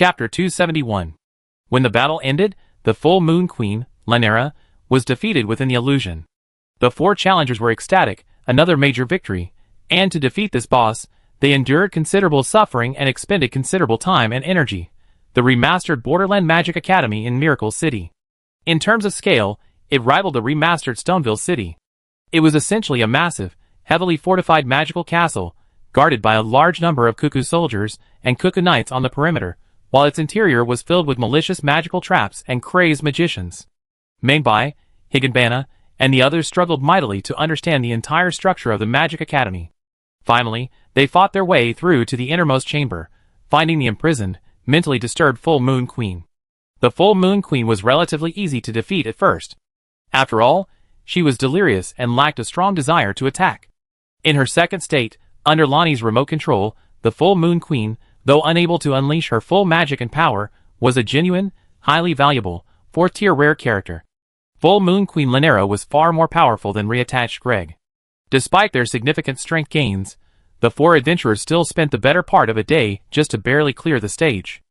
Chapter 271. When the battle ended, the full moon queen, Lanera, was defeated within the illusion. The four challengers were ecstatic, another major victory, and to defeat this boss, they endured considerable suffering and expended considerable time and energy. The remastered Borderland Magic Academy in Miracle City. In terms of scale, it rivaled the remastered Stoneville City. It was essentially a massive, heavily fortified magical castle, guarded by a large number of cuckoo soldiers and cuckoo knights on the perimeter, while its interior was filled with malicious magical traps and crazed magicians. Mainbai, Higanbana, and the others struggled mightily to understand the entire structure of the Magic Academy. Finally, they fought their way through to the innermost chamber, finding the imprisoned, mentally disturbed Full Moon Queen. The Full Moon Queen was relatively easy to defeat at first. After all, she was delirious and lacked a strong desire to attack. In her second state, under Lonnie's remote control, the Full Moon Queen, though unable to unleash her full magic and power, was a genuine, highly valuable, fourth-tier rare character. Full Moon Queen Lanera was far more powerful than reattached Greg. Despite their significant strength gains, the four adventurers still spent the better part of a day just to barely clear the stage.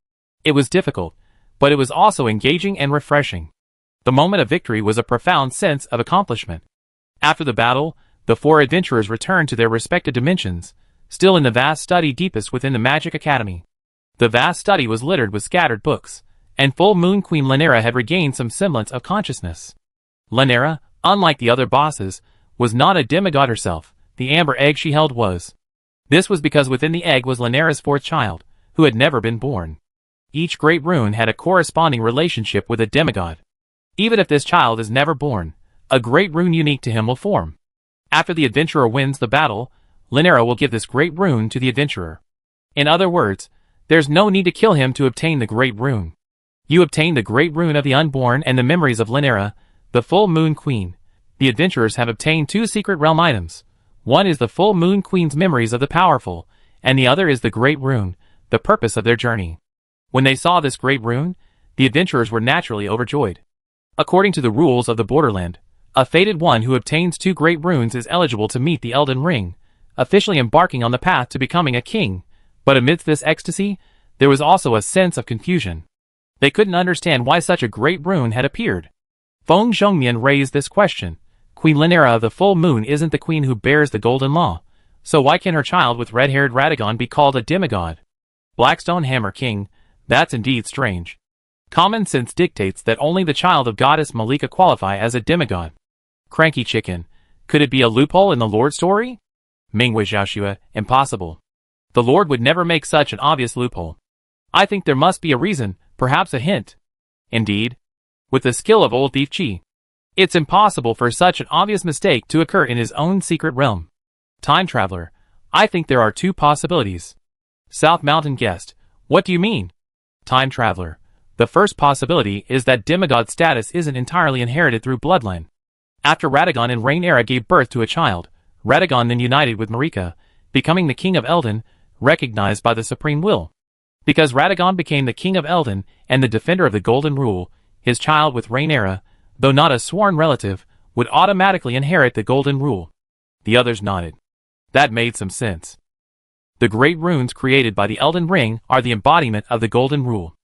It was difficult, but it was also engaging and refreshing. The moment of victory was a profound sense of accomplishment. After the battle, the four adventurers returned to their respective dimensions, still in the vast study deepest within the Magic Academy. The vast study was littered with scattered books, and Full Moon Queen Lanera had regained some semblance of consciousness. Lanera, unlike the other bosses, was not a demigod herself. The amber egg she held was. This was because within the egg was Lanera's fourth child, who had never been born. Each great rune had a corresponding relationship with a demigod. Even if this child is never born, a great rune unique to him will form. After the adventurer wins the battle, Lanera will give this great rune to the adventurer. In other words, there's no need to kill him to obtain the great rune. You obtain the great rune of the unborn and the memories of Lanera, the Full Moon Queen. The adventurers have obtained two secret realm items. One is the Full Moon Queen's memories of the powerful, and the other is the great rune, the purpose of their journey. When they saw this great rune, the adventurers were naturally overjoyed. According to the rules of the Borderland, a fated one who obtains two great runes is eligible to meet the Elden Ring, officially embarking on the path to becoming a king. But amidst this ecstasy, there was also a sense of confusion. They couldn't understand why such a great rune had appeared. Feng Zhongmian raised this question. Queen Lanera of the Full Moon isn't the queen who bears the Golden Law, so why can her child with red-haired Radagon be called a demigod? Blackstone Hammer King, that's indeed strange. Common sense dictates that only the child of Goddess Malika qualify as a demigod. Cranky Chicken, could it be a loophole in the Lord story? Mingwei Xiaoxue, impossible. The Lord would never make such an obvious loophole. I think there must be a reason, perhaps a hint. Indeed. With the skill of old Thief Chi, it's impossible for such an obvious mistake to occur in his own secret realm. Time Traveler, I think there are two possibilities. South Mountain Guest, what do you mean? Time Traveler, the first possibility is that demigod status isn't entirely inherited through bloodline. After Radagon and Rhaenyra gave birth to a child, Radagon then united with Marika, becoming the King of Eldon, recognized by the Supreme Will. Because Radagon became the King of Eldon and the defender of the Golden Rule, his child with Rhaenyra, though not a sworn relative, would automatically inherit the Golden Rule. The others nodded. That made some sense. The great runes created by the Elden Ring are the embodiment of the Golden Rule.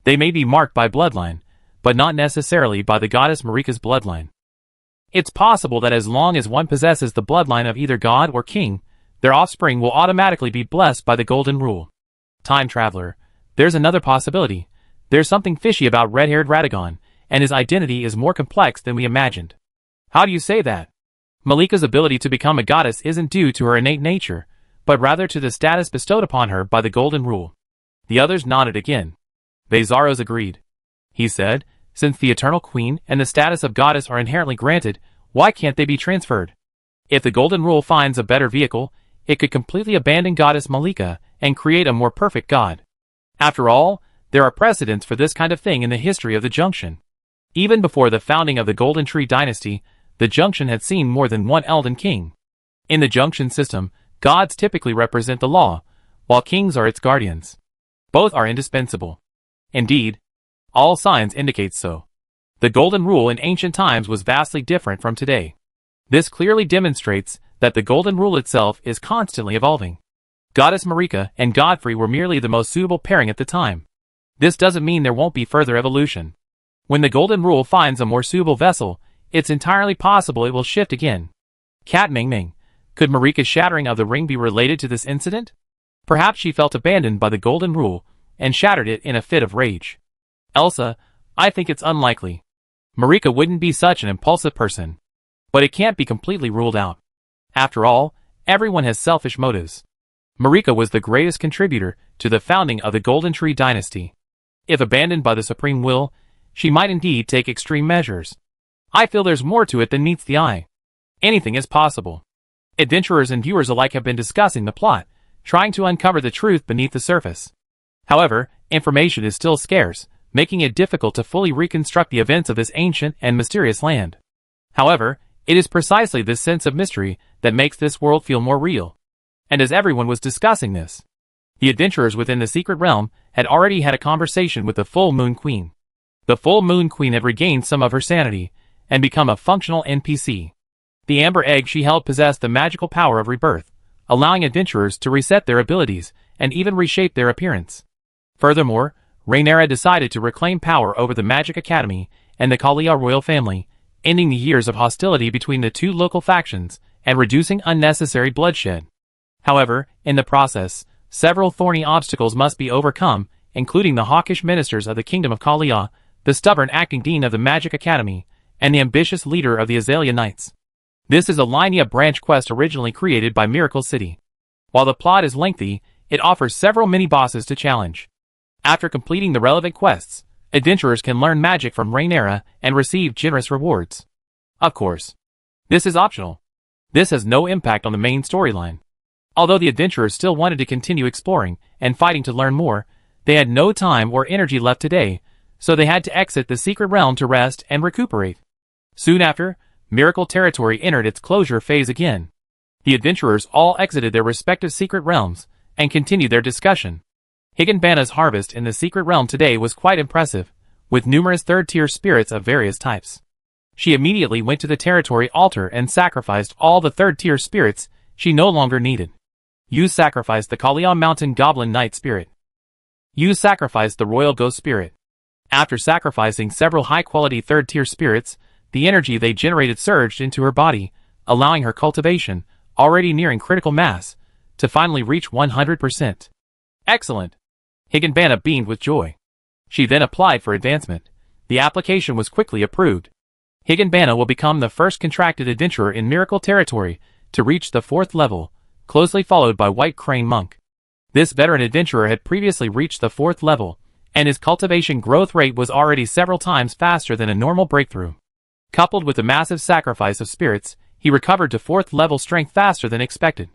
They may be marked by bloodline, but not necessarily by the goddess Marika's bloodline. It's possible that as long as one possesses the bloodline of either god or king, their offspring will automatically be blessed by the Golden Rule. Time Traveler, there's another possibility. There's something fishy about red-haired Radagon, and his identity is more complex than we imagined. How do you say that? Malika's ability to become a goddess isn't due to her innate nature, but rather to the status bestowed upon her by the Golden Rule. The others nodded again. Vazaros agreed. He said, since the Eternal Queen and the status of goddess are inherently granted, why can't they be transferred? If the Golden Rule finds a better vehicle, it could completely abandon goddess Malika and create a more perfect god. After all, there are precedents for this kind of thing in the history of the Junction. Even before the founding of the Golden Tree Dynasty, the Junction had seen more than one Elden King. In the Junction system, gods typically represent the law, while kings are its guardians. Both are indispensable. Indeed, all signs indicate so. The Golden Rule in ancient times was vastly different from today. This clearly demonstrates that the Golden Rule itself is constantly evolving. Goddess Marika and Godfrey were merely the most suitable pairing at the time. This doesn't mean there won't be further evolution. When the Golden Rule finds a more suitable vessel, it's entirely possible it will shift again. Cat Ming Ming. Could Marika's shattering of the ring be related to this incident? Perhaps she felt abandoned by the Golden Rule and shattered it in a fit of rage. Elsa, I think it's unlikely. Marika wouldn't be such an impulsive person. But it can't be completely ruled out. After all, everyone has selfish motives. Marika was the greatest contributor to the founding of the Golden Tree dynasty. If abandoned by the Supreme Will, she might indeed take extreme measures. I feel there's more to it than meets the eye. Anything is possible. Adventurers and viewers alike have been discussing the plot, trying to uncover the truth beneath the surface. However, information is still scarce, making it difficult to fully reconstruct the events of this ancient and mysterious land. However, it is precisely this sense of mystery that makes this world feel more real. And as everyone was discussing this, the adventurers within the secret realm had already had a conversation with the Full Moon Queen. The Full Moon Queen had regained some of her sanity and become a functional NPC. The amber egg she held possessed the magical power of rebirth, allowing adventurers to reset their abilities and even reshape their appearance. Furthermore, Rhaenyra decided to reclaim power over the Magic Academy and the Kalia royal family, ending the years of hostility between the two local factions and reducing unnecessary bloodshed. However, in the process, several thorny obstacles must be overcome, including the hawkish ministers of the Kingdom of Kalia, the stubborn acting dean of the Magic Academy, and the ambitious leader of the Azalea Knights. This is a linear branch quest originally created by Miracle City. While the plot is lengthy, it offers several mini-bosses to challenge. After completing the relevant quests, adventurers can learn magic from Rhaenyra and receive generous rewards. Of course, this is optional. This has no impact on the main storyline. Although the adventurers still wanted to continue exploring and fighting to learn more, they had no time or energy left today, so they had to exit the secret realm to rest and recuperate. Soon after, Miracle Territory entered its closure phase again. The adventurers all exited their respective secret realms and continued their discussion. Higanbana's harvest in the secret realm today was quite impressive, with numerous third-tier spirits of various types. She immediately went to the territory altar and sacrificed all the third-tier spirits she no longer needed. You sacrificed the Kalia Mountain Goblin Knight spirit. You sacrificed the Royal Ghost spirit. After sacrificing several high-quality third-tier spirits, the energy they generated surged into her body, allowing her cultivation, already nearing critical mass, to finally reach 100%. Excellent! Higanbana beamed with joy. She then applied for advancement. The application was quickly approved. Higanbana will become the first contracted adventurer in Miracle Territory to reach the 4th level, closely followed by White Crane Monk. This veteran adventurer had previously reached the 4th level, and his cultivation growth rate was already several times faster than a normal breakthrough. Coupled with the massive sacrifice of spirits, he recovered to 4th level strength faster than expected.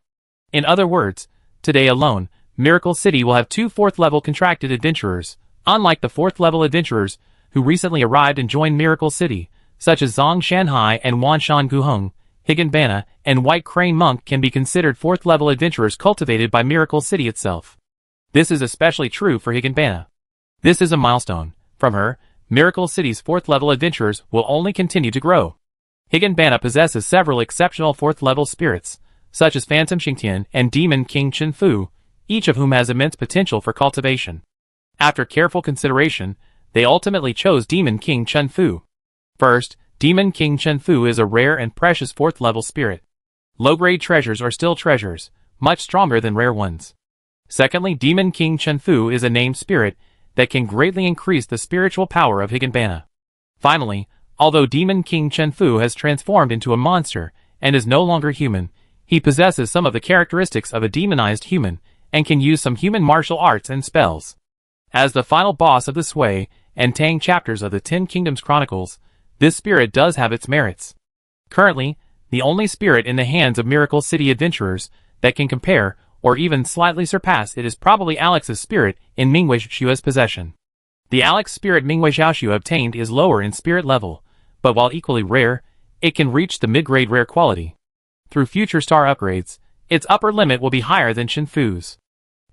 In other words, today alone, Miracle City will have 2 4th level contracted adventurers, unlike the 4th level adventurers who recently arrived and joined Miracle City, such as Zhang Shanhai and Wanshan Guhong. Higanbana and White Crane Monk can be considered 4th level adventurers cultivated by Miracle City itself. This is especially true for Higanbana. This is a milestone. From her, Miracle City's 4th level adventurers will only continue to grow. Higanbana possesses several exceptional 4th level spirits, such as Phantom Xingtian and Demon King Chen Fu, each of whom has immense potential for cultivation. After careful consideration, they ultimately chose Demon King Chen Fu. First, Demon King Chen Fu is a rare and precious 4th level spirit. Low-grade treasures are still treasures, much stronger than rare ones. Secondly, Demon King Chen Fu is a named spirit that can greatly increase the spiritual power of Higanbana. Finally, although Demon King Chen Fu has transformed into a monster and is no longer human, he possesses some of the characteristics of a demonized human and can use some human martial arts and spells. As the final boss of the Sui and Tang chapters of the 10 Kingdoms Chronicles, this spirit does have its merits. Currently, the only spirit in the hands of Miracle City adventurers that can compare or even slightly surpass it is probably Alex's spirit in Mingwei Xue's possession. The Alex spirit Mingwei Xiaoxue obtained is lower in spirit level, but while equally rare, it can reach the mid-grade rare quality. Through future star upgrades, its upper limit will be higher than Chen Fu's.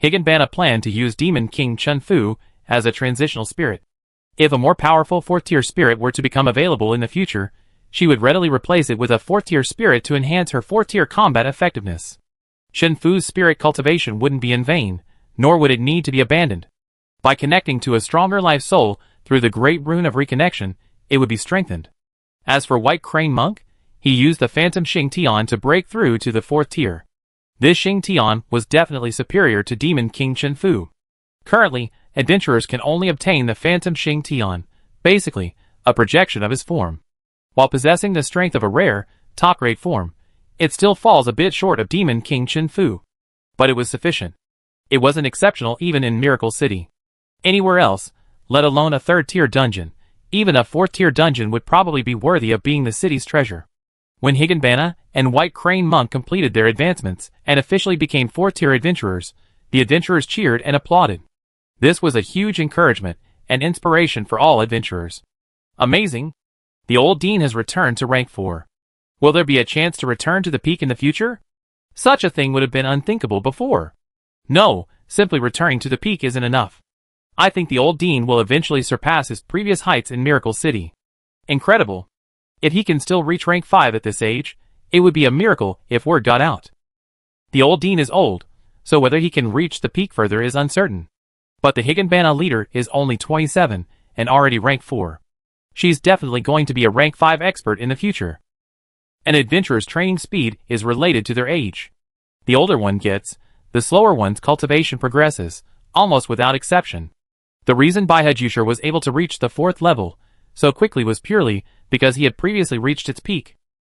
Higanbana planned to use Demon King Chen Fu as a transitional spirit. If a more powerful 4th-tier spirit were to become available in the future, she would readily replace it with a 4th-tier spirit to enhance her 4th-tier combat effectiveness. Chen Fu's spirit cultivation wouldn't be in vain, nor would it need to be abandoned. By connecting to a stronger life soul through the great rune of reconnection, it would be strengthened. As for White Crane Monk, he used the Phantom Xing Tian to break through to the 4th tier. This Xing Tian was definitely superior to Demon King Chen Fu. Currently, adventurers can only obtain the Phantom Xing Tian, basically, a projection of his form. While possessing the strength of a rare, top-grade form, it still falls a bit short of Demon King Chen Fu. But it was sufficient. It wasn't exceptional even in Miracle City. Anywhere else, let alone a 3rd-tier dungeon, even a 4th-tier dungeon would probably be worthy of being the city's treasure. When Higanbana and White Crane Monk completed their advancements and officially became 4th-tier adventurers, the adventurers cheered and applauded. This was a huge encouragement and inspiration for all adventurers. Amazing! The old dean has returned to rank 4. Will there be a chance to return to the peak in the future? Such a thing would have been unthinkable before. No, simply returning to the peak isn't enough. I think the old dean will eventually surpass his previous heights in Miracle City. Incredible! If he can still reach rank 5 at this age, it would be a miracle if word got out. The old dean is old, so whether he can reach the peak further is uncertain. But the Higanbana leader is only 27 and already rank 4. She's definitely going to be a rank 5 expert in the future. An adventurer's training speed is related to their age. The older one gets, the slower one's cultivation progresses, almost without exception. The reason Baihajusher was able to reach the 4th level so quickly was purely because he had previously reached its peak.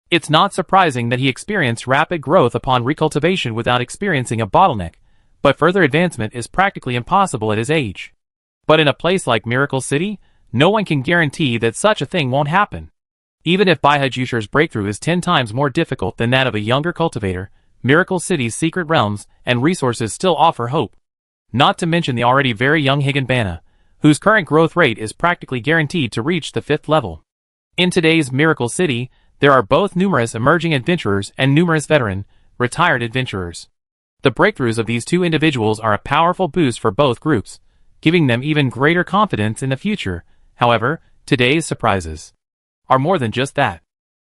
It's not surprising that he experienced rapid growth upon recultivation without experiencing a bottleneck, but further advancement is practically impossible at his age. But in a place like Miracle City, no one can guarantee that such a thing won't happen. Even if Baihajusher's breakthrough is 10 times more difficult than that of a younger cultivator, Miracle City's secret realms and resources still offer hope. Not to mention the already very young Higanbana, whose current growth rate is practically guaranteed to reach the 5th level. In today's Miracle City, there are both numerous emerging adventurers and numerous veteran, retired adventurers. The breakthroughs of these two individuals are a powerful boost for both groups, giving them even greater confidence in the future. However, today's surprises are more than just that.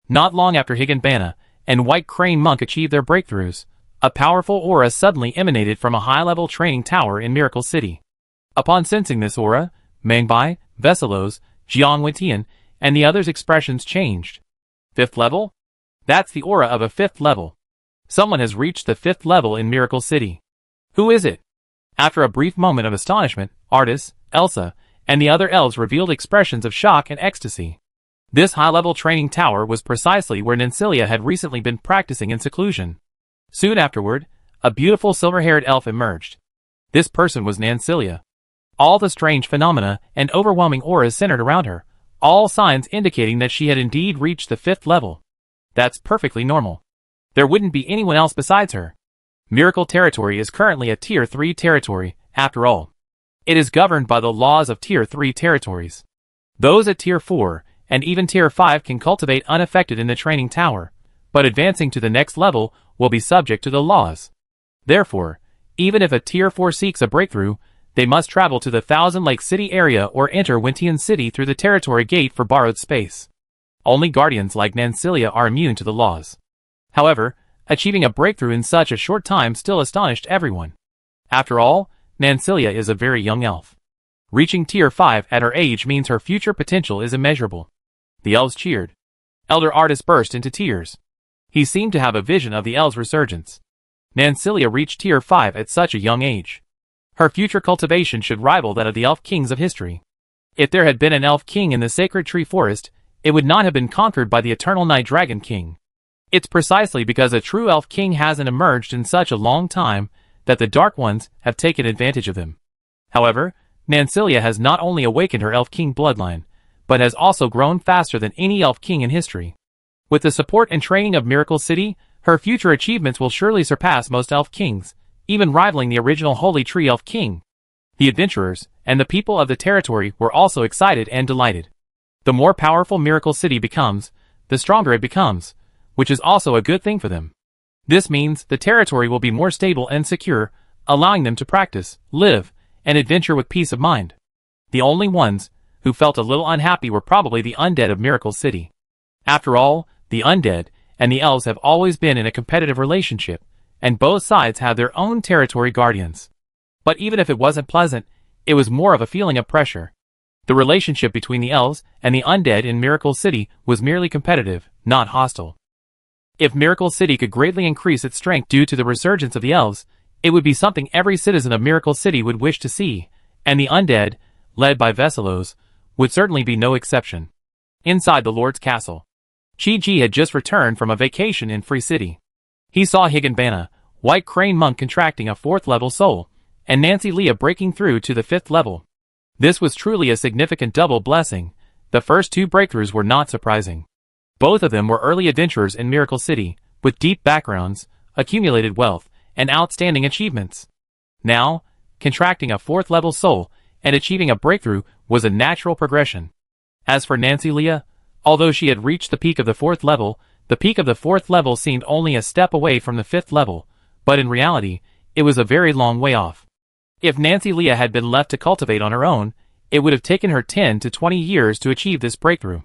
Not long after Higanbana and White Crane Monk achieved their breakthroughs, a powerful aura suddenly emanated from a high-level training tower in Miracle City. Upon sensing this aura, Mangbai, Veselos, Jiang Wentian, and the others' expressions changed. 5th level? That's the aura of a 5th level. Someone has reached the 5th level in Miracle City. Who is it? After a brief moment of astonishment, Artis, Elsa, and the other elves revealed expressions of shock and ecstasy. This high-level training tower was precisely where Nancilia had recently been practicing in seclusion. Soon afterward, a beautiful silver-haired elf emerged. This person was Nancilia. All the strange phenomena and overwhelming auras centered around her, all signs indicating that she had indeed reached the 5th level. That's perfectly normal. There wouldn't be anyone else besides her. Miracle Territory is currently a Tier 3 territory, after all. It is governed by the laws of Tier 3 territories. Those at Tier 4 and even Tier 5 can cultivate unaffected in the training tower, but advancing to the next level will be subject to the laws. Therefore, even if a Tier 4 seeks a breakthrough, they must travel to the Thousand Lake City area or enter Wentian City through the territory gate for borrowed space. Only guardians like Nancilia are immune to the laws. However, achieving a breakthrough in such a short time still astonished everyone. After all, Nancilia is a very young elf. Reaching Tier 5 at her age means her future potential is immeasurable. The elves cheered. Elder Artis burst into tears. He seemed to have a vision of the elves' resurgence. Nancilia reached Tier 5 at such a young age. Her future cultivation should rival that of the elf kings of history. If there had been an elf king in the Sacred Tree Forest, it would not have been conquered by the Eternal Night Dragon King. It's precisely because a true elf king hasn't emerged in such a long time that the Dark Ones have taken advantage of him. However, Nancilia has not only awakened her elf king bloodline, but has also grown faster than any elf king in history. With the support and training of Miracle City, her future achievements will surely surpass most elf kings, even rivaling the original Holy Tree Elf King. The adventurers and the people of the territory were also excited and delighted. The more powerful Miracle City becomes, the stronger it becomes, which is also a good thing for them. This means the territory will be more stable and secure, allowing them to practice, live, and adventure with peace of mind. The only ones who felt a little unhappy were probably the undead of Miracle City. After all, the undead and the elves have always been in a competitive relationship, and both sides have their own territory guardians. But even if it wasn't pleasant, It was more of a feeling of pressure. The relationship between the elves and the undead in Miracle City was merely competitive, not hostile. If Miracle City could greatly increase its strength due to the resurgence of the elves, it would be something every citizen of Miracle City would wish to see, and the undead, led by Vesilos, would certainly be no exception. Inside the Lord's castle, Chi-Ji had just returned from a vacation in Free City. He saw Higanbana, White Crane Monk contracting a 4th level soul, and Nancy Leah breaking through to the 5th level. This was truly a significant double blessing. The first 2 breakthroughs were not surprising. Both of them were early adventurers in Miracle City, with deep backgrounds, accumulated wealth, and outstanding achievements. Now, contracting a 4th level soul and achieving a breakthrough was a natural progression. As for Nancy Leah, although she had reached the peak of the 4th level, the peak of the 4th level seemed only a step away from the 5th level, but in reality, it was a very long way off. If Nancy Leah had been left to cultivate on her own, it would have taken her 10 to 20 years to achieve this breakthrough.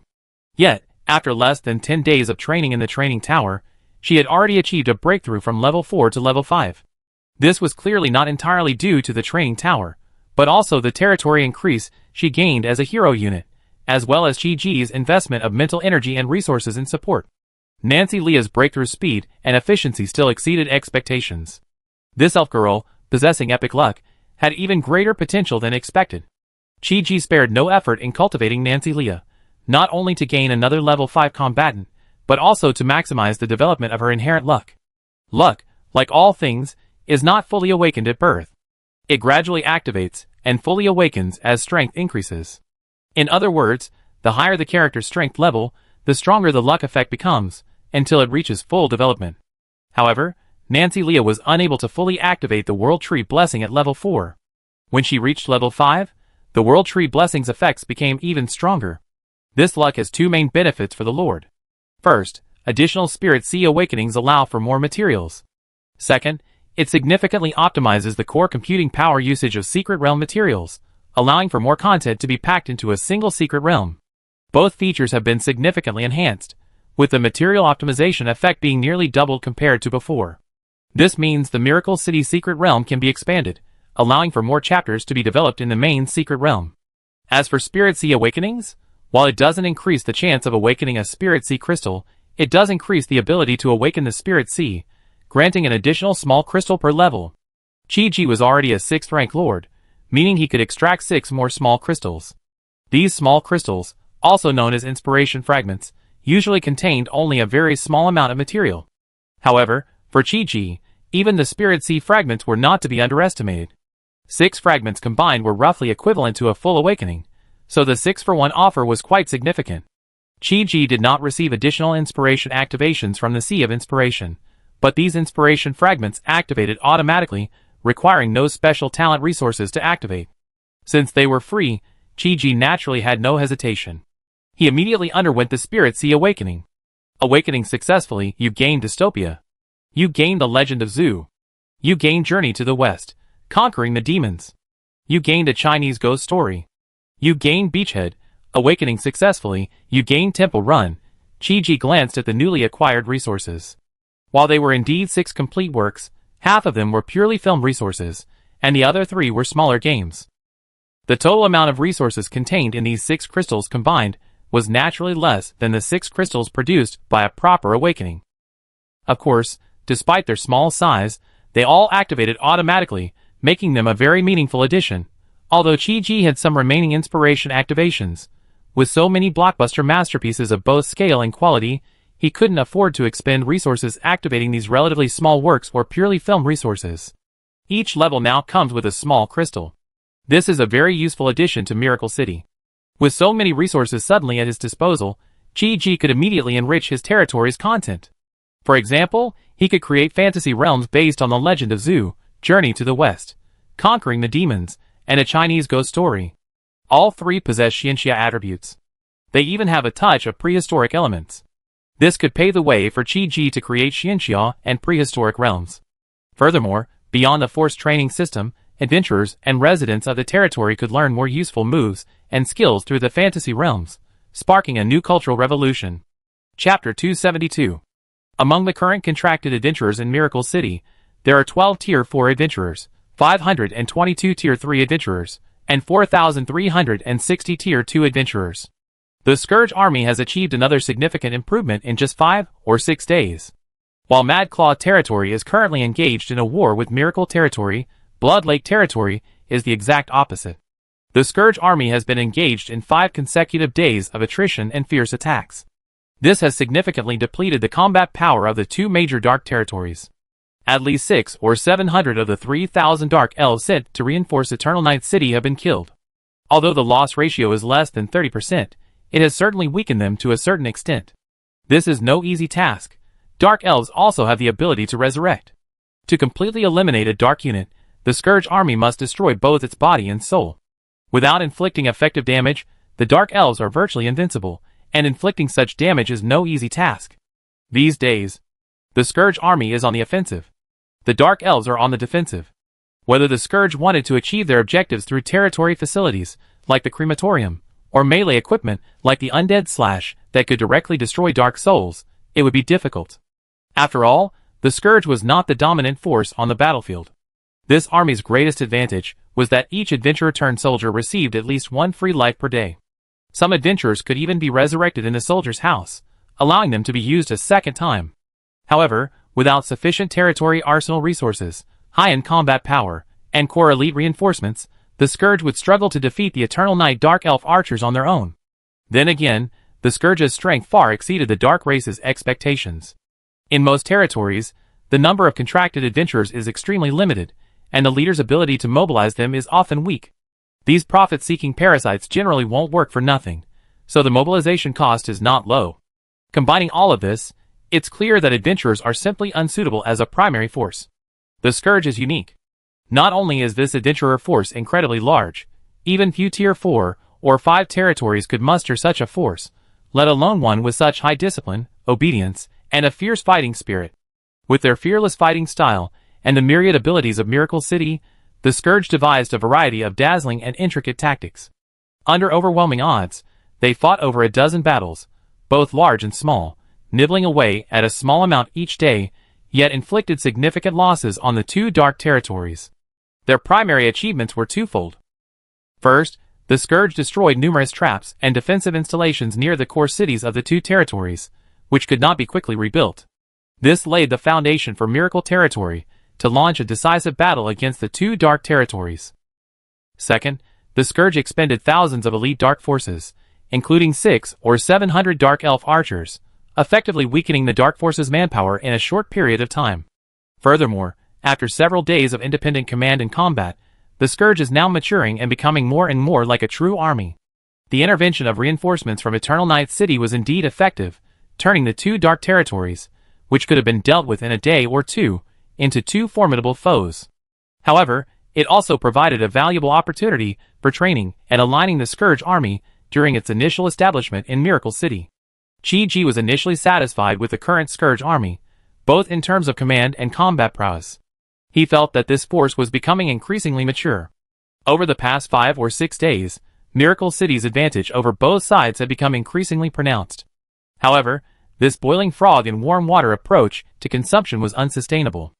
Yet, after less than 10 days of training in the training tower, she had already achieved a breakthrough from level 4 to level 5. This was clearly not entirely due to the training tower, but also the territory increase she gained as a hero unit, as well as Chi-Ji's investment of mental energy and resources in support. Nancy Leah's breakthrough speed and efficiency still exceeded expectations. This elf girl, possessing epic luck, had even greater potential than expected. Chi-Ji spared no effort in cultivating Nancy Leah, not only to gain another level 5 combatant, but also to maximize the development of her inherent luck. Luck, like all things, is not fully awakened at birth. It gradually activates and fully awakens as strength increases. In other words, the higher the character's strength level, the stronger the luck effect becomes, until it reaches full development. However, Nancy Leah was unable to fully activate the World Tree Blessing at level 4. When she reached level 5, the World Tree Blessing's effects became even stronger. This luck has 2 main benefits for the Lord. First, additional Spirit Sea awakenings allow for more materials. Second, it significantly optimizes the core computing power usage of Secret Realm materials, allowing for more content to be packed into a single Secret Realm. Both features have been significantly enhanced, with the material optimization effect being nearly doubled compared to before. This means the Miracle City Secret Realm can be expanded, allowing for more chapters to be developed in the main Secret Realm. As for Spirit Sea awakenings, while it doesn't increase the chance of awakening a Spirit Sea crystal, it does increase the ability to awaken the Spirit Sea, granting an additional small crystal per level. Chi-Ji was already a 6th rank lord, meaning he could extract 6 more small crystals. These small crystals, also known as inspiration fragments, usually contained only a very small amount of material. However, for Chi-Ji, even the Spirit Sea fragments were not to be underestimated. 6 fragments combined were roughly equivalent to a full awakening, so the 6-for-1 offer was quite significant. Chi-Ji did not receive additional inspiration activations from the Sea of Inspiration, but these inspiration fragments activated automatically, requiring no special talent resources to activate. Since they were free, Chi-Ji naturally had no hesitation. He immediately underwent the Spirit Sea awakening. Awakening successfully, you gained Dystopia. You gained the Legend of Zu. You gained Journey to the West, Conquering the Demons. You gained a Chinese Ghost Story. You gained Beachhead. Awakening successfully, you gained Temple Run. Chi-Ji glanced at the newly acquired resources. While they were indeed 6 complete works, half of them were purely film resources, and the other 3 were smaller games. The total amount of resources contained in these 6 crystals combined was naturally less than the 6 crystals produced by a proper awakening. Of course, despite their small size, they all activated automatically, making them a very meaningful addition, although Chi-Ji had some remaining inspiration activations. With so many blockbuster masterpieces of both scale and quality, he couldn't afford to expend resources activating these relatively small works or purely film resources. Each level now comes with a small crystal. This is a very useful addition to Miracle City. With so many resources suddenly at his disposal, Chi-Ji could immediately enrich his territory's content. For example, he could create fantasy realms based on the Legend of Zu, Journey to the West, Conquering the Demons, and a Chinese Ghost Story. All 3 possess Xianxia attributes. They even have a touch of prehistoric elements. This could pave the way for Chi-Ji to create Xianxia and prehistoric realms. Furthermore, beyond the forced training system, adventurers and residents of the territory could learn more useful moves and skills through the fantasy realms, sparking a new cultural revolution. Chapter 272. Among the current contracted adventurers in Miracle City, there are 12 Tier 4 adventurers, 522 Tier 3 adventurers, and 4,360 Tier 2 adventurers. The Scourge army has achieved another significant improvement in just 5 or 6 days. While Mad Claw territory is currently engaged in a war with Miracle territory, Blood Lake territory is the exact opposite. The Scourge army has been engaged in 5 consecutive days of attrition and fierce attacks. This has significantly depleted the combat power of the 2 major Dark territories. At least 6 or 700 of the 3,000 Dark Elves sent to reinforce Eternal Night City have been killed. Although the loss ratio is less than 30%, it has certainly weakened them to a certain extent. This is no easy task. Dark Elves also have the ability to resurrect. To completely eliminate a Dark unit, the Scourge army must destroy both its body and soul. Without inflicting effective damage, the Dark Elves are virtually invincible, and inflicting such damage is no easy task. These days, the Scourge army is on the offensive. The Dark Elves are on the defensive. Whether the Scourge wanted to achieve their objectives through territory facilities, like the crematorium, or melee equipment, like the Undead Slash, that could directly destroy Dark Souls, it would be difficult. After all, the Scourge was not the dominant force on the battlefield. This army's greatest advantage was that each adventurer-turned-soldier received at least 1 free life per day. Some adventurers could even be resurrected in the soldier's house, allowing them to be used a second time. However, without sufficient territory arsenal resources, high-end combat power, and core elite reinforcements, the Scourge would struggle to defeat the Eternal Night Dark Elf archers on their own. Then again, the Scourge's strength far exceeded the Dark race's expectations. In most territories, the number of contracted adventurers is extremely limited, and the leader's ability to mobilize them is often weak. These profit-seeking parasites generally won't work for nothing, so the mobilization cost is not low. Combining all of this, it's clear that adventurers are simply unsuitable as a primary force. The Scourge is unique. Not only is this adventurer force incredibly large, even few Tier 4 or 5 territories could muster such a force, let alone one with such high discipline, obedience, and a fierce fighting spirit. With their fearless fighting style, and the myriad abilities of Miracle City, the Scourge devised a variety of dazzling and intricate tactics. Under overwhelming odds, they fought over a dozen battles, both large and small, nibbling away at a small amount each day, yet inflicted significant losses on the 2 Dark territories. Their primary achievements were twofold. First, the Scourge destroyed numerous traps and defensive installations near the core cities of the 2 territories, which could not be quickly rebuilt. This laid the foundation for Miracle territory to launch a decisive battle against the 2 Dark territories. Second, the Scourge expended thousands of elite Dark forces, including 600 or 700 Dark Elf archers, effectively weakening the Dark Force's manpower in a short period of time. Furthermore, after several days of independent command and combat, the Scourge is now maturing and becoming more and more like a true army. The intervention of reinforcements from Eternal Night City was indeed effective, turning the 2 Dark territories, which could have been dealt with in a day or 2, into 2 formidable foes. However, it also provided a valuable opportunity for training and aligning the Scourge army during its initial establishment in Miracle City. Chi-Ji was initially satisfied with the current Scourge army, both in terms of command and combat prowess. He felt that this force was becoming increasingly mature. Over the past 5 or 6 days, Miracle City's advantage over both sides had become increasingly pronounced. However, this boiling frog in warm water approach to consumption was unsustainable.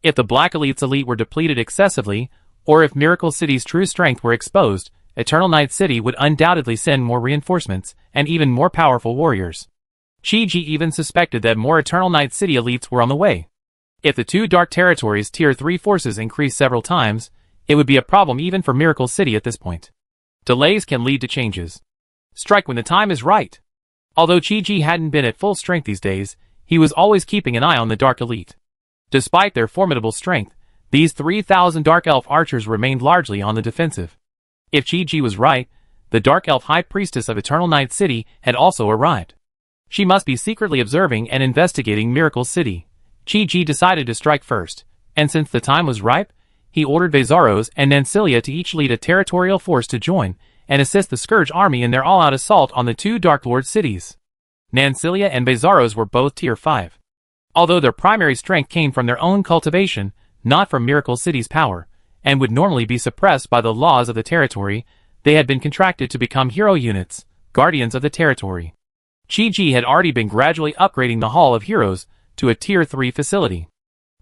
If the Black Elite's elite were depleted excessively, or if Miracle City's true strength were exposed, Eternal Night City would undoubtedly send more reinforcements and even more powerful warriors. Chi-Ji even suspected that more Eternal Night City elites were on the way. If the 2 Dark territories' Tier 3 forces increased several times, it would be a problem even for Miracle City at this point. Delays can lead to changes. Strike when the time is right. Although Chi-Ji hadn't been at full strength these days, he was always keeping an eye on the Dark Elite. Despite their formidable strength, these 3,000 Dark Elf archers remained largely on the defensive. If Chi-Ji was right, the Dark Elf High Priestess of Eternal Night City had also arrived. She must be secretly observing and investigating Miracle City. Chi-Ji decided to strike first, and since the time was ripe, he ordered Vazaros and Nancilia to each lead a territorial force to join and assist the Scourge army in their all-out assault on the 2 Dark Lord cities. Nancilia and Vazaros were both Tier 5. Although their primary strength came from their own cultivation, not from Miracle City's power, and would normally be suppressed by the laws of the territory, they had been contracted to become hero units, guardians of the territory. Chi-Ji had already been gradually upgrading the Hall of Heroes to a Tier 3 facility.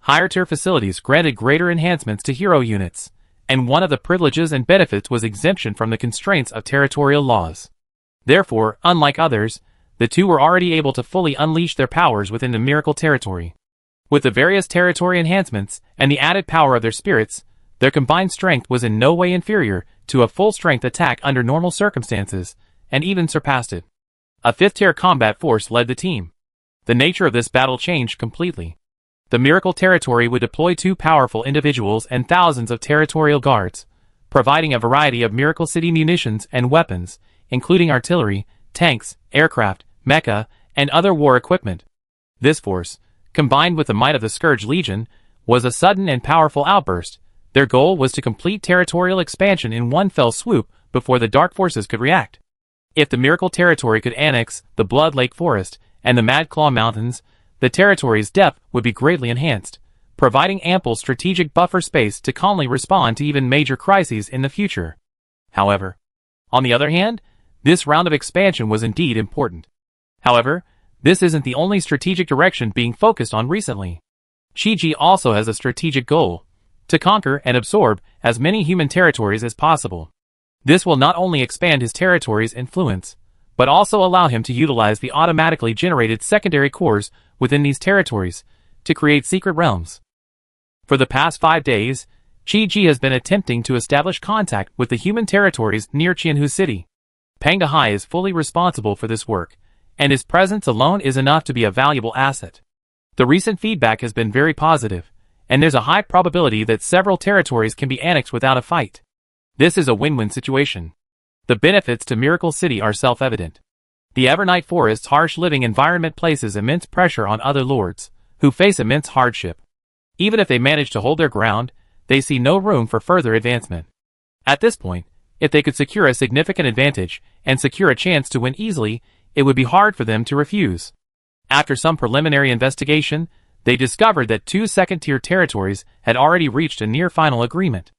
Higher tier facilities granted greater enhancements to hero units, and one of the privileges and benefits was exemption from the constraints of territorial laws. Therefore, unlike others, the two were already able to fully unleash their powers within the miracle territory. With the various territory enhancements and the added power of their spirits, their combined strength was in no way inferior to a full-strength attack under normal circumstances, and even surpassed it. A fifth-tier combat force led the team. The nature of this battle changed completely. The miracle territory would deploy 2 powerful individuals and thousands of territorial guards, providing a variety of Miracle City munitions and weapons, including artillery, tanks, aircraft, mecha, and other war equipment. This force, combined with the might of the Scourge Legion, was a sudden and powerful outburst. Their goal was to complete territorial expansion in one fell swoop before the Dark Forces could react. If the Miracle Territory could annex the Blood Lake Forest and the Mad Claw Mountains, the territory's depth would be greatly enhanced, providing ample strategic buffer space to calmly respond to even major crises in the future. However, on the other hand, this round of expansion was indeed important. However, this isn't the only strategic direction being focused on recently. Chi-Ji also has a strategic goal: to conquer and absorb as many human territories as possible. This will not only expand his territory's influence, but also allow him to utilize the automatically generated secondary cores within these territories to create secret realms. For the past 5 days, Chi-Ji has been attempting to establish contact with the human territories near Qianhu City. Pang Dehai is fully responsible for this work, and his presence alone is enough to be a valuable asset. The recent feedback has been very positive, and there's a high probability that several territories can be annexed without a fight. This is a win-win situation. The benefits to Miracle City are self-evident. The Evernight Forest's harsh living environment places immense pressure on other lords, who face immense hardship. Even if they manage to hold their ground, they see no room for further advancement. At this point, if they could secure a significant advantage and secure a chance to win easily, it would be hard for them to refuse. After some preliminary investigation, they discovered that 2 second-tier territories had already reached a near-final agreement.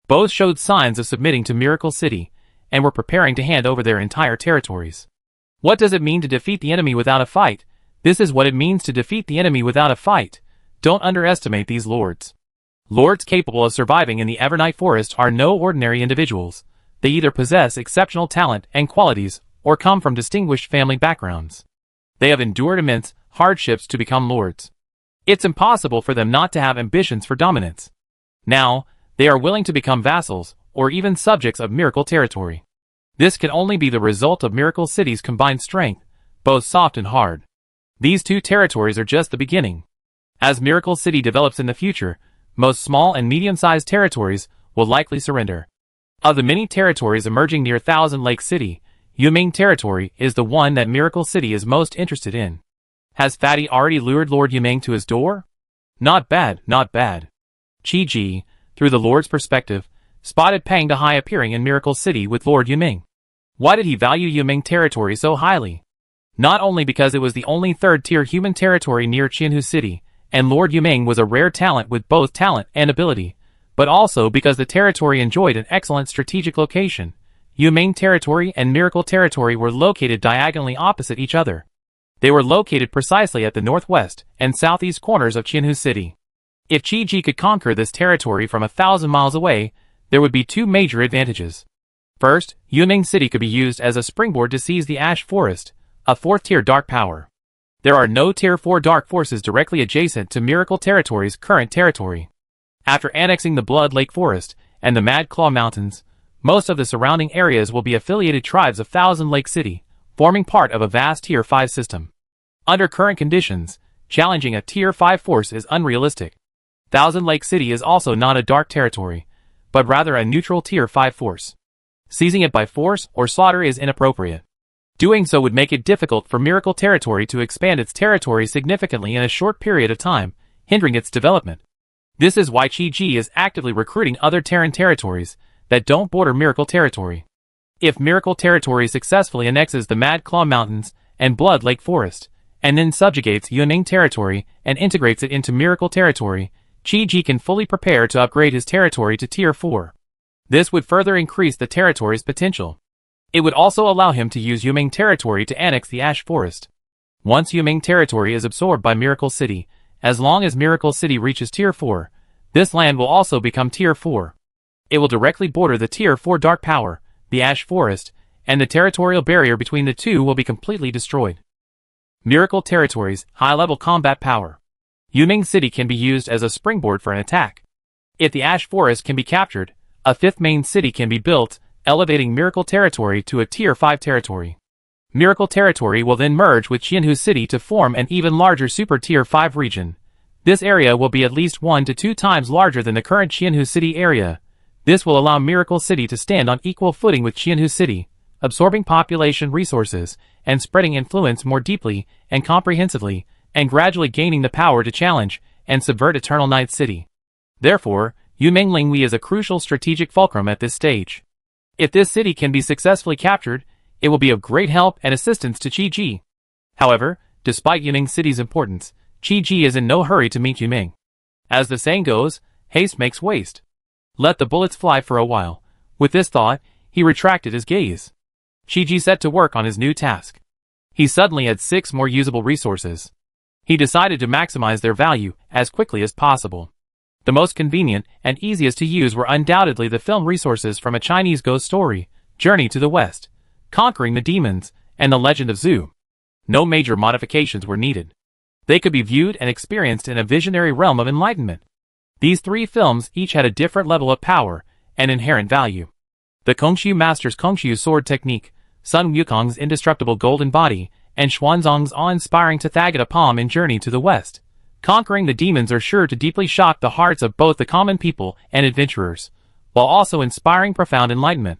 Both showed signs of submitting to Miracle City, and were preparing to hand over their entire territories. What does it mean to defeat the enemy without a fight? This is what it means to defeat the enemy without a fight. Don't underestimate these lords. Lords capable of surviving in the Evernight Forest are no ordinary individuals. They either possess exceptional talent and qualities, or come from distinguished family backgrounds. They have endured immense hardships to become lords. It's impossible for them not to have ambitions for dominance. Now, they are willing to become vassals, or even subjects of Miracle Territory. This can only be the result of Miracle City's combined strength, both soft and hard. These 2 territories are just the beginning. As Miracle City develops in the future, most small and medium-sized territories will likely surrender. Of the many territories emerging near Thousand Lake City, Yuming Territory is the one that Miracle City is most interested in. Has Fatty already lured Lord Yuming to his door? Not bad, not bad. Chi-Ji, through the Lord's perspective, spotted Pang Dehai appearing in Miracle City with Lord Yuming. Why did he value Yuming Territory so highly? Not only because it was the only 3rd-tier human territory near Qianhu City, and Lord Yuming was a rare talent with both talent and ability, but also because the territory enjoyed an excellent strategic location. Yuming Territory and Miracle Territory were located diagonally opposite each other. They were located precisely at the northwest and southeast corners of Qianhu City. If Chi-Ji could conquer this territory from 1,000 miles away, there would be 2 major advantages. First, Yuming City could be used as a springboard to seize the Ash Forest, a 4th-tier dark power. There are no Tier 4 dark forces directly adjacent to Miracle Territory's current territory. After annexing the Blood Lake Forest and the Mad Claw Mountains, most of the surrounding areas will be affiliated tribes of Thousand Lake City, forming part of a vast Tier 5 system. Under current conditions, challenging a Tier 5 force is unrealistic. Thousand Lake City is also not a dark territory, but rather a neutral Tier 5 force. Seizing it by force or slaughter is inappropriate. Doing so would make it difficult for Miracle Territory to expand its territory significantly in a short period of time, hindering its development. This is why Chi-Ji is actively recruiting other Terran territories that don't border Miracle Territory. If Miracle Territory successfully annexes the Mad Claw Mountains and Blood Lake Forest, and then subjugates Yuming Territory and integrates it into Miracle Territory, Chi-Ji can fully prepare to upgrade his territory to Tier 4. This would further increase the territory's potential. It would also allow him to use Yuming Territory to annex the Ash Forest. Once Yuming Territory is absorbed by Miracle City, as long as Miracle City reaches Tier 4, this land will also become Tier 4. It will directly border the Tier 4 Dark Power, the Ash Forest, and the territorial barrier between the two will be completely destroyed. Miracle Territories, high-level combat power. Yunming City can be used as a springboard for an attack. If the Ash Forest can be captured, a fifth main city can be built, elevating Miracle Territory to a Tier 5 territory. Miracle Territory will then merge with Qianhu City to form an even larger Super Tier 5 region. This area will be at least 1 to 2 times larger than the current Qianhu City area. This will allow Miracle City to stand on equal footing with Qianhu City, absorbing population resources and spreading influence more deeply and comprehensively, and gradually gaining the power to challenge and subvert Eternal Night City. Therefore, Yunming Linghui is a crucial strategic fulcrum at this stage. If this city can be successfully captured, it will be of great help and assistance to Qiji. However, despite Yunming City's importance, Qiji is in no hurry to meet Yunming. As the saying goes, haste makes waste. Let the bullets fly for a while. With this thought, he retracted his gaze. Qiji set to work on his new task. He suddenly had 6 more usable resources. He decided to maximize their value as quickly as possible. The most convenient and easiest to use were undoubtedly the film resources from a Chinese ghost story, Journey to the West, Conquering the Demons, and The Legend of Zhu. No major modifications were needed. They could be viewed and experienced in a visionary realm of enlightenment. These 3 films each had a different level of power and inherent value. The Kongxiu Master's Kongxiu Sword Technique, Sun Wukong's Indestructible Golden Body, and Xuanzong's awe-inspiring Tathagata Palm in Journey to the West. Conquering the Demons are sure to deeply shock the hearts of both the common people and adventurers, while also inspiring profound enlightenment.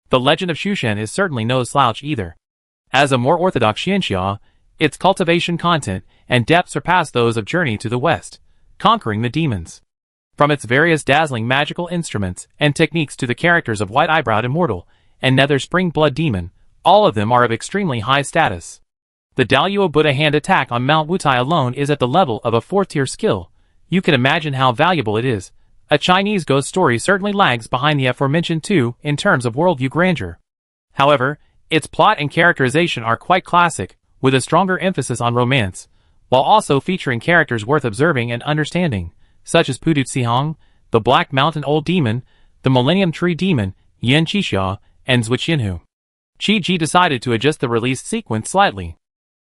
The Legend of Shushen is certainly no slouch either. As a more orthodox xianxia, its cultivation content and depth surpass those of Journey to the West, Conquering the Demons. From its various dazzling magical instruments and techniques to the characters of White-Eyebrowed Immortal and Nether Spring Blood Demon, all of them are of extremely high status. The Daluo Buddha hand attack on Mount Wutai alone is at the level of a 4th-tier skill. You can imagine how valuable it is. A Chinese ghost story certainly lags behind the aforementioned 2 in terms of worldview grandeur. However, its plot and characterization are quite classic, with a stronger emphasis on romance, while also featuring characters worth observing and understanding, such as Pudut Sihong, the Black Mountain Old Demon, the Millennium Tree Demon, Yan Qixia, and Zui Qianhu. Qiji decided to adjust the release sequence slightly.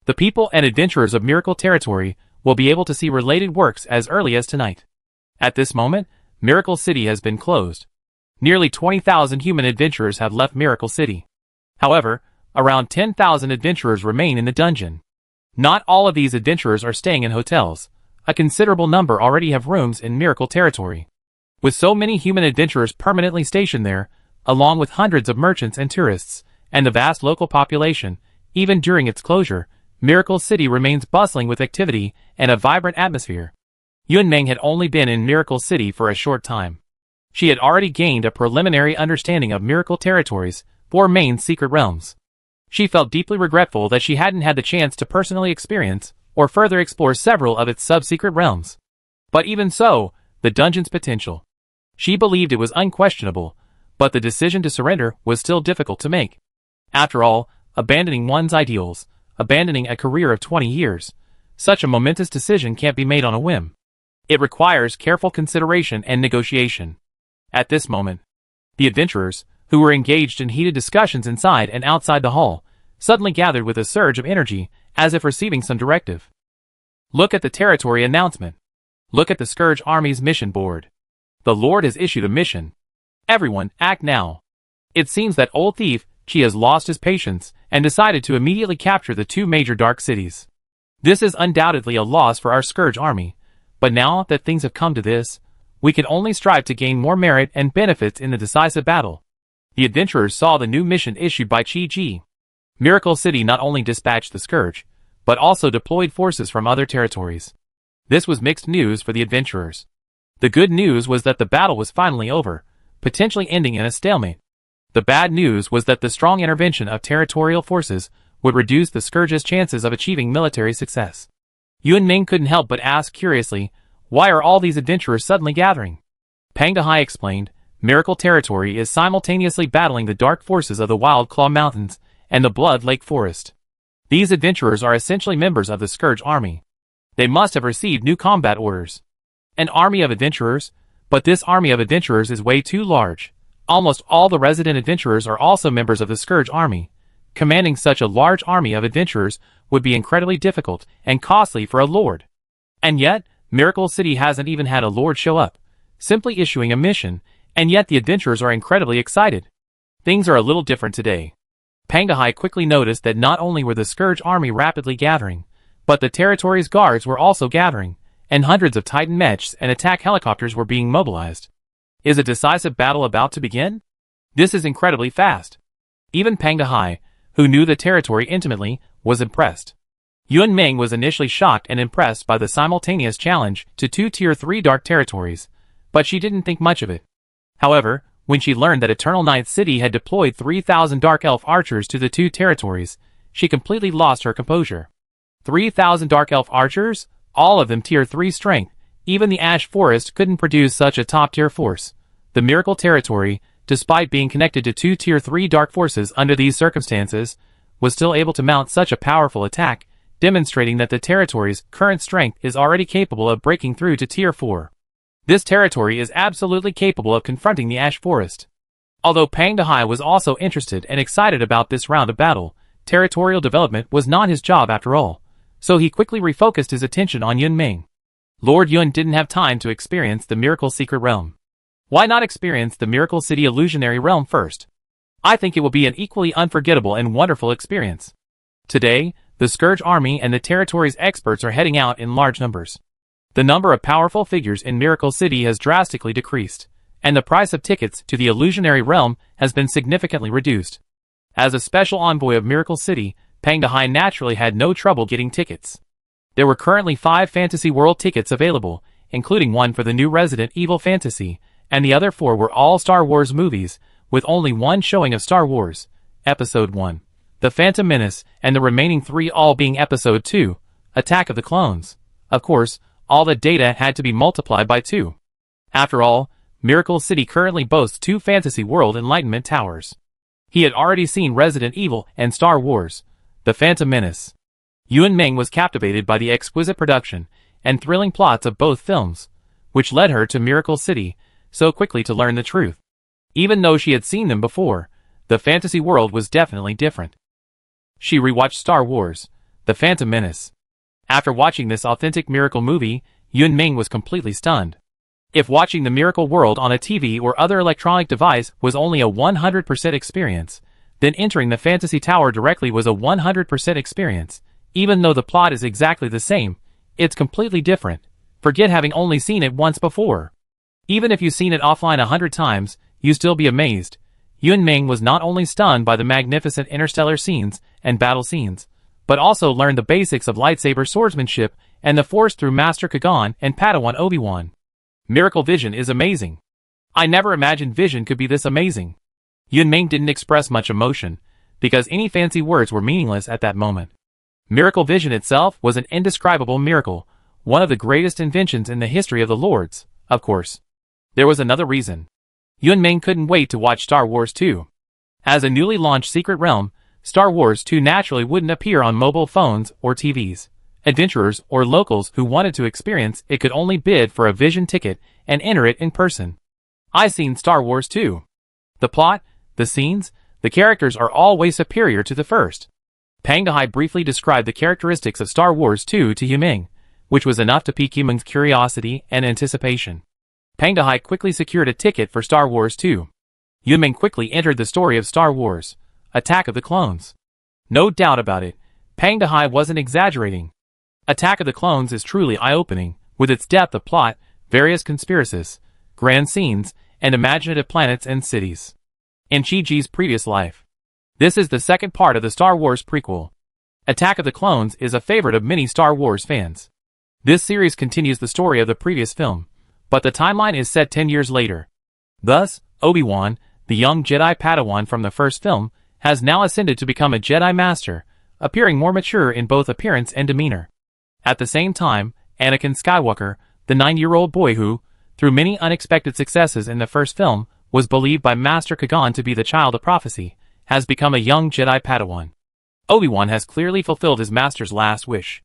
The people and adventurers of Miracle Territory will be able to see related works as early as tonight. At this moment, Miracle City has been closed. Nearly 20,000 human adventurers have left Miracle City. However, around 10,000 adventurers remain in the dungeon. Not all of these adventurers are staying in hotels. A considerable number already have rooms in Miracle Territory. With so many human adventurers permanently stationed there, along with hundreds of merchants and tourists, and the vast local population, even during its closure, Miracle City remains bustling with activity and a vibrant atmosphere. Yunming had only been in Miracle City for a short time. She had already gained a preliminary understanding of Miracle Territory's 4 main secret realms. She felt deeply regretful that she hadn't had the chance to personally experience or further explore several of its sub-secret realms. But even so, the dungeon's potential. She believed it was unquestionable, but the decision to surrender was still difficult to make. After all, abandoning one's ideals, abandoning a career of 20 years, such a momentous decision can't be made on a whim. It requires careful consideration and negotiation. At this moment, the adventurers, who were engaged in heated discussions inside and outside the hall, suddenly gathered with a surge of energy, as if receiving some directive. Look at the territory announcement. Look at the Scourge Army's mission board. The Lord has issued a mission. Everyone, act now. It seems that old thief Qi has lost his patience and decided to immediately capture the 2 major dark cities. This is undoubtedly a loss for our Scourge Army, but now that things have come to this, we can only strive to gain more merit and benefits in the decisive battle. The adventurers saw the new mission issued by Qiji. Miracle City not only dispatched the Scourge, but also deployed forces from other territories. This was mixed news for the adventurers. The good news was that the battle was finally over, potentially ending in a stalemate. The bad news was that the strong intervention of territorial forces would reduce the Scourge's chances of achieving military success. Yunming couldn't help but ask curiously, why are all these adventurers suddenly gathering? Pang Dehai explained, Miracle Territory is simultaneously battling the dark forces of the Wild Claw Mountains and the Blood Lake Forest. These adventurers are essentially members of the Scourge Army. They must have received new combat orders. An army of adventurers? But this army of adventurers is way too large. Almost all the resident adventurers are also members of the Scourge army. Commanding such a large army of adventurers would be incredibly difficult and costly for a lord. And yet, Miracle City hasn't even had a lord show up, simply issuing a mission, and yet the adventurers are incredibly excited. Things are a little different today. Panghai quickly noticed that not only were the Scourge army rapidly gathering, but the territory's guards were also gathering, and hundreds of Titan mechs and attack helicopters were being mobilized. Is a decisive battle about to begin? This is incredibly fast. Even Panghai, who knew the territory intimately, was impressed. Yuan Ming was initially shocked and impressed by the simultaneous challenge to two Tier 3 dark territories, but she didn't think much of it. However, when she learned that Eternal Night City had deployed 3,000 Dark Elf archers to the two territories, she completely lost her composure. 3,000 Dark Elf archers? All of them Tier 3 strength. Even the Ash Forest couldn't produce such a top-tier force. The Miracle Territory, despite being connected to two Tier 3 dark forces under these circumstances, was still able to mount such a powerful attack, demonstrating that the territory's current strength is already capable of breaking through to Tier 4. This territory is absolutely capable of confronting the Ash Forest. Although Panghai was also interested and excited about this round of battle, territorial development was not his job after all, so he quickly refocused his attention on Yuan Ming. Lord Yuan didn't have time to experience the Miracle Secret Realm. Why not experience the Miracle City Illusionary Realm first? I think it will be an equally unforgettable and wonderful experience. Today, the Scourge Army and the territory's experts are heading out in large numbers. The number of powerful figures in Miracle City has drastically decreased, and the price of tickets to the Illusionary Realm has been significantly reduced. As a special envoy of Miracle City, Panghai naturally had no trouble getting tickets. There were currently 5 Fantasy World tickets available, including one for the new Resident Evil Fantasy, and the other 4 were all Star Wars movies, with only one showing of Star Wars, Episode 1, The Phantom Menace, and the remaining 3 all being Episode 2, Attack of the Clones. Of course, all the data had to be multiplied by 2. After all, Miracle City currently boasts 2 Fantasy World Enlightenment Towers. He had already seen Resident Evil and Star Wars, The Phantom Menace. Yuan Ming was captivated by the exquisite production and thrilling plots of both films, which led her to Miracle City so quickly to learn the truth. Even though she had seen them before, the fantasy world was definitely different. She rewatched Star Wars, The Phantom Menace. After watching this authentic Miracle movie, Yuan Ming was completely stunned. If watching the Miracle world on a TV or other electronic device was only a 100% experience, then entering the Fantasy Tower directly was a 100% experience. Even though the plot is exactly the same, it's completely different. Forget having only seen it once before. Even if you've seen it offline 100 times, you'd still be amazed. Yuan Ming was not only stunned by the magnificent interstellar scenes and battle scenes, but also learned the basics of lightsaber swordsmanship and the Force through Master Kagan and Padawan Obi-Wan. Miracle Vision is amazing. I never imagined Vision could be this amazing. Yuan Ming didn't express much emotion, because any fancy words were meaningless at that moment. Miracle Vision itself was an indescribable miracle, one of the greatest inventions in the history of the Lords, of course. There was another reason. Yuan Ming couldn't wait to watch Star Wars 2. As a newly launched Secret Realm, Star Wars 2 naturally wouldn't appear on mobile phones or TVs. Adventurers or locals who wanted to experience it could only bid for a Vision ticket and enter it in person. I seen Star Wars 2. The plot, the scenes, the characters are all way superior to the first. Panghai briefly described the characteristics of Star Wars 2 to Yuan Ming, which was enough to pique Yuan Ming's curiosity and anticipation. Panghai quickly secured a ticket for Star Wars 2. Yuan Ming quickly entered the story of Star Wars, Attack of the Clones. No doubt about it, Panghai wasn't exaggerating. Attack of the Clones is truly eye-opening, with its depth of plot, various conspiracies, grand scenes, and imaginative planets and cities. In Chi-Ji's previous life. This is the second part of the Star Wars prequel. Attack of the Clones is a favorite of many Star Wars fans. This series continues the story of the previous film, but the timeline is set 10 years later. Thus, Obi-Wan, the young Jedi Padawan from the first film, has now ascended to become a Jedi Master, appearing more mature in both appearance and demeanor. At the same time, Anakin Skywalker, the 9-year-old boy who, through many unexpected successes in the first film, was believed by Master Kagan to be the child of prophecy, has become a young Jedi Padawan. Obi-Wan has clearly fulfilled his master's last wish.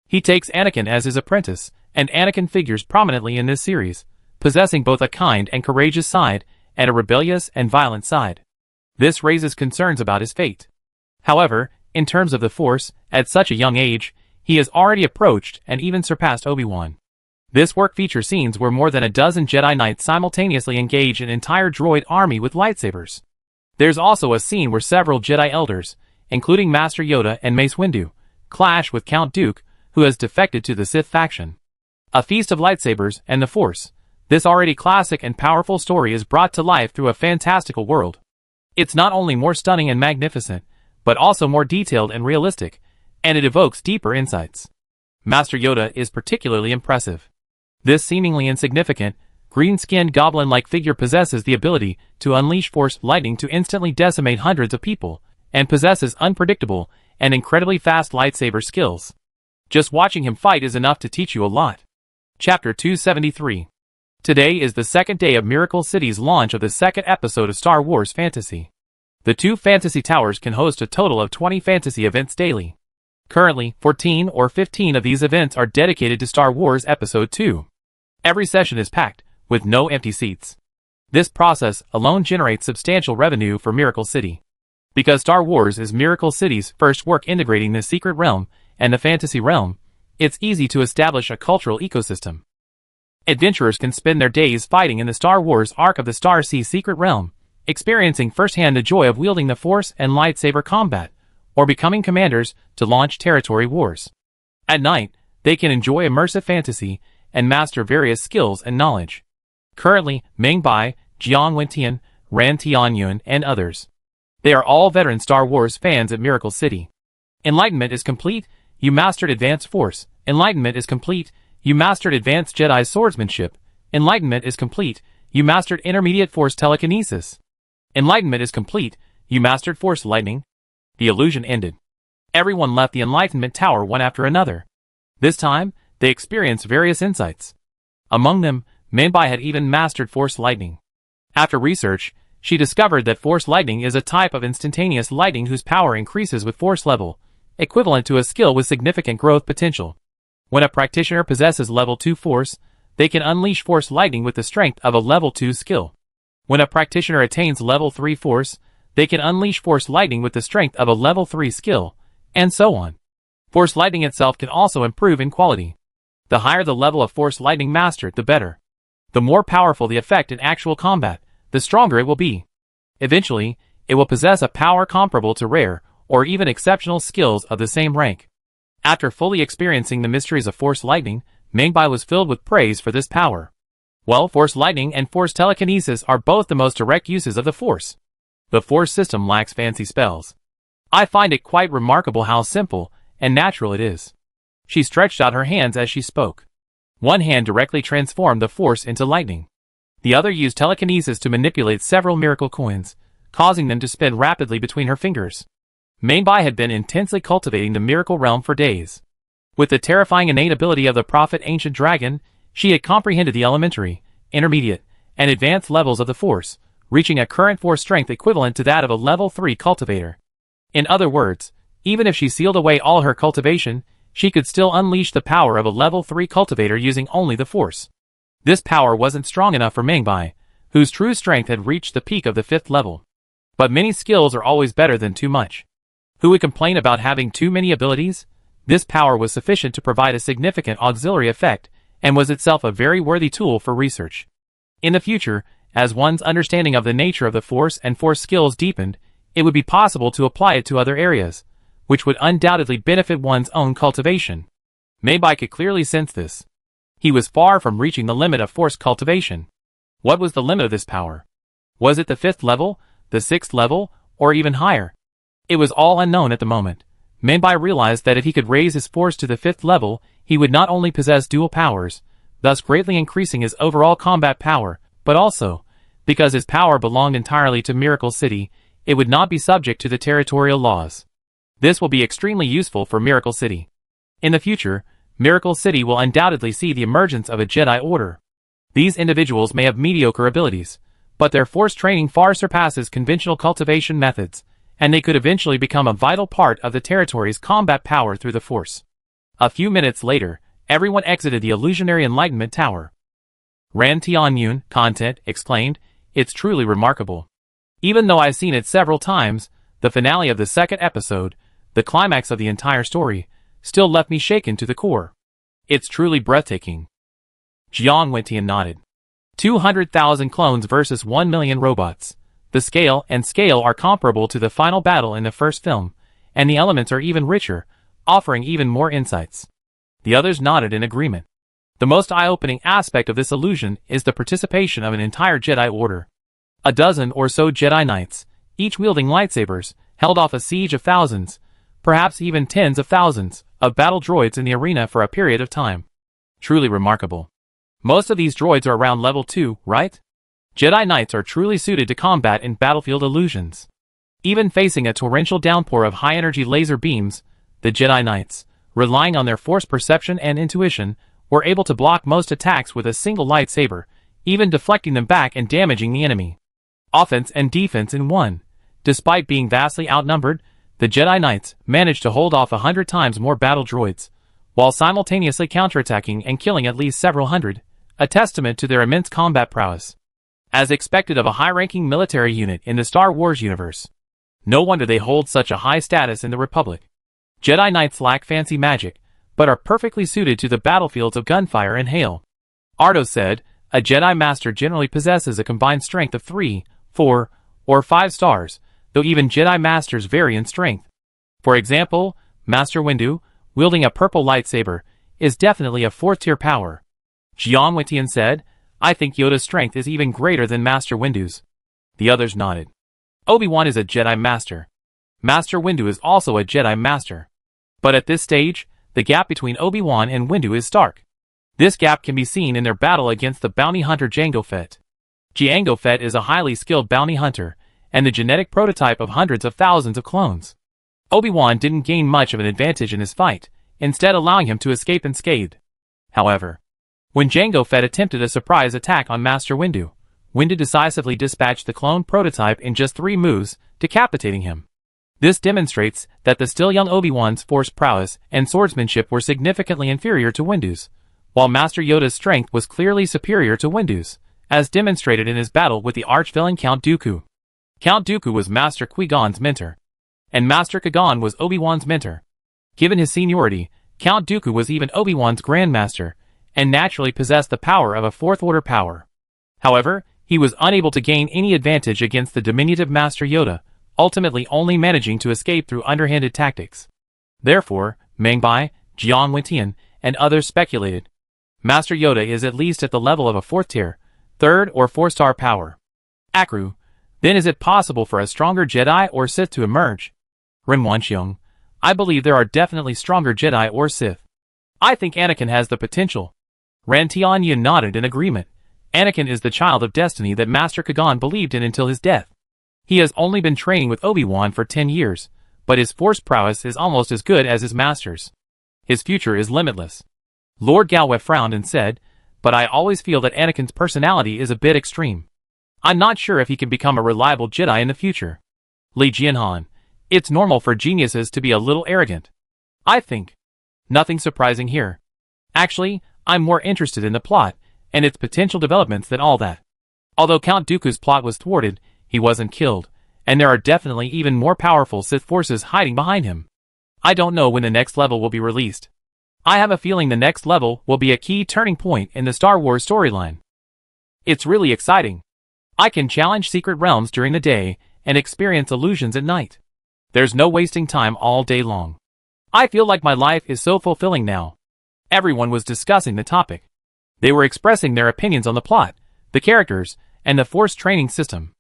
He takes Anakin as his apprentice, and Anakin figures prominently in this series, possessing both a kind and courageous side and a rebellious and violent side. This raises concerns about his fate. However, in terms of the Force, at such a young age, he has already approached and even surpassed Obi-Wan. This work features scenes where more than a dozen Jedi Knights simultaneously engage an entire droid army with lightsabers. There's also a scene where several Jedi elders, including Master Yoda and Mace Windu, clash with Count Dooku, who has defected to the Sith faction. A feast of lightsabers and the Force. This already classic and powerful story is brought to life through a fantastical world. It's not only more stunning and magnificent, but also more detailed and realistic, and it evokes deeper insights. Master Yoda is particularly impressive. This seemingly insignificant, green-skinned goblin-like figure possesses the ability to unleash Force lightning to instantly decimate hundreds of people, and possesses unpredictable and incredibly fast lightsaber skills. Just watching him fight is enough to teach you a lot. Chapter 273. Today is the second day of Miracle City's launch of the second episode of Star Wars Fantasy. The two fantasy towers can host a total of 20 fantasy events daily. Currently, 14 or 15 of these events are dedicated to Star Wars Episode 2. Every session is packed, with no empty seats. This process alone generates substantial revenue for Miracle City. Because Star Wars is Miracle City's first work integrating the secret realm and the fantasy realm, it's easy to establish a cultural ecosystem. Adventurers can spend their days fighting in the Star Wars Arc of the Star Sea secret realm, experiencing firsthand the joy of wielding the Force and lightsaber combat, or becoming commanders to launch territory wars. At night, they can enjoy immersive fantasy and master various skills and knowledge. Currently, Ming Bai, Jiang Wentian, Ran Tianyun, and others. They are all veteran Star Wars fans at Miracle City. Enlightenment is complete, you mastered Advanced Force. Enlightenment is complete, you mastered Advanced Jedi Swordsmanship. Enlightenment is complete, you mastered Intermediate Force Telekinesis. Enlightenment is complete, you mastered Force Lightning. The illusion ended. Everyone left the Enlightenment Tower one after another. This time, they experienced various insights. Among them, Minbai had even mastered Force Lightning. After research, she discovered that Force Lightning is a type of instantaneous lightning whose power increases with Force level, equivalent to a skill with significant growth potential. When a practitioner possesses level 2 Force, they can unleash Force Lightning with the strength of a level 2 skill. When a practitioner attains level 3 Force, they can unleash Force Lightning with the strength of a level 3 skill, and so on. Force Lightning itself can also improve in quality. The higher the level of Force Lightning mastered, the better. The more powerful the effect in actual combat, the stronger it will be. Eventually, it will possess a power comparable to rare, or even exceptional skills of the same rank. After fully experiencing the mysteries of Force Lightning, Mingbai was filled with praise for this power. Well, Force Lightning and Force Telekinesis are both the most direct uses of the Force. The Force system lacks fancy spells. I find it quite remarkable how simple and natural it is. She stretched out her hands as she spoke. One hand directly transformed the Force into lightning. The other used telekinesis to manipulate several miracle coins, causing them to spin rapidly between her fingers. Mainbai had been intensely cultivating the miracle realm for days. With the terrifying innate ability of the Prophet Ancient Dragon, she had comprehended the elementary, intermediate, and advanced levels of the Force, reaching a current Force strength equivalent to that of a level 3 cultivator. In other words, even if she sealed away all her cultivation, she could still unleash the power of a level 3 cultivator using only the Force. This power wasn't strong enough for Mingbai, whose true strength had reached the peak of the 5th level. But many skills are always better than too much. Who would complain about having too many abilities? This power was sufficient to provide a significant auxiliary effect, and was itself a very worthy tool for research. In the future, as one's understanding of the nature of the Force and Force skills deepened, it would be possible to apply it to other areas, which would undoubtedly benefit one's own cultivation. Meibai could clearly sense this. He was far from reaching the limit of Force cultivation. What was the limit of this power? Was it the 5th level, the 6th level, or even higher? It was all unknown at the moment. Meibai realized that if he could raise his Force to the 5th level, he would not only possess dual powers, thus greatly increasing his overall combat power, but also, because his power belonged entirely to Miracle City, it would not be subject to the territorial laws. This will be extremely useful for Miracle City. In the future, Miracle City will undoubtedly see the emergence of a Jedi Order. These individuals may have mediocre abilities, but their Force training far surpasses conventional cultivation methods, and they could eventually become a vital part of the territory's combat power through the Force. A few minutes later, everyone exited the illusionary Enlightenment Tower. Ran Tianyun Content exclaimed, "It's truly remarkable. Even though I've seen it several times, the finale of the second episode, the climax of the entire story, still left me shaken to the core. It's truly breathtaking." Jiang Wentian nodded. 200,000 clones versus 1 million robots. The scale are comparable to the final battle in the first film, and the elements are even richer, offering even more insights. The others nodded in agreement. The most eye-opening aspect of this illusion is the participation of an entire Jedi Order. A dozen or so Jedi Knights, each wielding lightsabers, held off a siege of thousands, perhaps even tens of thousands, of battle droids in the arena for a period of time. Truly remarkable. Most of these droids are around level 2, right? Jedi Knights are truly suited to combat in battlefield illusions. Even facing a torrential downpour of high-energy laser beams, the Jedi Knights, relying on their force perception and intuition, were able to block most attacks with a single lightsaber, even deflecting them back and damaging the enemy. Offense and defense in one. Despite being vastly outnumbered, the Jedi Knights managed to hold off 100 times more battle droids, while simultaneously counterattacking and killing at least several hundred, a testament to their immense combat prowess. As expected of a high-ranking military unit in the Star Wars universe. No wonder they hold such a high status in the Republic. Jedi Knights lack fancy magic, but are perfectly suited to the battlefields of gunfire and hail. Ardo said, a Jedi Master generally possesses a combined strength of 3, 4, or 5 stars, though even Jedi Masters vary in strength. For example, Master Windu, wielding a purple lightsaber, is definitely a 4th-tier power. Jiang Wentian said, I think Yoda's strength is even greater than Master Windu's. The others nodded. Obi-Wan is a Jedi Master. Master Windu is also a Jedi Master. But at this stage, the gap between Obi-Wan and Windu is stark. This gap can be seen in their battle against the bounty hunter Jango Fett. Jango Fett is a highly skilled bounty hunter, and the genetic prototype of hundreds of thousands of clones. Obi-Wan didn't gain much of an advantage in his fight, instead allowing him to escape unscathed. However, when Jango Fett attempted a surprise attack on Master Windu, Windu decisively dispatched the clone prototype in just 3 moves, decapitating him. This demonstrates that the still young Obi-Wan's force prowess and swordsmanship were significantly inferior to Windu's, while Master Yoda's strength was clearly superior to Windu's, as demonstrated in his battle with the arch-villain Count Dooku. Count Dooku was Master Qui-Gon's mentor, and Master Qui-Gon was Obi-Wan's mentor. Given his seniority, Count Dooku was even Obi-Wan's grandmaster, and naturally possessed the power of a 4th-order power. However, he was unable to gain any advantage against the diminutive Master Yoda, ultimately only managing to escape through underhanded tactics. Therefore, Meng Bai, Jiang Wentian, and others speculated, Master Yoda is at least at the level of a 4th-tier, 3rd or 4-star power. Akru, then is it possible for a stronger Jedi or Sith to emerge? Ren Wanxiong, I believe there are definitely stronger Jedi or Sith. I think Anakin has the potential. Ran Tianyun nodded in agreement. Anakin is the child of destiny that Master Qui-Gon believed in until his death. He has only been training with Obi-Wan for 10 years, but his force prowess is almost as good as his master's. His future is limitless. Lord Galway frowned and said, but I always feel that Anakin's personality is a bit extreme. I'm not sure if he can become a reliable Jedi in the future. Li Jianhan, it's normal for geniuses to be a little arrogant. I think. Nothing surprising here. Actually, I'm more interested in the plot, and its potential developments than all that. Although Count Dooku's plot was thwarted, he wasn't killed, and there are definitely even more powerful Sith forces hiding behind him. I don't know when the next level will be released. I have a feeling the next level will be a key turning point in the Star Wars storyline. It's really exciting. I can challenge secret realms during the day and experience illusions at night. There's no wasting time all day long. I feel like my life is so fulfilling now. Everyone was discussing the topic. They were expressing their opinions on the plot, the characters, and the Force training system.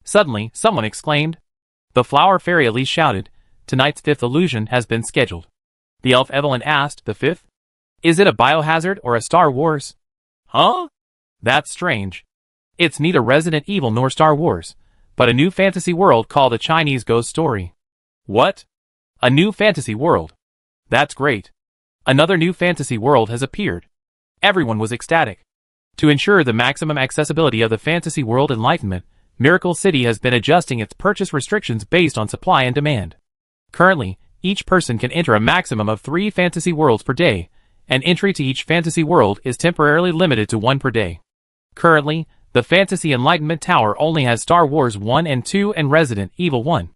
Suddenly, someone exclaimed. The Flower Fairy Elise shouted, tonight's 5th illusion has been scheduled. The elf Evelyn asked, the 5th? Is it a Biohazard or a Star Wars? Huh? That's strange. It's neither Resident Evil nor Star Wars, but a new fantasy world called A Chinese Ghost Story. What? A new fantasy world. That's great. Another new fantasy world has appeared. Everyone was ecstatic. To ensure the maximum accessibility of the fantasy world enlightenment, Miracle City has been adjusting its purchase restrictions based on supply and demand. Currently, each person can enter a maximum of 3 fantasy worlds per day, and entry to each fantasy world is temporarily limited to 1 per day. Currently, the Fantasy Enlightenment Tower only has Star Wars 1 and 2 and Resident Evil 1.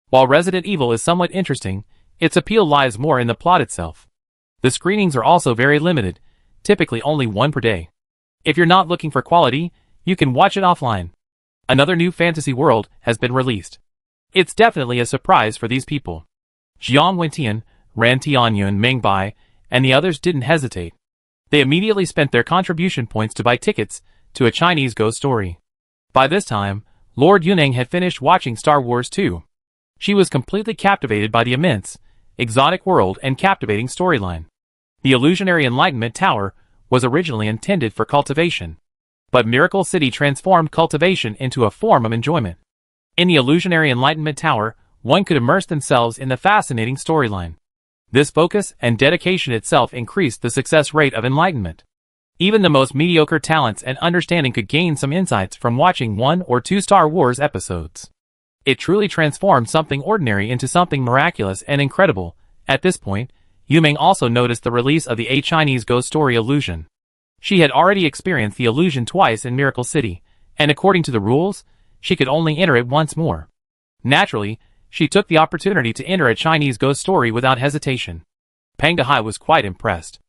While Resident Evil is somewhat interesting, its appeal lies more in the plot itself. The screenings are also very limited, typically only one per day. If you're not looking for quality, you can watch it offline. Another new fantasy world has been released. It's definitely a surprise for these people. Jiang Wentian, Ran Tianyun, Ming Bai, and the others didn't hesitate. They immediately spent their contribution points to buy tickets to a Chinese ghost story. By this time, Lord Yunning had finished watching Star Wars 2. She was completely captivated by the immense, exotic world and captivating storyline. The illusionary Enlightenment Tower was originally intended for cultivation, but Miracle City transformed cultivation into a form of enjoyment. In the illusionary Enlightenment Tower, one could immerse themselves in the fascinating storyline. This focus and dedication itself increased the success rate of enlightenment. Even the most mediocre talents and understanding could gain some insights from watching 1 or 2 Star Wars episodes. It truly transformed something ordinary into something miraculous and incredible. At this point, Yuming also noticed the release of the Chinese ghost story Illusion. She had already experienced the illusion twice in Miracle City, and according to the rules, she could only enter it once more. Naturally, she took the opportunity to enter a Chinese ghost story without hesitation. Pang Dehai was quite impressed.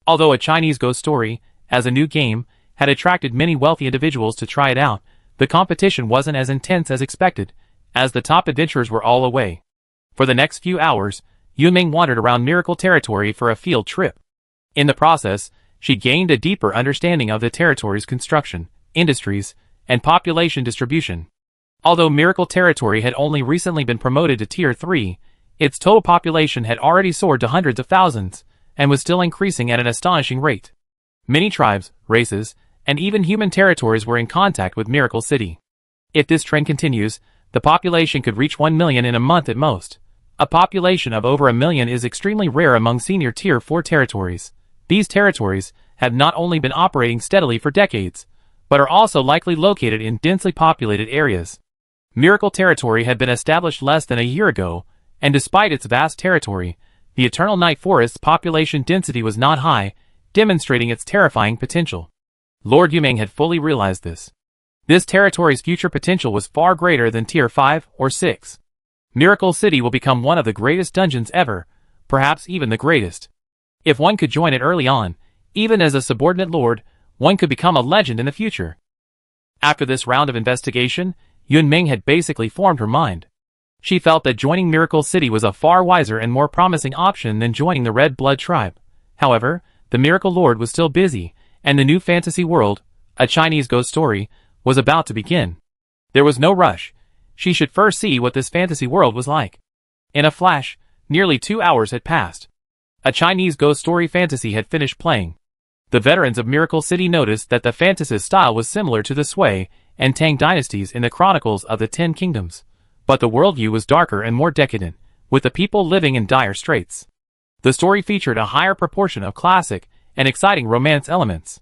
Although a Chinese ghost story, as a new game, had attracted many wealthy individuals to try it out, the competition wasn't as intense as expected, as the top adventurers were all away. For the next few hours, Yuming wandered around Miracle Territory for a field trip. In the process, she gained a deeper understanding of the territory's construction, industries, and population distribution. Although Miracle Territory had only recently been promoted to Tier 3, its total population had already soared to hundreds of thousands, and was still increasing at an astonishing rate. Many tribes, races, and even human territories were in contact with Miracle City. If this trend continues, the population could reach 1 million in a month at most. A population of over 1 million is extremely rare among senior Tier 4 territories. These territories have not only been operating steadily for decades, but are also likely located in densely populated areas. Miracle Territory had been established less than a year ago, and despite its vast territory, the Eternal Night Forest's population density was not high, demonstrating its terrifying potential. Lord Yuming had fully realized this. This territory's future potential was far greater than Tier 5 or 6. Miracle City will become one of the greatest dungeons ever, perhaps even the greatest. If one could join it early on, even as a subordinate lord, one could become a legend in the future. After this round of investigation, Yunming had basically formed her mind. She felt that joining Miracle City was a far wiser and more promising option than joining the Red Blood tribe. However, the Miracle Lord was still busy, and the new fantasy world, a Chinese ghost story, was about to begin. There was no rush. She should first see what this fantasy world was like. In a flash, nearly 2 hours had passed. A Chinese ghost story fantasy had finished playing. The veterans of Miracle City noticed that the fantasist style was similar to the Sui and Tang dynasties in the Chronicles of the Ten Kingdoms, but the worldview was darker and more decadent, with the people living in dire straits. The story featured a higher proportion of classic and exciting romance elements.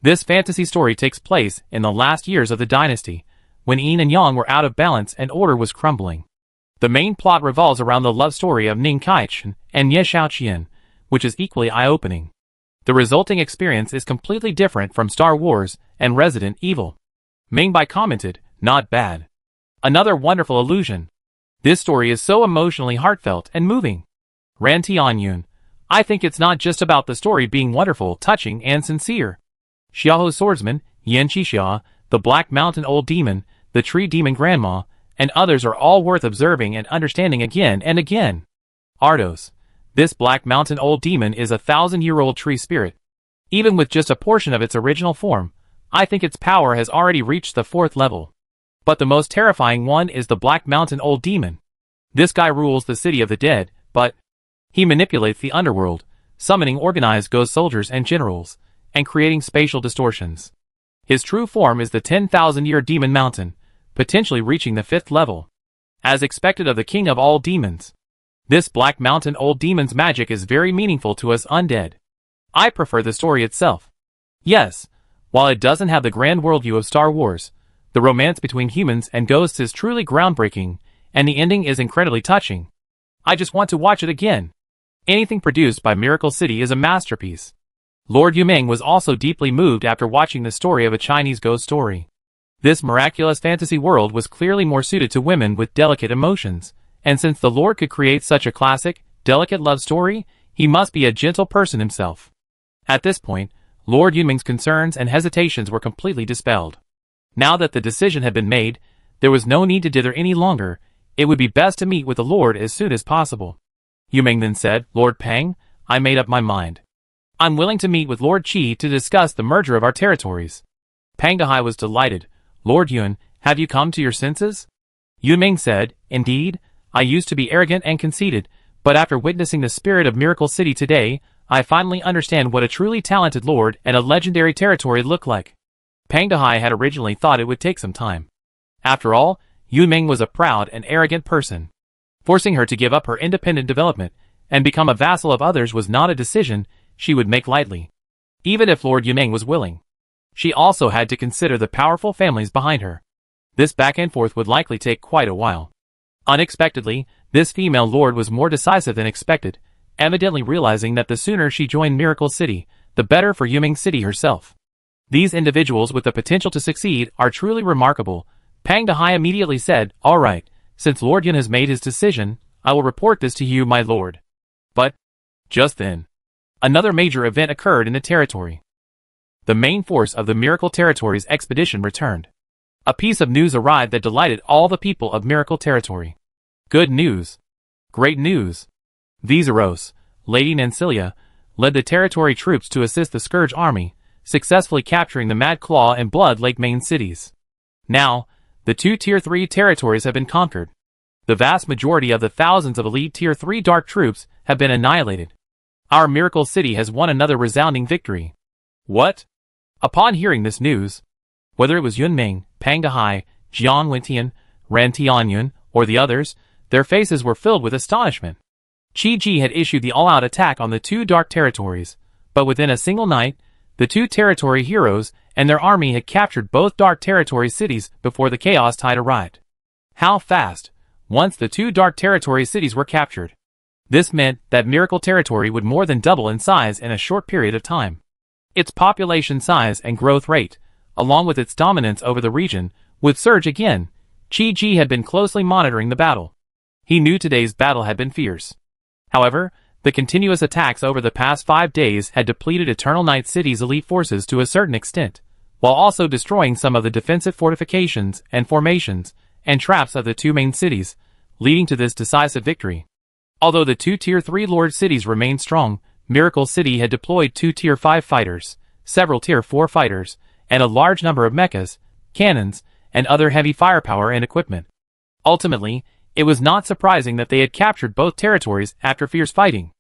This fantasy story takes place in the last years of the dynasty, when yin and yang were out of balance and order was crumbling. The main plot revolves around the love story of Ning Kaichen and Ye Shaoqian, which is equally eye-opening. The resulting experience is completely different from Star Wars and Resident Evil. Ming Bai commented, "Not bad. Another wonderful illusion. This story is so emotionally heartfelt and moving." Ran Tianyun, "I think it's not just about the story being wonderful, touching, and sincere. Xiaoho Swordsman, Yan Qixia, the Black Mountain Old Demon, the Tree Demon Grandma, and others are all worth observing and understanding again and again. Ardos, this Black Mountain Old Demon is a 1,000-year-old tree spirit. Even with just a portion of its original form, I think its power has already reached the 4th level. But the most terrifying one is the Black Mountain Old Demon. This guy rules the city of the dead, but he manipulates the underworld, summoning organized ghost soldiers and generals, and creating spatial distortions. His true form is the 10,000-year Demon Mountain, potentially reaching the 5th level. As expected of the king of all demons. This Black Mountain Old Demon's magic is very meaningful to us undead. I prefer the story itself. Yes, while it doesn't have the grand worldview of Star Wars, the romance between humans and ghosts is truly groundbreaking, and the ending is incredibly touching. I just want to watch it again. Anything produced by Miracle City is a masterpiece. Lord Yumeng was also deeply moved after watching the story of a Chinese ghost story. This miraculous fantasy world was clearly more suited to women with delicate emotions, and since the Lord could create such a classic, delicate love story, he must be a gentle person himself. At this point, Lord Yumeng's concerns and hesitations were completely dispelled. Now that the decision had been made, there was no need to dither any longer. It would be best to meet with the Lord as soon as possible. Yumeng then said, "Lord Pang, I made up my mind. I'm willing to meet with Lord Qi to discuss the merger of our territories." Pang Dehai was delighted. "Lord Yun, have you come to your senses?" Yumeng said, "Indeed, I used to be arrogant and conceited, but after witnessing the spirit of Miracle City today, I finally understand what a truly talented lord and a legendary territory look like." Pang Dehai had originally thought it would take some time. After all, Yumeng was a proud and arrogant person. Forcing her to give up her independent development and become a vassal of others was not a decision she would make lightly, even if Lord Yumeng was willing. She also had to consider the powerful families behind her. This back and forth would likely take quite a while. Unexpectedly, this female lord was more decisive than expected, evidently realizing that the sooner she joined Miracle City, the better for Yumeng City herself. These individuals with the potential to succeed are truly remarkable. Pang Dehai immediately said, "All right, since Lord Yun has made his decision, I will report this to you, my lord." But just then, another major event occurred in the territory. The main force of the Miracle Territory's expedition returned. A piece of news arrived that delighted all the people of Miracle Territory. Good news. Great news. Vizeros, Lady Nancilia, led the territory troops to assist the Scourge army, successfully capturing the Mad Claw and Blood Lake main cities. Now, the two Tier 3 territories have been conquered. The vast majority of the thousands of elite Tier 3 dark troops have been annihilated. Our Miracle City has won another resounding victory. What? Upon hearing this news, whether it was Yunmeng, Pang Dehai, Jiang Wentian, Ran Tianyun, or the others, their faces were filled with astonishment. Qi Ji had issued the all-out attack on the two dark territories, but within a single night, the two territory heroes and their army had captured both dark territory cities before the chaos tide arrived. How fast, once the two dark territory cities were captured. This meant that Miracle Territory would more than double in size in a short period of time. Its population size and growth rate, along with its dominance over the region, would surge again. Qi Ji had been closely monitoring the battle. He knew today's battle had been fierce. However, the continuous attacks over the past 5 days had depleted Eternal Night City's elite forces to a certain extent, while also destroying some of the defensive fortifications and formations and traps of the two main cities, leading to this decisive victory. Although the two Tier 3 Lord cities remained strong, Miracle City had deployed 2 Tier 5 fighters, several Tier 4 fighters, and a large number of mechas, cannons, and other heavy firepower and equipment. Ultimately, it was not surprising that they had captured both territories after fierce fighting.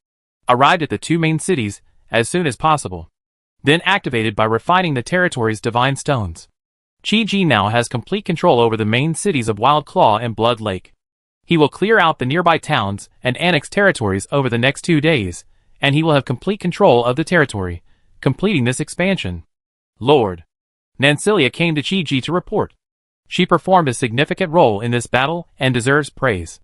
Arrived at the two main cities as soon as possible. Then activated by refining the territory's divine stones. Qi Ji now has complete control over the main cities of Wild Claw and Blood Lake. He will clear out the nearby towns and annex territories over the next 2 days, and he will have complete control of the territory, completing this expansion. Lord Nancilia came to Qi Ji to report. She performed a significant role in this battle and deserves praise.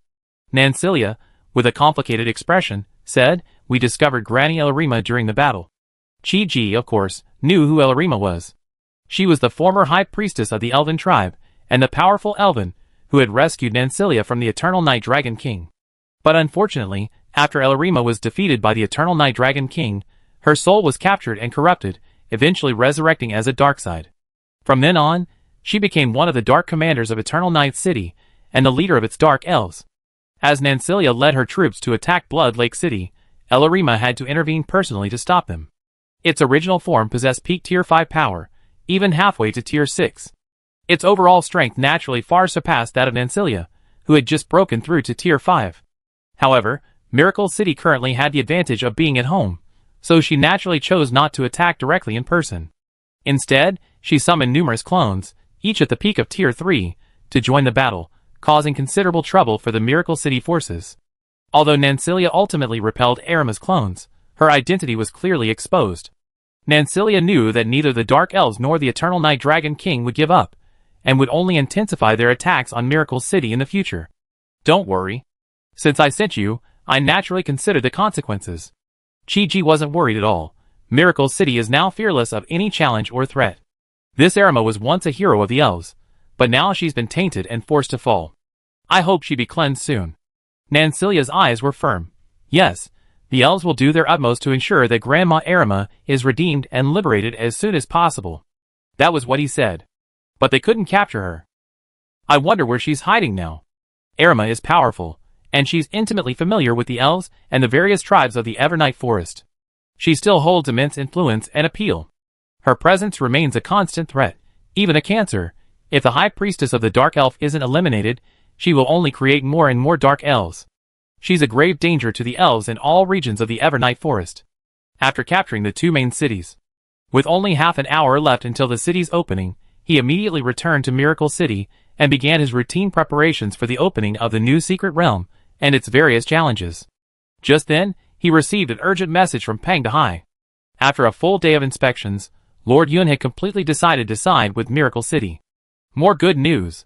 Nancilia, with a complicated expression, said, "We discovered Granny Elarima during the battle." Qi Ji, of course, knew who Elarima was. She was the former high priestess of the Elven tribe, and the powerful Elven, who had rescued Nancilia from the Eternal Night Dragon King. But unfortunately, after Elarima was defeated by the Eternal Night Dragon King, her soul was captured and corrupted, eventually resurrecting as a dark side. From then on, she became one of the Dark Commanders of Eternal Night City, and the leader of its Dark Elves. As Nancilia led her troops to attack Blood Lake City, Elarima had to intervene personally to stop them. Its original form possessed peak Tier 5 power, even halfway to Tier 6. Its overall strength naturally far surpassed that of Nancilia, who had just broken through to Tier 5. However, Miracle City currently had the advantage of being at home, so she naturally chose not to attack directly in person. Instead, she summoned numerous clones, each at the peak of Tier 3, to join the battle, causing considerable trouble for the Miracle City forces. Although Nancilia ultimately repelled Arima's clones, her identity was clearly exposed. Nancilia knew that neither the Dark Elves nor the Eternal Night Dragon King would give up, and would only intensify their attacks on Miracle City in the future. "Don't worry. Since I sent you, I naturally considered the consequences." Qi Ji wasn't worried at all. Miracle City is now fearless of any challenge or threat. This Arima was once a hero of the elves, but now she's been tainted and forced to fall. I hope she be cleansed soon. Nancilia's eyes were firm. Yes, the elves will do their utmost to ensure that Grandma Arima is redeemed and liberated as soon as possible. That was what he said. But they couldn't capture her. I wonder where she's hiding now. Arima is powerful, and she's intimately familiar with the elves and the various tribes of the Evernight Forest. She still holds immense influence and appeal. Her presence remains a constant threat, even a cancer. If the High Priestess of the Dark Elf isn't eliminated, she will only create more and more Dark Elves. She's a grave danger to the elves in all regions of the Evernight Forest. After capturing the two main cities, with only half an hour left until the city's opening, he immediately returned to Miracle City and began his routine preparations for the opening of the new secret realm and its various challenges. Just then, he received an urgent message from Pang Dahai. After a full day of inspections, Lord Yun had completely decided to side with Miracle City. More good news.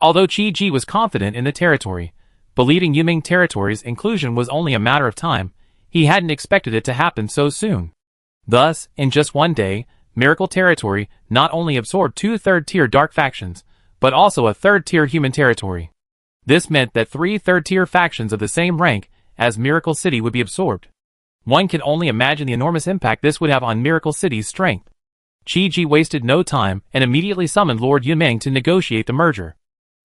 Although Qi Ji was confident in the territory, believing Yuming territory's inclusion was only a matter of time, he hadn't expected it to happen so soon. Thus, in just one day, Miracle territory not only absorbed two third-tier dark factions, but also a third-tier human territory. This meant that three third-tier factions of the same rank as Miracle City would be absorbed. One can only imagine the enormous impact this would have on Miracle City's strength. Qi Ji wasted no time and immediately summoned Lord Yunmeng to negotiate the merger.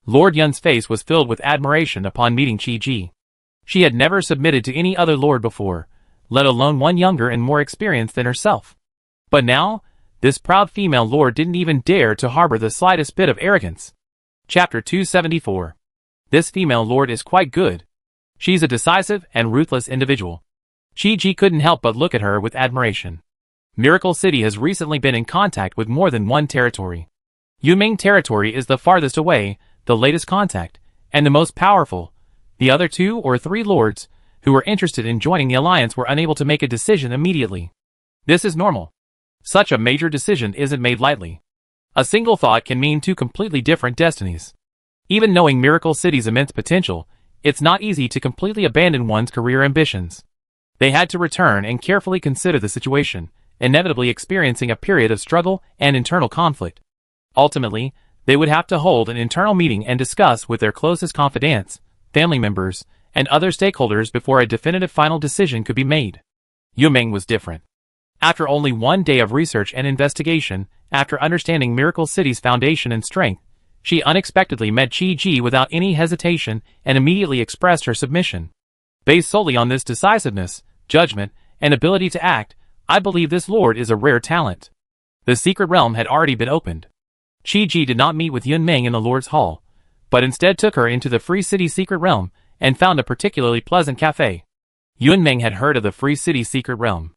Lord Yun's face was filled with admiration upon meeting Qi Ji. She had never submitted to any other lord before, let alone one younger and more experienced than herself. But now, this proud female lord didn't even dare to harbor the slightest bit of arrogance. Chapter 274. This female lord is quite good. She's a decisive and ruthless individual. Qi Ji couldn't help but look at her with admiration. Miracle City has recently been in contact with more than one territory. Yuming territory is the farthest away, the latest contact, and the most powerful. The other 2 or 3 lords, who were interested in joining the alliance, were unable to make a decision immediately. This is normal. Such a major decision isn't made lightly. A single thought can mean 2 completely different destinies. Even knowing Miracle City's immense potential, it's not easy to completely abandon one's career ambitions. They had to return and carefully consider the situation, inevitably experiencing a period of struggle and internal conflict. Ultimately, they would have to hold an internal meeting and discuss with their closest confidants, family members, and other stakeholders before a definitive final decision could be made. Yumeng was different. After only one day of research and investigation, after understanding Miracle City's foundation and strength, she unexpectedly met Qi Ji without any hesitation and immediately expressed her submission. Based solely on this decisiveness, judgment, and ability to act, I believe this lord is a rare talent. The secret realm had already been opened. Qi Ji did not meet with Yun Meng in the Lord's Hall, but instead took her into the Free City secret realm and found a particularly pleasant cafe. Yun Meng had heard of the Free City secret realm.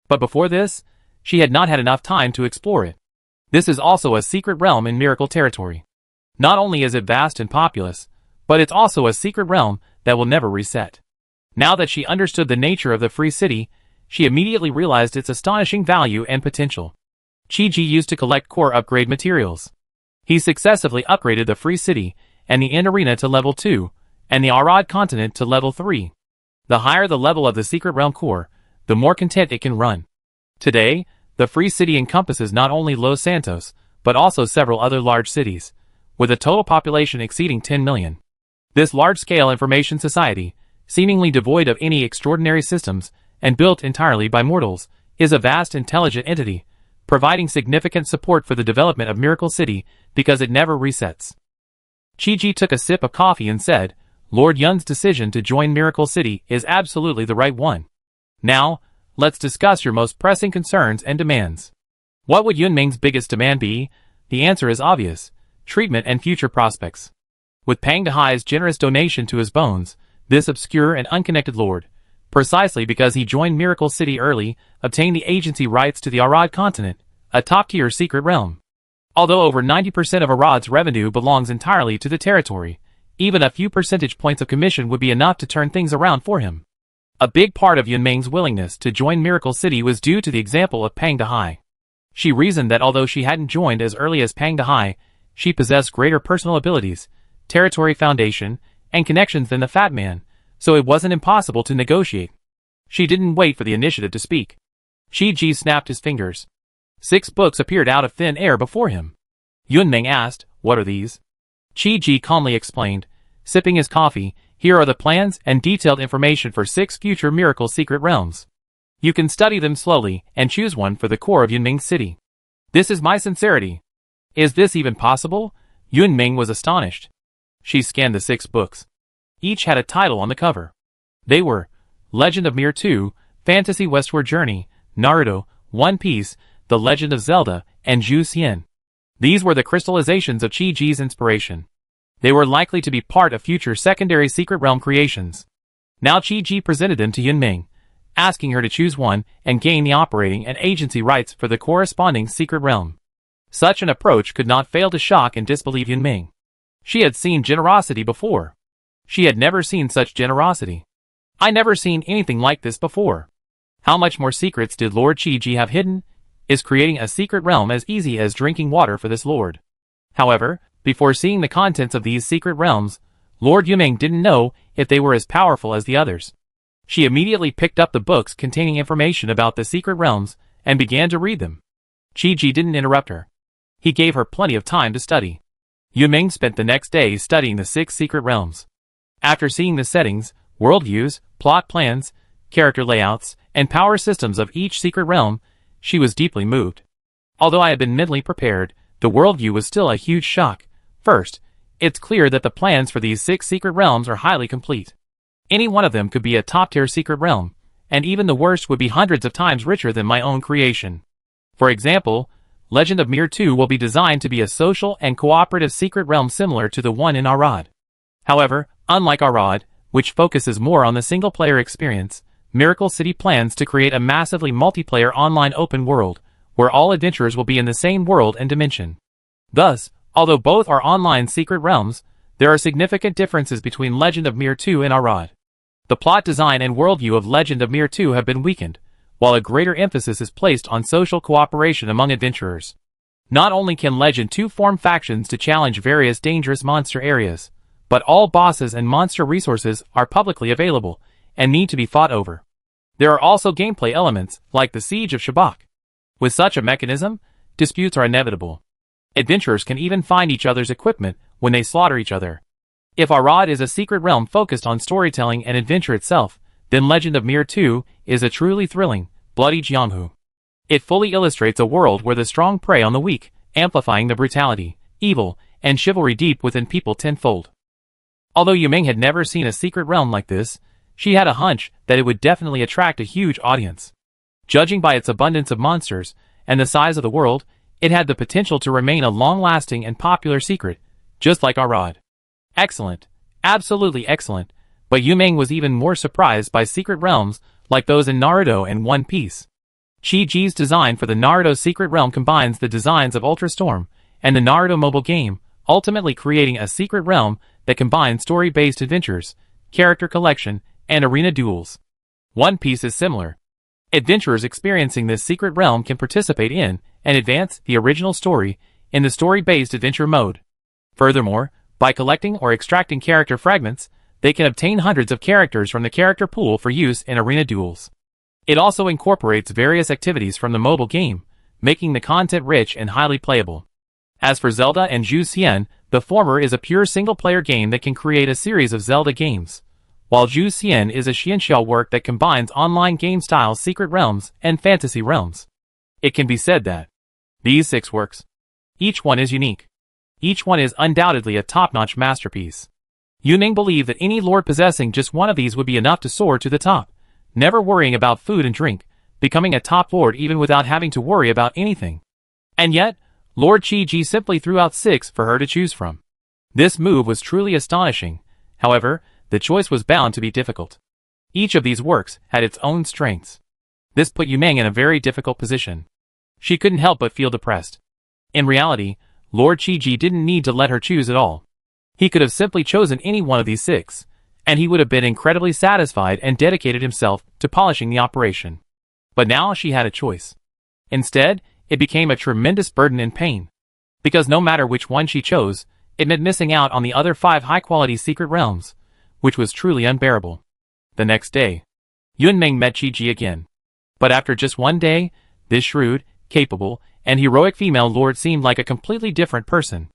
But before this, she had not had enough time to explore it. This is also a secret realm in Miracle territory. Not only is it vast and populous, but it's also a secret realm that will never reset. Now that she understood the nature of the Free City, she immediately realized its astonishing value and potential. Qi Ji used to collect core upgrade materials. He successively upgraded the Free City and the Inn Arena to level 2, and the Arad continent to level 3. The higher the level of the secret realm core, the more content it can run. Today, the Free City encompasses not only Los Santos, but also several other large cities, with a total population exceeding 10 million. This large-scale information society, seemingly devoid of any extraordinary systems and built entirely by mortals, is a vast intelligent entity, providing significant support for the development of Miracle City because it never resets. Qi Ji took a sip of coffee and said, Lord Yun's decision to join Miracle City is absolutely the right one. Now, let's discuss your most pressing concerns and demands. What would Yun Meng's biggest demand be? The answer is obvious: treatment and future prospects. With Pang Dahai's generous donation to his bones, this obscure and unconnected lord, precisely because he joined Miracle City early, obtained the agency rights to the Arad continent, a top-tier secret realm. Although over 90% of Arad's revenue belongs entirely to the territory, even a few percentage points of commission would be enough to turn things around for him. A big part of Yun Meng's willingness to join Miracle City was due to the example of Pang Dahai. She reasoned that although she hadn't joined as early as Pang Dahai, she possessed greater personal abilities, territory foundation, and connections than the fat man, so it wasn't impossible to negotiate. She didn't wait for the initiative to speak. Qi snapped his fingers. 6 books appeared out of thin air before him. Yunming asked, "What are these?" Qi calmly explained, sipping his coffee, "Here are the plans and detailed information for 6 future miracle secret realms. You can study them slowly and choose one for the core of Yunming's city." "This is my sincerity. Is this even possible?" Yunming was astonished. She scanned the 6 books. Each had a title on the cover. They were Legend of Mir 2, Fantasy Westward Journey, Naruto, One Piece, The Legend of Zelda, and Zhu Xian. These were the crystallizations of Qi's inspiration. They were likely to be part of future secondary secret realm creations. Now Qi presented them to Yunming, asking her to choose one and gain the operating and agency rights for the corresponding secret realm. Such an approach could not fail to shock and disbelieve Yunming. She had seen generosity before. She had never seen such generosity. "I never seen anything like this before. How much more secrets did Lord Qi have hidden? Is creating a secret realm as easy as drinking water for this lord?" However, before seeing the contents of these secret realms, Lord Yunming didn't know if they were as powerful as the others. She immediately picked up the books containing information about the secret realms and began to read them. Qi didn't interrupt her. He gave her plenty of time to study. Yunming spent the next day studying the 6 secret realms. After seeing the settings, worldviews, plot plans, character layouts, and power systems of each secret realm, she was deeply moved. Although I had been mentally prepared, the worldview was still a huge shock. First, it's clear that the plans for these 6 secret realms are highly complete. Any one of them could be a top-tier secret realm, and even the worst would be hundreds of times richer than my own creation. For example, Legend of Mir 2 will be designed to be a social and cooperative secret realm similar to the one in Arad. However, unlike Arad, which focuses more on the single-player experience, Miracle City plans to create a massively multiplayer online open world, where all adventurers will be in the same world and dimension. Thus, although both are online secret realms, there are significant differences between Legend of Mir 2 and Arad. The plot design and worldview of Legend of Mir 2 have been weakened, while a greater emphasis is placed on social cooperation among adventurers. Not only can Legend 2 form factions to challenge various dangerous monster areas, but all bosses and monster resources are publicly available and need to be fought over. There are also gameplay elements, like the Siege of Shabak. With such a mechanism, disputes are inevitable. Adventurers can even find each other's equipment when they slaughter each other. If Arad is a secret realm focused on storytelling and adventure itself, then Legend of Mir 2 is a truly thrilling, bloody Jianghu. It fully illustrates a world where the strong prey on the weak, amplifying the brutality, evil, and chivalry deep within people tenfold. Although Yunming had never seen a secret realm like this, she had a hunch that it would definitely attract a huge audience. Judging by its abundance of monsters and the size of the world, it had the potential to remain a long-lasting and popular secret, just like Arad. Excellent. Absolutely excellent. But Yunming was even more surprised by secret realms like those in Naruto and One Piece. Qi's design for the Naruto secret realm combines the designs of Ultra Storm and the Naruto mobile game, ultimately creating a secret realm that combines story-based adventures, character collection, and arena duels. One Piece is similar. Adventurers experiencing this secret realm can participate in and advance the original story in the story-based adventure mode. Furthermore, by collecting or extracting character fragments, they can obtain hundreds of characters from the character pool for use in arena duels. It also incorporates various activities from the mobile game, making the content rich and highly playable. As for Zelda and Zhu Xian, the former is a pure single-player game that can create a series of Zelda games, while Zhu Xian is a Xianxiao work that combines online game-style secret realms and fantasy realms. It can be said that these 6 works, each one is unique. Each one is undoubtedly a top-notch masterpiece. Yunming believed that any lord possessing just one of these would be enough to soar to the top, never worrying about food and drink, becoming a top lord even without having to worry about anything. And yet, Lord Qi simply threw out 6 for her to choose from. This move was truly astonishing. However, the choice was bound to be difficult. Each of these works had its own strengths. This put Yunming in a very difficult position. She couldn't help but feel depressed. In reality, Lord Qi didn't need to let her choose at all. He could have simply chosen any one of these 6, and he would have been incredibly satisfied and dedicated himself to polishing the operation. But now she had a choice. Instead, it became a tremendous burden and pain. Because no matter which one she chose, it meant missing out on the other 5 high-quality secret realms, which was truly unbearable. The next day, Yunming met Qi again. But after just one day, this shrewd, capable, and heroic female lord seemed like a completely different person.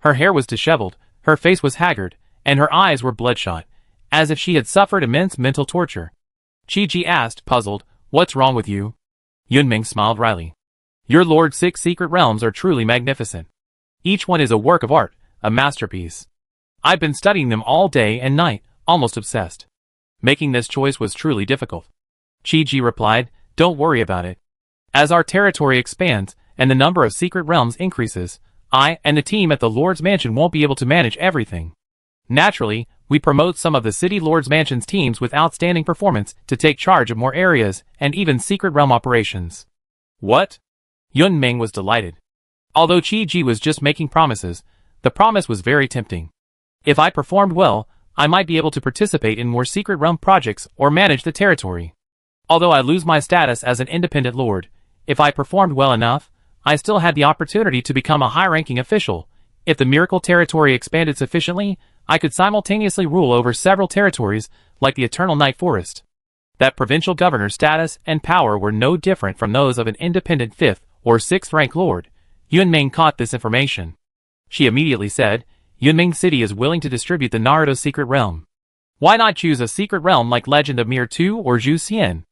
Her hair was disheveled, her face was haggard, and her eyes were bloodshot, as if she had suffered immense mental torture. Chi-Ji asked, puzzled, "What's wrong with you?" Yunming smiled wryly. "Your Lord's 6 secret realms are truly magnificent. Each one is a work of art, a masterpiece. I've been studying them all day and night, almost obsessed. Making this choice was truly difficult." Chi-Ji replied, "Don't worry about it. As our territory expands, and the number of secret realms increases, I and the team at the Lord's Mansion won't be able to manage everything. Naturally, we promote some of the City Lord's Mansion's teams with outstanding performance to take charge of more areas and even secret realm operations." "What?" Yunming was delighted. Although Chi-Ji was just making promises, the promise was very tempting. If I performed well, I might be able to participate in more secret realm projects or manage the territory. Although I lose my status as an independent lord, if I performed well enough, I still had the opportunity to become a high-ranking official. If the miracle territory expanded sufficiently, I could simultaneously rule over several territories, like the Eternal Night Forest. That provincial governor's status and power were no different from those of an independent 5th or 6th rank lord. Yunming caught this information. She immediately said, "Yunming City is willing to distribute the Naruto secret realm. Why not choose a secret realm like Legend of Mirror 2 or Zhu Xian?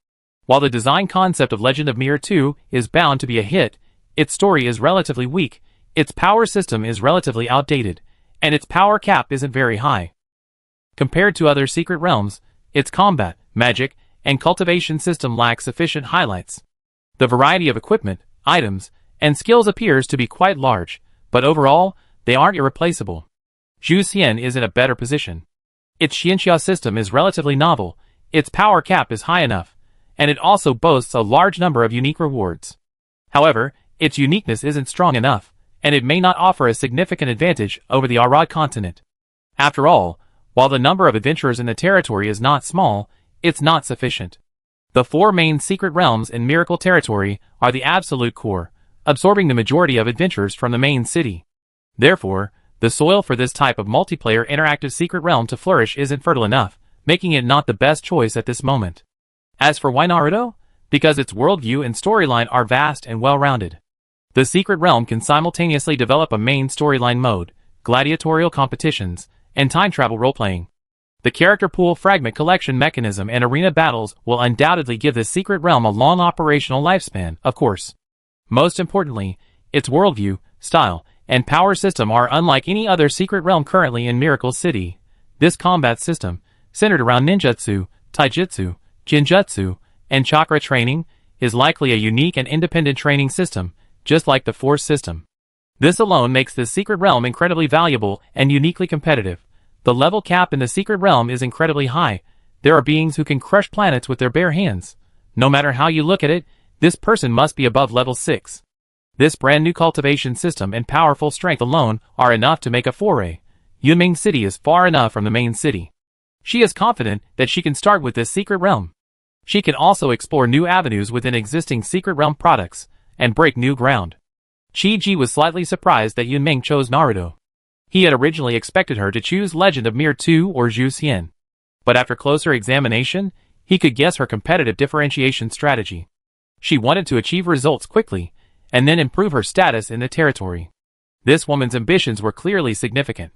While the design concept of Legend of Mirror 2 is bound to be a hit, its story is relatively weak, its power system is relatively outdated, and its power cap isn't very high. Compared to other secret realms, its combat, magic, and cultivation system lacks sufficient highlights. The variety of equipment, items, and skills appears to be quite large, but overall, they aren't irreplaceable. Zhu Xian is in a better position. Its Xianxia system is relatively novel, its power cap is high enough, and it also boasts a large number of unique rewards. However, its uniqueness isn't strong enough, and it may not offer a significant advantage over the Arad continent. After all, while the number of adventurers in the territory is not small, it's not sufficient. The 4 main secret realms in Miracle Territory are the absolute core, absorbing the majority of adventurers from the main city. Therefore, the soil for this type of multiplayer interactive secret realm to flourish isn't fertile enough, making it not the best choice at this moment. As for why Naruto? Because its worldview and storyline are vast and well-rounded. The secret realm can simultaneously develop a main storyline mode, gladiatorial competitions, and time travel role-playing. The character pool fragment collection mechanism and arena battles will undoubtedly give this secret realm a long operational lifespan, of course. Most importantly, its worldview, style, and power system are unlike any other secret realm currently in Miracle City. This combat system, centered around ninjutsu, taijutsu, jinjutsu, and chakra training, is likely a unique and independent training system, just like the Force system. This alone makes this secret realm incredibly valuable and uniquely competitive. The level cap in the secret realm is incredibly high. There are beings who can crush planets with their bare hands. No matter how you look at it, this person must be above level 6. This brand new cultivation system and powerful strength alone are enough to make a foray. Yunming City is far enough from the main city. She is confident that she can start with this secret realm. She can also explore new avenues within existing secret realm products and break new ground. Chi-Ji was slightly surprised that Yunming chose Naruto. He had originally expected her to choose Legend of Mirror 2 or Zhu Xian. But after closer examination, he could guess her competitive differentiation strategy. She wanted to achieve results quickly, and then improve her status in the territory. This woman's ambitions were clearly significant.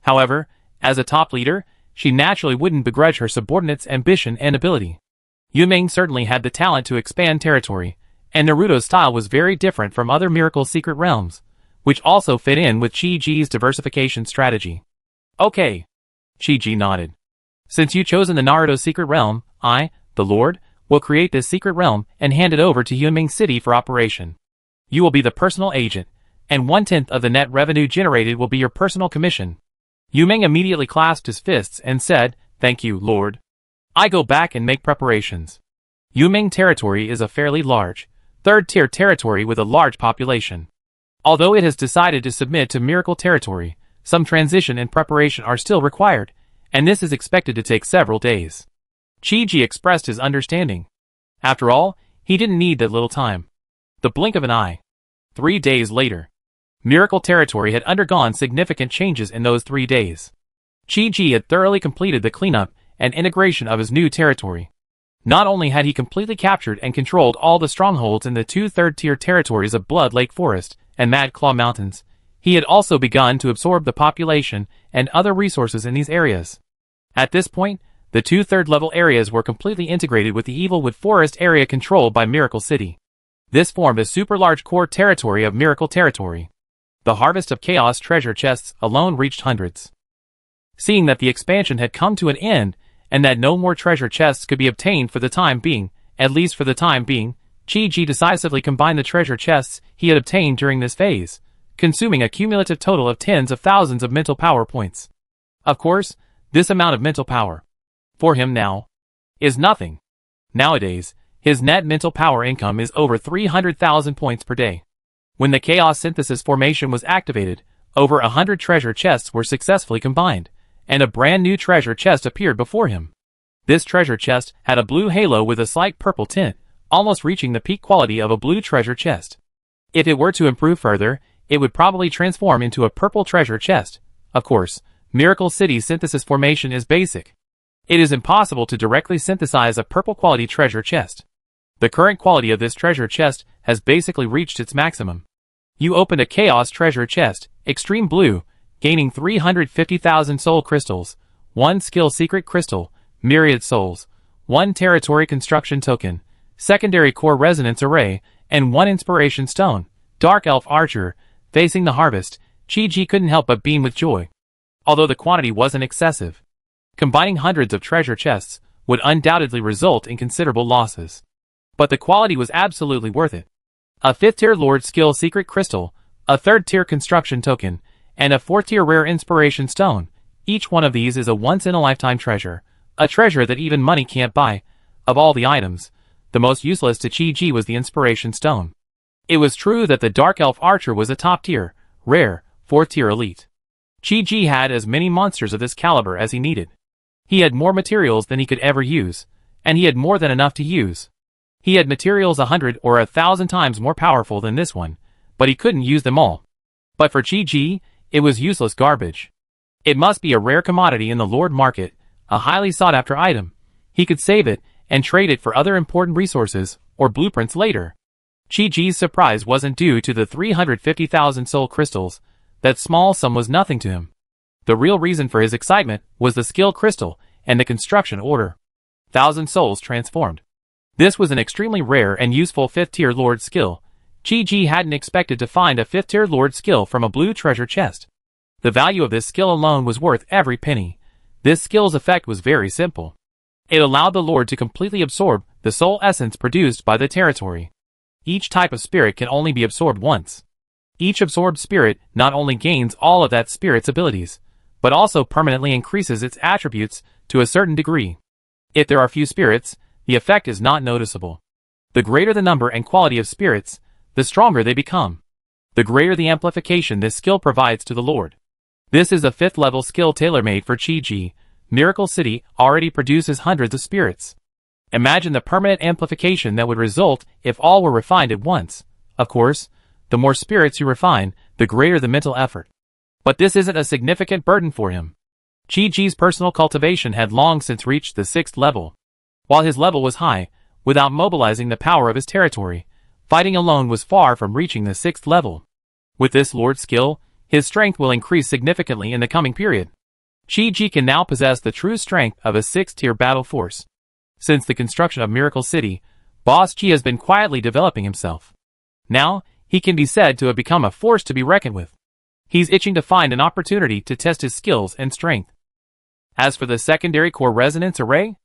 However, as a top leader, she naturally wouldn't begrudge her subordinates' ambition and ability. Yunming certainly had the talent to expand territory, and Naruto's style was very different from other Miracle secret realms, which also fit in with Chi-Ji's diversification strategy. Okay. Chi-Ji nodded. Since you've chosen the Naruto secret realm, I, the Lord, will create this secret realm and hand it over to Yunming City for operation. You will be the personal agent, and 1/10 of the net revenue generated will be your personal commission. Yunming immediately clasped his fists and said, "Thank you, Lord. I go back and make preparations." Yunming territory is a fairly large, third-tier territory with a large population. Although it has decided to submit to Miracle Territory, some transition and preparation are still required, and this is expected to take several days. Chi-Ji expressed his understanding. After all, he didn't need that little time. The blink of an eye. 3 days later. Miracle Territory had undergone significant changes in those 3 days. Chi-Ji had thoroughly completed the cleanup and integration of his new territory. Not only had he completely captured and controlled all the strongholds in the two third-tier territories of Blood Lake Forest and Mad Claw Mountains, he had also begun to absorb the population and other resources in these areas. At this point, the two third-level areas were completely integrated with the Evilwood Forest area controlled by Miracle City. This formed a super-large core territory of Miracle Territory. The harvest of Chaos treasure chests alone reached hundreds. Seeing that the expansion had come to an end, and that no more treasure chests could be obtained for the time being, at least for the time being, Chi-Ji decisively combined the treasure chests he had obtained during this phase, consuming a cumulative total of tens of thousands of mental power points. Of course, this amount of mental power, for him now, is nothing. Nowadays, his net mental power income is over 300,000 points per day. When the Chaos Synthesis formation was activated, over 100 treasure chests were successfully combined, and a brand new treasure chest appeared before him. This treasure chest had a blue halo with a slight purple tint, almost reaching the peak quality of a blue treasure chest. If it were to improve further, it would probably transform into a purple treasure chest. Of course, Miracle City's synthesis formation is basic. It is impossible to directly synthesize a purple quality treasure chest. The current quality of this treasure chest has basically reached its maximum. You opened a Chaos treasure chest, Extreme Blue, gaining 350,000 soul crystals, 1 skill secret crystal, myriad souls, 1 territory construction token, secondary core resonance array, and 1 inspiration stone. Dark Elf Archer, facing the harvest, Chi-Ji couldn't help but beam with joy. Although the quantity wasn't excessive, combining hundreds of treasure chests would undoubtedly result in considerable losses. But the quality was absolutely worth it. A 5th tier Lord skill secret crystal, a 3rd tier construction token, and a 4th tier rare inspiration stone. Each one of these is a once-in-a-lifetime treasure, a treasure that even money can't buy. Of all the items, the most useless to Chi-Ji was the inspiration stone. It was true that the Dark Elf Archer was a top-tier, rare, 4th tier elite. Chi-Ji had as many monsters of this caliber as he needed. He had more materials than he could ever use, and he had more than enough to use. He had materials 100 or 1,000 times more powerful than this one, but he couldn't use them all. But for Chi-Ji, it was useless garbage. It must be a rare commodity in the Lord market, a highly sought-after item. He could save it and trade it for other important resources or blueprints later. Chi-Ji's surprise wasn't due to the 350,000 soul crystals. That small sum was nothing to him. The real reason for his excitement was the skill crystal and the construction order. 1,000 souls transformed. This was an extremely rare and useful 5th tier Lord skill. Chi-Ji hadn't expected to find a 5th tier Lord skill from a blue treasure chest. The value of this skill alone was worth every penny. This skill's effect was very simple. It allowed the Lord to completely absorb the soul essence produced by the territory. Each type of spirit can only be absorbed once. Each absorbed spirit not only gains all of that spirit's abilities, but also permanently increases its attributes to a certain degree. If there are few spirits, the effect is not noticeable. The greater the number and quality of spirits, the stronger they become. The greater the amplification this skill provides to the Lord. This is a 5th level skill tailor-made for Chi-Ji. Miracle City already produces hundreds of spirits. Imagine the permanent amplification that would result if all were refined at once. Of course, the more spirits you refine, the greater the mental effort. But this isn't a significant burden for him. Chi-Ji's personal cultivation had long since reached the 6th level. While his level was high, without mobilizing the power of his territory, fighting alone was far from reaching the 6th level. With this Lord skill, his strength will increase significantly in the coming period. Chi-Ji can now possess the true strength of a 6th tier battle force. Since the construction of Miracle City, Boss Chi has been quietly developing himself. Now, he can be said to have become a force to be reckoned with. He's itching to find an opportunity to test his skills and strength. As for the secondary core resonance array,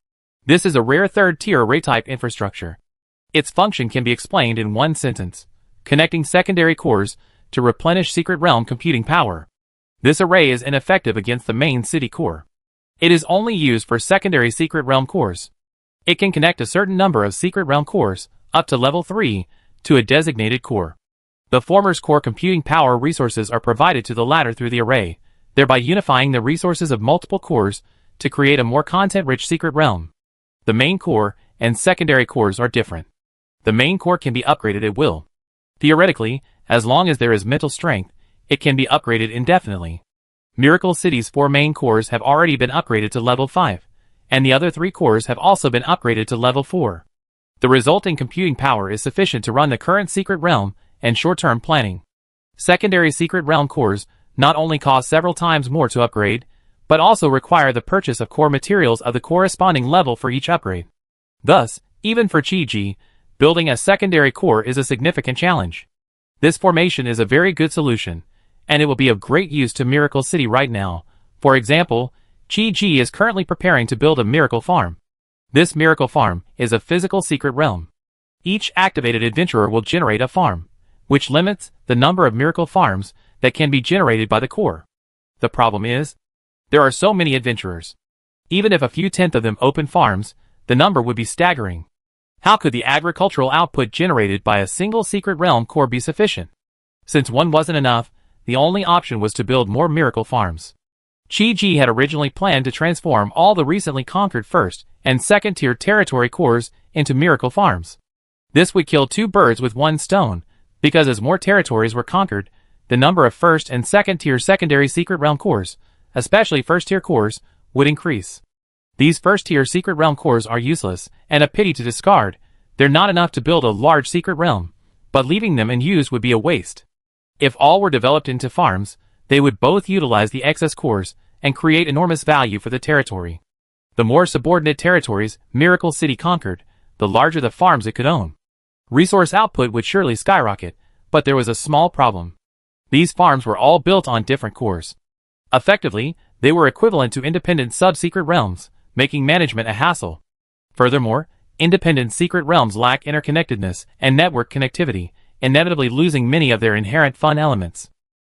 this is a rare 3rd tier array type infrastructure. Its function can be explained in one sentence: connecting secondary cores to replenish secret realm computing power. This array is ineffective against the main city core. It is only used for secondary secret realm cores. It can connect a certain number of secret realm cores, up to level 3, to a designated core. The former's core computing power resources are provided to the latter through the array, thereby unifying the resources of multiple cores to create a more content-rich secret realm. The main core and secondary cores are different. The main core can be upgraded at will. Theoretically, as long as there is mental strength, it can be upgraded indefinitely. Miracle City's 4 main cores have already been upgraded to level 5, and the other 3 cores have also been upgraded to level 4. The resulting computing power is sufficient to run the current Secret Realm and short-term planning. Secondary Secret Realm cores not only cost several times more to upgrade, but also require the purchase of core materials of the corresponding level for each upgrade. Thus, even for Chi-Ji, building a secondary core is a significant challenge. This formation is a very good solution, and it will be of great use to Miracle City right now. For example, Chi-Ji is currently preparing to build a miracle farm. This miracle farm is a physical secret realm. Each activated adventurer will generate a farm, which limits the number of miracle farms that can be generated by the core. The problem is, there are so many adventurers. Even if a few tenth of them open farms, the number would be staggering. How could the agricultural output generated by a single secret realm core be sufficient? Since one wasn't enough, the only option was to build more miracle farms. Chi-Ji had originally planned to transform all the recently conquered first and second tier territory cores into miracle farms. This would kill 2 birds with 1 stone, because as more territories were conquered, the number of first and second tier secondary secret realm cores, especially first tier cores, would increase. These first tier secret realm cores are useless and a pity to discard. They're not enough to build a large secret realm, but leaving them unused would be a waste. If all were developed into farms, they would both utilize the excess cores and create enormous value for the territory. The more subordinate territories Miracle City conquered, the larger the farms it could own. Resource output would surely skyrocket, but there was a small problem. These farms were all built on different cores. Effectively, they were equivalent to independent sub-secret realms, making management a hassle. Furthermore, independent secret realms lack interconnectedness and network connectivity, inevitably losing many of their inherent fun elements.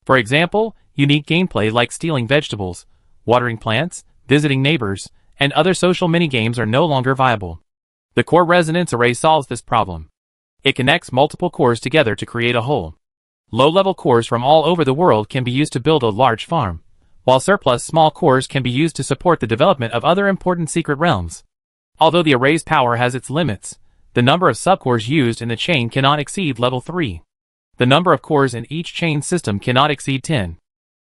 For example, unique gameplay like stealing vegetables, watering plants, visiting neighbors, and other social minigames are no longer viable. The core resonance array solves this problem. It connects multiple cores together to create a whole. Low-level cores from all over the world can be used to build a large farm, while surplus small cores can be used to support the development of other important secret realms. Although the array's power has its limits, the number of subcores used in the chain cannot exceed level 3. The number of cores in each chain system cannot exceed 10.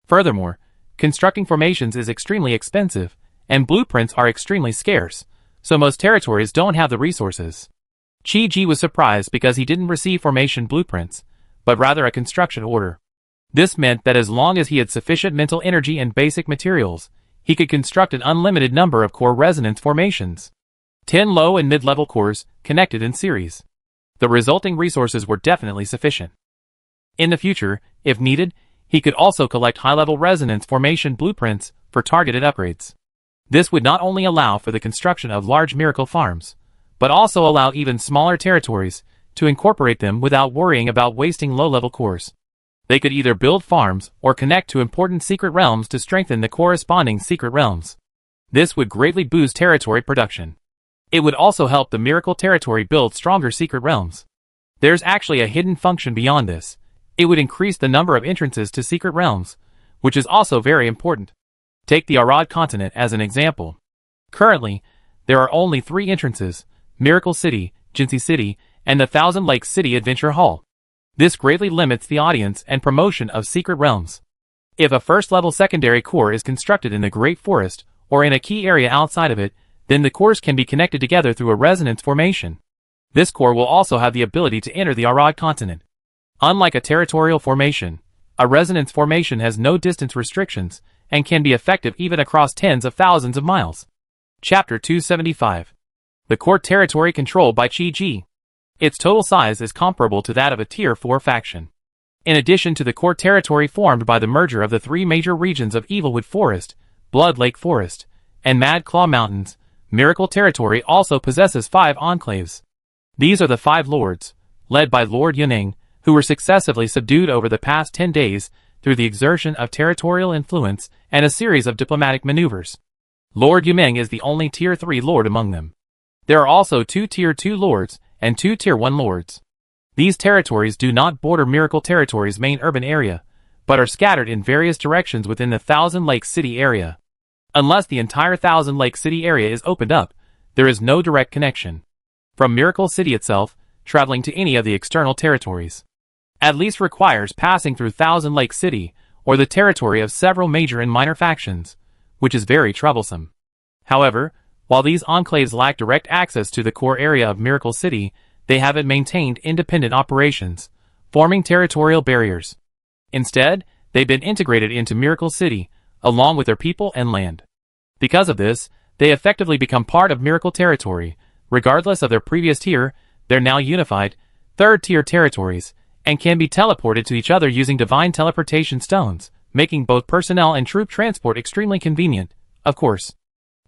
Furthermore, constructing formations is extremely expensive, and blueprints are extremely scarce, so most territories don't have the resources. Chi-Ji was surprised because he didn't receive formation blueprints, but rather a construction order. This meant that as long as he had sufficient mental energy and basic materials, he could construct an unlimited number of core resonance formations. 10 low and mid-level cores, connected in series. The resulting resources were definitely sufficient. In the future, if needed, he could also collect high-level resonance formation blueprints for targeted upgrades. This would not only allow for the construction of large miracle farms, but also allow even smaller territories to incorporate them without worrying about wasting low-level cores. They could either build farms or connect to important secret realms to strengthen the corresponding secret realms. This would greatly boost territory production. It would also help the miracle territory build stronger secret realms. There's actually a hidden function beyond this. It would increase the number of entrances to secret realms, which is also very important. Take the Arad continent as an example. Currently, there are only 3 entrances: Miracle City, Jinsei City, and the Thousand Lakes City Adventure Hall. This greatly limits the audience and promotion of secret realms. If a first-level secondary core is constructed in the Great Forest or in a key area outside of it, then the cores can be connected together through a resonance formation. This core will also have the ability to enter the Arad continent. Unlike a territorial formation, a resonance formation has no distance restrictions and can be effective even across tens of thousands of miles. Chapter 275. The core territory controlled by Chi-Ji. Its total size is comparable to that of a Tier 4 faction. In addition to the core territory formed by the merger of the 3 major regions of Evilwood Forest, Blood Lake Forest, and Mad Claw Mountains, Miracle Territory also possesses 5 enclaves. These are the 5 lords, led by Lord Yuning, who were successively subdued over the past 10 days through the exertion of territorial influence and a series of diplomatic maneuvers. Lord Yumeng is the only Tier 3 lord among them. There are also 2 Tier 2 lords and 2 Tier 1 lords. These territories do not border Miracle Territory's main urban area, but are scattered in various directions within the Thousand Lakes City area. Unless the entire Thousand Lakes City area is opened up, there is no direct connection from Miracle City itself, traveling to any of the external territories. At least requires passing through Thousand Lakes City, or the territory of several major and minor factions, which is very troublesome. However, While these enclaves lack direct access to the core area of Miracle City, they haven't maintained independent operations, forming territorial barriers. Instead, they've been integrated into Miracle City, along with their people and land. Because of this, they effectively become part of Miracle Territory. Regardless of their previous tier, they're now unified, third-tier territories, and can be teleported to each other using divine teleportation stones, making both personnel and troop transport extremely convenient, of course.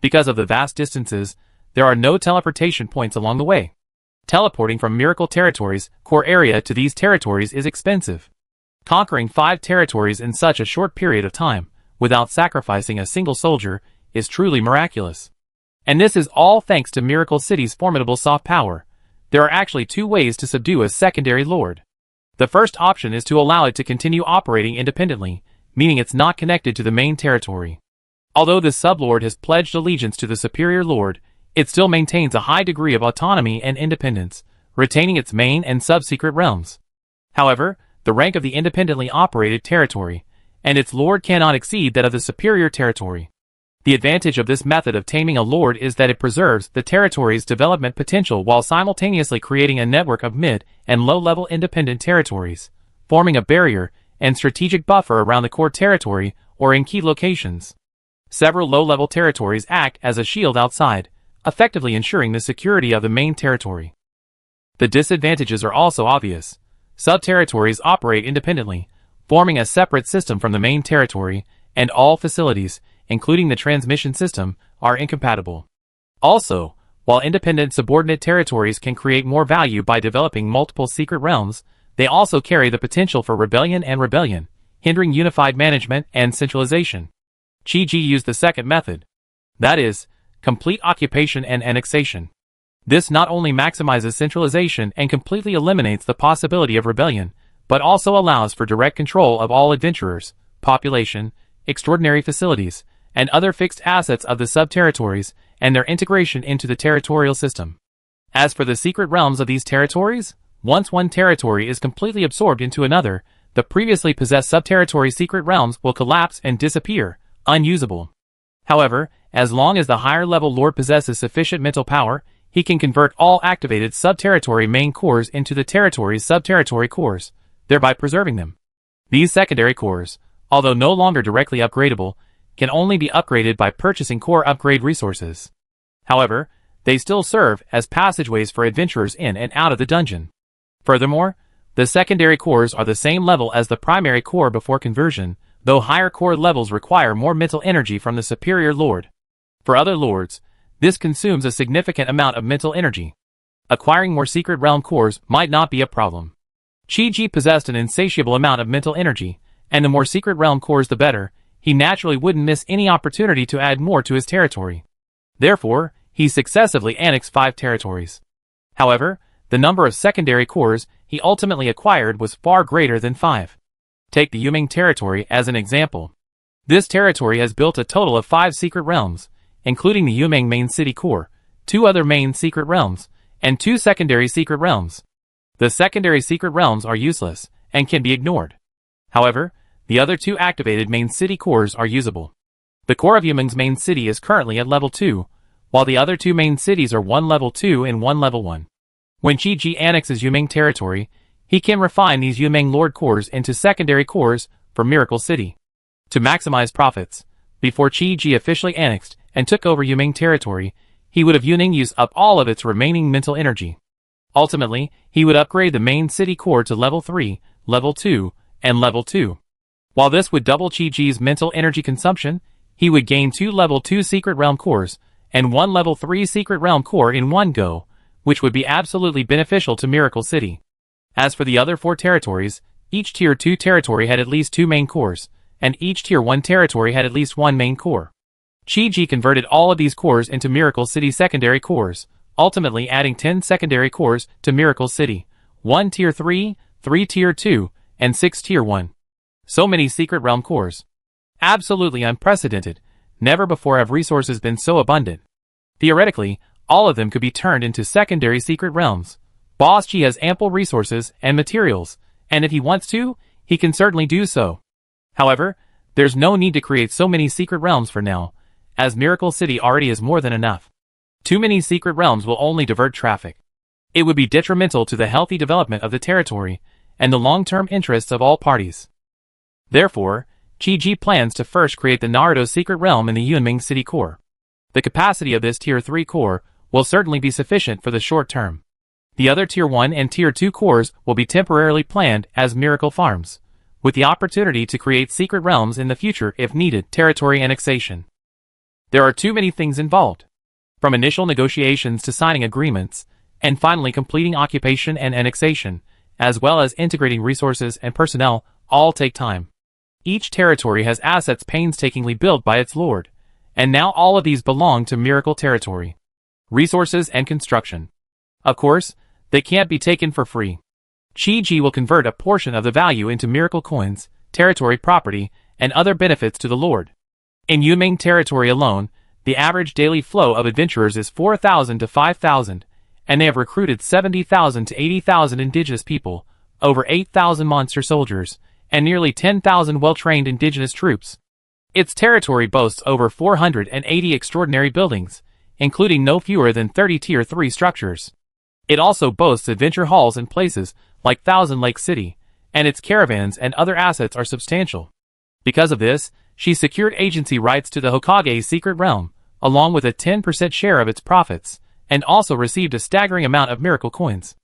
Because of the vast distances, there are no teleportation points along the way. Teleporting from Miracle Territory's core area to these territories is expensive. Conquering 5 territories in such a short period of time, without sacrificing a single soldier, is truly miraculous. And this is all thanks to Miracle City's formidable soft power. There are actually 2 ways to subdue a secondary lord. The first option is to allow it to continue operating independently, meaning it's not connected to the main territory. Although this sublord has pledged allegiance to the superior lord, it still maintains a high degree of autonomy and independence, retaining its main and sub-secret realms. However, the rank of the independently operated territory, and its lord cannot exceed that of the superior territory. The advantage of this method of taming a lord is that it preserves the territory's development potential while simultaneously creating a network of mid- and low-level independent territories, forming a barrier and strategic buffer around the core territory or in key locations. Several low-level territories act as a shield outside, effectively ensuring the security of the main territory. The disadvantages are also obvious. Sub-territories operate independently, forming a separate system from the main territory, and all facilities, including the transmission system, are incompatible. Also, while independent subordinate territories can create more value by developing multiple secret realms, they also carry the potential for rebellion, hindering unified management and centralization. Chi-Ji used the second method. That is, complete occupation and annexation. This not only maximizes centralization and completely eliminates the possibility of rebellion, but also allows for direct control of all adventurers, population, extraordinary facilities, and other fixed assets of the sub-territories, and their integration into the territorial system. As for the secret realms of these territories, once one territory is completely absorbed into another, the previously possessed sub-territory secret realms will collapse and disappear, unusable. However, as long as the higher-level lord possesses sufficient mental power, he can convert all activated sub-territory main cores into the territory's sub-territory cores, thereby preserving them. These secondary cores, although no longer directly upgradable, can only be upgraded by purchasing core upgrade resources. However, they still serve as passageways for adventurers in and out of the dungeon. Furthermore, the secondary cores are the same level as the primary core before conversion, though higher core levels require more mental energy from the superior lord. For other lords, this consumes a significant amount of mental energy. Acquiring more secret realm cores might not be a problem. Chi-Ji possessed an insatiable amount of mental energy, and the more secret realm cores the better. He naturally wouldn't miss any opportunity to add more to his territory. Therefore, he successively annexed 5 territories. However, the number of secondary cores he ultimately acquired was far greater than 5. Take the Yuming territory as an example. This territory has built a total of 5 secret realms, including the Yuming main city core, 2 other main secret realms, and 2 secondary secret realms. The secondary secret realms are useless and can be ignored. However, the other 2 activated main city cores are usable. The core of Yuming's main city is currently at level 2, while the other 2 main cities are 1 level 2 and 1 level 1. When Chi-Ji annexes Yuming territory, he can refine these Yuming Lord cores into secondary cores for Miracle City. To maximize profits, before Chi-Ji officially annexed and took over Yuming territory, he would have used up all of its remaining mental energy. Ultimately, he would upgrade the main city core to level 3, level 2, and level 2. While this would double Chi-Ji's mental energy consumption, he would gain 2 level 2 secret realm cores and 1 level 3 secret realm core in one go, which would be absolutely beneficial to Miracle City. As for the other 4 territories, each tier 2 territory had at least 2 main cores, and each tier 1 territory had at least 1 main core. Chi-Ji converted all of these cores into Miracle City secondary cores, ultimately adding 10 secondary cores to Miracle City, 1 tier 3, 3 tier 2, and 6 tier 1. So many secret realm cores. Absolutely unprecedented. Never before have resources been so abundant. Theoretically, all of them could be turned into secondary secret realms. Boss Chi has ample resources and materials, and if he wants to, he can certainly do so. However, there's no need to create so many secret realms for now, as Miracle City already is more than enough. Too many secret realms will only divert traffic. It would be detrimental to the healthy development of the territory and the long-term interests of all parties. Therefore, Chi-Ji plans to first create the Naruto secret realm in the Yunming City core. The capacity of this Tier 3 core will certainly be sufficient for the short term. The other Tier 1 and Tier 2 cores will be temporarily planned as miracle farms, with the opportunity to create secret realms in the future if needed. Territory annexation. There are too many things involved. From initial negotiations to signing agreements, and finally completing occupation and annexation, as well as integrating resources and personnel, all take time. Each territory has assets painstakingly built by its lord, and now all of these belong to Miracle Territory. Resources and construction. Of course, they can't be taken for free. Chi-Ji will convert a portion of the value into Miracle Coins, territory property, and other benefits to the lord. In Yunming Territory alone, the average daily flow of adventurers is 4,000 to 5,000, and they have recruited 70,000 to 80,000 indigenous people, over 8,000 monster soldiers, and nearly 10,000 well-trained indigenous troops. Its territory boasts over 480 extraordinary buildings, including no fewer than 30 Tier 3 structures. It also boasts adventure halls in places like Thousand Lake City, and its caravans and other assets are substantial. Because of this, she secured agency rights to the Hokage's secret realm, along with a 10% share of its profits, and also received a staggering amount of miracle coins.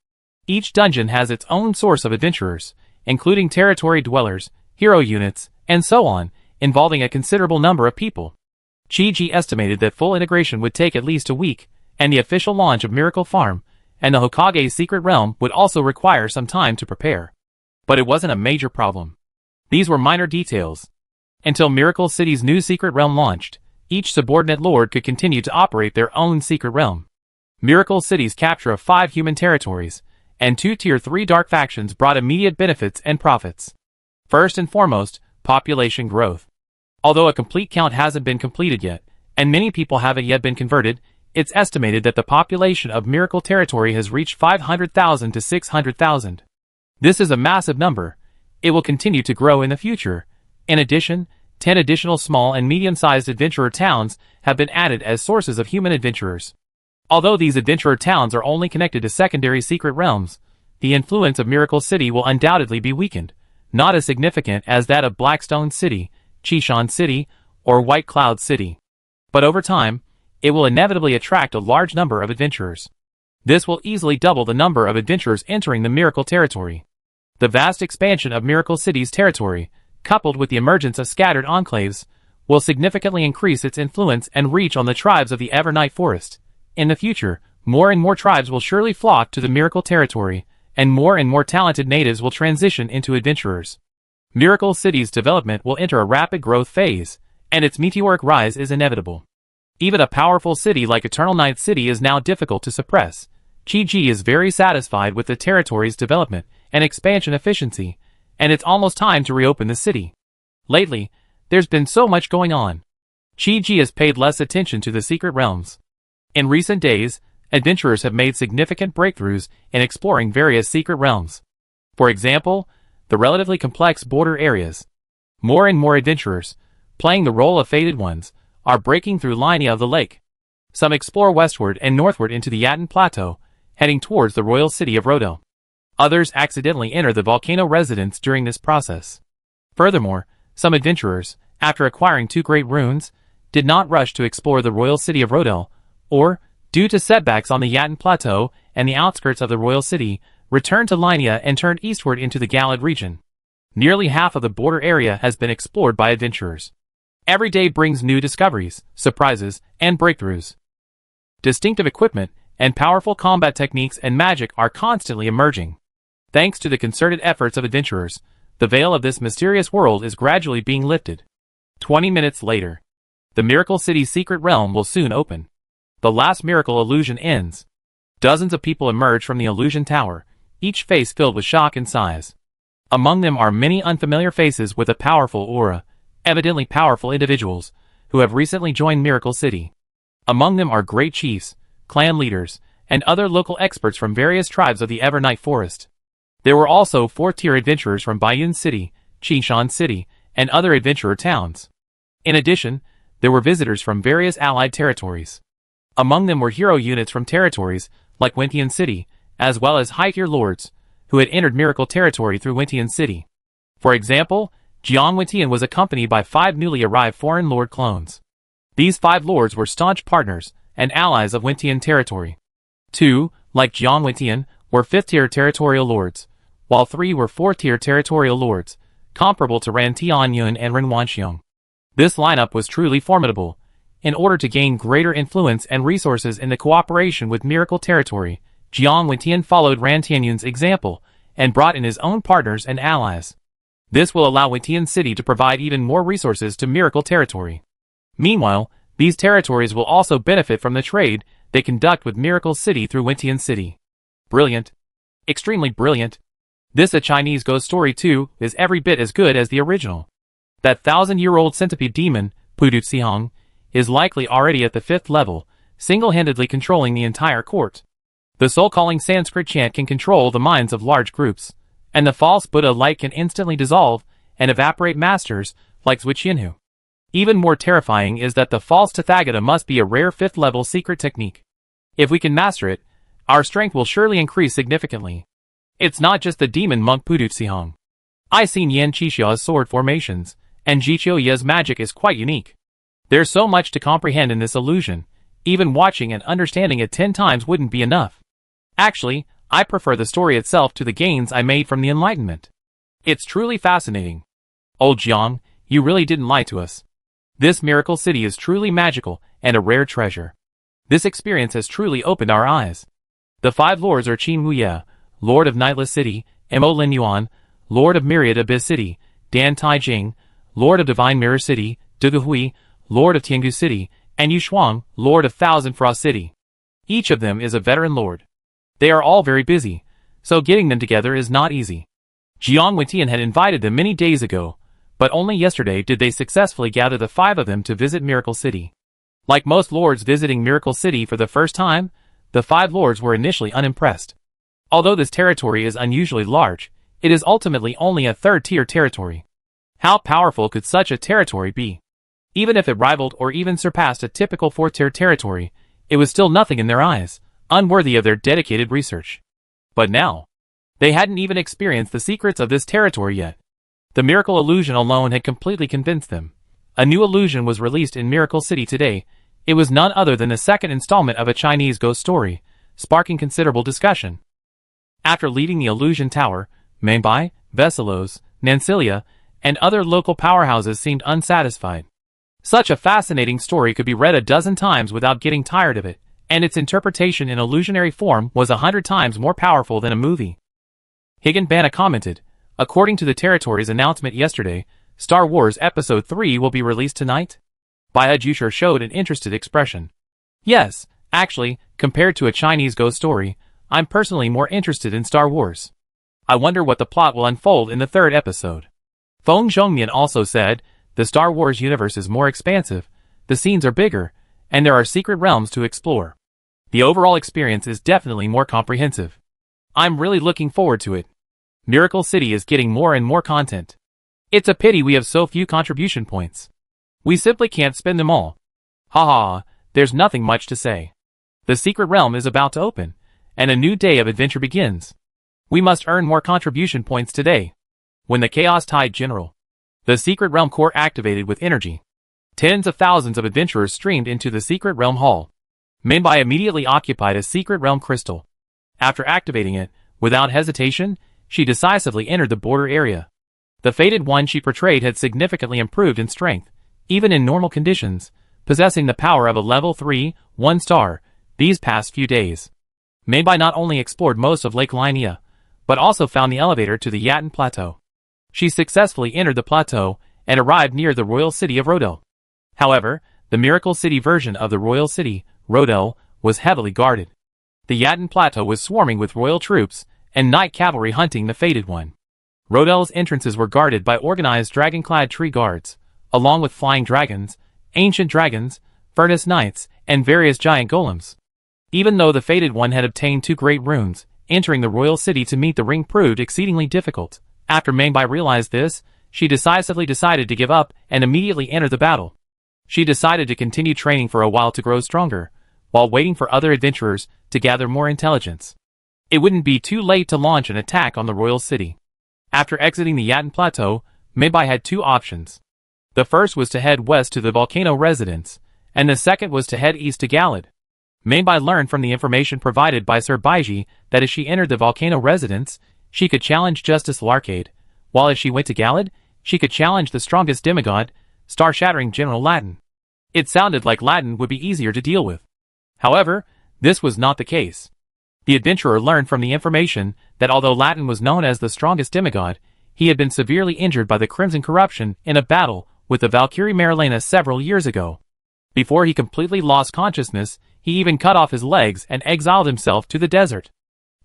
Each dungeon has its own source of adventurers, including territory dwellers, hero units, and so on, involving a considerable number of people. Chi-Ji estimated that full integration would take at least a week, and the official launch of Miracle Farm and the Hokage's secret realm would also require some time to prepare. But it wasn't a major problem. These were minor details. Until Miracle City's new secret realm launched, each subordinate lord could continue to operate their own secret realm. Miracle City's capture of 5 human territories and 2 Tier 3 dark factions brought immediate benefits and profits. First and foremost, population growth. Although a complete count hasn't been completed yet, and many people haven't yet been converted, it's estimated that the population of Miracle Territory has reached 500,000 to 600,000. This is a massive number. It will continue to grow in the future. In addition, 10 additional small and medium-sized adventurer towns have been added as sources of human adventurers. Although these adventurer towns are only connected to secondary secret realms, the influence of Miracle City will undoubtedly be weakened, not as significant as that of Blackstone City, Chishan City, or White Cloud City. But over time, it will inevitably attract a large number of adventurers. This will easily double the number of adventurers entering the Miracle Territory. The vast expansion of Miracle City's territory, coupled with the emergence of scattered enclaves, will significantly increase its influence and reach on the tribes of the Evernight Forest. In the future, more and more tribes will surely flock to the Miracle Territory, and more talented natives will transition into adventurers. Miracle City's development will enter a rapid growth phase, and its meteoric rise is inevitable. Even a powerful city like Eternal Night City is now difficult to suppress. Chi-Ji is very satisfied with the territory's development and expansion efficiency, and it's almost time to reopen the city. Lately, there's been so much going on. Chi-Ji has paid less attention to the secret realms. In recent days, adventurers have made significant breakthroughs in exploring various secret realms. For example, the relatively complex border areas. More and more adventurers, playing the role of fated ones, are breaking through Linia of the lake. Some explore westward and northward into the Yaten Plateau, heading towards the royal city of Rodel. Others accidentally enter the volcano residence during this process. Furthermore, some adventurers, after acquiring 2 great runes, did not rush to explore the royal city of Rodel, or, due to setbacks on the Yaten Plateau and the outskirts of the royal city, returned to Linia and turned eastward into the Galad region. Nearly half of the border area has been explored by adventurers. Every day brings new discoveries, surprises, and breakthroughs. Distinctive equipment and powerful combat techniques and magic are constantly emerging. Thanks to the concerted efforts of adventurers, the veil of this mysterious world is gradually being lifted. 20 minutes later, the Miracle City's secret realm will soon open. The last miracle illusion ends. Dozens of people emerge from the illusion tower, each face filled with shock and sighs. Among them are many unfamiliar faces with a powerful aura, evidently powerful individuals, who have recently joined Miracle City. Among them are great chiefs, clan leaders, and other local experts from various tribes of the Evernight Forest. There were also 4-tier adventurers from Baiyun City, Chishan City, and other adventurer towns. In addition, there were visitors from various allied territories. Among them were hero units from territories like Wintian City, as well as high-tier lords, who had entered miracle territory through Wintian City. For example, Jiang Wintian was accompanied by 5 newly arrived foreign lord clones. These 5 lords were staunch partners and allies of Wintian territory. 2, like Jiang Wintian, were 5th-tier territorial lords, while 3 were 4th-tier territorial lords, comparable to Ran Tianyun and Ren Wanxiong. This lineup was truly formidable. In order to gain greater influence and resources in the cooperation with Miracle Territory, Jiang Wintian followed Ran Tianyun's example and brought in his own partners and allies. This will allow Wintian City to provide even more resources to Miracle Territory. Meanwhile, these territories will also benefit from the trade they conduct with Miracle City through Wintian City. Brilliant. Extremely brilliant. This A Chinese Ghost Story 2 is every bit as good as the original. That 1,000-year-old centipede demon, Pudutsihong, is likely already at the 5th level, single-handedly controlling the entire court. The soul-calling Sanskrit chant can control the minds of large groups, and the false Buddha light can instantly dissolve and evaporate masters like Zhuqianhu. Even more terrifying is that the false Tathagata must be a rare 5th-level secret technique. If we can master it, our strength will surely increase significantly. It's not just the demon monk Pudutsihong. I've seen Yan Qixiao's sword formations, and Jiqiu Ye's magic is quite unique. There's so much to comprehend in this illusion, even watching and understanding it 10 times wouldn't be enough. Actually, I prefer the story itself to the gains I made from the Enlightenment. It's truly fascinating. Old Jiang, you really didn't lie to us. This miracle city is truly magical and a rare treasure. This experience has truly opened our eyes. The 5 lords are Qin Wuye, Lord of Nightless City, Mo Lin Yuan, Lord of Myriad Abyss City, Dan Taijing, Lord of Divine Mirror City, De Hui, Lord of Tiangu City, and Yu Shuang, Lord of Thousand Frost City. Each of them is a veteran lord. They are all very busy, so getting them together is not easy. Jiang Wintian had invited them many days ago, but only yesterday did they successfully gather the 5 of them to visit Miracle City. Like most lords visiting Miracle City for the first time, the 5 lords were initially unimpressed. Although this territory is unusually large, it is ultimately only a 3rd-tier territory. How powerful could such a territory be? Even if it rivaled or even surpassed a typical 4th-tier territory, it was still nothing in their eyes, unworthy of their dedicated research. But now, they hadn't even experienced the secrets of this territory yet. The miracle illusion alone had completely convinced them. A new illusion was released in Miracle City today. It was none other than the 2nd installment of A Chinese Ghost Story, sparking considerable discussion. After leaving the Illusion Tower, Mumbai, Vesilos, Nancilia, and other local powerhouses seemed unsatisfied. Such a fascinating story could be read a dozen times without getting tired of it, and its interpretation in illusionary form was 100 times more powerful than a movie. Higginbana commented, according to the territory's announcement yesterday, Star Wars Episode 3 will be released tonight? Baijushar showed an interested expression. Yes, actually, compared to A Chinese Ghost Story, I'm personally more interested in Star Wars. I wonder what the plot will unfold in the 3rd episode. Feng Zhongmian also said, the Star Wars universe is more expansive, the scenes are bigger, and there are secret realms to explore. The overall experience is definitely more comprehensive. I'm really looking forward to it. Miracle City is getting more and more content. It's a pity we have so few contribution points. We simply can't spend them all. Haha, there's nothing much to say. The secret realm is about to open, and a new day of adventure begins. We must earn more contribution points today. When the Chaos Tide General, the Secret Realm core activated with energy. Tens of thousands of adventurers streamed into the Secret Realm Hall. Mumbai immediately occupied a Secret Realm crystal. After activating it, without hesitation, she decisively entered the border area. The Fated One she portrayed had significantly improved in strength, even in normal conditions, possessing the power of a level 3, 1-star, these past few days. Mumbai not only explored most of Lake Linnea, but also found the elevator to the Yatan Plateau. She successfully entered the plateau and arrived near the royal city of Rodel. However, the Miracle City version of the royal city, Rodel, was heavily guarded. The Yatan Plateau was swarming with royal troops and night cavalry hunting the Fated One. Rodel's entrances were guarded by organized dragon-clad tree guards, along with flying dragons, ancient dragons, furnace knights, and various giant golems. Even though the Fated One had obtained 2 great runes, entering the royal city to meet the ring proved exceedingly difficult. After Mumbai realized this, she decisively decided to give up and immediately enter the battle. She decided to continue training for a while to grow stronger, while waiting for other adventurers to gather more intelligence. It wouldn't be too late to launch an attack on the royal city. After exiting the Yatan Plateau, Meibai had two options. The first was to head west to the volcano residence, and the second was to head east to Galad. Meibai learned from the information provided by Sir Baiji that if she entered the volcano residence, she could challenge Justice Larcade, while if she went to Galad, she could challenge the strongest demigod, star-shattering General Latin. It sounded like Latin would be easier to deal with. However, this was not the case. The adventurer learned from the information that although Latin was known as the strongest demigod, he had been severely injured by the Crimson Corruption in a battle with the Valkyrie Marilena several years ago. Before he completely lost consciousness, he even cut off his legs and exiled himself to the desert.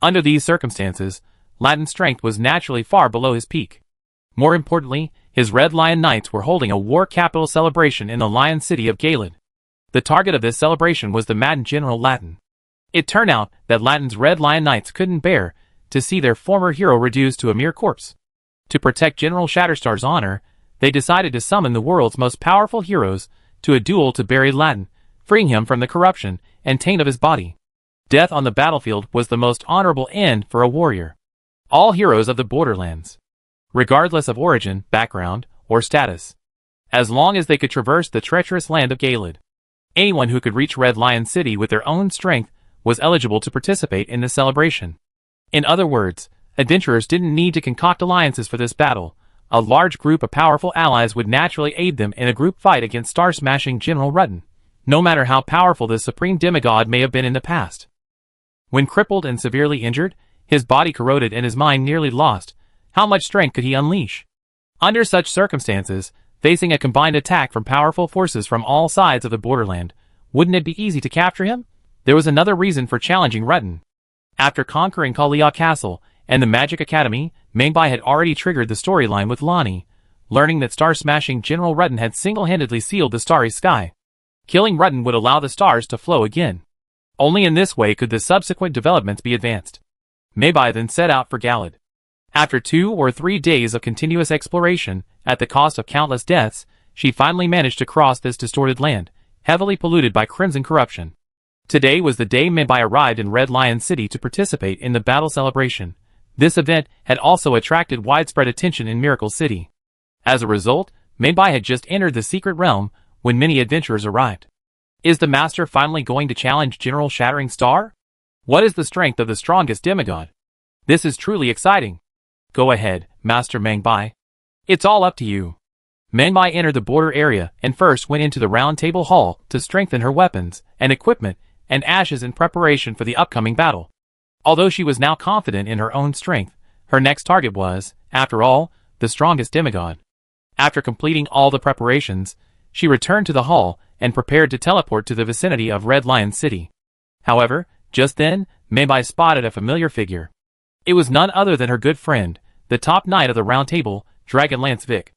Under these circumstances, Latin's strength was naturally far below his peak. More importantly, his Red Lion Knights were holding a war capital celebration in the Lion City of Galad. The target of this celebration was the maddened General Latin. It turned out that Latin's Red Lion Knights couldn't bear to see their former hero reduced to a mere corpse. To protect General Shatterstar's honor, they decided to summon the world's most powerful heroes to a duel to bury Latin, freeing him from the corruption and taint of his body. Death on the battlefield was the most honorable end for a warrior. All heroes of the Borderlands, regardless of origin, background, or status, as long as they could traverse the treacherous land of Galad. Anyone who could reach Red Lion City with their own strength was eligible to participate in the celebration. In other words, adventurers didn't need to concoct alliances for this battle. A large group of powerful allies would naturally aid them in a group fight against star-smashing General Rutten, no matter how powerful the supreme demigod may have been in the past. When crippled and severely injured, his body corroded and his mind nearly lost, how much strength could he unleash? Under such circumstances, facing a combined attack from powerful forces from all sides of the borderland, wouldn't it be easy to capture him? There was another reason for challenging Rutten. After conquering Kalia Castle and the Magic Academy, Meibai had already triggered the storyline with Lonnie, learning that star-smashing General Rutten had single-handedly sealed the starry sky. Killing Rutten would allow the stars to flow again. Only in this way could the subsequent developments be advanced. Meibai then set out for Galad. After 2 or 3 days of continuous exploration, at the cost of countless deaths, she finally managed to cross this distorted land, heavily polluted by crimson corruption. Today was the day Meibai arrived in Red Lion City to participate in the battle celebration. This event had also attracted widespread attention in Miracle City. As a result, Meibai had just entered the secret realm when many adventurers arrived. Is the master finally going to challenge General Shattering Star? What is the strength of the strongest demigod? This is truly exciting. Go ahead, Master Meibai. It's all up to you. Meibai entered the border area and first went into the round table hall to strengthen her weapons and equipment and ashes in preparation for the upcoming battle. Although she was now confident in her own strength, her next target was, after all, the strongest demigod. After completing all the preparations, she returned to the hall and prepared to teleport to the vicinity of Red Lion City. However, just then, Meibai spotted a familiar figure. It was none other than her good friend, the top knight of the Round Table, Dragonlance Vic.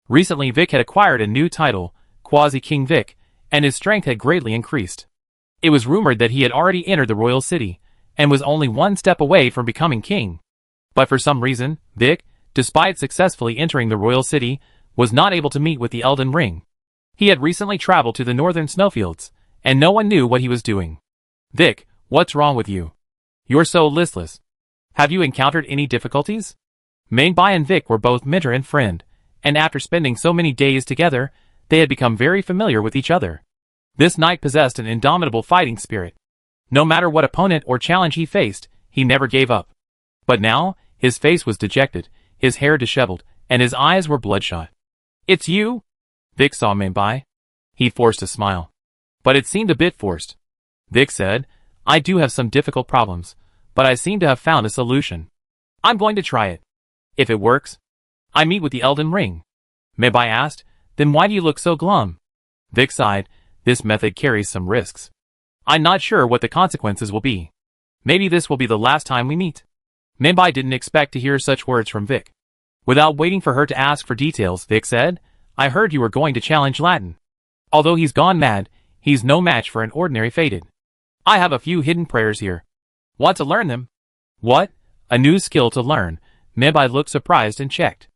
Recently Vic had acquired a new title, Quasi-King Vic, and his strength had greatly increased. It was rumored that he had already entered the royal city, and was only one step away from becoming king. But for some reason, Vic, despite successfully entering the royal city, was not able to meet with the Elden Ring. He had recently traveled to the northern snowfields, and no one knew what he was doing. Vic, what's wrong with you? You're so listless. Have you encountered any difficulties? Meibai and Vic were both mentor and friend, and after spending so many days together, they had become very familiar with each other. This knight possessed an indomitable fighting spirit. No matter what opponent or challenge he faced, he never gave up. But now, his face was dejected, his hair disheveled, and his eyes were bloodshot. It's you? Vic saw Meibai. He forced a smile. But it seemed a bit forced. Vic said, I do have some difficult problems, but I seem to have found a solution. I'm going to try it. If it works, I meet with the Elden Ring. Meibai asked, then why do you look so glum? Vic sighed, this method carries some risks. I'm not sure what the consequences will be. Maybe this will be the last time we meet. Meibai didn't expect to hear such words from Vic. Without waiting for her to ask for details, Vic said, I heard you were going to challenge Latin. Although he's gone mad, he's no match for an ordinary fated. I have a few hidden prayers here. Want to learn them? What? A new skill to learn. Meibai looked surprised and checked.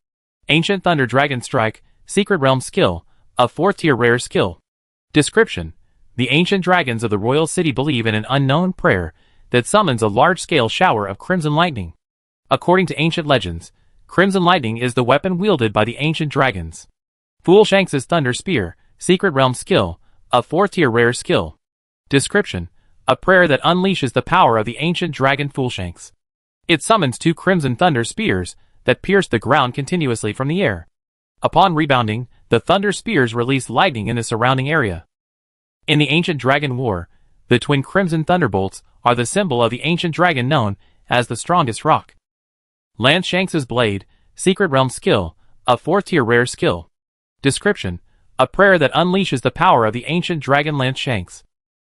Ancient Thunder Dragon Strike, Secret Realm skill, a 4th tier rare skill. Description. The ancient dragons of the royal city believe in an unknown prayer that summons a large-scale shower of crimson lightning. According to ancient legends, crimson lightning is the weapon wielded by the ancient dragons. Fool Shanks' Thunder Spear, Secret Realm Skill, a 4th-tier rare skill. Description: a prayer that unleashes the power of the ancient dragon Fool Shanks. It summons 2 crimson thunder spears that pierce the ground continuously from the air. Upon rebounding, the thunder spears release lightning in the surrounding area. In the ancient dragon war, the twin crimson thunderbolts are the symbol of the ancient dragon known as the strongest rock. Lance Shanks' Blade, Secret Realm Skill, a 4th-tier rare skill. Description: a prayer that unleashes the power of the ancient dragon Lance Shanks.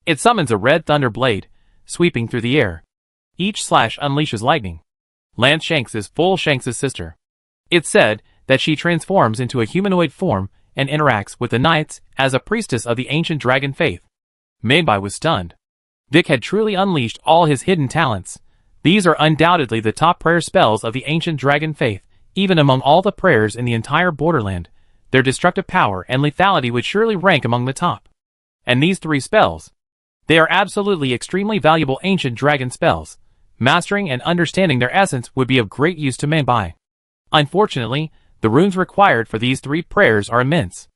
It summons a red thunder blade, sweeping through the air. Each slash unleashes lightning. Lance Shanks is Fool Shanks' sister. It's said that she transforms into a humanoid form and interacts with the knights as a priestess of the ancient dragon faith. Maybai was stunned. Vic had truly unleashed all his hidden talents. These are undoubtedly the top prayer spells of the ancient dragon faith. Even among all the prayers in the entire borderland, their destructive power and lethality would surely rank among the top. And these 3 spells, they are absolutely extremely valuable ancient dragon spells. Mastering and understanding their essence would be of great use to Maybai. Unfortunately, the runes required for these 3 prayers are immense.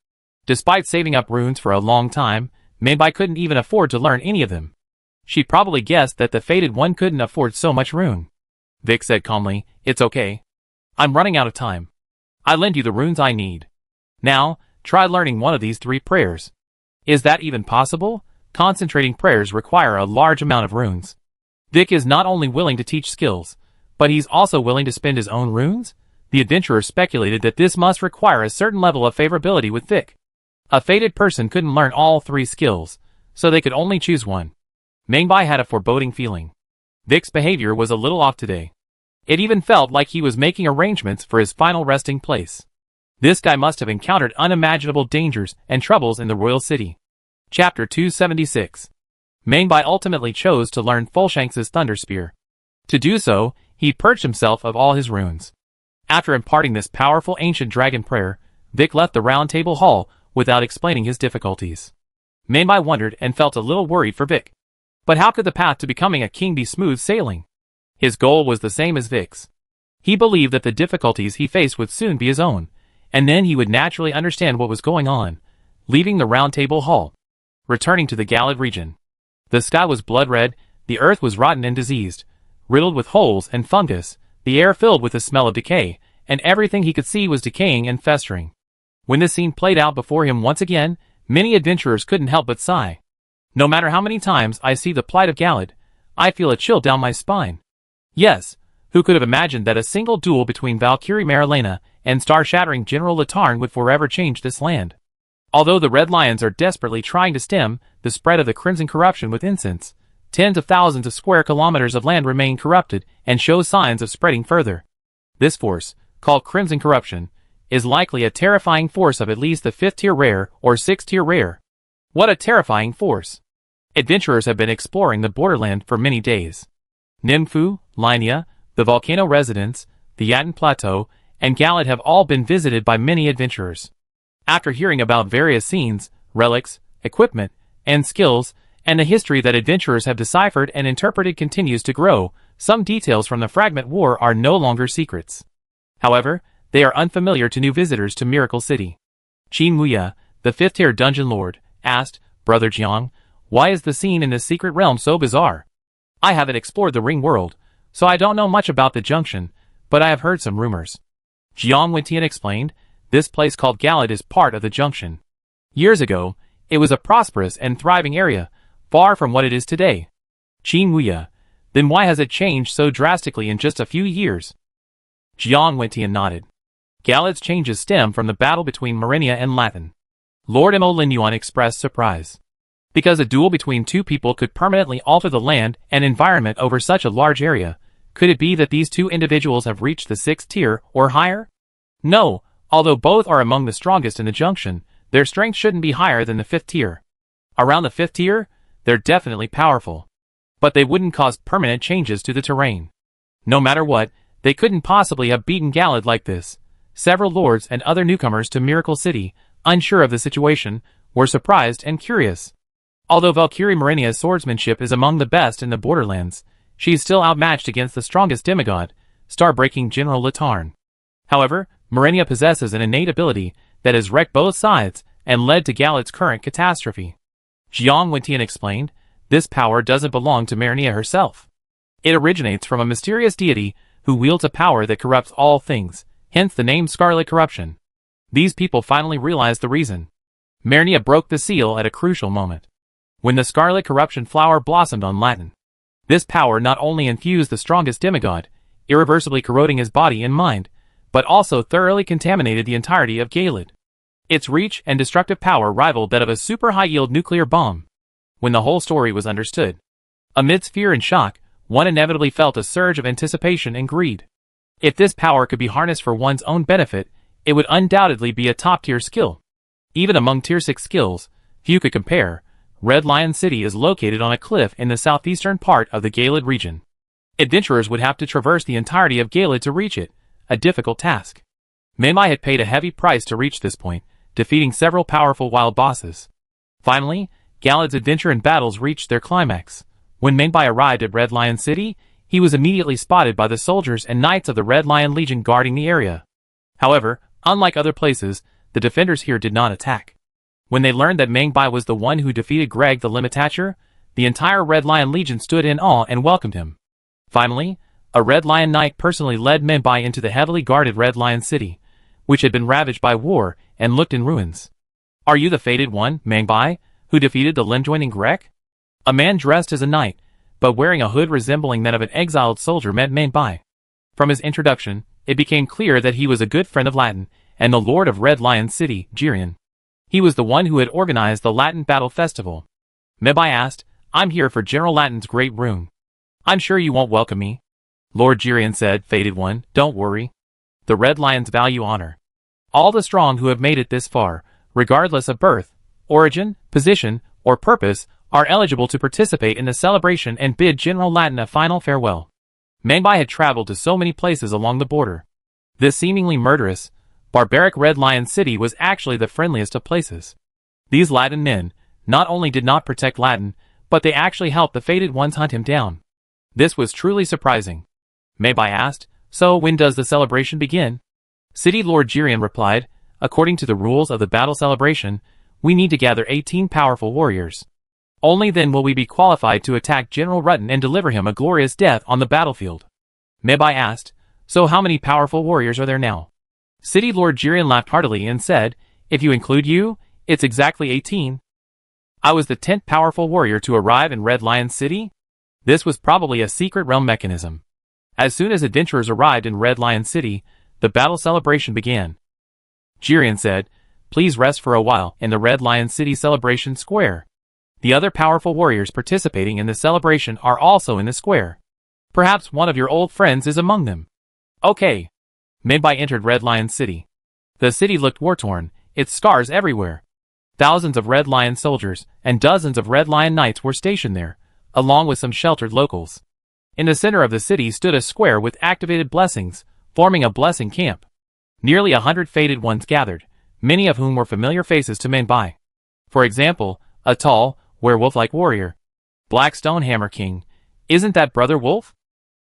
Despite saving up runes for a long time, Maybai couldn't even afford to learn any of them. She probably guessed that the Fated One couldn't afford so much rune. Vic said calmly, "It's okay. I'm running out of time. I lend you the runes I need. Now, try learning one of these 3 prayers." Is that even possible? Concentrating prayers require a large amount of runes. Vic is not only willing to teach skills, but he's also willing to spend his own runes? The adventurer speculated that this must require a certain level of favorability with Vic. A fated person couldn't learn all 3 skills, so they could only choose one. Maybai had a foreboding feeling. Vic's behavior was a little off today. It even felt like he was making arrangements for his final resting place. This guy must have encountered unimaginable dangers and troubles in the royal city. Chapter 276. Maybai ultimately chose to learn Fool Shanks' Thunder Spear. To do so, he purged himself of all his runes. After imparting this powerful ancient dragon prayer, Vic left the round table hall without explaining his difficulties. Maybai wondered and felt a little worried for Vic. But how could the path to becoming a king be smooth sailing? His goal was the same as Vic's. He believed that the difficulties he faced would soon be his own, and then he would naturally understand what was going on. Leaving the round table hall, returning to the Galad region. The sky was blood red, the earth was rotten and diseased, riddled with holes and fungus, the air filled with the smell of decay, and everything he could see was decaying and festering. When this scene played out before him once again, many adventurers couldn't help but sigh. No matter how many times I see the plight of Galad, I feel a chill down my spine. Yes, who could have imagined that a single duel between Valkyrie Marilena and star-shattering General Latarn would forever change this land? Although the Red Lions are desperately trying to stem the spread of the crimson corruption with incense, tens of thousands of square kilometers of land remain corrupted and show signs of spreading further. This force, called Crimson Corruption, is likely a terrifying force of at least the 5th-tier rare or 6th-tier rare. What a terrifying force! Adventurers have been exploring the borderland for many days. Nimfu, Linia, the Volcano Residence, the Yatin Plateau, and Galad have all been visited by many adventurers. After hearing about various scenes, relics, equipment, and skills, and the history that adventurers have deciphered and interpreted continues to grow, some details from the Fragment War are no longer secrets. However, they are unfamiliar to new visitors to Miracle City. Qin Muya, the 5th-tier dungeon lord, asked, "Brother Jiang, why is the scene in this secret realm so bizarre? I haven't explored the ring world, so I don't know much about the junction, but I have heard some rumors." Jiang Wentian explained, "This place called Galad is part of the junction. Years ago, it was a prosperous and thriving area, far from what it is today." Qin Muya, "Then why has it changed so drastically in just a few years?" Jiang Wentian nodded. "Galad's changes stem from the battle between Marinia and Latin." Lord Mo Linyuan expressed surprise. Because a duel between 2 people could permanently alter the land and environment over such a large area, could it be that these 2 individuals have reached the 6th tier or higher? No, although both are among the strongest in the junction, their strength shouldn't be higher than the 5th tier. Around the 5th tier, they're definitely powerful. But they wouldn't cause permanent changes to the terrain. No matter what, they couldn't possibly have beaten Galad like this. Several lords and other newcomers to Miracle City, unsure of the situation, were surprised and curious. Although Valkyrie Marinia's swordsmanship is among the best in the Borderlands, she is still outmatched against the strongest demigod, star-breaking General Latarn. However, Marinia possesses an innate ability that has wrecked both sides and led to Galad's current catastrophe. Jiang Wentian explained, this power doesn't belong to Marinia herself. It originates from a mysterious deity who wields a power that corrupts all things, hence the name Scarlet Corruption. These people finally realized the reason. Marinia broke the seal at a crucial moment, when the Scarlet Corruption flower blossomed on Latin. This power not only infused the strongest demigod, irreversibly corroding his body and mind, but also thoroughly contaminated the entirety of Galad. Its reach and destructive power rivaled that of a super high-yield nuclear bomb. When the whole story was understood, amidst fear and shock, one inevitably felt a surge of anticipation and greed. If this power could be harnessed for one's own benefit, it would undoubtedly be a top-tier skill. Even among Tier 6 skills, few could compare. Red Lion City is located on a cliff in the southeastern part of the Galad region. Adventurers would have to traverse the entirety of Galad to reach it, a difficult task. Menbai had paid a heavy price to reach this point, defeating several powerful wild bosses. Finally, Galad's adventure and battles reached their climax. When Menbai arrived at Red Lion City, he was immediately spotted by the soldiers and knights of the Red Lion Legion guarding the area. However, unlike other places, the defenders here did not attack. When they learned that Menbai was the one who defeated Greg the Limitacher, the entire Red Lion Legion stood in awe and welcomed him. Finally, a Red Lion Knight personally led Menbai into the heavily guarded Red Lion City, which had been ravaged by war and looked in ruins. Are you the fated one, Menbai, who defeated the limb-joining Greg? A man dressed as a knight, but wearing a hood resembling that of an exiled soldier met Menbai. From his introduction, it became clear that he was a good friend of Latin and the Lord of Red Lion City, Jirian. He was the one who had organized the Latin Battle Festival. Menbai asked, I'm here for General Latin's great rune. I'm sure you won't welcome me. Lord Jirian said, Fated one, don't worry. The Red Lions value honor. All the strong who have made it this far, regardless of birth, origin, position, or purpose, are eligible to participate in the celebration and bid General Latin a final farewell. Menbai had traveled to so many places along the border. This seemingly murderous, barbaric Red Lion City was actually the friendliest of places. These Latin men not only did not protect Latin, but they actually helped the Fated Ones hunt him down. This was truly surprising. Menbai asked, so when does the celebration begin? City Lord Jirian replied, according to the rules of the battle celebration, we need to gather 18 powerful warriors. Only then will we be qualified to attack General Rutten and deliver him a glorious death on the battlefield. Menbai asked, so how many powerful warriors are there now? City Lord Jirian laughed heartily and said, if you include you, it's exactly 18. I was the 10th powerful warrior to arrive in Red Lion City? This was probably a secret realm mechanism. As soon as adventurers arrived in Red Lion City, the battle celebration began. Jirian said, please rest for a while in the Red Lion City celebration square. The other powerful warriors participating in the celebration are also in the square. Perhaps one of your old friends is among them. Okay. Menbai entered Red Lion City. The city looked war-torn, its scars everywhere. Thousands of Red Lion soldiers and dozens of Red Lion knights were stationed there, along with some sheltered locals. In the center of the city stood a square with activated blessings, forming a blessing camp. Nearly 100 Fated Ones gathered, many of whom were familiar faces to Menbai. For example, a tall, werewolf-like warrior. Black Stonehammer King. Isn't that Brother Wolf?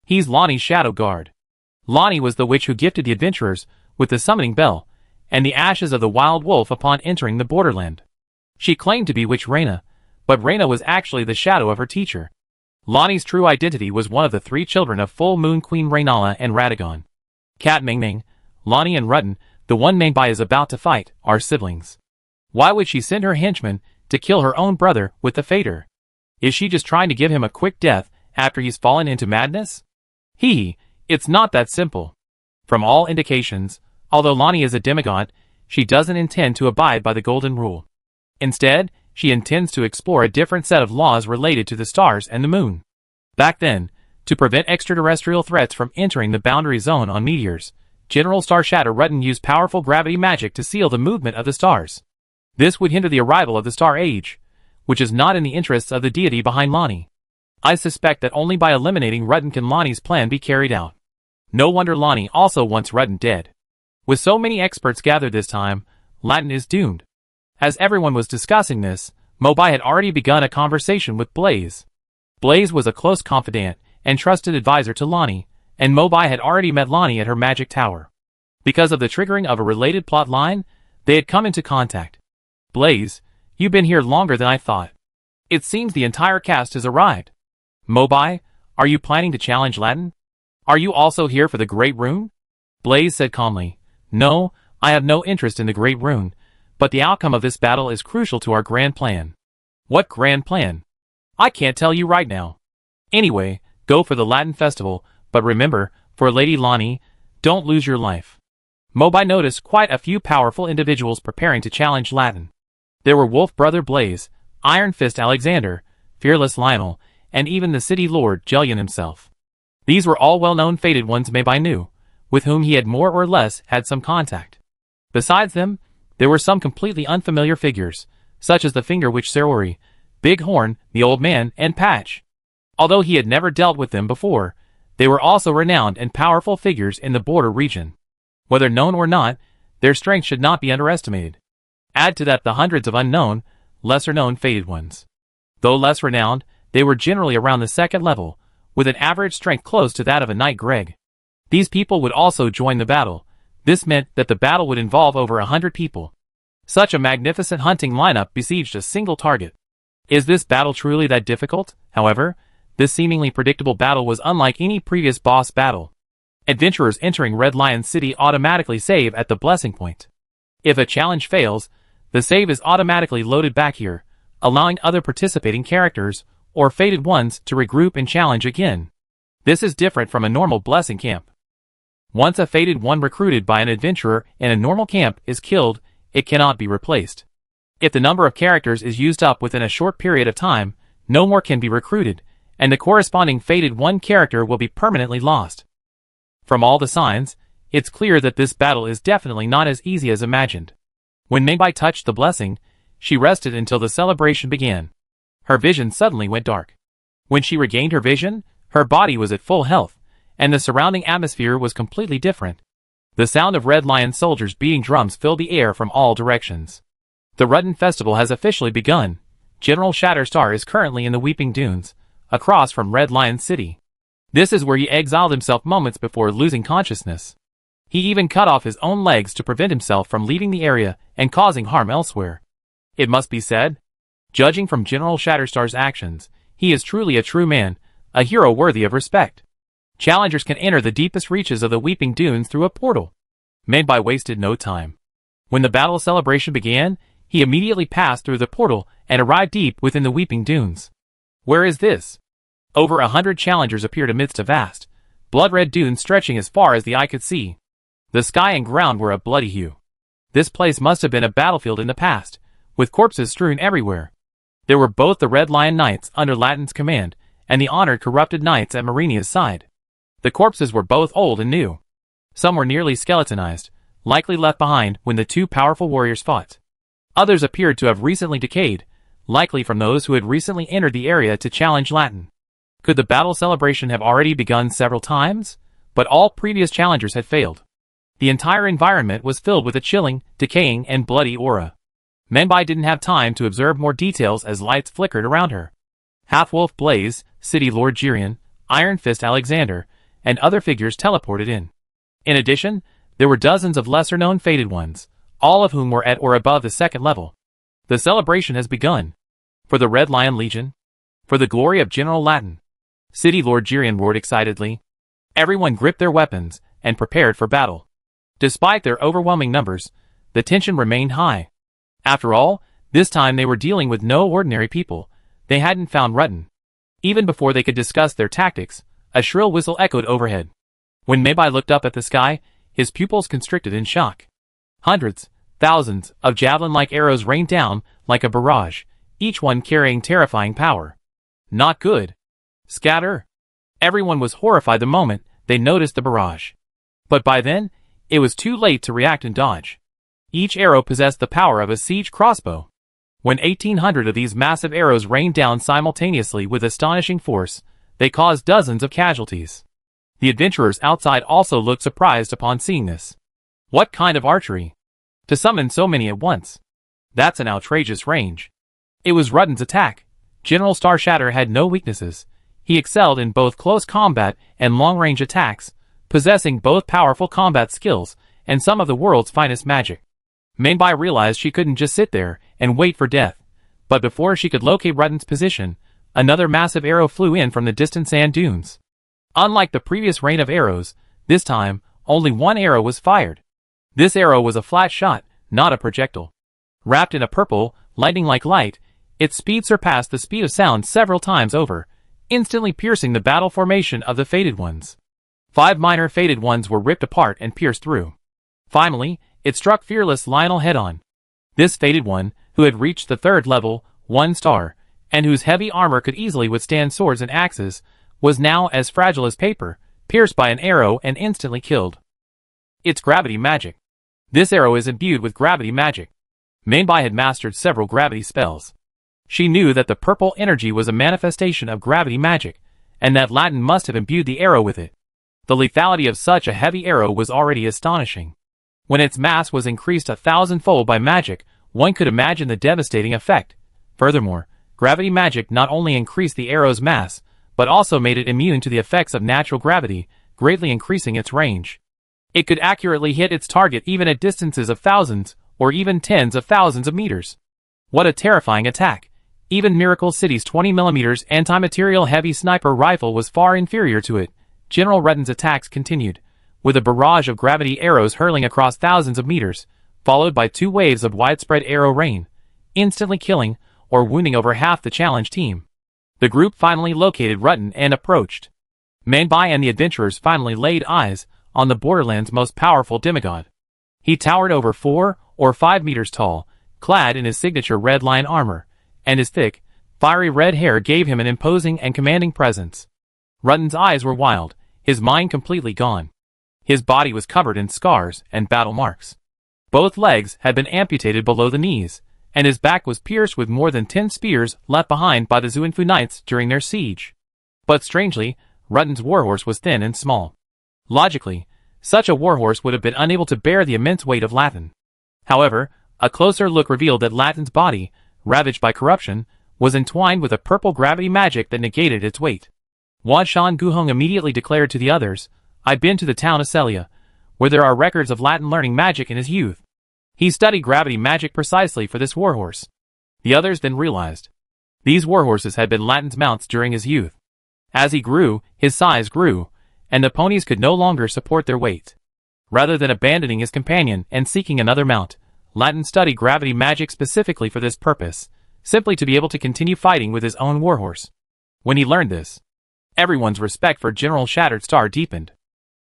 He's Lonnie's shadow guard. Lonnie was the witch who gifted the adventurers with the summoning bell and the ashes of the wild wolf upon entering the borderland. She claimed to be Witch Reyna, but Reyna was actually the shadow of her teacher. Lonnie's true identity was one of the 3 children of Full Moon Queen Reynala and Radagon. Cat Ming, Lonnie and Rutten, the one Menbai is about to fight, are siblings. Why would she send her henchmen to kill her own brother with the Fader? Is she just trying to give him a quick death after he's fallen into madness? It's not that simple. From all indications, although Lonnie is a demigod, she doesn't intend to abide by the Golden Rule. Instead, she intends to explore a different set of laws related to the stars and the moon. Back then, to prevent extraterrestrial threats from entering the boundary zone on meteors, General Star Shatter Rutten used powerful gravity magic to seal the movement of the stars. This would hinder the arrival of the Star Age, which is not in the interests of the deity behind Lonnie. I suspect that only by eliminating Rutten can Lonnie's plan be carried out. No wonder Lonnie also wants Rutten dead. With so many experts gathered this time, Latin is doomed. As everyone was discussing this, Mobai had already begun a conversation with Blaze. Blaze was a close confidant and trusted advisor to Lonnie, and Mobai had already met Lonnie at her magic tower. Because of the triggering of a related plot line, they had come into contact. Blaze, you've been here longer than I thought. It seems the entire cast has arrived. Mobai, are you planning to challenge Latin? Are you also here for the Great Rune? Blaze said calmly, No, I have no interest in the Great Rune, but the outcome of this battle is crucial to our grand plan. What grand plan? I can't tell you right now. Anyway, go for the Latin festival, but remember, for Lady Lonnie, don't lose your life. Mobai noticed quite a few powerful individuals preparing to challenge Latin. There were Wolf Brother Blaze, Iron Fist Alexander, Fearless Lionel, and even the City Lord Jellian himself. These were all well-known fated ones Mobai knew, with whom he had more or less had some contact. Besides them, there were some completely unfamiliar figures, such as the Finger Witch Sarori, Big Horn, the Old Man, and Patch. Although he had never dealt with them before, they were also renowned and powerful figures in the border region. Whether known or not, their strength should not be underestimated. Add to that the hundreds of unknown, lesser-known fated ones. Though less renowned, they were generally around the second level, with an average strength close to that of a Knight Greg. These people would also join the battle. This meant that the battle would involve over 100 people. Such a magnificent hunting lineup besieged a single target. Is this battle truly that difficult? However, this seemingly predictable battle was unlike any previous boss battle. Adventurers entering Red Lion City automatically save at the blessing point. If a challenge fails, the save is automatically loaded back here, allowing other participating characters, or fated ones, to regroup and challenge again. This is different from a normal blessing camp. Once a fated one recruited by an adventurer in a normal camp is killed, it cannot be replaced. If the number of characters is used up within a short period of time, no more can be recruited, and the corresponding fated one character will be permanently lost. From all the signs, it's clear that this battle is definitely not as easy as imagined. When Mobai touched the blessing, she rested until the celebration began. Her vision suddenly went dark. When she regained her vision, her body was at full health, and the surrounding atmosphere was completely different. The sound of Red Lion soldiers beating drums filled the air from all directions. The Rutten Festival has officially begun. General Shatterstar is currently in the Weeping Dunes, across from Red Lion City. This is where he exiled himself moments before losing consciousness. He even cut off his own legs to prevent himself from leaving the area and causing harm elsewhere. It must be said, judging from General Shatterstar's actions, he is truly a true man, a hero worthy of respect. Challengers can enter the deepest reaches of the Weeping Dunes through a portal. Mobai wasted no time. When the battle celebration began, he immediately passed through the portal and arrived deep within the Weeping Dunes. Where is this? Over 100 challengers appeared amidst a vast, blood-red dune stretching as far as the eye could see. The sky and ground were a bloody hue. This place must have been a battlefield in the past, with corpses strewn everywhere. There were both the Red Lion Knights under Latin's command, and the honored corrupted knights at Marinia's side. The corpses were both old and new. Some were nearly skeletonized, likely left behind when the two powerful warriors fought. Others appeared to have recently decayed, likely from those who had recently entered the area to challenge Latin. Could the battle celebration have already begun several times? But all previous challengers had failed. The entire environment was filled with a chilling, decaying, and bloody aura. Mobai didn't have time to observe more details as lights flickered around her. Half-Wolf Blaze, City Lord Jirian, Iron Fist Alexander, and other figures teleported in. In addition, there were dozens of lesser-known fated ones, all of whom were at or above the second level. The celebration has begun. For the Red Lion Legion? For the glory of General Latin? City Lord Jirian roared excitedly. Everyone gripped their weapons and prepared for battle. Despite their overwhelming numbers, the tension remained high. After all, this time they were dealing with no ordinary people. They hadn't found Rutten. Even before they could discuss their tactics, a shrill whistle echoed overhead. When Mobai looked up at the sky, his pupils constricted in shock. Hundreds, thousands of javelin-like arrows rained down like a barrage, each one carrying terrifying power. Not good. Scatter. Everyone was horrified the moment they noticed the barrage. But by then, it was too late to react and dodge. Each arrow possessed the power of a siege crossbow. When 1,800 of these massive arrows rained down simultaneously with astonishing force, they caused dozens of casualties. The adventurers outside also looked surprised upon seeing this. What kind of archery? To summon so many at once. That's an outrageous range. It was Rudden's attack. General Star Shatter had no weaknesses. He excelled in both close combat and long-range attacks, possessing both powerful combat skills and some of the world's finest magic. Mainbai realized she couldn't just sit there and wait for death, but before she could locate Rudden's position, another massive arrow flew in from the distant sand dunes. Unlike the previous rain of arrows, this time, only one arrow was fired. This arrow was a flat shot, not a projectile. Wrapped in a purple, lightning-like light, its speed surpassed the speed of sound several times over, instantly piercing the battle formation of the Fated Ones. 5 minor Fated Ones were ripped apart and pierced through. Finally, it struck fearless Lionel head-on. This Fated One, who had reached the 3rd level, 1 star, and whose heavy armor could easily withstand swords and axes, was now as fragile as paper, pierced by an arrow and instantly killed. It's gravity magic. This arrow is imbued with gravity magic. Mainbai had mastered several gravity spells. She knew that the purple energy was a manifestation of gravity magic, and that Latin must have imbued the arrow with it. The lethality of such a heavy arrow was already astonishing. When its mass was increased 1,000-fold by magic, one could imagine the devastating effect. Furthermore, gravity magic not only increased the arrow's mass, but also made it immune to the effects of natural gravity, greatly increasing its range. It could accurately hit its target even at distances of thousands, or even tens of thousands of meters. What a terrifying attack! Even Miracle City's 20mm anti-material heavy sniper rifle was far inferior to it. General Rudden's attacks continued, with a barrage of gravity arrows hurling across thousands of meters, followed by 2 waves of widespread arrow rain, instantly killing or wounding over half the challenge team. The group finally located Rudden and approached. Mainbai and the adventurers finally laid eyes on the Borderlands' most powerful demigod. He towered over 4 or 5 meters tall, clad in his signature red lion armor, and his thick, fiery red hair gave him an imposing and commanding presence. Rudden's eyes were wild, his mind completely gone. His body was covered in scars and battle marks. Both legs had been amputated below the knees, and his back was pierced with more than 10 spears left behind by the Xuanfu Knights during their siege. But strangely, Rudden's warhorse was thin and small. Logically, such a warhorse would have been unable to bear the immense weight of Latin. However, a closer look revealed that Latin's body, ravaged by corruption, was entwined with a purple gravity magic that negated its weight. Wanshan Guhong immediately declared to the others, "I've been to the town of Celia, where there are records of Latin learning magic in his youth. He studied gravity magic precisely for this warhorse." The others then realized. These warhorses had been Latin's mounts during his youth. As he grew, his size grew, and the ponies could no longer support their weight. Rather than abandoning his companion and seeking another mount, Latin studied gravity magic specifically for this purpose, simply to be able to continue fighting with his own warhorse. When he learned this, everyone's respect for General Shattered Star deepened.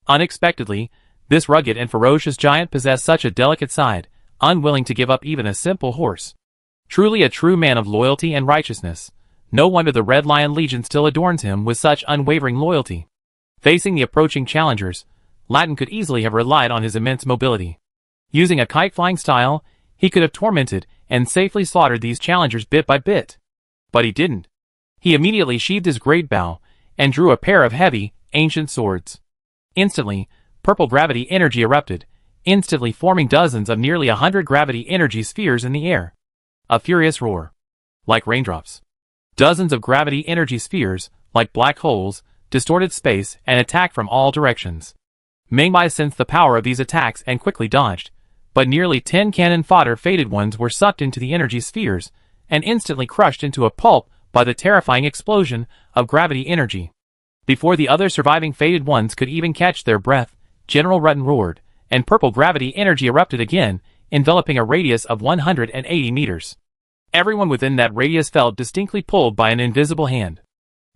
Unexpectedly, this rugged and ferocious giant possessed such a delicate side, unwilling to give up even a simple horse. Truly a true man of loyalty and righteousness. No wonder the Red Lion Legion still adorns him with such unwavering loyalty. Facing the approaching challengers, Latin could easily have relied on his immense mobility. Using a kite-flying style, he could have tormented and safely slaughtered these challengers bit by bit. But he didn't. He immediately sheathed his great bow and drew a pair of heavy, ancient swords. Instantly, purple gravity energy erupted, instantly forming dozens of nearly 100 gravity energy spheres in the air. A furious roar. Like raindrops. Dozens of gravity energy spheres, like black holes, distorted space and attacked from all directions. Mainbai sensed the power of these attacks and quickly dodged, but nearly 10 cannon fodder Fated Ones were sucked into the energy spheres and instantly crushed into a pulp by the terrifying explosion of gravity energy. Before the other surviving Fated Ones could even catch their breath, General Rudden roared, and purple gravity energy erupted again, enveloping a radius of 180 meters. Everyone within that radius felt distinctly pulled by an invisible hand.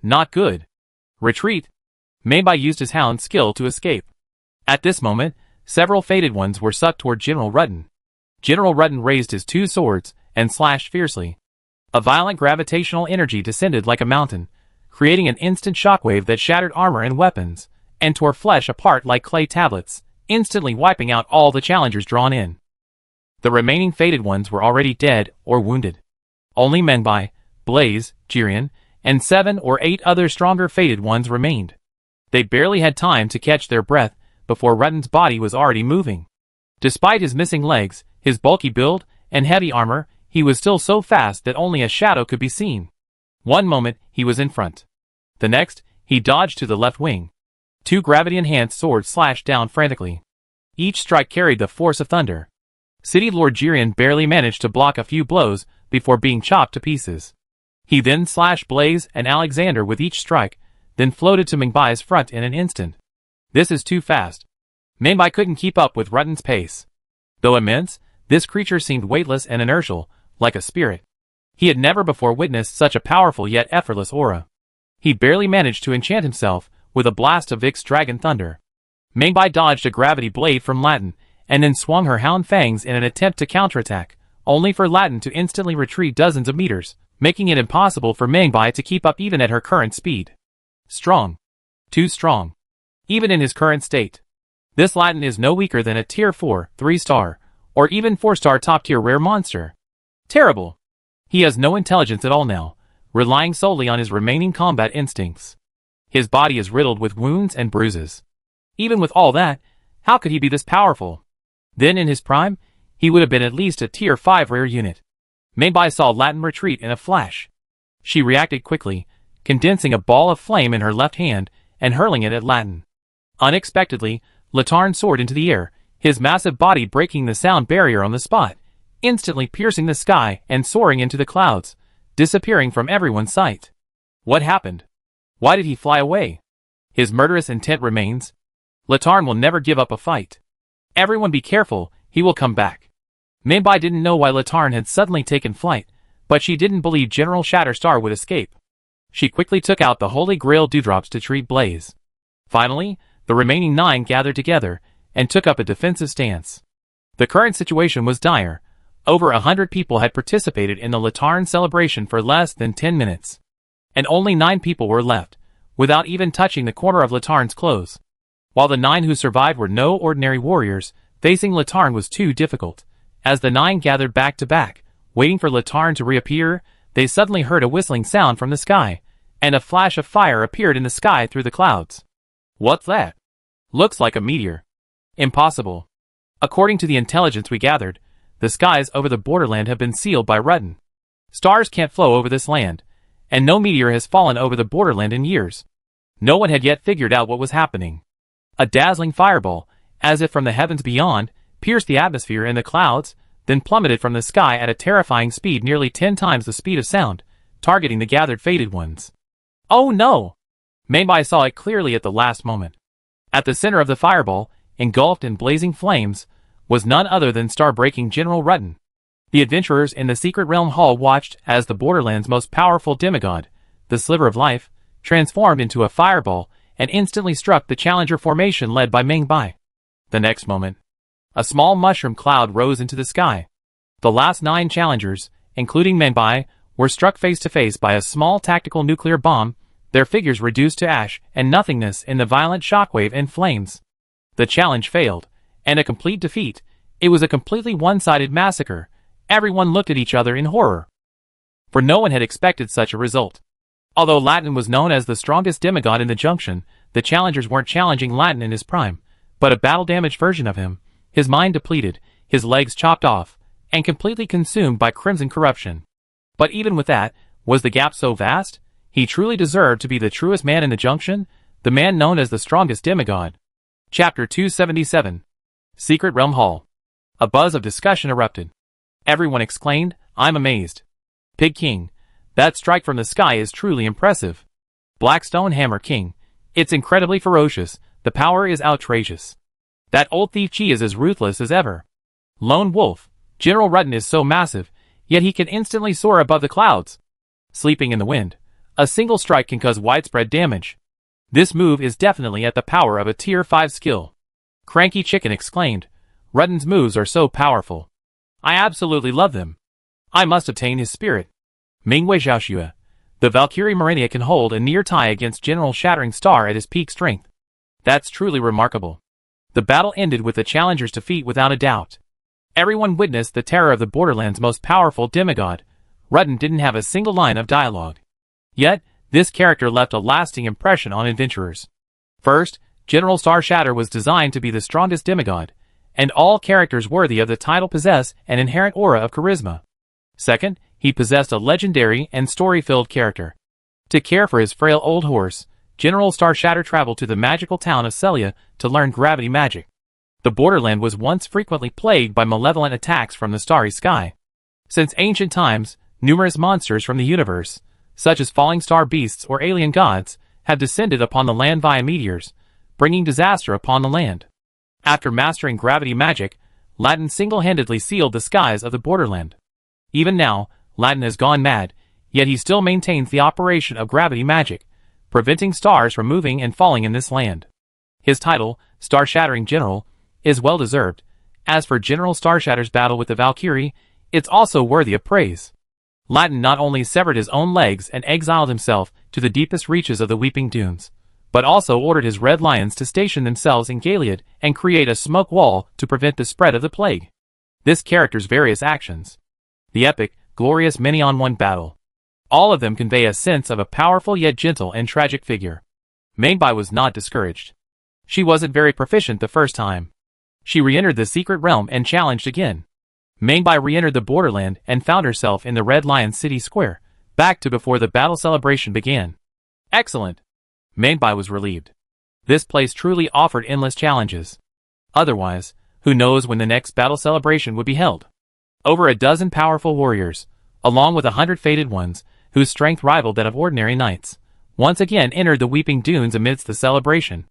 Not good. Retreat. Mainbai used his hound's skill to escape. At this moment, several Fated Ones were sucked toward General Rudden. General Rudden raised his 2 swords and slashed fiercely. A violent gravitational energy descended like a mountain, creating an instant shockwave that shattered armor and weapons, and tore flesh apart like clay tablets, instantly wiping out all the challengers drawn in. The remaining Fated Ones were already dead or wounded. Only Mainbai, Blaze, Jirian, and 7 or 8 other stronger Fated Ones remained. They barely had time to catch their breath before Rudden's body was already moving. Despite his missing legs, his bulky build, and heavy armor, he was still so fast that only a shadow could be seen. One moment, he was in front. The next, he dodged to the left wing. Two gravity-enhanced swords slashed down frantically. Each strike carried the force of thunder. City Lord Jiren barely managed to block a few blows before being chopped to pieces. He then slashed Blaze and Alexander with each strike, then floated to Mingbai's front in an instant. This is too fast. Mingbai couldn't keep up with Rutten's pace. Though immense, this creature seemed weightless and inertial, like a spirit. He had never before witnessed such a powerful yet effortless aura. He barely managed to enchant himself with a blast of Vic's Dragon Thunder. Mingbai dodged a gravity blade from Latin, and then swung her hound fangs in an attempt to counterattack, only for Latin to instantly retreat dozens of meters, making it impossible for Mingbai to keep up even at her current speed. Strong. Too strong. Even in his current state. This Latin is no weaker than a tier 4, 3-star, or even 4-star top-tier rare monster. Terrible. He has no intelligence at all now, relying solely on his remaining combat instincts. His body is riddled with wounds and bruises. Even with all that, how could he be this powerful? Then in his prime, he would have been at least a tier 5 rare unit. Mingbai saw Latin retreat in a flash. She reacted quickly, condensing a ball of flame in her left hand and hurling it at Latin. Unexpectedly, Latarn soared into the air, his massive body breaking the sound barrier on the spot, instantly piercing the sky and soaring into the clouds, disappearing from everyone's sight. What happened? Why did he fly away? His murderous intent remains. Latarn will never give up a fight. Everyone be careful, he will come back. Mingbai didn't know why Latarn had suddenly taken flight, but she didn't believe General Shatterstar would escape. She quickly took out the Holy Grail dewdrops to treat Blaze. Finally, the remaining 9 gathered together and took up a defensive stance. The current situation was dire. Over 100 people had participated in the Latarn celebration for less than 10 minutes. And only 9 people were left, without even touching the corner of Latarn's clothes. While the 9 who survived were no ordinary warriors, facing Latarn was too difficult. As the 9 gathered back to back, waiting for Latarn to reappear, they suddenly heard a whistling sound from the sky, and a flash of fire appeared in the sky through the clouds. What's that? Looks like a meteor. Impossible. According to the intelligence we gathered, the skies over the borderland have been sealed by Rutten. Stars can't flow over this land, and no meteor has fallen over the borderland in years. No one had yet figured out what was happening. A dazzling fireball, as if from the heavens beyond, pierced the atmosphere and the clouds, then plummeted from the sky at a terrifying speed nearly 10 times the speed of sound, targeting the gathered fated ones. Oh no! Mingbai saw it clearly at the last moment. At the center of the fireball, engulfed in blazing flames, was none other than star-breaking General Rutten. The adventurers in the Secret Realm Hall watched as the Borderland's most powerful demigod, the Sliver of Life, transformed into a fireball and instantly struck the Challenger formation led by Mingbai. The next moment, a small mushroom cloud rose into the sky. The last 9 challengers, including Mingbai, were struck face to face by a small tactical nuclear bomb, their figures reduced to ash and nothingness in the violent shockwave and flames. The challenge failed, and a complete defeat. It was a completely one-sided massacre. Everyone looked at each other in horror. For no one had expected such a result. Although Latin was known as the strongest demigod in the Junction, the challengers weren't challenging Latin in his prime, but a battle-damaged version of him, his mind depleted, his legs chopped off, and completely consumed by crimson corruption. But even with that, was the gap so vast? He truly deserved to be the truest man in the Junction, the man known as the strongest demigod. Chapter 277. Secret Realm Hall. A buzz of discussion erupted. Everyone exclaimed, "I'm amazed. Pig King, that strike from the sky is truly impressive. Blackstone Hammer King, it's incredibly ferocious, the power is outrageous. That old thief Chi is as ruthless as ever. Lone Wolf, General Rutten is so massive, yet he can instantly soar above the clouds. Sleeping in the wind, a single strike can cause widespread damage. This move is definitely at the power of a tier 5 skill." Cranky Chicken exclaimed, "Rutten's moves are so powerful. I absolutely love them. I must obtain his spirit." Mingwei Xiaoxue, the Valkyrie Marinia can hold a near tie against General Shattering Star at his peak strength. That's truly remarkable. The battle ended with the challenger's defeat without a doubt. Everyone witnessed the terror of the Borderland's most powerful demigod. Rutten didn't have a single line of dialogue. Yet, this character left a lasting impression on adventurers. First, General Star Shatter was designed to be the strongest demigod, and all characters worthy of the title possess an inherent aura of charisma. Second, he possessed a legendary and story-filled character. To care for his frail old horse, General Starshatter traveled to the magical town of Celia to learn gravity magic. The borderland was once frequently plagued by malevolent attacks from the starry sky. Since ancient times, numerous monsters from the universe, such as falling star beasts or alien gods, have descended upon the land via meteors, bringing disaster upon the land. After mastering gravity magic, Latin single-handedly sealed the skies of the borderland. Even now, Latin has gone mad, yet he still maintains the operation of gravity magic, preventing stars from moving and falling in this land. His title, Star-Shattering General, is well-deserved. As for General Starshatter's battle with the Valkyrie, it's also worthy of praise. Latin not only severed his own legs and exiled himself to the deepest reaches of the Weeping Dunes, but also ordered his Red Lions to station themselves in Gilead and create a smoke wall to prevent the spread of the plague. This character's various actions. The epic, glorious many-on-one battle. All of them convey a sense of a powerful yet gentle and tragic figure. Mainbai was not discouraged. She wasn't very proficient the first time. She re-entered the secret realm and challenged again. Mainbai re-entered the borderland and found herself in the Red Lion City Square, back to before the battle celebration began. Excellent! Mainbai was relieved. This place truly offered endless challenges. Otherwise, who knows when the next battle celebration would be held? Over a dozen powerful warriors, along with 100 fated ones, whose strength rivaled that of ordinary knights, once again entered the Weeping Dunes amidst the celebration.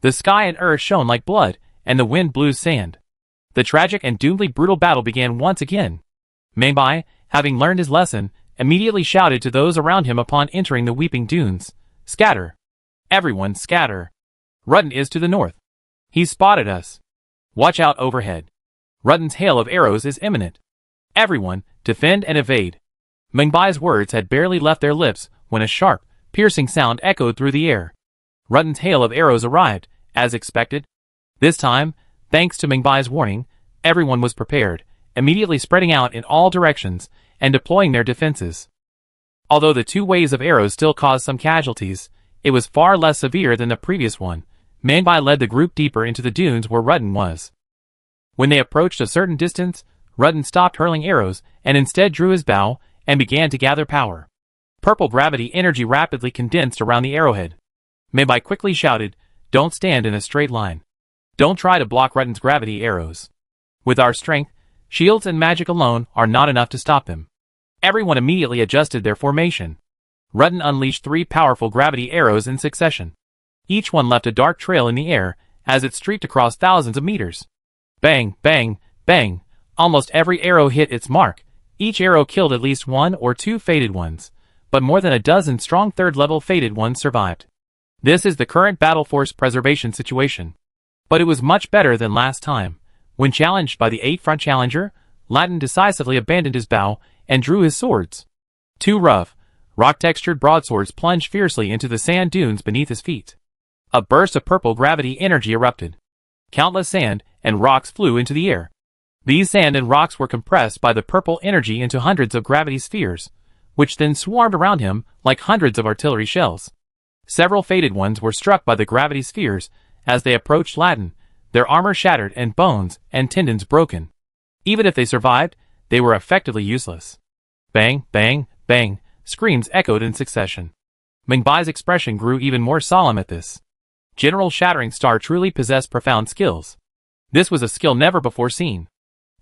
The sky and earth shone like blood, and the wind blew sand. The tragic and doomedly brutal battle began once again. Mainbai, having learned his lesson, immediately shouted to those around him upon entering the Weeping Dunes, "Scatter! Everyone scatter! Rutten is to the north. He's spotted us. Watch out overhead. Rutten's hail of arrows is imminent. Everyone, defend and evade." Mainbai's words had barely left their lips when a sharp, piercing sound echoed through the air. Rutten's hail of arrows arrived, as expected. This time, thanks to Mainbai's warning, everyone was prepared, immediately spreading out in all directions and deploying their defenses. Although the 2 waves of arrows still caused some casualties, it was far less severe than the previous one. Mainbai led the group deeper into the dunes where Rutten was. When they approached a certain distance, Rutten stopped hurling arrows and instead drew his bow and began to gather power. Purple gravity energy rapidly condensed around the arrowhead. Mainbai quickly shouted, "Don't stand in a straight line. Don't try to block Rutten's gravity arrows. With our strength, shields and magic alone are not enough to stop him." Everyone immediately adjusted their formation. Rutten unleashed 3 powerful gravity arrows in succession. Each one left a dark trail in the air as it streaked across thousands of meters. Bang, bang, bang. Almost every arrow hit its mark. Each arrow killed at least 1 or 2 fated ones, but more than a dozen strong 3rd-level fated ones survived. This is the current battle force preservation situation. But it was much better than last time. When challenged by the 8-front challenger, Latin decisively abandoned his bow and drew his swords. 2 rough, rock-textured broadswords plunged fiercely into the sand dunes beneath his feet. A burst of purple gravity energy erupted. Countless sand and rocks flew into the air. These sand and rocks were compressed by the purple energy into hundreds of gravity spheres, which then swarmed around him like hundreds of artillery shells. Several fated ones were struck by the gravity spheres as they approached Latin, their armor shattered and bones and tendons broken. Even if they survived, they were effectively useless. Bang, bang, bang, screams echoed in succession. Mainbai's expression grew even more solemn at this. General Shattering Star truly possessed profound skills. This was a skill never before seen.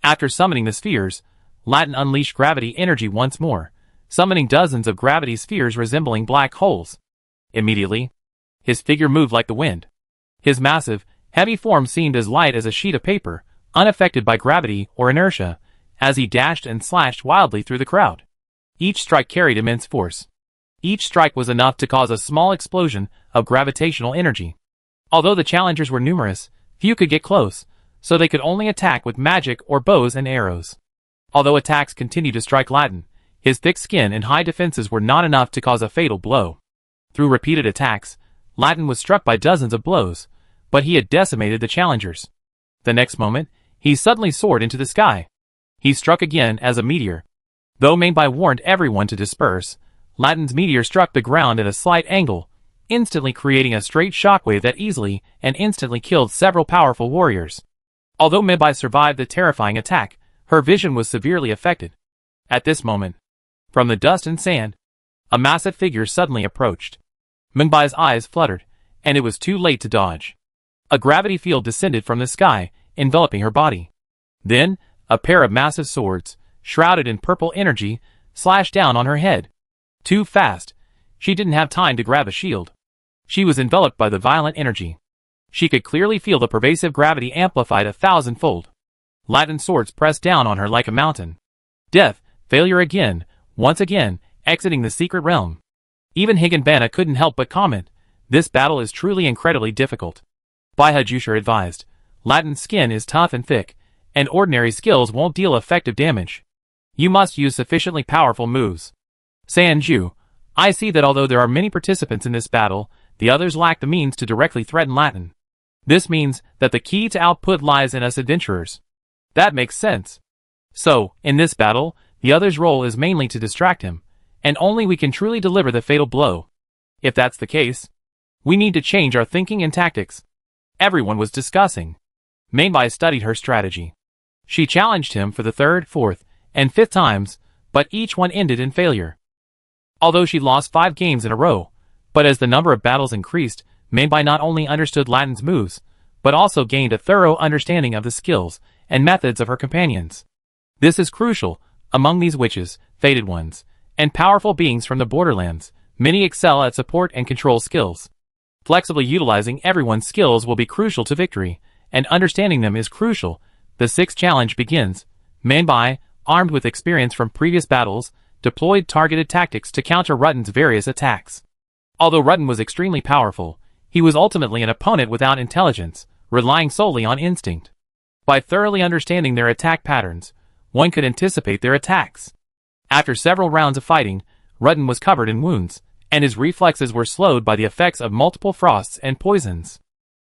After summoning the spheres, Latin unleashed gravity energy once more, summoning dozens of gravity spheres resembling black holes. Immediately, his figure moved like the wind. His massive, heavy form seemed as light as a sheet of paper, unaffected by gravity or inertia, as he dashed and slashed wildly through the crowd. Each strike carried immense force. Each strike was enough to cause a small explosion of gravitational energy. Although the challengers were numerous, few could get close, so they could only attack with magic or bows and arrows. Although attacks continued to strike Latin, his thick skin and high defenses were not enough to cause a fatal blow. Through repeated attacks, Latin was struck by dozens of blows, but he had decimated the challengers. The next moment, he suddenly soared into the sky. He struck again as a meteor. Though Mainbai warned everyone to disperse, Latin's meteor struck the ground at a slight angle, instantly creating a straight shockwave that easily and instantly killed several powerful warriors. Although Mainbai survived the terrifying attack, her vision was severely affected. At this moment, from the dust and sand, a massive figure suddenly approached. Mingbai's eyes fluttered, and it was too late to dodge. A gravity field descended from the sky, enveloping her body. Then, a pair of massive swords, shrouded in purple energy, slashed down on her head. Too fast. She didn't have time to grab a shield. She was enveloped by the violent energy. She could clearly feel the pervasive gravity amplified 1,000-fold. Latin swords pressed down on her like a mountain. Death, failure again, once again, exiting the secret realm. Even Higanbana couldn't help but comment, "This battle is truly incredibly difficult." Baihajusher advised, "Latin's skin is tough and thick, and ordinary skills won't deal effective damage. You must use sufficiently powerful moves." Sanju, I see that although there are many participants in this battle, the others lack the means to directly threaten Latin. This means that the key to output lies in us adventurers. That makes sense. So, in this battle, the other's role is mainly to distract him, and only we can truly deliver the fatal blow. If that's the case, we need to change our thinking and tactics. Everyone was discussing. Mainbai studied her strategy. She challenged him for the third, fourth, and fifth times, but each one ended in failure. Although she lost 5 games in a row, but as the number of battles increased, Mainbai not only understood Latin's moves, but also gained a thorough understanding of the skills and methods of her companions. This is crucial. Among these witches, fated ones, and powerful beings from the borderlands, many excel at support and control skills. Flexibly utilizing everyone's skills will be crucial to victory, and understanding them is crucial. The sixth challenge begins. Mainbai, armed with experience from previous battles, deployed targeted tactics to counter Rutten's various attacks. Although Rutten was extremely powerful, he was ultimately an opponent without intelligence, relying solely on instinct. By thoroughly understanding their attack patterns, one could anticipate their attacks. After several rounds of fighting, Rutten was covered in wounds, and his reflexes were slowed by the effects of multiple frosts and poisons.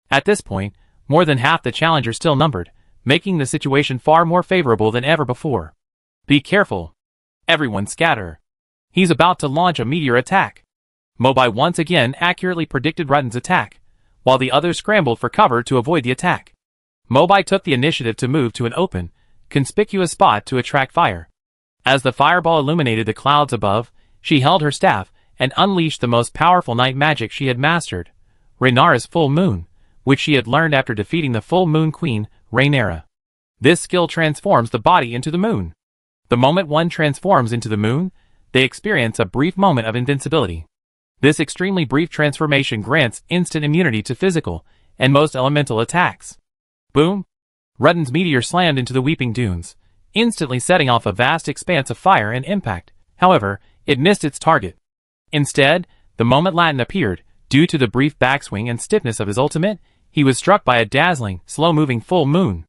At this point, more than half the challengers still numbered, making the situation far more favorable than ever before. Be careful. Everyone scatter. He's about to launch a meteor attack. Mobai once again accurately predicted Rutten's attack, while the others scrambled for cover to avoid the attack. Mobai took the initiative to move to an open, conspicuous spot to attract fire. As the fireball illuminated the clouds above, she held her staff and unleashed the most powerful night magic she had mastered, Rhaenyra's full moon, which she had learned after defeating the full moon queen, Rhaenyra. This skill transforms the body into the moon. The moment one transforms into the moon, they experience a brief moment of invincibility. This extremely brief transformation grants instant immunity to physical and most elemental attacks. Boom! Rutten's meteor slammed into the weeping dunes, instantly setting off a vast expanse of fire and impact. However, it missed its target. Instead, the moment Latin appeared, due to the brief backswing and stiffness of his ultimate, he was struck by a dazzling, slow-moving full moon.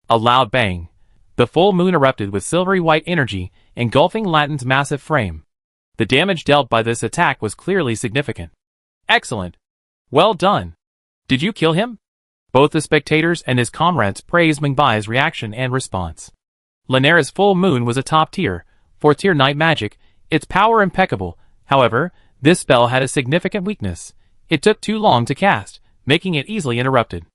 A loud bang. The full moon erupted with silvery white energy, engulfing Latin's massive frame. The damage dealt by this attack was clearly significant. Excellent. Well done. Did you kill him? Both the spectators and his comrades praised Mingbai's reaction and response. Rhaenyra's full moon was a top-tier, 4th-tier night magic, its power impeccable. However, this spell had a significant weakness. It took too long to cast, making it easily interrupted.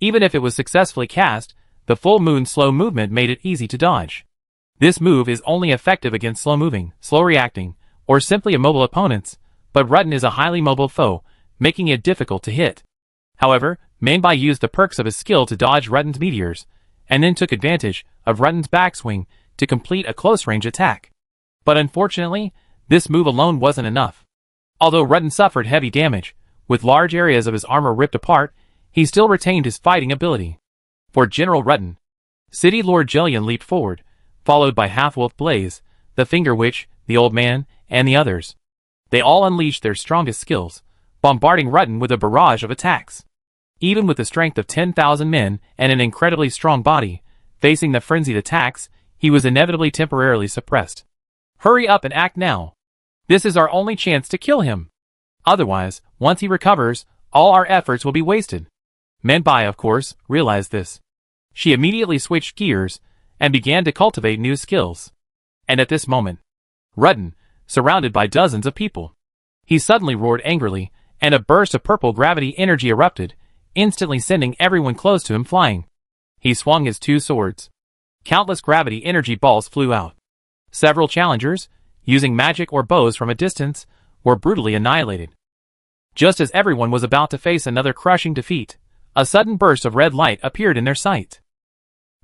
Even if it was successfully cast, the full moon's slow movement made it easy to dodge. This move is only effective against slow-moving, slow-reacting, or simply immobile opponents, but Rutten is a highly mobile foe, making it difficult to hit. However, Mainbai used the perks of his skill to dodge Rutten's meteors, and then took advantage of Rutten's backswing to complete a close-range attack. But unfortunately, this move alone wasn't enough. Although Rutten suffered heavy damage, with large areas of his armor ripped apart, he still retained his fighting ability. For General Rutten, City Lord Jillian leaped forward, followed by Half-Wolf Blaze, the Finger Witch, the Old Man, and the others. They all unleashed their strongest skills, bombarding Rutten with a barrage of attacks. Even with the strength of 10,000 men and an incredibly strong body, facing the frenzied attacks, he was inevitably temporarily suppressed. Hurry up and act now. This is our only chance to kill him. Otherwise, once he recovers, all our efforts will be wasted. Mainbai, of course, realized this. She immediately switched gears and began to cultivate new skills. And at this moment, Rutten, surrounded by dozens of people, he suddenly roared angrily, and a burst of purple gravity energy erupted, instantly sending everyone close to him flying. He swung his 2 swords. Countless gravity energy balls flew out. Several challengers, using magic or bows from a distance, were brutally annihilated. Just as everyone was about to face another crushing defeat, a sudden burst of red light appeared in their sight.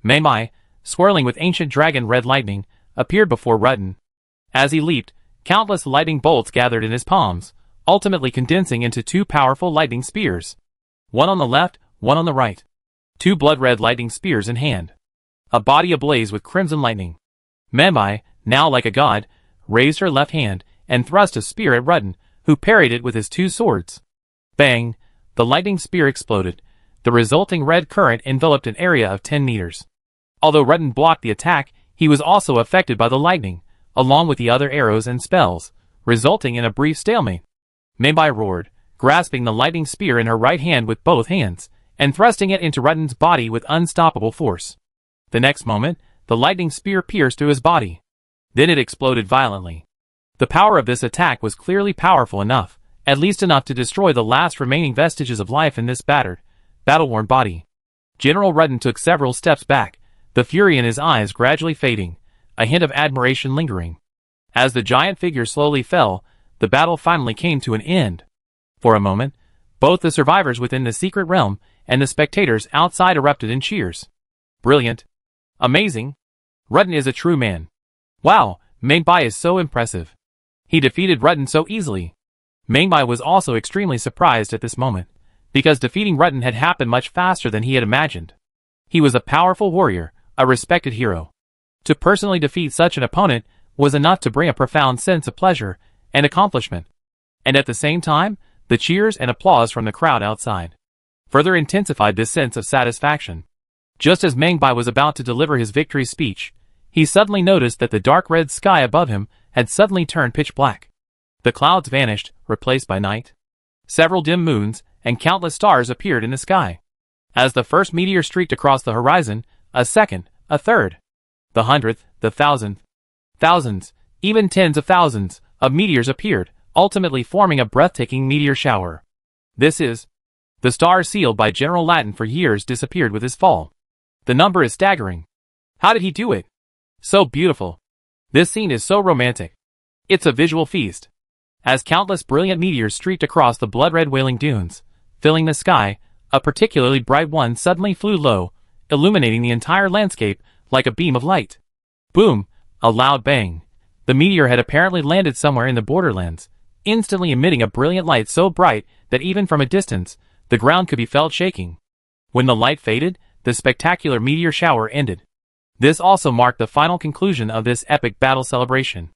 Mei, swirling with ancient dragon red lightning, appeared before Rudden. As he leaped, countless lightning bolts gathered in his palms, ultimately condensing into two powerful lightning spears. One on the left, one on the right. Two blood-red lightning spears in hand. A body ablaze with crimson lightning. Mei, now like a god, raised her left hand and thrust a spear at Rudden, who parried it with his two swords. Bang! The lightning spear exploded. The resulting red current enveloped an area of 10 meters. Although Rudden blocked the attack, he was also affected by the lightning, along with the other arrows and spells, resulting in a brief stalemate. Mei roared, grasping the lightning spear in her right hand with both hands, and thrusting it into Rudden's body with unstoppable force. The next moment, the lightning spear pierced through his body. Then it exploded violently. The power of this attack was clearly powerful enough, at least enough to destroy the last remaining vestiges of life in this battered, battle-worn body. General Rudden took several steps back, the fury in his eyes gradually fading, a hint of admiration lingering. As the giant figure slowly fell, the battle finally came to an end. For a moment, both the survivors within the secret realm and the spectators outside erupted in cheers. Brilliant. Amazing. Rudden is a true man. Wow, Mei is so impressive. He defeated Rudden so easily. Mei was also extremely surprised at this moment, because defeating Rudden had happened much faster than he had imagined. He was a powerful warrior, a respected hero. To personally defeat such an opponent was enough to bring a profound sense of pleasure and accomplishment. And at the same time, the cheers and applause from the crowd outside further intensified this sense of satisfaction. Just as Mei was about to deliver his victory speech, he suddenly noticed that the dark red sky above him had suddenly turned pitch black. The clouds vanished, replaced by night. Several dim moons and countless stars appeared in the sky. As the first meteor streaked across the horizon, a second, a third, the 100th, the 1000th, thousands, even tens of thousands of meteors appeared, ultimately forming a breathtaking meteor shower. This is the star sealed by General Latin for years disappeared with his fall. The number is staggering. How did he do it? So beautiful. This scene is so romantic. It's a visual feast. As countless brilliant meteors streaked across the blood-red wailing dunes, filling the sky, a particularly bright one suddenly flew low, illuminating the entire landscape like a beam of light. Boom! A loud bang. The meteor had apparently landed somewhere in the borderlands, instantly emitting a brilliant light so bright that even from a distance, the ground could be felt shaking. When the light faded, the spectacular meteor shower ended. This also marked the final conclusion of this epic battle celebration.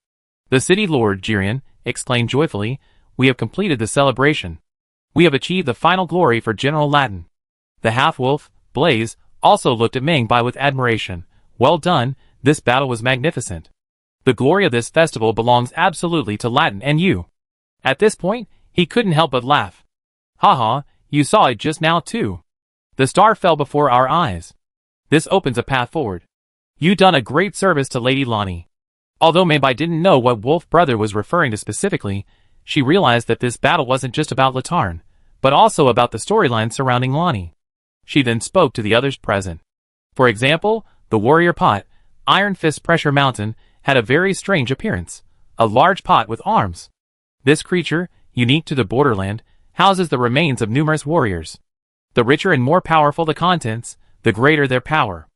The city lord, Jirian, exclaimed joyfully, "We have completed the celebration. We have achieved the final glory for General Latin." The half-wolf, Blaze, also looked at Mei with admiration. "Well done, this battle was magnificent. The glory of this festival belongs absolutely to Latin and you." At this point, he couldn't help but laugh. "Haha, you saw it just now too. The star fell before our eyes. This opens a path forward. You done a great service to Lady Lonnie." Although Mei didn't know what Wolf Brother was referring to specifically, she realized that this battle wasn't just about Latarn, but also about the storyline surrounding Lonnie. She then spoke to the others present. For example, the warrior pot, Iron Fist Pressure Mountain, had a very strange appearance. A large pot with arms. This creature, unique to the borderland, houses the remains of numerous warriors. The richer and more powerful the contents, the greater their power.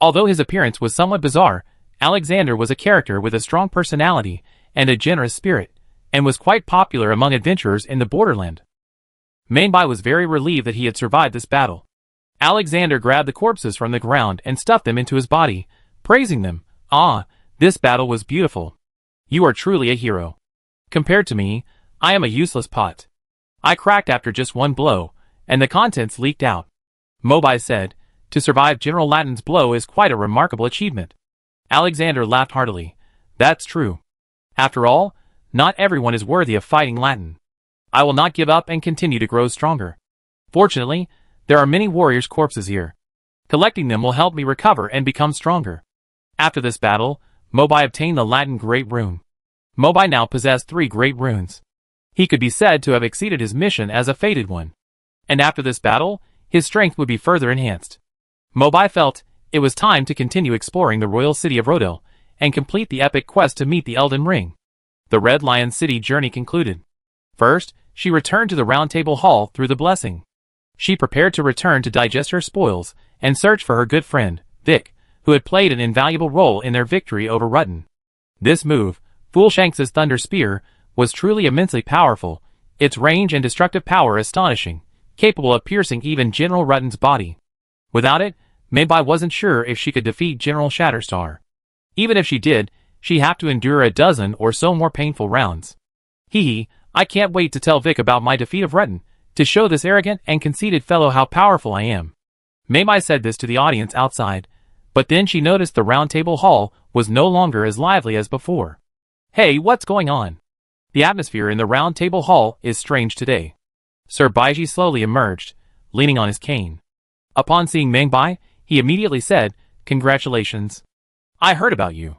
Although his appearance was somewhat bizarre, Alexander was a character with a strong personality and a generous spirit, and was quite popular among adventurers in the borderland. Mei was very relieved that he had survived this battle. Alexander grabbed the corpses from the ground and stuffed them into his body, praising them. "Ah, this battle was beautiful. You are truly a hero. Compared to me, I am a useless pot. I cracked after just one blow, and the contents leaked out." Mobai said, "To survive General Latin's blow is quite a remarkable achievement." Alexander laughed heartily. "That's true. After all, not everyone is worthy of fighting Latin. I will not give up and continue to grow stronger. Fortunately, there are many warriors' corpses here. Collecting them will help me recover and become stronger." After this battle, Mobai obtained the Latin Great Rune. Mobai now possessed 3 Great Runes. He could be said to have exceeded his mission as a fated one. And after this battle, his strength would be further enhanced. Mobai felt it was time to continue exploring the royal city of Rodel, and complete the epic quest to meet the Elden Ring. The Red Lion City journey concluded. First, she returned to the Round Table Hall through the blessing. She prepared to return to digest her spoils and search for her good friend, Vic, who had played an invaluable role in their victory over Rutten. This move, Fullshanks's Thunder Spear, was truly immensely powerful, its range and destructive power astonishing, capable of piercing even General Rutten's body. Without it, Maybai wasn't sure if she could defeat General Shatterstar. Even if she did, she'd have to endure a dozen or so more painful rounds. Hee, I can't wait to tell Vic about my defeat of Rutten, to show this arrogant and conceited fellow how powerful I am. Maybai said this to the audience outside, but then she noticed the Round Table Hall was no longer as lively as before. Hey, what's going on? The atmosphere in the Round Table Hall is strange today. Sir Baiji slowly emerged, leaning on his cane. Upon seeing Maybai, he immediately said, "Congratulations. I heard about you.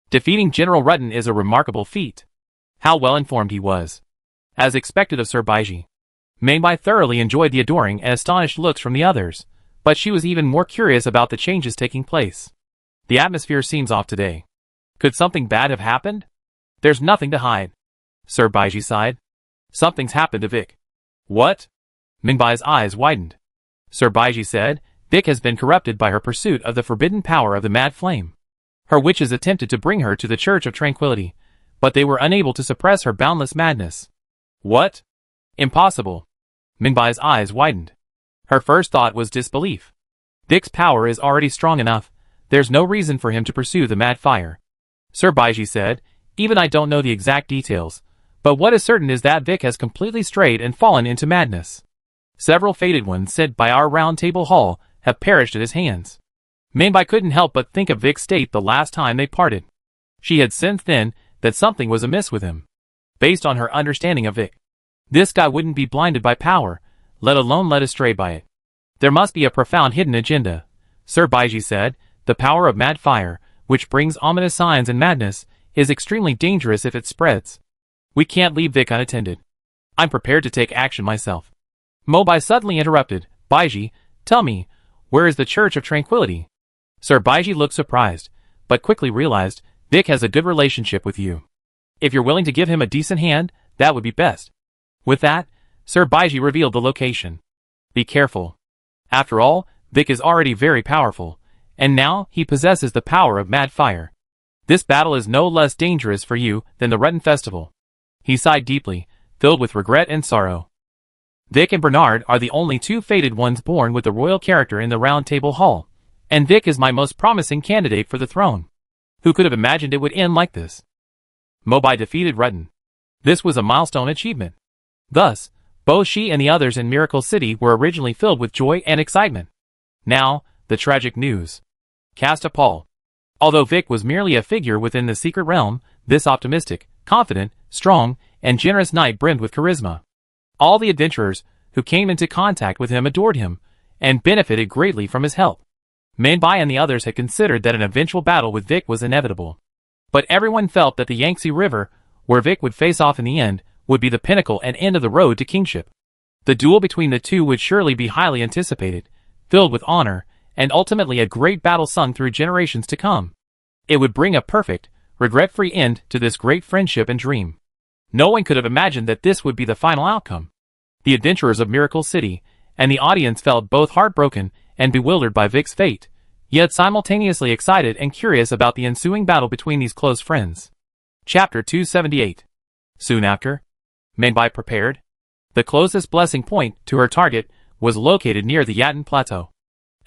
Defeating General Rutten is a remarkable feat." How well informed he was. As expected of Sir Baiji, Maybai thoroughly enjoyed the adoring and astonished looks from the others, but she was even more curious about the changes taking place. The atmosphere seems off today. Could something bad have happened? There's nothing to hide. Sir Baiji sighed. Something's happened to Vic. What? Minbai's eyes widened. Sir Baiji said, Vic has been corrupted by her pursuit of the forbidden power of the Mad Flame. Her witches attempted to bring her to the Church of Tranquility, but they were unable to suppress her boundless madness. What? Impossible. Minbai's eyes widened. Her first thought was disbelief. Vic's power is already strong enough. There's no reason for him to pursue the mad fire. Sir Baiji said, even I don't know the exact details, but what is certain is that Vic has completely strayed and fallen into madness. Several fated ones sent by our Round Table Hall have perished at his hands. Maybai couldn't help but think of Vic's state the last time they parted. She had sensed then that something was amiss with him. Based on her understanding of Vic, this guy wouldn't be blinded by power, let alone led astray by it. There must be a profound hidden agenda. Sir Baiji said, the power of mad fire, which brings ominous signs and madness, is extremely dangerous if it spreads. We can't leave Vic unattended. I'm prepared to take action myself. Mobai suddenly interrupted, Baiji, tell me, where is the Church of Tranquility? Sir Baiji looked surprised, but quickly realized, Vic has a good relationship with you. If you're willing to give him a decent hand, that would be best. With that, Sir Baiji revealed the location. Be careful. After all, Vic is already very powerful, and now he possesses the power of mad fire. This battle is no less dangerous for you than the Rutten Festival. He sighed deeply, filled with regret and sorrow. Vic and Bernard are the only two fated ones born with the royal character in the Round Table Hall, and Vic is my most promising candidate for the throne. Who could have imagined it would end like this? Mobai defeated Rutten. This was a milestone achievement. Thus, both she and the others in Miracle City were originally filled with joy and excitement. Now, the tragic news. Cast a pall. Although Vic was merely a figure within the secret realm, this optimistic, confident, strong, and generous knight brimmed with charisma. All the adventurers who came into contact with him adored him, and benefited greatly from his help. Maybai and the others had considered that an eventual battle with Vic was inevitable. But everyone felt that the Yangtze River, where Vic would face off in the end, would be the pinnacle and end of the road to kingship. The duel between the two would surely be highly anticipated, filled with honor, and ultimately a great battle sung through generations to come. It would bring a perfect, regret-free end to this great friendship and dream. No one could have imagined that this would be the final outcome. The adventurers of Miracle City and the audience felt both heartbroken and bewildered by Vic's fate, yet simultaneously excited and curious about the ensuing battle between these close friends. Chapter 278. Soon after, Maybai prepared. The closest blessing point to her target was located near the Yatten Plateau.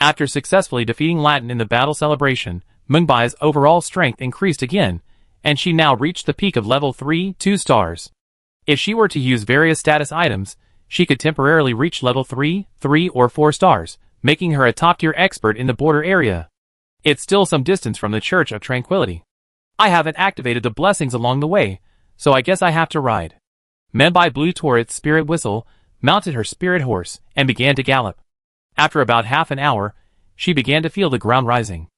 After successfully defeating Latin in the battle celebration, Mingbai's overall strength increased again, and she now reached the peak of level 3, 2 stars. If she were to use various status items, she could temporarily reach level 3, 3 or 4 stars, making her a top-tier expert in the border area. It's still some distance from the Church of Tranquility. I haven't activated the blessings along the way, so I guess I have to ride. Maybai blew Torit's spirit whistle, mounted her spirit horse, and began to gallop. After about half an hour, she began to feel the ground rising.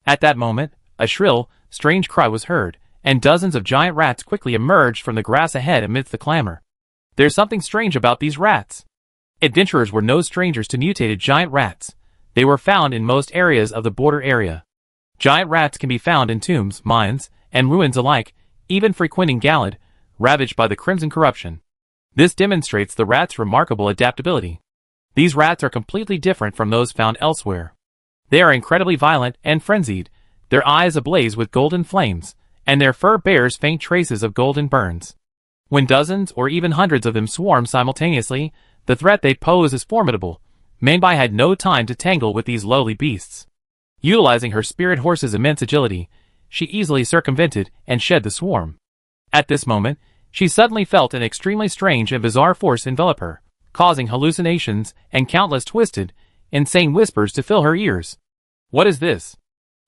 At that moment, a shrill, strange cry was heard, and dozens of giant rats quickly emerged from the grass ahead amidst the clamor. There's something strange about these rats. Adventurers were no strangers to mutated giant rats. They were found in most areas of the border area. Giant rats can be found in tombs, mines, and ruins alike, even frequenting Galad, ravaged by the crimson corruption. This demonstrates the rat's remarkable adaptability. These rats are completely different from those found elsewhere. They are incredibly violent and frenzied, their eyes ablaze with golden flames, and their fur bears faint traces of golden burns. When dozens or even hundreds of them swarm simultaneously, the threat they pose is formidable. Manbai had no time to tangle with these lowly beasts. Utilizing her spirit horse's immense agility, she easily circumvented and shed the swarm. At this moment, she suddenly felt an extremely strange and bizarre force envelop her, causing hallucinations and countless twisted, insane whispers to fill her ears. What is this?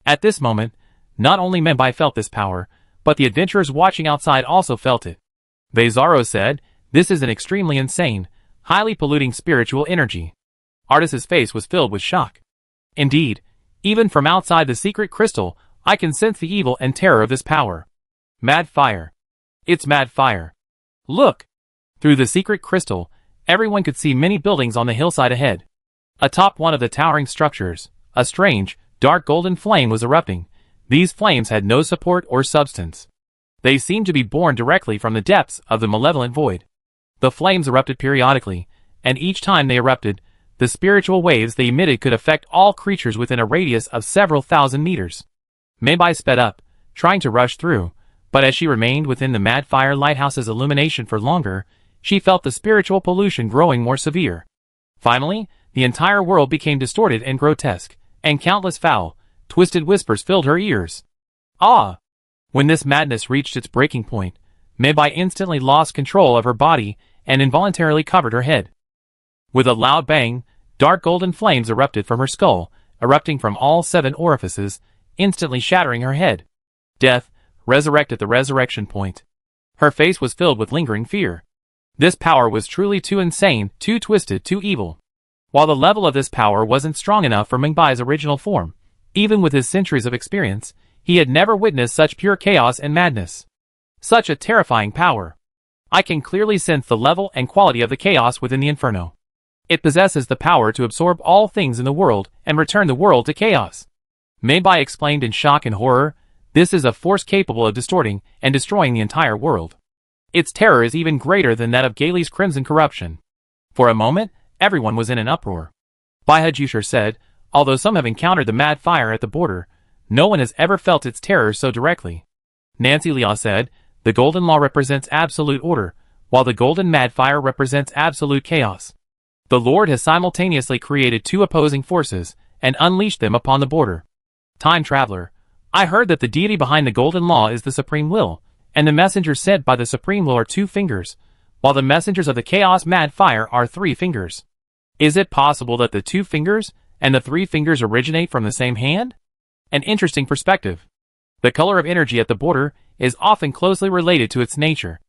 At this moment, not only Manbai felt this power, but the adventurers watching outside also felt it. Vezaro said, "This is an extremely insane, highly polluting spiritual energy." Artis's face was filled with shock. Indeed, even from outside the secret crystal, I can sense the evil and terror of this power. Mad fire. It's mad fire. Look! Through the secret crystal, everyone could see many buildings on the hillside ahead. Atop one of the towering structures, a strange, dark golden flame was erupting. These flames had no support or substance. They seemed to be born directly from the depths of the malevolent void. The flames erupted periodically, and each time they erupted, the spiritual waves they emitted could affect all creatures within a radius of several thousand meters. Manbai sped up, trying to rush through, but as she remained within the Mad Fire Lighthouse's illumination for longer, she felt the spiritual pollution growing more severe. Finally, the entire world became distorted and grotesque, and countless foul, twisted whispers filled her ears. Ah! When this madness reached its breaking point, Manbai instantly lost control of her body and involuntarily covered her head. With a loud bang, dark golden flames erupted from her skull, erupting from all 7 orifices, instantly shattering her head. Death, resurrected the resurrection point. Her face was filled with lingering fear. This power was truly too insane, too twisted, too evil. While the level of this power wasn't strong enough for Manbai's original form, even with his centuries of experience, he had never witnessed such pure chaos and madness. Such a terrifying power. I can clearly sense the level and quality of the chaos within the Inferno. It possesses the power to absorb all things in the world and return the world to chaos. Manbai exclaimed in shock and horror, "This is a force capable of distorting and destroying the entire world. Its terror is even greater than that of Gaeli's crimson corruption." For a moment, everyone was in an uproar. Bihajusher said, "Although some have encountered the mad fire at the border, no one has ever felt its terror so directly." Nancy Liao said, "The Golden Law represents absolute order, while the Golden Mad Fire represents absolute chaos. The Lord has simultaneously created 2 opposing forces and unleashed them upon the border." Time Traveler, I heard that the deity behind the Golden Law is the Supreme Will, and the messengers sent by the Supreme Will are 2 fingers, while the messengers of the Chaos Mad Fire are 3 fingers. Is it possible that the 2 fingers and the 3 fingers originate from the same hand? An interesting perspective. The color of energy at the border is often closely related to its nature.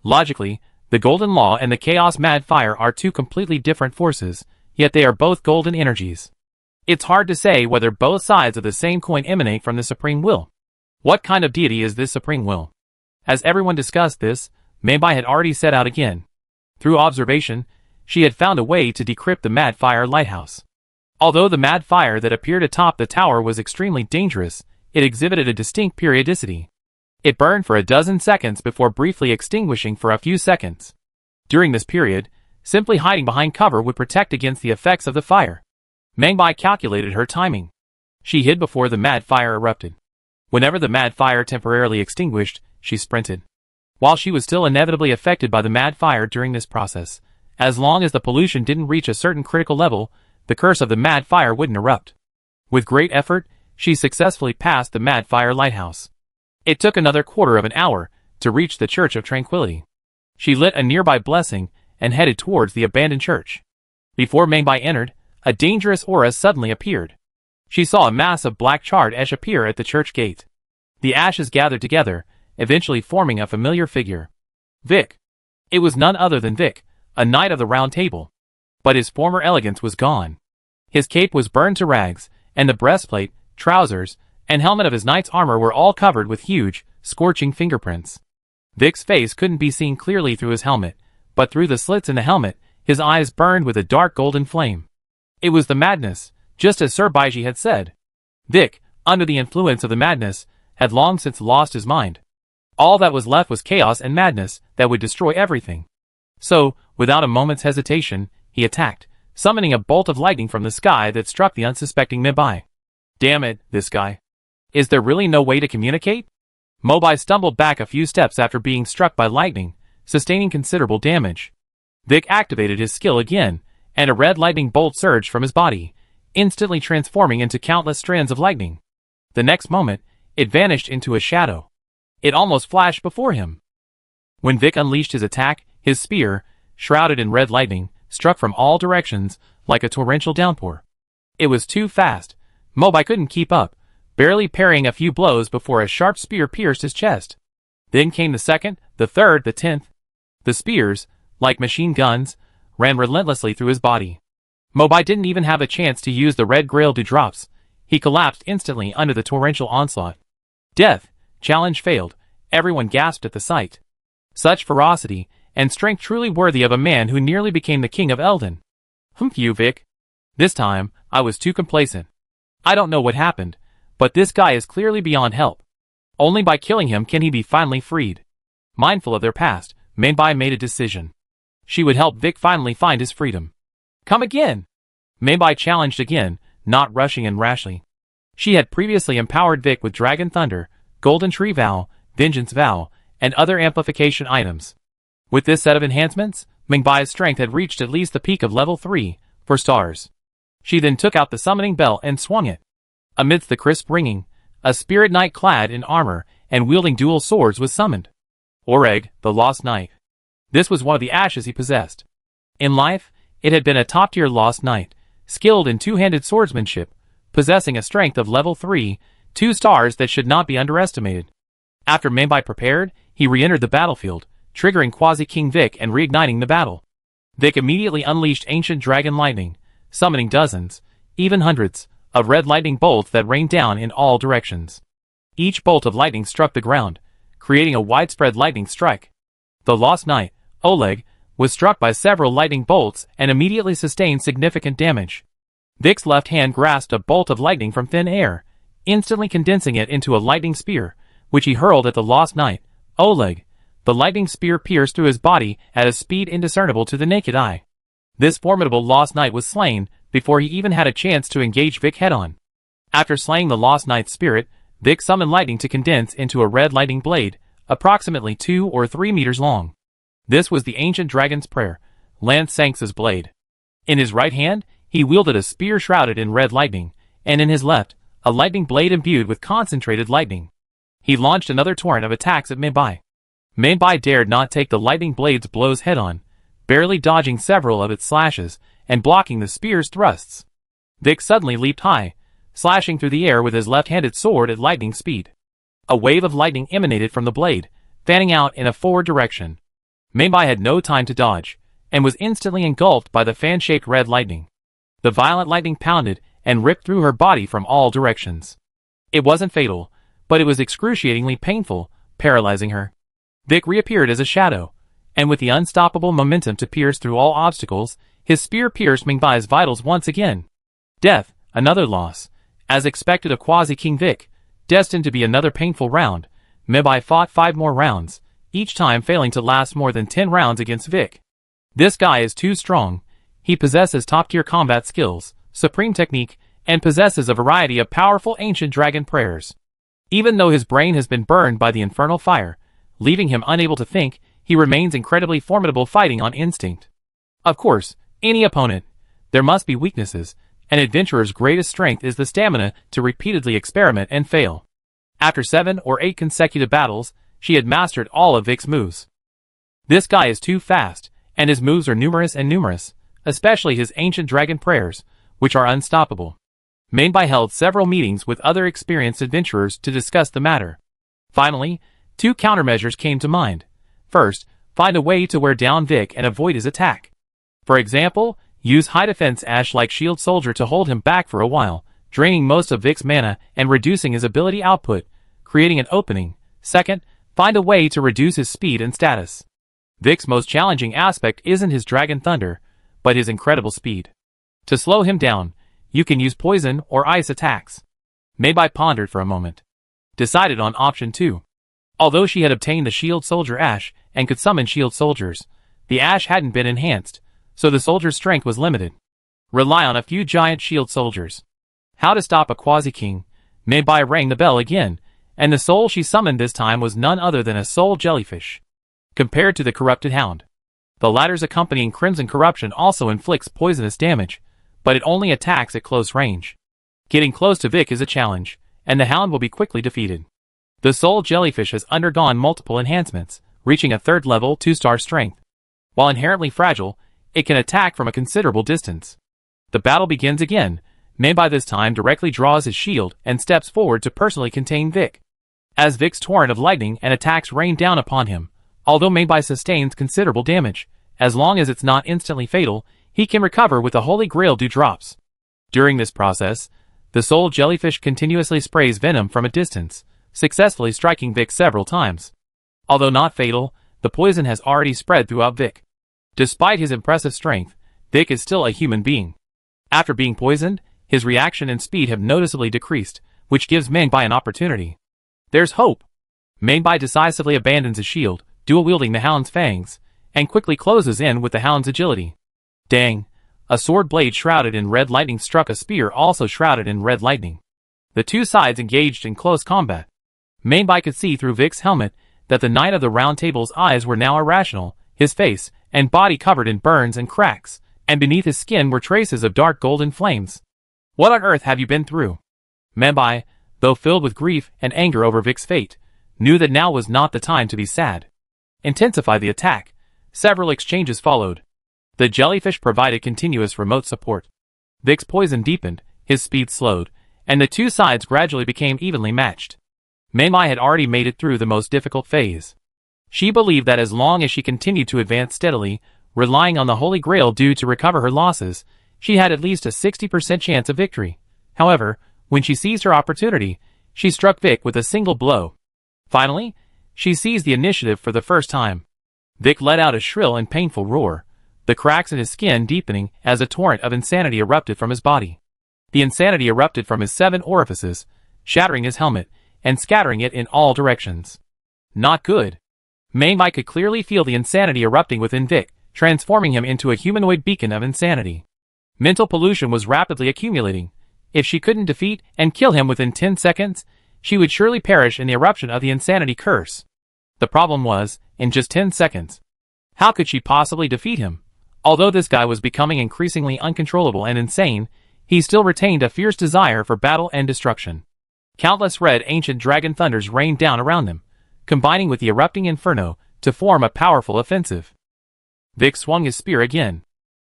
Logically, the Golden Law and the Chaos Mad Fire are 2 completely different forces, yet they are both golden energies. It's hard to say whether both sides of the same coin emanate from the Supreme Will. What kind of deity is this Supreme Will? As everyone discussed this, Manbai had already set out again. Through observation, she had found a way to decrypt the Mad Fire Lighthouse. Although the mad fire that appeared atop the tower was extremely dangerous, it exhibited a distinct periodicity. It burned for a dozen seconds before briefly extinguishing for a few seconds. During this period, simply hiding behind cover would protect against the effects of the fire. Manbai calculated her timing. She hid before the mad fire erupted. Whenever the mad fire temporarily extinguished, she sprinted. While she was still inevitably affected by the mad fire during this process, as long as the pollution didn't reach a certain critical level, the curse of the mad fire wouldn't erupt. With great effort, she successfully passed the Mad Fire Lighthouse. It took another quarter of an hour to reach the Church of Tranquility. She lit a nearby blessing and headed towards the abandoned church. Before Manbai entered, a dangerous aura suddenly appeared. She saw a mass of black charred ash appear at the church gate. The ashes gathered together, eventually forming a familiar figure. Vic. It was none other than Vic, a knight of the Round Table. But his former elegance was gone. His cape was burned to rags, and the breastplate, trousers, and helmet of his knight's armor were all covered with huge, scorching fingerprints. Vic's face couldn't be seen clearly through his helmet, but through the slits in the helmet, his eyes burned with a dark golden flame. It was the madness, just as Sir Baiji had said. "Vic, under the influence of the madness, had long since lost his mind. All that was left was chaos and madness that would destroy everything. So, without a moment's hesitation, he attacked, summoning a bolt of lightning from the sky that struck the unsuspecting Mobai. Damn it, this guy. Is there really no way to communicate? Mobai stumbled back a few steps after being struck by lightning, sustaining considerable damage. Vic activated his skill again, and a red lightning bolt surged from his body, instantly transforming into countless strands of lightning. The next moment, it vanished into a shadow. It almost flashed before him. When Vic unleashed his attack, his spear, shrouded in red lightning, struck from all directions like a torrential downpour. It was too fast. Mobai couldn't keep up, barely parrying a few blows before a sharp spear pierced his chest. Then came the second, the third, the 10th. The spears, like machine guns, ran relentlessly through his body. Mobai didn't even have a chance to use the red grail dewdrops. He collapsed instantly under the torrential onslaught. Death, challenge failed. Everyone gasped at the sight. Such ferocity and strength truly worthy of a man who nearly became the king of Eldon. You, Vic. This time, I was too complacent. I don't know what happened, but this guy is clearly beyond help. Only by killing him can he be finally freed. Mindful of their past, Mobai made a decision. She would help Vic finally find his freedom. Come again! Mobai challenged again, not rushing and rashly. She had previously empowered Vic with Dragon Thunder, Golden Tree Vow, Vengeance Vow, and other amplification items. With this set of enhancements, Mobai's strength had reached at least the peak of level 3, for stars. She then took out the summoning bell and swung it. Amidst the crisp ringing, a spirit knight clad in armor and wielding dual swords was summoned. Oreg, the Lost Knight. This was one of the ashes he possessed. In life, it had been a top-tier Lost Knight, skilled in two-handed swordsmanship, possessing a strength of level 3, 2 stars that should not be underestimated. After Mobai prepared, he re-entered the battlefield, triggering Quasi-King Vic and reigniting the battle. Vic immediately unleashed ancient dragon lightning, summoning dozens, even hundreds, of red lightning bolts that rained down in all directions. Each bolt of lightning struck the ground, creating a widespread lightning strike. The Lost Knight, Oleg, was struck by several lightning bolts and immediately sustained significant damage. Vic's left hand grasped a bolt of lightning from thin air, instantly condensing it into a lightning spear, which he hurled at the Lost Knight, Oleg. The lightning spear pierced through his body at a speed indiscernible to the naked eye. This formidable Lost Knight was slain before he even had a chance to engage Vic head-on. After slaying the Lost Knight's spirit, Vic summoned lightning to condense into a red lightning blade, approximately 2 or 3 meters long. This was the ancient dragon's prayer, Lance Sanx's blade. In his right hand, he wielded a spear shrouded in red lightning, and in his left, a lightning blade imbued with concentrated lightning. He launched another torrent of attacks at Mobai. Mobai dared not take the lightning blade's blows head-on, barely dodging several of its slashes and blocking the spear's thrusts. Vic suddenly leaped high, slashing through the air with his left-handed sword at lightning speed. A wave of lightning emanated from the blade, fanning out in a forward direction. Mobai had no time to dodge, and was instantly engulfed by the fan-shaped red lightning. The violent lightning pounded and ripped through her body from all directions. It wasn't fatal, but it was excruciatingly painful, paralyzing her. Vic reappeared as a shadow, and with the unstoppable momentum to pierce through all obstacles, his spear pierced Mobai's vitals once again. Death, another loss. As expected of Quasi-King Vic, destined to be another painful round, Mobai fought 5 more rounds, each time failing to last more than 10 rounds against Vic. This guy is too strong. He possesses top-tier combat skills, supreme technique, and possesses a variety of powerful ancient dragon prayers. Even though his brain has been burned by the infernal fire, leaving him unable to think, he remains incredibly formidable, fighting on instinct. Of course, any opponent. There must be weaknesses. An adventurer's greatest strength is the stamina to repeatedly experiment and fail. After 7 or 8 consecutive battles, she had mastered all of Vic's moves. This guy is too fast, and his moves are numerous, especially his ancient dragon prayers, which are unstoppable. Mobai held several meetings with other experienced adventurers to discuss the matter. Finally, 2 countermeasures came to mind. First, find a way to wear down Vic and avoid his attack. For example, use high defense Ash-like shield soldier to hold him back for a while, draining most of Vic's mana and reducing his ability output, creating an opening. Second, find a way to reduce his speed and status. Vic's most challenging aspect isn't his Dragon Thunder, but his incredible speed. To slow him down, you can use poison or ice attacks. Meibai pondered for a moment. Decided on option 2. Although she had obtained the shield soldier ash and could summon shield soldiers, the ash hadn't been enhanced, so the soldier's strength was limited. Rely on a few giant shield soldiers. How to stop a quasi-king? Meibai rang the bell again, and the soul she summoned this time was none other than a soul jellyfish. Compared to the corrupted hound, the latter's accompanying crimson corruption also inflicts poisonous damage, but it only attacks at close range. Getting close to Vic is a challenge, and the hound will be quickly defeated. The soul jellyfish has undergone multiple enhancements, reaching a 3rd level 2-star strength. While inherently fragile, it can attack from a considerable distance. The battle begins again. Meibai this time directly draws his shield and steps forward to personally contain Vic. As Vic's torrent of lightning and attacks rain down upon him, although Meibai sustains considerable damage, as long as it's not instantly fatal, he can recover with the Holy Grail dewdrops. During this process, the soul jellyfish continuously sprays venom from a distance, successfully striking Vic several times. Although not fatal, the poison has already spread throughout Vic. Despite his impressive strength, Vic is still a human being. After being poisoned, his reaction and speed have noticeably decreased, which gives Meibai an opportunity. There's hope. Meibai decisively abandons his shield, dual-wielding the hound's fangs, and quickly closes in with the hound's agility. Dang! A sword blade shrouded in red lightning struck a spear also shrouded in red lightning. The two sides engaged in close combat. Meibai could see through Vic's helmet that the Knight of the Round Table's eyes were now irrational, his face and body covered in burns and cracks, and beneath his skin were traces of dark golden flames. What on earth have you been through? Meibai, though filled with grief and anger over Vic's fate, knew that now was not the time to be sad. Intensify the attack. Several exchanges followed. The jellyfish provided continuous remote support. Vic's poison deepened, his speed slowed, and the two sides gradually became evenly matched. Meibai had already made it through the most difficult phase. She believed that as long as she continued to advance steadily, relying on the Holy Grail due to recover her losses, she had at least a 60% chance of victory. However, when she seized her opportunity, she struck Vic with a single blow. Finally, she seized the initiative for the first time. Vic let out a shrill and painful roar, the cracks in his skin deepening as a torrent of insanity erupted from his body. The insanity erupted from his 7 orifices, shattering his helmet, and scattering it in all directions. Not good. Meibai could clearly feel the insanity erupting within Vic, transforming him into a humanoid beacon of insanity. Mental pollution was rapidly accumulating. If she couldn't defeat and kill him within 10 seconds, she would surely perish in the eruption of the insanity curse. The problem was, in just 10 seconds, how could she possibly defeat him? Although this guy was becoming increasingly uncontrollable and insane, he still retained a fierce desire for battle and destruction. Countless red ancient dragon thunders rained down around them, combining with the erupting inferno to form a powerful offensive. Vic swung his spear again.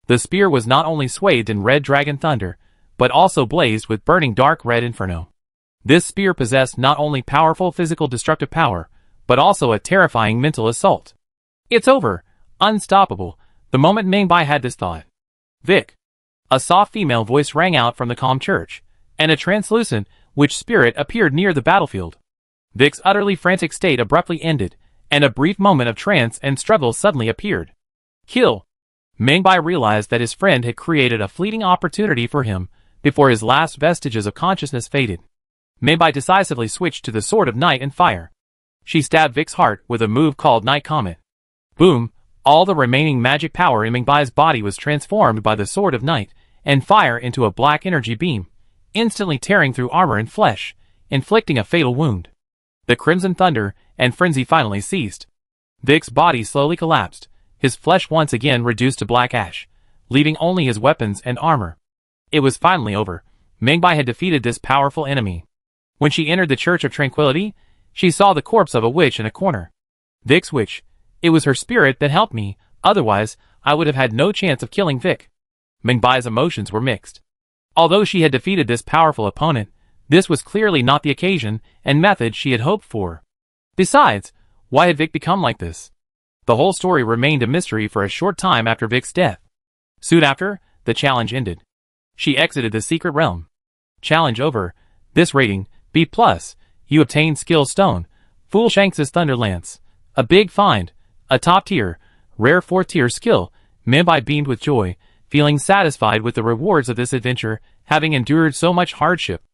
The spear was not only swathed in red dragon thunder, but also blazed with burning dark red inferno. This spear possessed not only powerful physical destructive power, but also a terrifying mental assault. It's over, unstoppable, the moment Meibai had this thought. Vic. A soft female voice rang out from the calm church, and a translucent, witch spirit appeared near the battlefield. Vic's utterly frantic state abruptly ended, and a brief moment of trance and struggle suddenly appeared. Kill. Meibai realized that his friend had created a fleeting opportunity for him before his last vestiges of consciousness faded. Meibai decisively switched to the Sword of Night and Fire. She stabbed Vic's heart with a move called Night Comet. Boom! All the remaining magic power in Meibai's body was transformed by the Sword of Night and Fire into a black energy beam, instantly tearing through armor and flesh, inflicting a fatal wound. The crimson thunder and frenzy finally ceased. Vic's body slowly collapsed, his flesh once again reduced to black ash, leaving only his weapons and armor. It was finally over. Meibai had defeated this powerful enemy. When she entered the Church of Tranquility, she saw the corpse of a witch in a corner. Vic's witch. It was her spirit that helped me, otherwise, I would have had no chance of killing Vic. Meibai's emotions were mixed. Although she had defeated this powerful opponent, this was clearly not the occasion and method she had hoped for. Besides, why had Vic become like this? The whole story remained a mystery for a short time after Vic's death. Soon after, the challenge ended. She exited the secret realm. Challenge over. This rating, B+. You obtained Skill Stone, Fool Shanks' Thunder Lance. A big find. A top tier, rare 4th tier skill. Meibai beamed with joy, feeling satisfied with the rewards of this adventure, having endured so much hardship.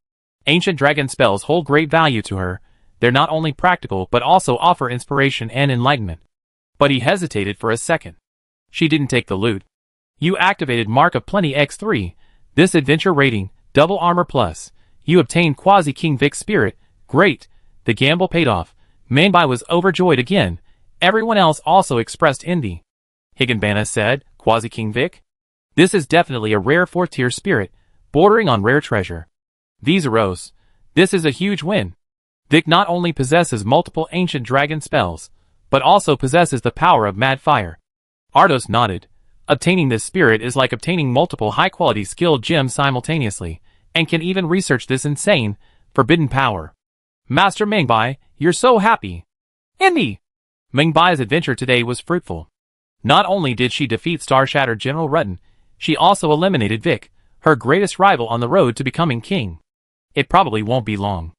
Ancient dragon spells hold great value to her. They're not only practical but also offer inspiration and enlightenment. But he hesitated for a second. She didn't take the loot. You activated Mark of Plenty X3. This adventure rating, double armor plus. You obtained Quasi-King Vic's spirit. Great. The gamble paid off. Mainbai was overjoyed again. Everyone else also expressed envy. Higanbana said, Quasi-King Vic? This is definitely a rare 4th-tier spirit, bordering on rare treasure. Vizeros, this is a huge win. Vic not only possesses multiple ancient dragon spells, but also possesses the power of mad fire. Ardos nodded. Obtaining this spirit is like obtaining multiple high-quality skilled gems simultaneously, and can even research this insane, forbidden power. Master Mingbai, you're so happy. Envy! Mingbai's adventure today was fruitful. Not only did she defeat Star-Shattered General Rutten, she also eliminated Vic, her greatest rival on the road to becoming king. It probably won't be long.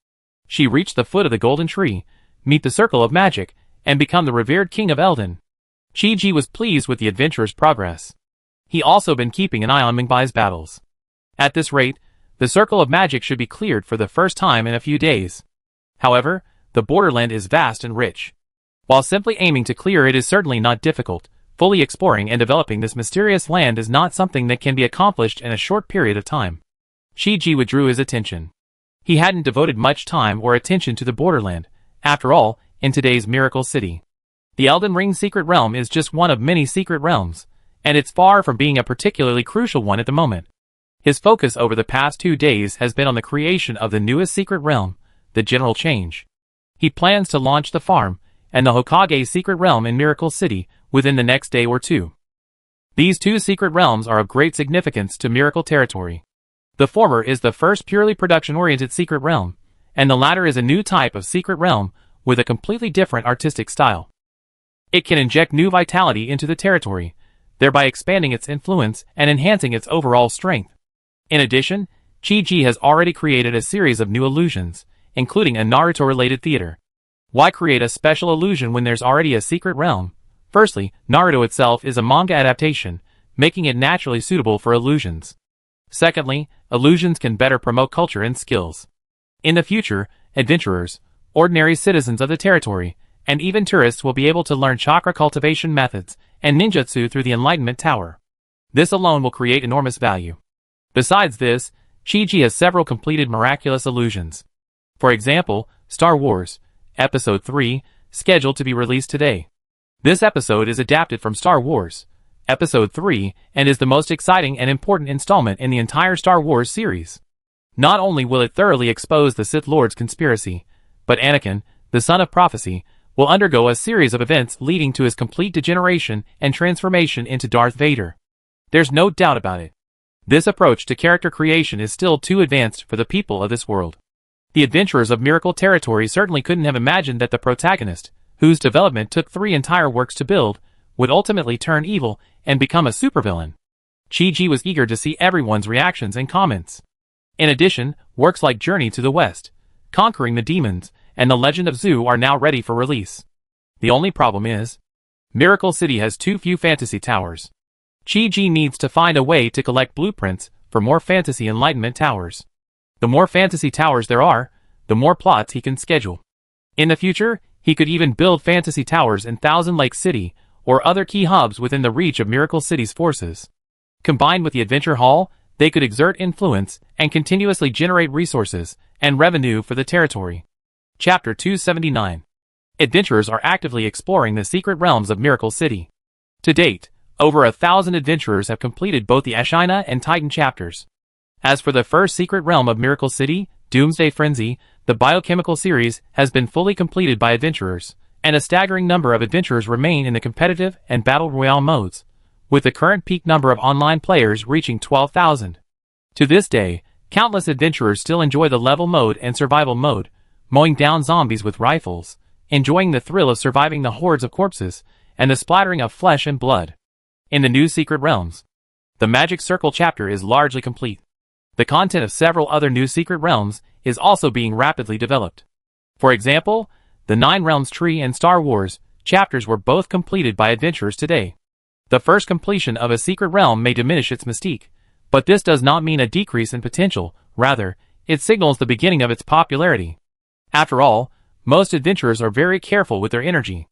She reached the foot of the golden tree, meet the circle of magic, and become the revered king of Eldon. Chi-Ji was pleased with the adventurer's progress. He also been keeping an eye on Mingbai's battles. At this rate, the circle of magic should be cleared for the first time in a few days. However, the borderland is vast and rich. While simply aiming to clear it is certainly not difficult, fully exploring and developing this mysterious land is not something that can be accomplished in a short period of time. Chi-Ji withdrew his attention. He hadn't devoted much time or attention to the borderland, after all, in today's Miracle City. The Elden Ring Secret Realm is just one of many secret realms, and it's far from being a particularly crucial one at the moment. His focus over the past 2 days has been on the creation of the newest secret realm, the General Change. He plans to launch the farm, and the Hokage Secret Realm in Miracle City, within the next day or two. These 2 secret realms are of great significance to Miracle Territory. The former is the first purely production-oriented secret realm, and the latter is a new type of secret realm with a completely different artistic style. It can inject new vitality into the territory, thereby expanding its influence and enhancing its overall strength. In addition, Chi-Ji has already created a series of new illusions, including a Naruto-related theater. Why create a special illusion when there's already a secret realm? Firstly, Naruto itself is a manga adaptation, making it naturally suitable for illusions. Secondly, illusions can better promote culture and skills. In the future, adventurers, ordinary citizens of the territory, and even tourists will be able to learn chakra cultivation methods and ninjutsu through the Enlightenment Tower. This alone will create enormous value. Besides this, Chi-Ji has several completed miraculous illusions. For example, Star Wars, Episode 3, scheduled to be released today. This episode is adapted from Star Wars, Episode 3, and is the most exciting and important installment in the entire Star Wars series. Not only will it thoroughly expose the Sith Lord's conspiracy, but Anakin, the son of prophecy, will undergo a series of events leading to his complete degeneration and transformation into Darth Vader. There's no doubt about it. This approach to character creation is still too advanced for the people of this world. The adventurers of Miracle Territory certainly couldn't have imagined that the protagonist, whose development took 3 entire works to build, would ultimately turn evil and become a supervillain. Chi-Ji was eager to see everyone's reactions and comments. In addition, works like Journey to the West, Conquering the Demons, and The Legend of Zu are now ready for release. The only problem is, Miracle City has too few fantasy towers. Chi-Ji needs to find a way to collect blueprints for more fantasy enlightenment towers. The more fantasy towers there are, the more plots he can schedule. In the future, he could even build fantasy towers in Thousand Lake City or other key hubs within the reach of Miracle City's forces. Combined with the Adventure Hall, they could exert influence and continuously generate resources and revenue for the territory. Chapter 279. Adventurers are actively exploring the secret realms of Miracle City. To date, over 1,000 adventurers have completed both the Ashina and Titan chapters. As for the first secret realm of Miracle City, Doomsday Frenzy, the biochemical series has been fully completed by adventurers, and a staggering number of adventurers remain in the competitive and battle royale modes, with the current peak number of online players reaching 12,000. To this day, countless adventurers still enjoy the level mode and survival mode, mowing down zombies with rifles, enjoying the thrill of surviving the hordes of corpses, and the splattering of flesh and blood. In the new secret realms, the Magic Circle chapter is largely complete. The content of several other new secret realms is also being rapidly developed. For example, the 9 Realms Tree and Star Wars chapters were both completed by adventurers today. The first completion of a secret realm may diminish its mystique, but this does not mean a decrease in potential, rather, it signals the beginning of its popularity. After all, most adventurers are very careful with their energy.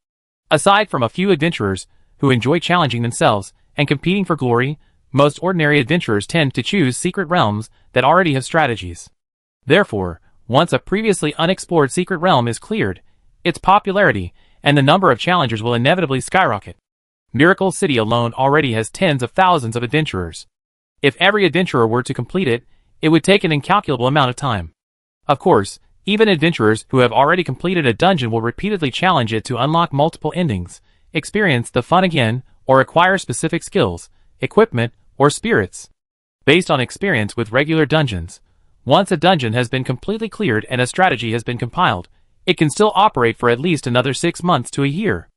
Aside from a few adventurers who enjoy challenging themselves and competing for glory, most ordinary adventurers tend to choose secret realms that already have strategies. Therefore, once a previously unexplored secret realm is cleared, its popularity and the number of challengers will inevitably skyrocket. Miracle City alone already has tens of thousands of adventurers. If every adventurer were to complete it, it would take an incalculable amount of time. Of course, even adventurers who have already completed a dungeon will repeatedly challenge it to unlock multiple endings, experience the fun again, or acquire specific skills, equipment, or spirits. Based on experience with regular dungeons, once a dungeon has been completely cleared and a strategy has been compiled, it can still operate for at least another 6 months to a year.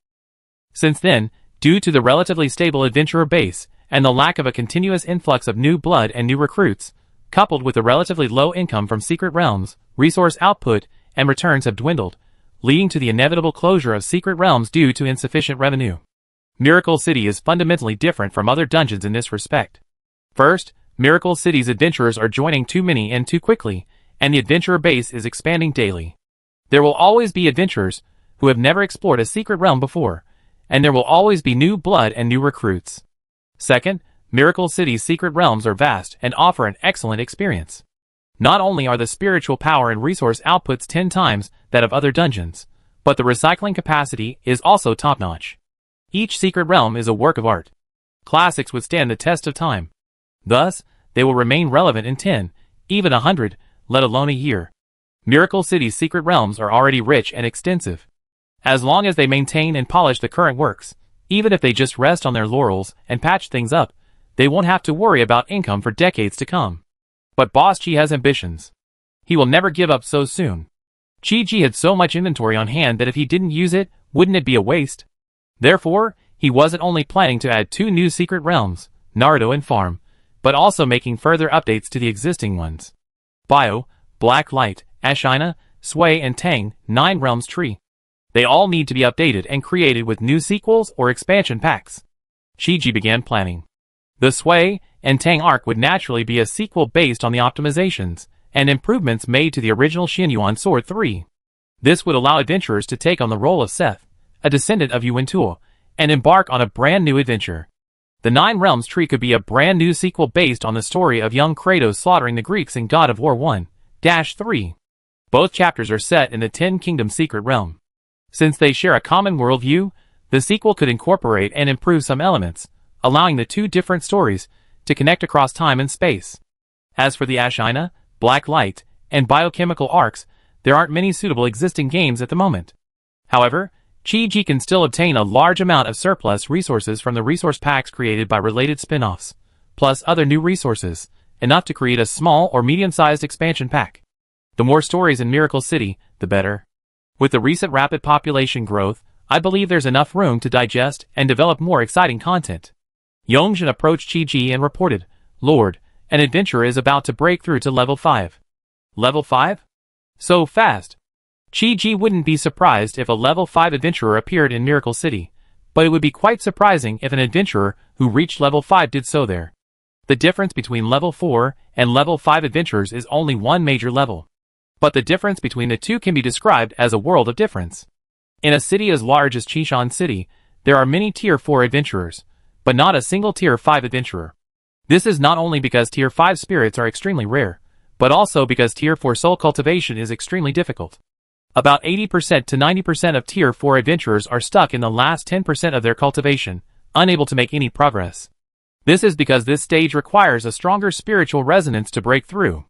Since then, due to the relatively stable adventurer base and the lack of a continuous influx of new blood and new recruits, coupled with the relatively low income from secret realms, resource output and returns have dwindled, leading to the inevitable closure of secret realms due to insufficient revenue. Miracle City is fundamentally different from other dungeons in this respect. First, Miracle City's adventurers are joining too many and too quickly, and the adventurer base is expanding daily. There will always be adventurers who have never explored a secret realm before, and there will always be new blood and new recruits. Second, Miracle City's secret realms are vast and offer an excellent experience. Not only are the spiritual power and resource outputs 10 times that of other dungeons, but the recycling capacity is also top-notch. Each secret realm is a work of art. Classics withstand the test of time. Thus, they will remain relevant in 10, even 100, let alone a year. Miracle City's secret realms are already rich and extensive. As long as they maintain and polish the current works, even if they just rest on their laurels and patch things up, they won't have to worry about income for decades to come. But Boss Chi has ambitions. He will never give up so soon. Chi had so much inventory on hand that if he didn't use it, wouldn't it be a waste? Therefore, he wasn't only planning to add 2 new secret realms, Naruto and Farm, but also making further updates to the existing ones. Bio, Black Light, Ashina, Sway and Tang, 9 Realms Tree. They all need to be updated and created with new sequels or expansion packs. Chi began planning. The Sway and Tang arc would naturally be a sequel based on the optimizations and improvements made to the original Xianyuan Sword 3. This would allow adventurers to take on the role of Seth, a descendant of Yuan Tuo, and embark on a brand new adventure. The 9 Realms Tree could be a brand new sequel based on the story of young Kratos slaughtering the Greeks in God of War 1-3. Both chapters are set in the 10 Kingdom secret realm. Since they share a common worldview, the sequel could incorporate and improve some elements, allowing the 2 different stories to connect across time and space. As for the Ashina, Black Light, and biochemical arcs, there aren't many suitable existing games at the moment. However, Chi can still obtain a large amount of surplus resources from the resource packs created by related spin-offs, plus other new resources, enough to create a small or medium-sized expansion pack. The more stories in Miracle City, the better. With the recent rapid population growth, I believe there's enough room to digest and develop more exciting content. Yongjin approached Chi and reported, "Lord, an adventurer is about to break through to level 5. Level 5? So fast." Chi wouldn't be surprised if a level 5 adventurer appeared in Miracle City, but it would be quite surprising if an adventurer who reached level 5 did so there. The difference between level 4 and level 5 adventurers is only one major level. But the difference between the two can be described as a world of difference. In a city as large as Chishan City, there are many Tier 4 adventurers, but not a single Tier 5 adventurer. This is not only because Tier 5 spirits are extremely rare, but also because Tier 4 soul cultivation is extremely difficult. About 80% to 90% of Tier 4 adventurers are stuck in the last 10% of their cultivation, unable to make any progress. This is because this stage requires a stronger spiritual resonance to break through.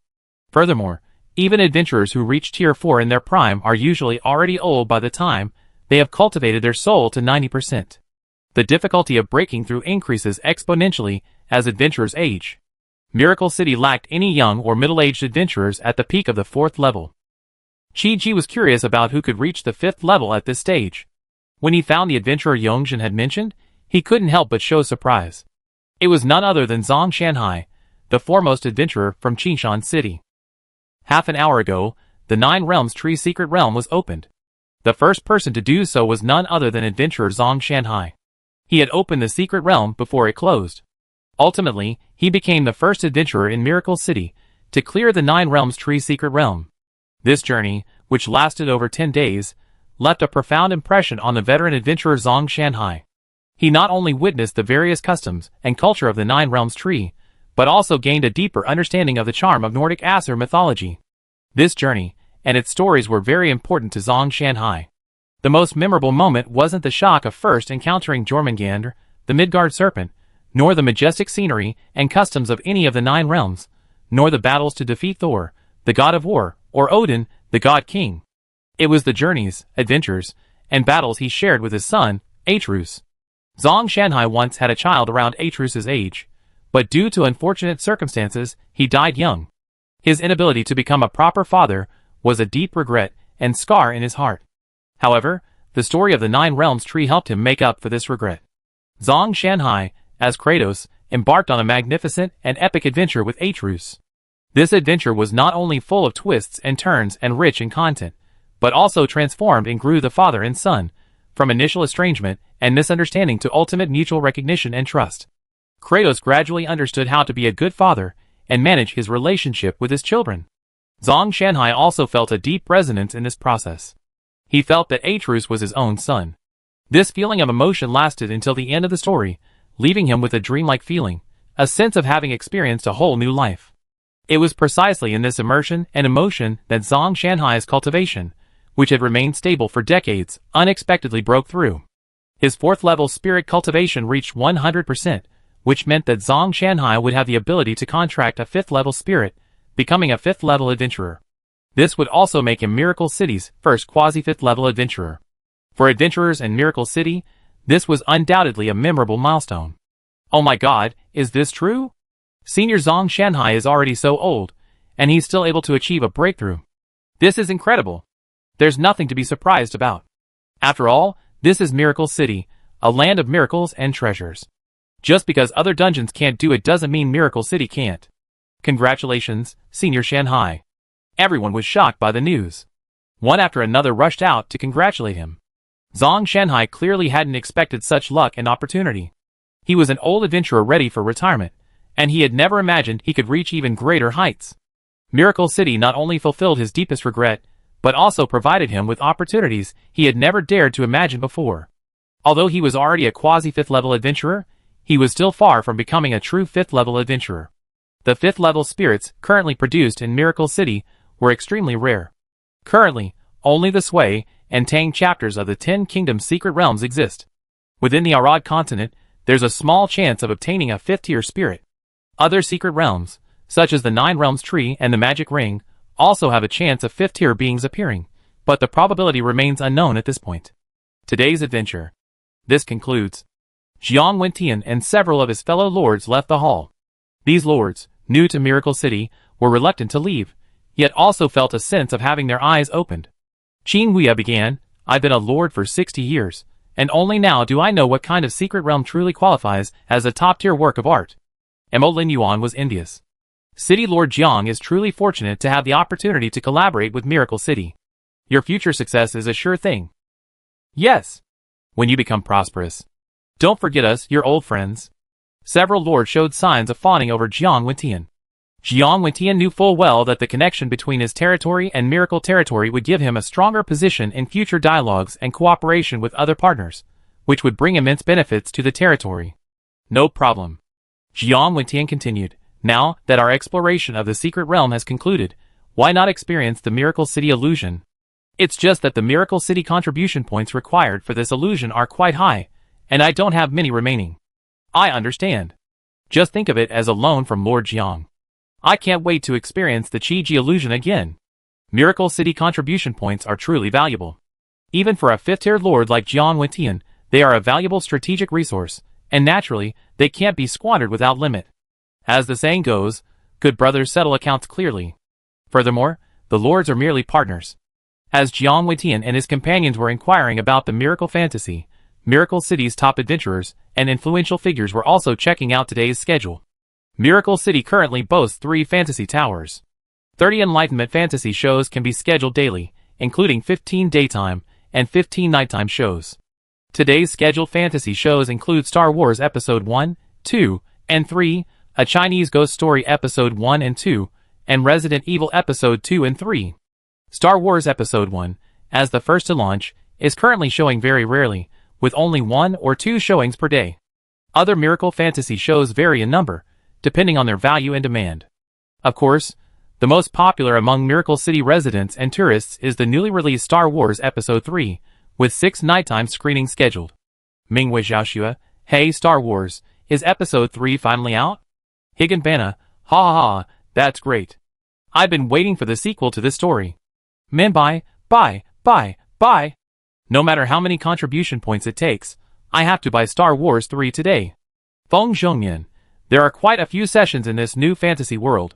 Furthermore, even adventurers who reach Tier 4 in their prime are usually already old by the time they have cultivated their soul to 90%. The difficulty of breaking through increases exponentially as adventurers age. Miracle City lacked any young or middle-aged adventurers at the peak of the 4th level. Chi was curious about who could reach the 5th level at this stage. When he found the adventurer Yongjin had mentioned, he couldn't help but show surprise. It was none other than Zhang Shanhai, the foremost adventurer from Qinshan City. Half an hour ago, the 9 Realms Tree secret realm was opened. The first person to do so was none other than adventurer Zhang Shanhai. He had opened the secret realm before it closed. Ultimately, he became the first adventurer in Miracle City to clear the Nine Realms Tree secret realm. This journey, which lasted over 10 days, left a profound impression on the veteran adventurer Zhang Shanhai. He not only witnessed the various customs and culture of the Nine Realms Tree, but also gained a deeper understanding of the charm of Nordic Asur mythology. This journey and its stories were very important to Zhang Shanhai. The most memorable moment wasn't the shock of first encountering Jormungandr, the Midgard serpent, nor the majestic scenery and customs of any of the Nine Realms, nor the battles to defeat Thor, the god of war, or Odin, the god king. It was the journeys, adventures, and battles he shared with his son, Atrus. Zhang Shanhai once had a child around Atrus's age, but due to unfortunate circumstances, he died young. His inability to become a proper father was a deep regret and scar in his heart. However, the story of the Nine Realms Tree helped him make up for this regret. Zhang Shanhai, as Kratos, embarked on a magnificent and epic adventure with Atrus. This adventure was not only full of twists and turns and rich in content, but also transformed and grew the father and son, from initial estrangement and misunderstanding to ultimate mutual recognition and trust. Kratos gradually understood how to be a good father and manage his relationship with his children. Zhang Shanhai also felt a deep resonance in this process. He felt that Atrus was his own son. This feeling of emotion lasted until the end of the story, leaving him with a dreamlike feeling, a sense of having experienced a whole new life. It was precisely in this immersion and emotion that Zhang Shanhai's cultivation, which had remained stable for decades, unexpectedly broke through. His fourth-level spirit cultivation reached 100%, which meant that Zhang Shanhai would have the ability to contract a fifth-level spirit, becoming a fifth-level adventurer. This would also make him Miracle City's first quasi-fifth-level adventurer. For adventurers in Miracle City, this was undoubtedly a memorable milestone. Oh my god, is this true? Senior Zhang Shanhai is already so old, and he's still able to achieve a breakthrough. This is incredible. There's nothing to be surprised about. After all, this is Miracle City, a land of miracles and treasures. Just because other dungeons can't do it doesn't mean Miracle City can't. Congratulations, Senior Shanhai. Everyone was shocked by the news. One after another rushed out to congratulate him. Zhang Shanhai clearly hadn't expected such luck and opportunity. He was an old adventurer ready for retirement, and he had never imagined he could reach even greater heights. Miracle City not only fulfilled his deepest regret, but also provided him with opportunities he had never dared to imagine before. Although he was already a quasi-fifth-level adventurer, he was still far from becoming a true fifth-level adventurer. The fifth-level spirits currently produced in Miracle City were extremely rare. Currently, only the Sui and Tang chapters of the 10 Kingdoms secret realms exist. Within the Arad continent, there's a small chance of obtaining a fifth-tier spirit. Other secret realms, such as the Nine Realms Tree and the Magic Ring, also have a chance of fifth-tier beings appearing, but the probability remains unknown at this point. Today's adventure. This concludes. Jiang Wentian and several of his fellow lords left the hall. These lords, new to Miracle City, were reluctant to leave, yet also felt a sense of having their eyes opened. Qin Huiya began, I've been a lord for 60 years, and only now do I know what kind of secret realm truly qualifies as a top-tier work of art. Mo Lin Yuan was envious. City Lord Jiang is truly fortunate to have the opportunity to collaborate with Miracle City. Your future success is a sure thing. Yes. When you become prosperous. Don't forget us, your old friends. Several lords showed signs of fawning over Jiang Wentian. Jiang Wentian knew full well that the connection between his territory and Miracle Territory would give him a stronger position in future dialogues and cooperation with other partners, which would bring immense benefits to the territory. No problem. Jiang Wentian continued, now that our exploration of the secret realm has concluded, why not experience the Miracle City illusion? It's just that the Miracle City contribution points required for this illusion are quite high, and I don't have many remaining. I understand. Just think of it as a loan from Lord Jiang. I can't wait to experience the Qi-Ji illusion again. Miracle City contribution points are truly valuable. Even for a fifth-tier lord like Jiang Wentian, they are a valuable strategic resource, and naturally, they can't be squandered without limit. As the saying goes, good brothers settle accounts clearly. Furthermore, the lords are merely partners. As Jiang Wentian and his companions were inquiring about the Miracle Fantasy, Miracle City's top adventurers and influential figures were also checking out today's schedule. Miracle City currently boasts 3 fantasy towers. 30 Enlightenment fantasy shows can be scheduled daily, including 15 daytime and 15 nighttime shows. Today's scheduled fantasy shows include Star Wars Episode 1, 2, and 3, a Chinese Ghost Story Episode 1 and 2, and Resident Evil Episode 2 and 3. Star Wars Episode 1, as the first to launch, is currently showing very rarely, with only 1 or 2 showings per day. Other Miracle Fantasy shows vary in number, depending on their value and demand. Of course, the most popular among Miracle City residents and tourists is the newly released Star Wars Episode 3, with 6 nighttime screenings scheduled. Mingwei Xiaoxue, hey Star Wars, is Episode 3 finally out? Higan Bana, ha ha ha, that's great. I've been waiting for the sequel to this story. Man bye. No matter how many contribution points it takes, I have to buy Star Wars 3 today. Feng Zhongyan, there are quite a few sessions in this new fantasy world.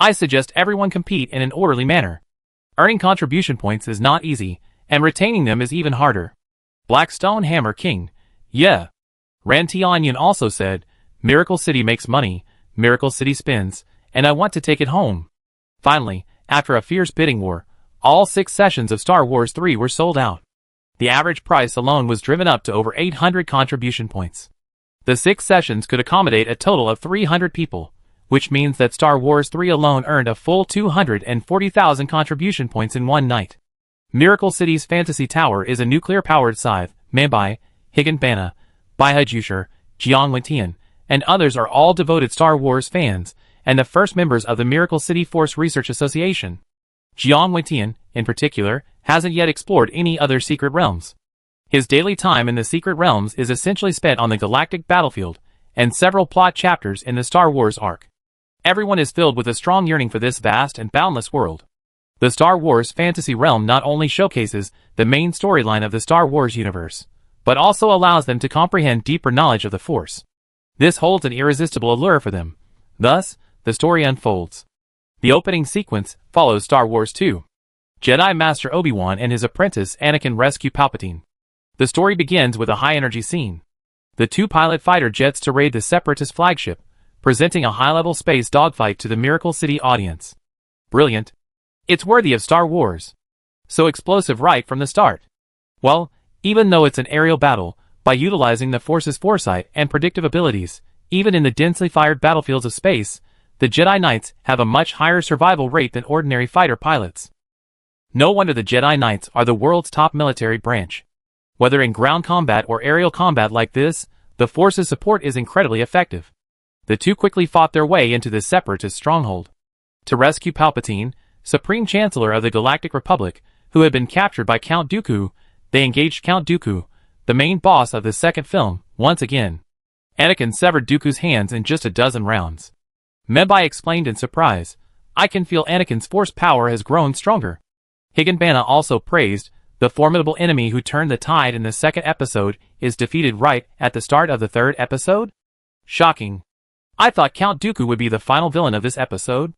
I suggest everyone compete in an orderly manner. Earning contribution points is not easy, and retaining them is even harder. Blackstone Hammer King, yeah. Ran Tianyan also said, Miracle City makes money, Miracle City spins, and I want to take it home. Finally, after a fierce bidding war, all 6 sessions of Star Wars 3 were sold out. The average price alone was driven up to over 800 contribution points. The 6 sessions could accommodate a total of 300 people, which means that Star Wars 3 alone earned a full 240,000 contribution points in one night. Miracle City's Fantasy Tower is a nuclear-powered scythe, made by Higan Bana, Bai Jusher, Jiang Wentian, and others are all devoted Star Wars fans, and the first members of the Miracle City Force Research Association. Jiang Wentian, in particular, hasn't yet explored any other secret realms. His daily time in the secret realms is essentially spent on the galactic battlefield, and several plot chapters in the Star Wars arc. Everyone is filled with a strong yearning for this vast and boundless world. The Star Wars fantasy realm not only showcases the main storyline of the Star Wars universe, but also allows them to comprehend deeper knowledge of the Force. This holds an irresistible allure for them. Thus, the story unfolds. The opening sequence follows Star Wars 2. Jedi Master Obi-Wan and his apprentice Anakin rescue Palpatine. The story begins with a high-energy scene. The 2 pilot fighter jets to raid the Separatist flagship, presenting a high-level space dogfight to the Miracle City audience. Brilliant. It's worthy of Star Wars. So explosive right from the start. Well, even though it's an aerial battle, by utilizing the Force's foresight and predictive abilities, even in the densely fired battlefields of space, the Jedi Knights have a much higher survival rate than ordinary fighter pilots. No wonder the Jedi Knights are the world's top military branch. Whether in ground combat or aerial combat like this, the Force's support is incredibly effective. The 2 quickly fought their way into the Separatist stronghold. To rescue Palpatine, Supreme Chancellor of the Galactic Republic, who had been captured by Count Dooku, they engaged Count Dooku, the main boss of the second film, once again. Anakin severed Dooku's hands in just a dozen rounds. Mebai explained in surprise, I can feel Anakin's force power has grown stronger. Higan Bana also praised, the formidable enemy who turned the tide in the second episode is defeated right at the start of the third episode? Shocking. I thought Count Dooku would be the final villain of this episode.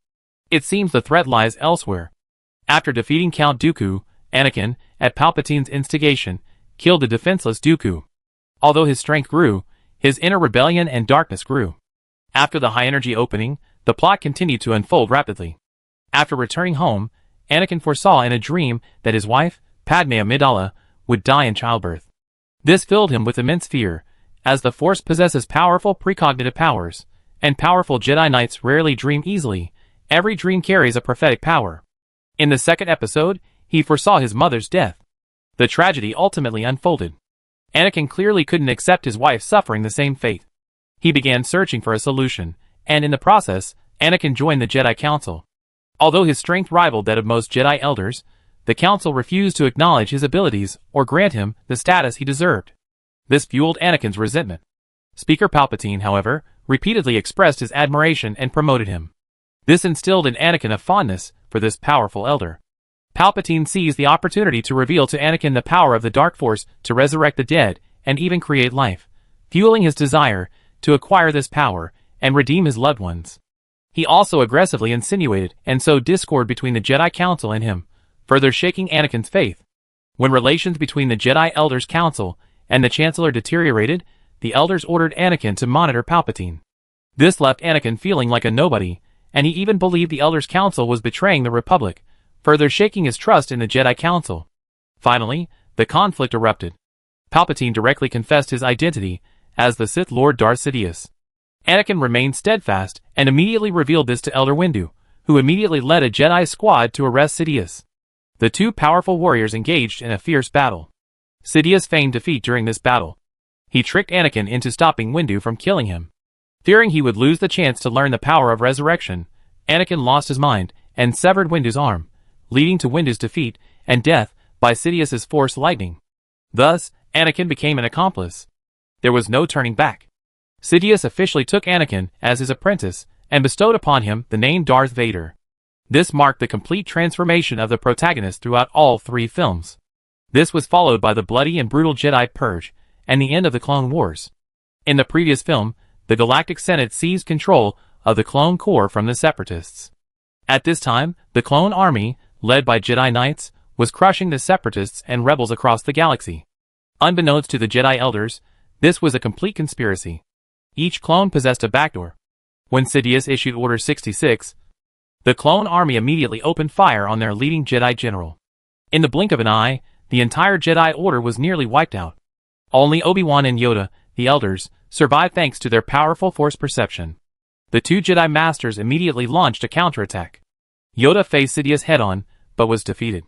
It seems the threat lies elsewhere. After defeating Count Dooku, Anakin, at Palpatine's instigation, killed the defenseless Dooku. Although his strength grew, his inner rebellion and darkness grew. After the high-energy opening, the plot continued to unfold rapidly. After returning home, Anakin foresaw in a dream that his wife, Padme Amidala, would die in childbirth. This filled him with immense fear, as the Force possesses powerful precognitive powers, and powerful Jedi Knights rarely dream easily. Every dream carries a prophetic power. In the second episode, he foresaw his mother's death. The tragedy ultimately unfolded. Anakin clearly couldn't accept his wife suffering the same fate. He began searching for a solution, and in the process, Anakin joined the Jedi Council. Although his strength rivaled that of most Jedi elders, the Council refused to acknowledge his abilities or grant him the status he deserved. This fueled Anakin's resentment. Speaker Palpatine, however, repeatedly expressed his admiration and promoted him. This instilled in Anakin a fondness for this powerful elder. Palpatine seized the opportunity to reveal to Anakin the power of the Dark Force to resurrect the dead and even create life, fueling his desire to acquire this power and redeem his loved ones. He also aggressively insinuated and sowed discord between the Jedi Council and him, further shaking Anakin's faith. When relations between the Jedi Elders Council and the Chancellor deteriorated, the Elders ordered Anakin to monitor Palpatine. This left Anakin feeling like a nobody, and he even believed the Elders Council was betraying the Republic, further shaking his trust in the Jedi Council. Finally, the conflict erupted. Palpatine directly confessed his identity as the Sith Lord Darth Sidious. Anakin remained steadfast and immediately revealed this to Elder Windu, who immediately led a Jedi squad to arrest Sidious. The two powerful warriors engaged in a fierce battle. Sidious feigned defeat during this battle. He tricked Anakin into stopping Windu from killing him. Fearing he would lose the chance to learn the power of resurrection, Anakin lost his mind and severed Windu's arm, leading to Windu's defeat and death by Sidious's Force lightning. Thus, Anakin became an accomplice. There was no turning back. Sidious officially took Anakin as his apprentice and bestowed upon him the name Darth Vader. This marked the complete transformation of the protagonist throughout all three films. This was followed by the bloody and brutal Jedi Purge and the end of the Clone Wars. In the previous film, the Galactic Senate seized control of the Clone Corps from the Separatists. At this time, the Clone Army, led by Jedi Knights, was crushing the Separatists and rebels across the galaxy. Unbeknownst to the Jedi Elders, this was a complete conspiracy. Each clone possessed a backdoor. When Sidious issued Order 66, the Clone Army immediately opened fire on their leading Jedi general. In the blink of an eye, the entire Jedi Order was nearly wiped out. Only Obi-Wan and Yoda, the Elders, survived thanks to their powerful Force perception. The two Jedi Masters immediately launched a counterattack. Yoda faced Sidious head-on, but was defeated.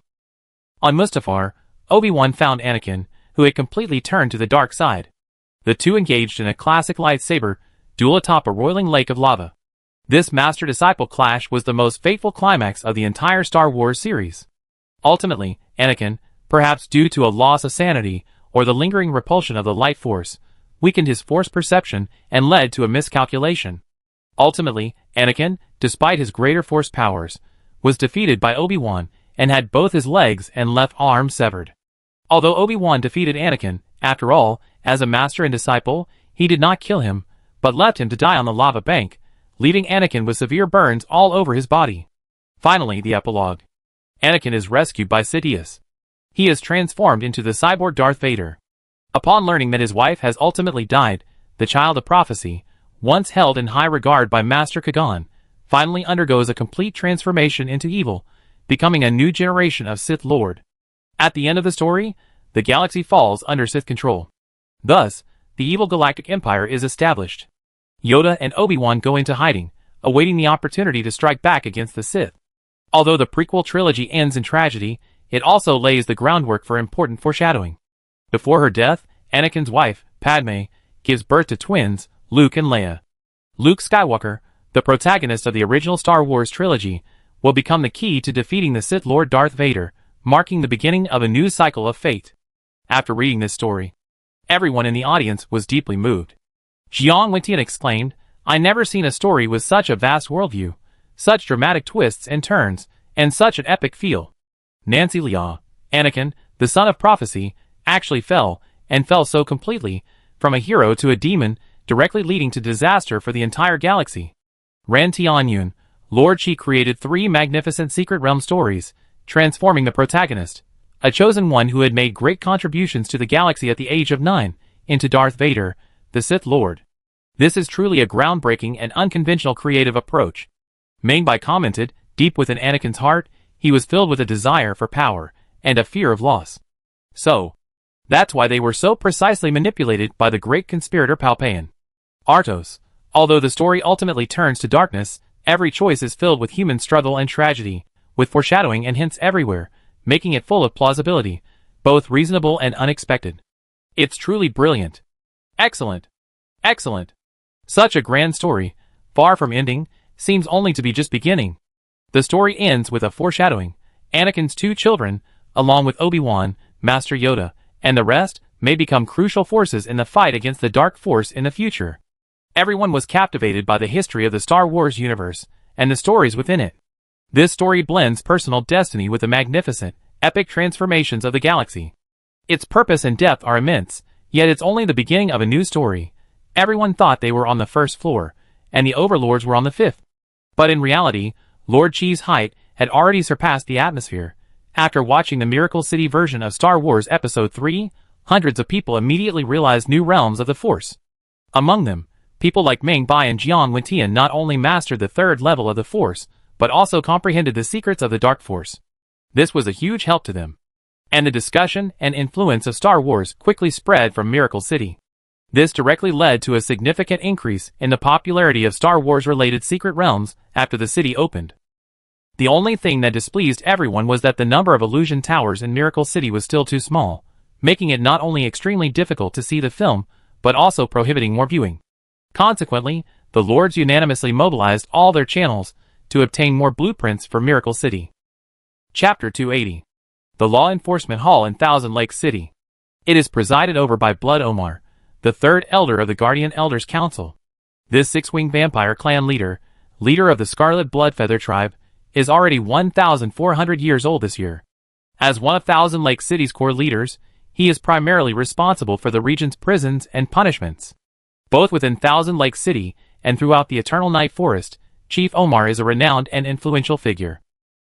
On Mustafar, Obi-Wan found Anakin, who had completely turned to the dark side. The two engaged in a classic lightsaber duel atop a roiling lake of lava. This master-disciple clash was the most fateful climax of the entire Star Wars series. Ultimately, Anakin, perhaps due to a loss of sanity or the lingering repulsion of the light force, weakened his Force perception and led to a miscalculation. Ultimately, Anakin, despite his greater Force powers, was defeated by Obi-Wan and had both his legs and left arm severed. Although Obi-Wan defeated Anakin, after all, as a master and disciple, he did not kill him, but left him to die on the lava bank, leaving Anakin with severe burns all over his body. Finally, the epilogue. Anakin is rescued by Sidious. He is transformed into the cyborg Darth Vader. Upon learning that his wife has ultimately died, the child of prophecy, once held in high regard by Master Kagan, finally undergoes a complete transformation into evil, becoming a new generation of Sith Lord. At the end of the story, the galaxy falls under Sith control. Thus, the evil Galactic Empire is established. Yoda and Obi-Wan go into hiding, awaiting the opportunity to strike back against the Sith. Although the prequel trilogy ends in tragedy, it also lays the groundwork for important foreshadowing. Before her death, Anakin's wife, Padme, gives birth to twins, Luke and Leia. Luke Skywalker, the protagonist of the original Star Wars trilogy, will become the key to defeating the Sith Lord Darth Vader, marking the beginning of a new cycle of fate. After reading this story, everyone in the audience was deeply moved. Jiang Wentian exclaimed, "I never seen a story with such a vast worldview, such dramatic twists and turns, and such an epic feel." Nancy Liao, Anakin, the son of prophecy, actually fell, and fell so completely, from a hero to a demon, directly leading to disaster for the entire galaxy. Ran Tianyun, Lord Qi created 3 magnificent Secret Realm stories, transforming the protagonist, a chosen one who had made great contributions to the galaxy at the age of 9, into Darth Vader, the Sith Lord. This is truly a groundbreaking and unconventional creative approach. Ming Bai commented, deep within Anakin's heart, he was filled with a desire for power, and a fear of loss. So, that's why they were so precisely manipulated by the great conspirator Palpatine. Artos. Although the story ultimately turns to darkness, every choice is filled with human struggle and tragedy, with foreshadowing and hints everywhere, making it full of plausibility, both reasonable and unexpected. It's truly brilliant. Excellent. Excellent. Such a grand story, far from ending, seems only to be just beginning. The story ends with a foreshadowing. Anakin's 2 children, along with Obi-Wan, Master Yoda, and the rest, may become crucial forces in the fight against the Dark Force in the future. Everyone was captivated by the history of the Star Wars universe, and the stories within it. This story blends personal destiny with the magnificent, epic transformations of the galaxy. Its purpose and depth are immense, yet it's only the beginning of a new story. Everyone thought they were on the 1st floor, and the overlords were on the 5th. But in reality, Lord Qi's height had already surpassed the atmosphere. After watching the Miracle City version of Star Wars Episode 3, hundreds of people immediately realized new realms of the Force. Among them, people like Ming Bai and Jiang Wentian not only mastered the 3rd level of the Force, but also comprehended the secrets of the Dark Force. This was a huge help to them. And the discussion and influence of Star Wars quickly spread from Miracle City. This directly led to a significant increase in the popularity of Star Wars-related secret realms after the city opened. The only thing that displeased everyone was that the number of illusion towers in Miracle City was still too small, making it not only extremely difficult to see the film, but also prohibiting more viewing. Consequently, the lords unanimously mobilized all their channels to obtain more blueprints for Miracle City. Chapter 280. The Law Enforcement Hall in Thousand Lakes City. It is presided over by Blood Omar, the third elder of the Guardian Elders Council. This six-winged vampire clan leader of the Scarlet Bloodfeather tribe, is already 1,400 years old this year. As one of Thousand Lake City's core leaders, he is primarily responsible for the region's prisons and punishments. Both within Thousand Lake City and throughout the Eternal Night Forest, Chief Omar is a renowned and influential figure.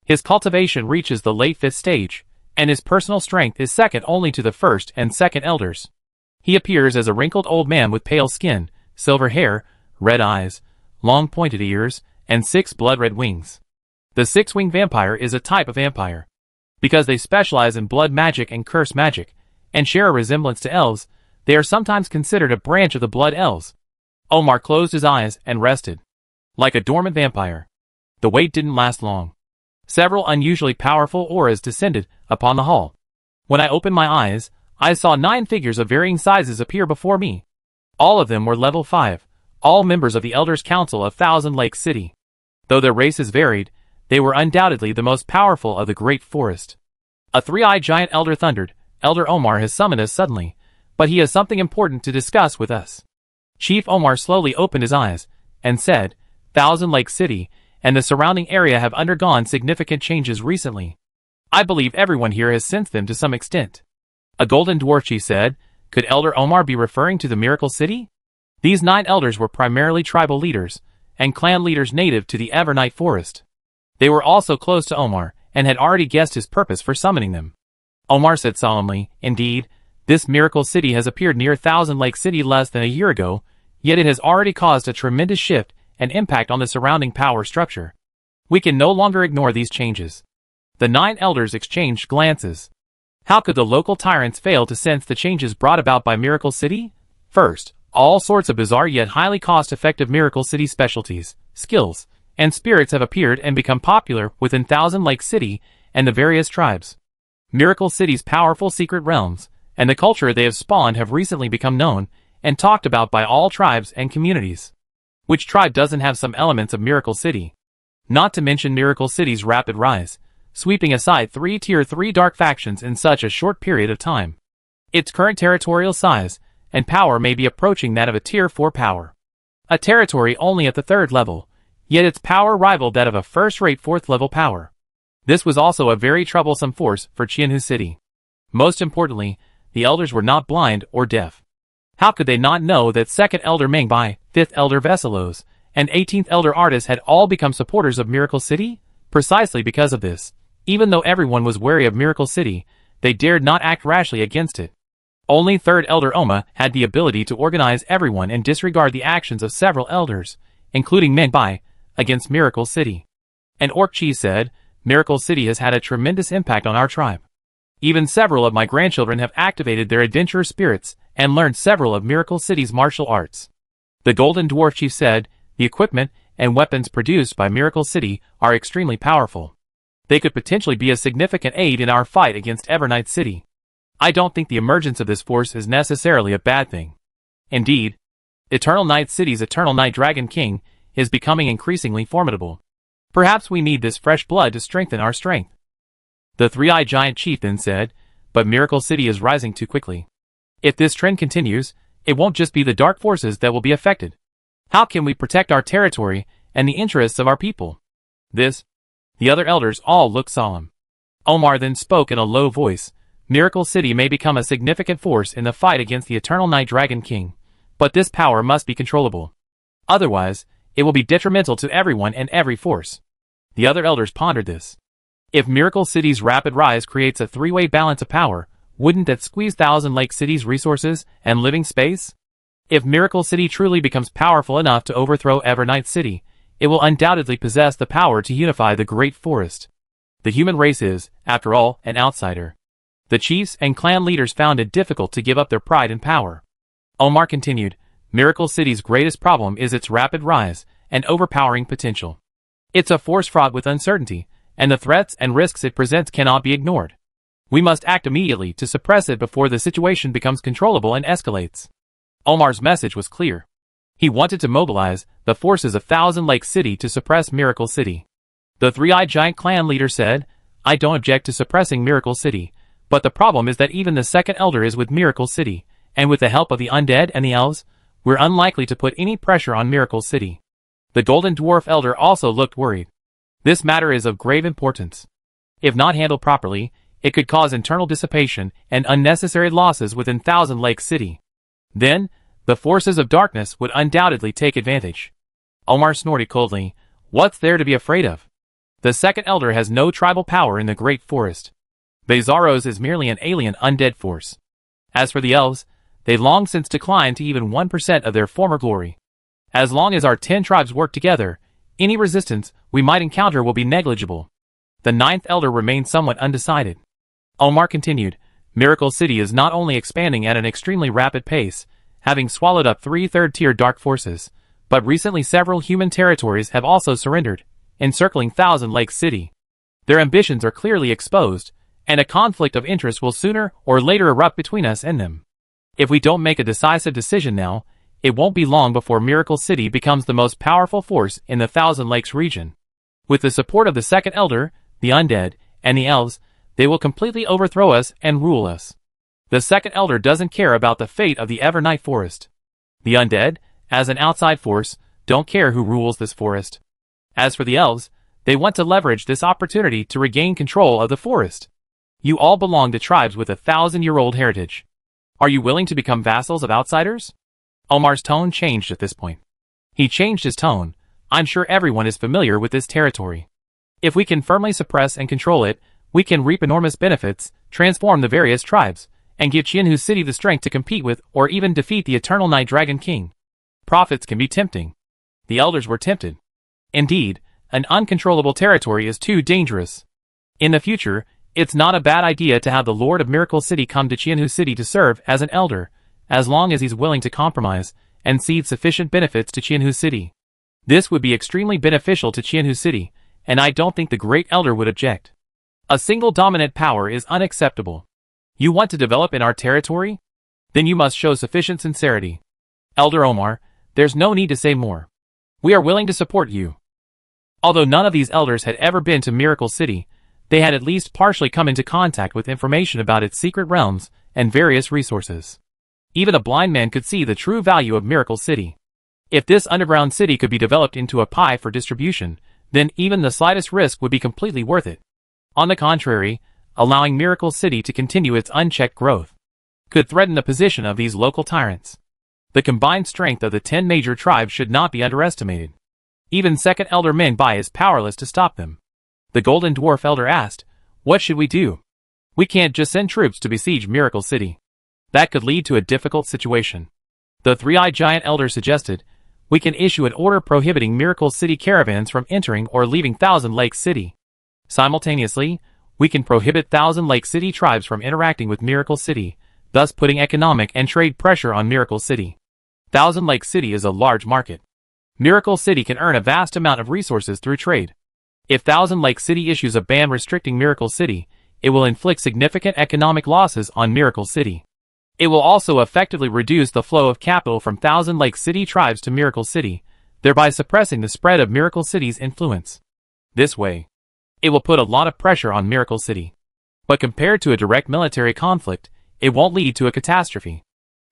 His cultivation reaches the late 5th stage, and his personal strength is second only to the first and second elders. He appears as a wrinkled old man with pale skin, silver hair, red eyes, long pointed ears, and 6 blood-red wings. The six-winged vampire is a type of vampire. Because they specialize in blood magic and curse magic, and share a resemblance to elves, they are sometimes considered a branch of the blood elves. Omar closed his eyes and rested. Like a dormant vampire. The wait didn't last long. Several unusually powerful auras descended upon the hall. When I opened my eyes, I saw 9 figures of varying sizes appear before me. All of them were level 5, all members of the Elders Council of Thousand Lake City. Though their races varied, they were undoubtedly the most powerful of the Great Forest. A 3-eyed giant elder thundered, "Elder Omar has summoned us suddenly, but he has something important to discuss with us." Chief Omar slowly opened his eyes, and said, "Thousand Lake City and the surrounding area have undergone significant changes recently. I believe everyone here has sensed them to some extent." A golden dwarf chief said, "Could Elder Omar be referring to the Miracle City?" These 9 elders were primarily tribal leaders, and clan leaders native to the Evernight Forest. They were also close to Omar, and had already guessed his purpose for summoning them. Omar said solemnly, "Indeed, this Miracle City has appeared near Thousand Lake City less than a year ago, yet it has already caused a tremendous shift and impact on the surrounding power structure. We can no longer ignore these changes." The 9 elders exchanged glances. How could the local tyrants fail to sense the changes brought about by Miracle City? First, all sorts of bizarre yet highly cost-effective Miracle City specialties, skills, and spirits have appeared and become popular within Thousand Lake City and the various tribes. Miracle City's powerful secret realms, and the culture they have spawned have recently become known and talked about by all tribes and communities. Which tribe doesn't have some elements of Miracle City? Not to mention Miracle City's rapid rise, sweeping aside 3 Tier 3 dark factions in such a short period of time. Its current territorial size and power may be approaching that of a Tier 4 power. A territory only at the 3rd level, yet its power rivaled that of a first-rate 4th level power. This was also a very troublesome force for Qianhu City. Most importantly, the elders were not blind or deaf. How could they not know that 2nd Elder Mengbai, 5th Elder Vesselos, and 18th Elder Artis had all become supporters of Miracle City? Precisely because of this, even though everyone was wary of Miracle City, they dared not act rashly against it. Only 3rd Elder Oma had the ability to organize everyone and disregard the actions of several elders, including Mengbai, against Miracle City. And Orc Chi said, "Miracle City has had a tremendous impact on our tribe. Even several of my grandchildren have activated their adventurous spirits and learned several of Miracle City's martial arts." The Golden Dwarf Chief said, "The equipment and weapons produced by Miracle City are extremely powerful. They could potentially be a significant aid in our fight against Evernight City. I don't think the emergence of this force is necessarily a bad thing. Indeed, Eternal Night City's Eternal Night Dragon King is becoming increasingly formidable. Perhaps we need this fresh blood to strengthen our strength." The 3-eyed giant chief then said, "But Miracle City is rising too quickly. If this trend continues, it won't just be the dark forces that will be affected. How can we protect our territory and the interests of our people?" The other elders all looked solemn. Omar then spoke in a low voice, "Miracle City may become a significant force in the fight against the Eternal Night Dragon King, but this power must be controllable. Otherwise, it will be detrimental to everyone and every force." The other elders pondered this. If Miracle City's rapid rise creates a 3-way balance of power, wouldn't that squeeze Thousand Lake City's resources and living space? If Miracle City truly becomes powerful enough to overthrow Evernight City, it will undoubtedly possess the power to unify the Great Forest. The human race is, after all, an outsider. The chiefs and clan leaders found it difficult to give up their pride and power. Omar continued, "Miracle City's greatest problem is its rapid rise and overpowering potential. It's a force fraught with uncertainty, and the threats and risks it presents cannot be ignored. We must act immediately to suppress it before the situation becomes controllable and escalates. Omar's message was clear. He wanted to mobilize the forces of Thousand Lake City to suppress Miracle City. The Three-Eyed Giant clan leader said, "I don't object to suppressing Miracle City, but the problem is that even the second elder is with Miracle City, and with the help of the undead and the elves, we're unlikely to put any pressure on Miracle City." The Golden Dwarf elder also looked worried. This matter is of grave importance. If not handled properly, it could cause internal dissipation and unnecessary losses within Thousand Lake City. Then, the forces of darkness would undoubtedly take advantage. Omar snorted coldly. What's there to be afraid of? The second elder has no tribal power in the Great Forest. Bezaros is merely an alien undead force. As for the elves, they long since declined to even 1% of their former glory. As long as our 10 tribes work together, any resistance we might encounter will be negligible. The ninth elder remained somewhat undecided. Omar continued, Miracle City is not only expanding at an extremely rapid pace, having swallowed up 3 third-tier dark forces, but recently several human territories have also surrendered, encircling Thousand Lake City. Their ambitions are clearly exposed, and a conflict of interest will sooner or later erupt between us and them. If we don't make a decisive decision now, it won't be long before Miracle City becomes the most powerful force in the Thousand Lakes region. With the support of the second elder, the undead, and the elves, they will completely overthrow us and rule us. The second elder doesn't care about the fate of the Evernight Forest. The undead, as an outside force, don't care who rules this forest. As for the elves, they want to leverage this opportunity to regain control of the forest. You all belong to tribes with a 1,000-year-old heritage. Are you willing to become vassals of outsiders? Omar's tone changed at this point. He changed his tone. I'm sure everyone is familiar with this territory. If we can firmly suppress and control it, we can reap enormous benefits, transform the various tribes, and give Qianhu City the strength to compete with or even defeat the Eternal Night Dragon King. Profits can be tempting. The elders were tempted. Indeed, an uncontrollable territory is too dangerous. In the future, it's not a bad idea to have the Lord of Miracle City come to Qianhu City to serve as an elder, as long as he's willing to compromise and cede sufficient benefits to Qianhu City. This would be extremely beneficial to Qianhu City, and I don't think the Great Elder would object. A single dominant power is unacceptable. You want to develop in our territory? Then you must show sufficient sincerity. Elder Omar, there's no need to say more. We are willing to support you. Although none of these elders had ever been to Miracle City, they had at least partially come into contact with information about its secret realms and various resources. Even a blind man could see the true value of Miracle City. If this underground city could be developed into a pie for distribution, then even the slightest risk would be completely worth it. On the contrary, allowing Miracle City to continue its unchecked growth could threaten the position of these local tyrants. The combined strength of the 10 major tribes should not be underestimated. Even Second Elder Mingbai is powerless to stop them. The Golden Dwarf Elder asked, what should we do? We can't just send troops to besiege Miracle City. That could lead to a difficult situation. The Three-Eyed Giant Elder suggested, we can issue an order prohibiting Miracle City caravans from entering or leaving Thousand Lake City. Simultaneously, we can prohibit Thousand Lake City tribes from interacting with Miracle City, thus putting economic and trade pressure on Miracle City. Thousand Lake City is a large market. Miracle City can earn a vast amount of resources through trade. If Thousand Lake City issues a ban restricting Miracle City, it will inflict significant economic losses on Miracle City. It will also effectively reduce the flow of capital from Thousand Lake City tribes to Miracle City, thereby suppressing the spread of Miracle City's influence. This way, it will put a lot of pressure on Miracle City. But compared to a direct military conflict, it won't lead to a catastrophe.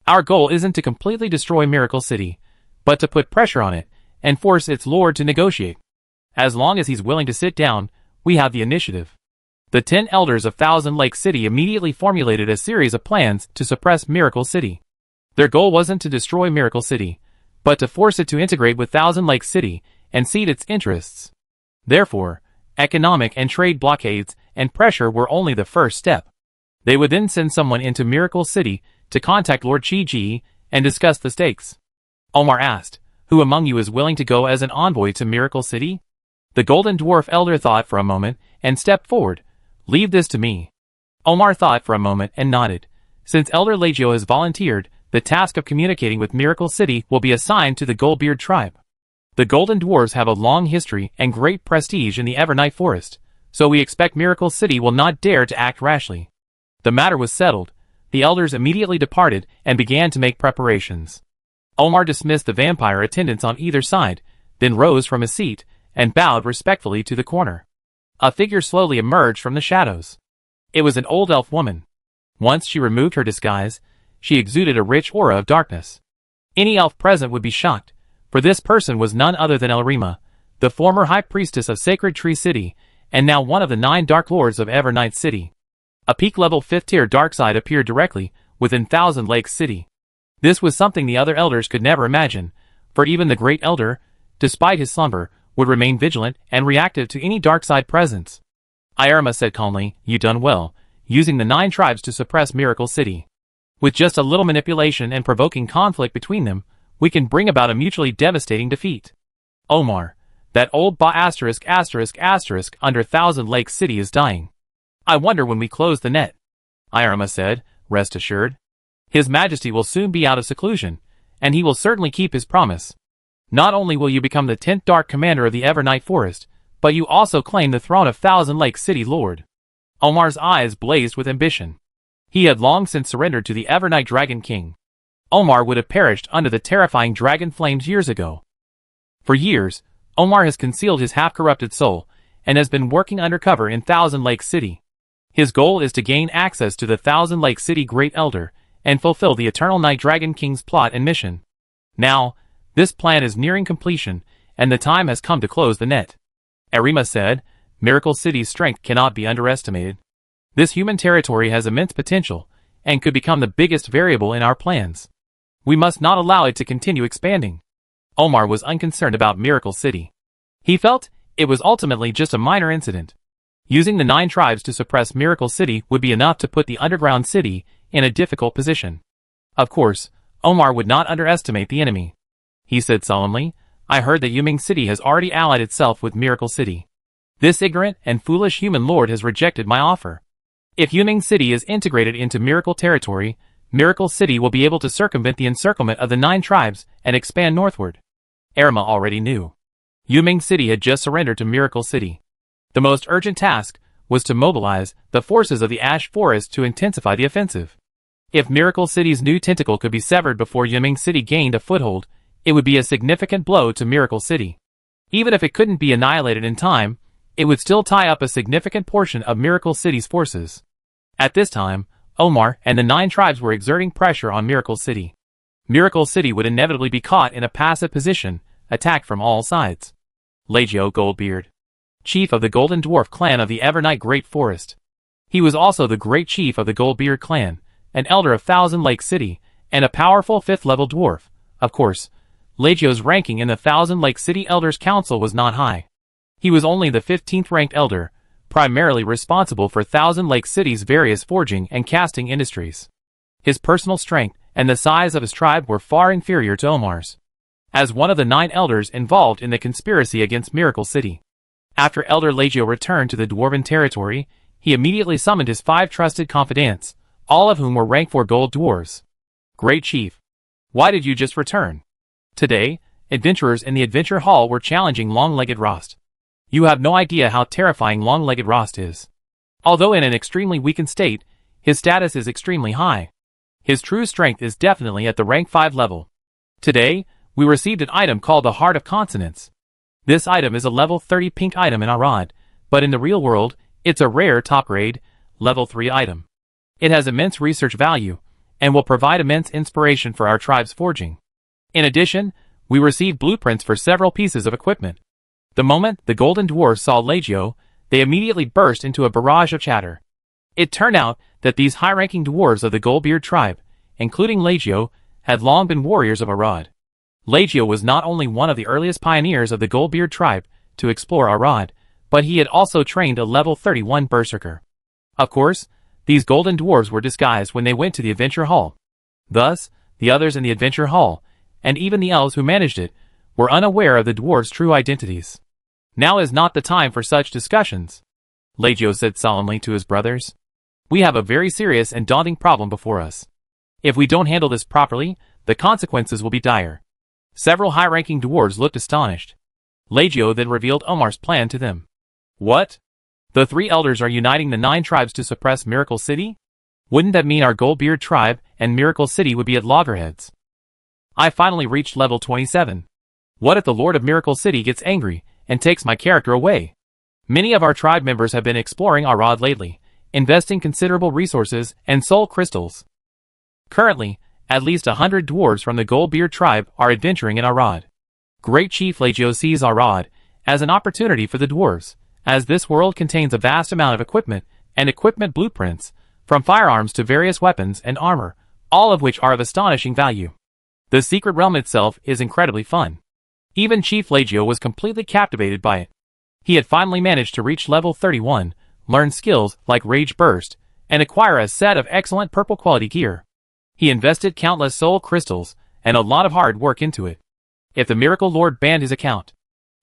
Our goal isn't to completely destroy Miracle City, but to put pressure on it and force its lord to negotiate. As long as he's willing to sit down, we have the initiative. The 10 elders of Thousand Lake City immediately formulated a series of plans to suppress Miracle City. Their goal wasn't to destroy Miracle City, but to force it to integrate with Thousand Lake City and cede its interests. Therefore, economic and trade blockades and pressure were only the first step. They would then send someone into Miracle City to contact Lord Chi-Ji and discuss the stakes. Omar asked, who among you is willing to go as an envoy to Miracle City? The Golden Dwarf Elder thought for a moment and stepped forward. Leave this to me. Omar thought for a moment and nodded. Since Elder Legio has volunteered, the task of communicating with Miracle City will be assigned to the Goldbeard tribe. The Golden Dwarves have a long history and great prestige in the Evernight Forest, so we expect Miracle City will not dare to act rashly. The matter was settled. The elders immediately departed and began to make preparations. Omar dismissed the vampire attendants on either side, then rose from his seat and bowed respectfully to the corner. A figure slowly emerged from the shadows. It was an old elf woman. Once she removed her disguise, she exuded a rich aura of darkness. Any elf present would be shocked, for this person was none other than Elrima, the former high priestess of Sacred Tree City, and now one of the 9 Dark Lords of Evernight City. A peak-level 5th-tier darkside appeared directly within Thousand Lakes City. This was something the other elders could never imagine, for even the Great Elder, despite his slumber, would remain vigilant and reactive to any darkside presence. Irma said calmly, "You done well, using the 9 tribes to suppress Miracle City. With just a little manipulation and provoking conflict between them, we can bring about a mutually devastating defeat. Omar, that old under Thousand Lakes City is dying. I wonder when we close the net." Irma said, "Rest assured. His Majesty will soon be out of seclusion, and he will certainly keep his promise. Not only will you become the 10th Dark Commander of the Evernight Forest, but you also claim the throne of Thousand Lakes City Lord." Omar's eyes blazed with ambition. He had long since surrendered to the Evernight Dragon King. Omar would have perished under the terrifying dragon flames years ago. For years, Omar has concealed his half-corrupted soul, and has been working undercover in Thousand Lakes City. His goal is to gain access to the Thousand Lakes City Great Elder, and fulfill the Eternal Night Dragon King's plot and mission. Now, this plan is nearing completion, and the time has come to close the net. Irma said, "Miracle City's strength cannot be underestimated. This human territory has immense potential, and could become the biggest variable in our plans. We must not allow it to continue expanding." Omar was unconcerned about Miracle City. He felt it was ultimately just a minor incident. Using the 9 tribes to suppress Miracle City would be enough to put the underground city in a difficult position. Of course, Omar would not underestimate the enemy. He said solemnly, "I heard that Yuming City has already allied itself with Miracle City. This ignorant and foolish human lord has rejected my offer. If Yuming City is integrated into Miracle territory, Miracle City will be able to circumvent the encirclement of the 9 tribes and expand northward." Irma already knew. Yuming City had just surrendered to Miracle City. The most urgent task was to mobilize the forces of the Ash Forest to intensify the offensive. If Miracle City's new tentacle could be severed before Yuming City gained a foothold, it would be a significant blow to Miracle City. Even if it couldn't be annihilated in time, it would still tie up a significant portion of Miracle City's forces. At this time, Omar and the 9 tribes were exerting pressure on Miracle City. Miracle City would inevitably be caught in a passive position, attacked from all sides. Legio Goldbeard, chief of the Golden Dwarf clan of the Evernight Great Forest. He was also the great chief of the Goldbeard clan, an elder of Thousand Lake City, and a powerful 5th-level dwarf. Of course, Legio's ranking in the Thousand Lake City Elders Council was not high. He was only the 15th-ranked elder, primarily responsible for Thousand Lake City's various forging and casting industries. His personal strength and the size of his tribe were far inferior to Omar's. As one of the 9 elders involved in the conspiracy against Miracle City, after Elder Legio returned to the Dwarven territory, he immediately summoned his 5 trusted confidants, all of whom were rank 4 gold dwarves. "Great Chief, why did you just return? Today, adventurers in the Adventure Hall were challenging Long-Legged Rost. You have no idea how terrifying Long-Legged Rost is. Although in an extremely weakened state, his status is extremely high. His true strength is definitely at the rank 5 level. Today, we received an item called the Heart of Consonance. This item is a level 30 pink item in Arad, but in the real world, it's a rare top-grade, level 3 item. It has immense research value, and will provide immense inspiration for our tribe's forging. In addition, we received blueprints for several pieces of equipment." The moment the Golden Dwarfs saw Legio, they immediately burst into a barrage of chatter. It turned out that these high-ranking dwarves of the Goldbeard tribe, including Legio, had long been warriors of Arad. Legio was not only one of the earliest pioneers of the Goldbeard tribe to explore Arad, but he had also trained a level 31 berserker. Of course, these golden dwarves were disguised when they went to the Adventure Hall. Thus, the others in the Adventure Hall, and even the elves who managed it, were unaware of the dwarves' true identities. "Now is not the time for such discussions," Legio said solemnly to his brothers. "We have a very serious and daunting problem before us. If we don't handle this properly, the consequences will be dire." Several high-ranking dwarves looked astonished. Legio then revealed Omar's plan to them. "What? The 3 elders are uniting the 9 tribes to suppress Miracle City? Wouldn't that mean our Goldbeard tribe and Miracle City would be at loggerheads? I finally reached level 27. What if the Lord of Miracle City gets angry and takes my character away? Many of our tribe members have been exploring Arad lately, investing considerable resources and soul crystals. Currently, at least 100 dwarves from the Goldbeard tribe are adventuring in Arad. Great Chief Legio sees Arad as an opportunity for the dwarves, as this world contains a vast amount of equipment and equipment blueprints, from firearms to various weapons and armor, all of which are of astonishing value. The secret realm itself is incredibly fun. Even Chief Legio was completely captivated by it. He had finally managed to reach level 31, learn skills like Rage Burst, and acquire a set of excellent purple quality gear. He invested countless soul crystals and a lot of hard work into it. If the Miracle Lord banned his account,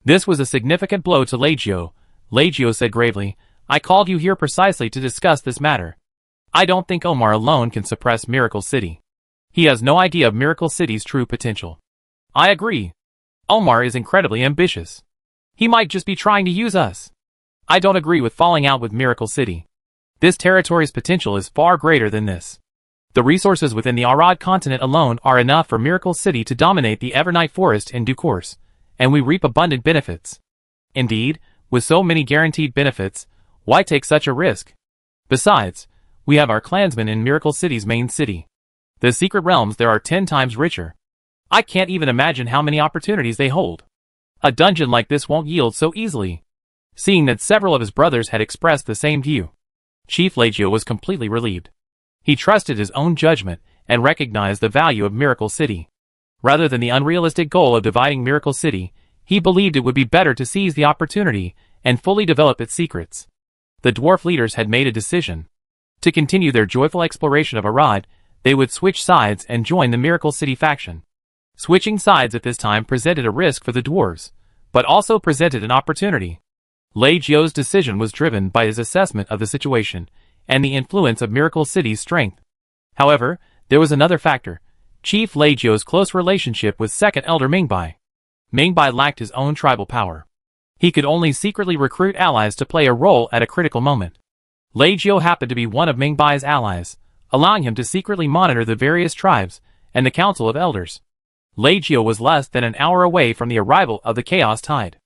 this was a significant blow to Legio. Legio said gravely, I called you here precisely to discuss this matter. I don't think Omar alone can suppress Miracle City. He has no idea of Miracle City's true potential. I agree. Omar is incredibly ambitious. He might just be trying to use us. I don't agree with falling out with Miracle City. This territory's potential is far greater than this. The resources within the Arad continent alone are enough for Miracle City to dominate the Evernight Forest in due course, and we reap abundant benefits. Indeed, with so many guaranteed benefits, why take such a risk? Besides, we have our clansmen in Miracle City's main city. The secret realms there are 10 times richer. I can't even imagine how many opportunities they hold. A dungeon like this won't yield so easily. Seeing that several of his brothers had expressed the same view, Chief Legio was completely relieved. He trusted his own judgment and recognized the value of Miracle City. Rather than the unrealistic goal of dividing Miracle City, he believed it would be better to seize the opportunity and fully develop its secrets. The dwarf leaders had made a decision. To continue their joyful exploration of Arad, they would switch sides and join the Miracle City faction. Switching sides at this time presented a risk for the dwarves, but also presented an opportunity. Legio's decision was driven by his assessment of the situation and the influence of Miracle City's strength. However, there was another factor: Chief Legio's close relationship with Second Elder Mingbai. Mingbai lacked his own tribal power. He could only secretly recruit allies to play a role at a critical moment. Legio happened to be one of Mingbai's allies, allowing him to secretly monitor the various tribes and the Council of Elders. Legio was less than an hour away from the arrival of the Chaos Tide.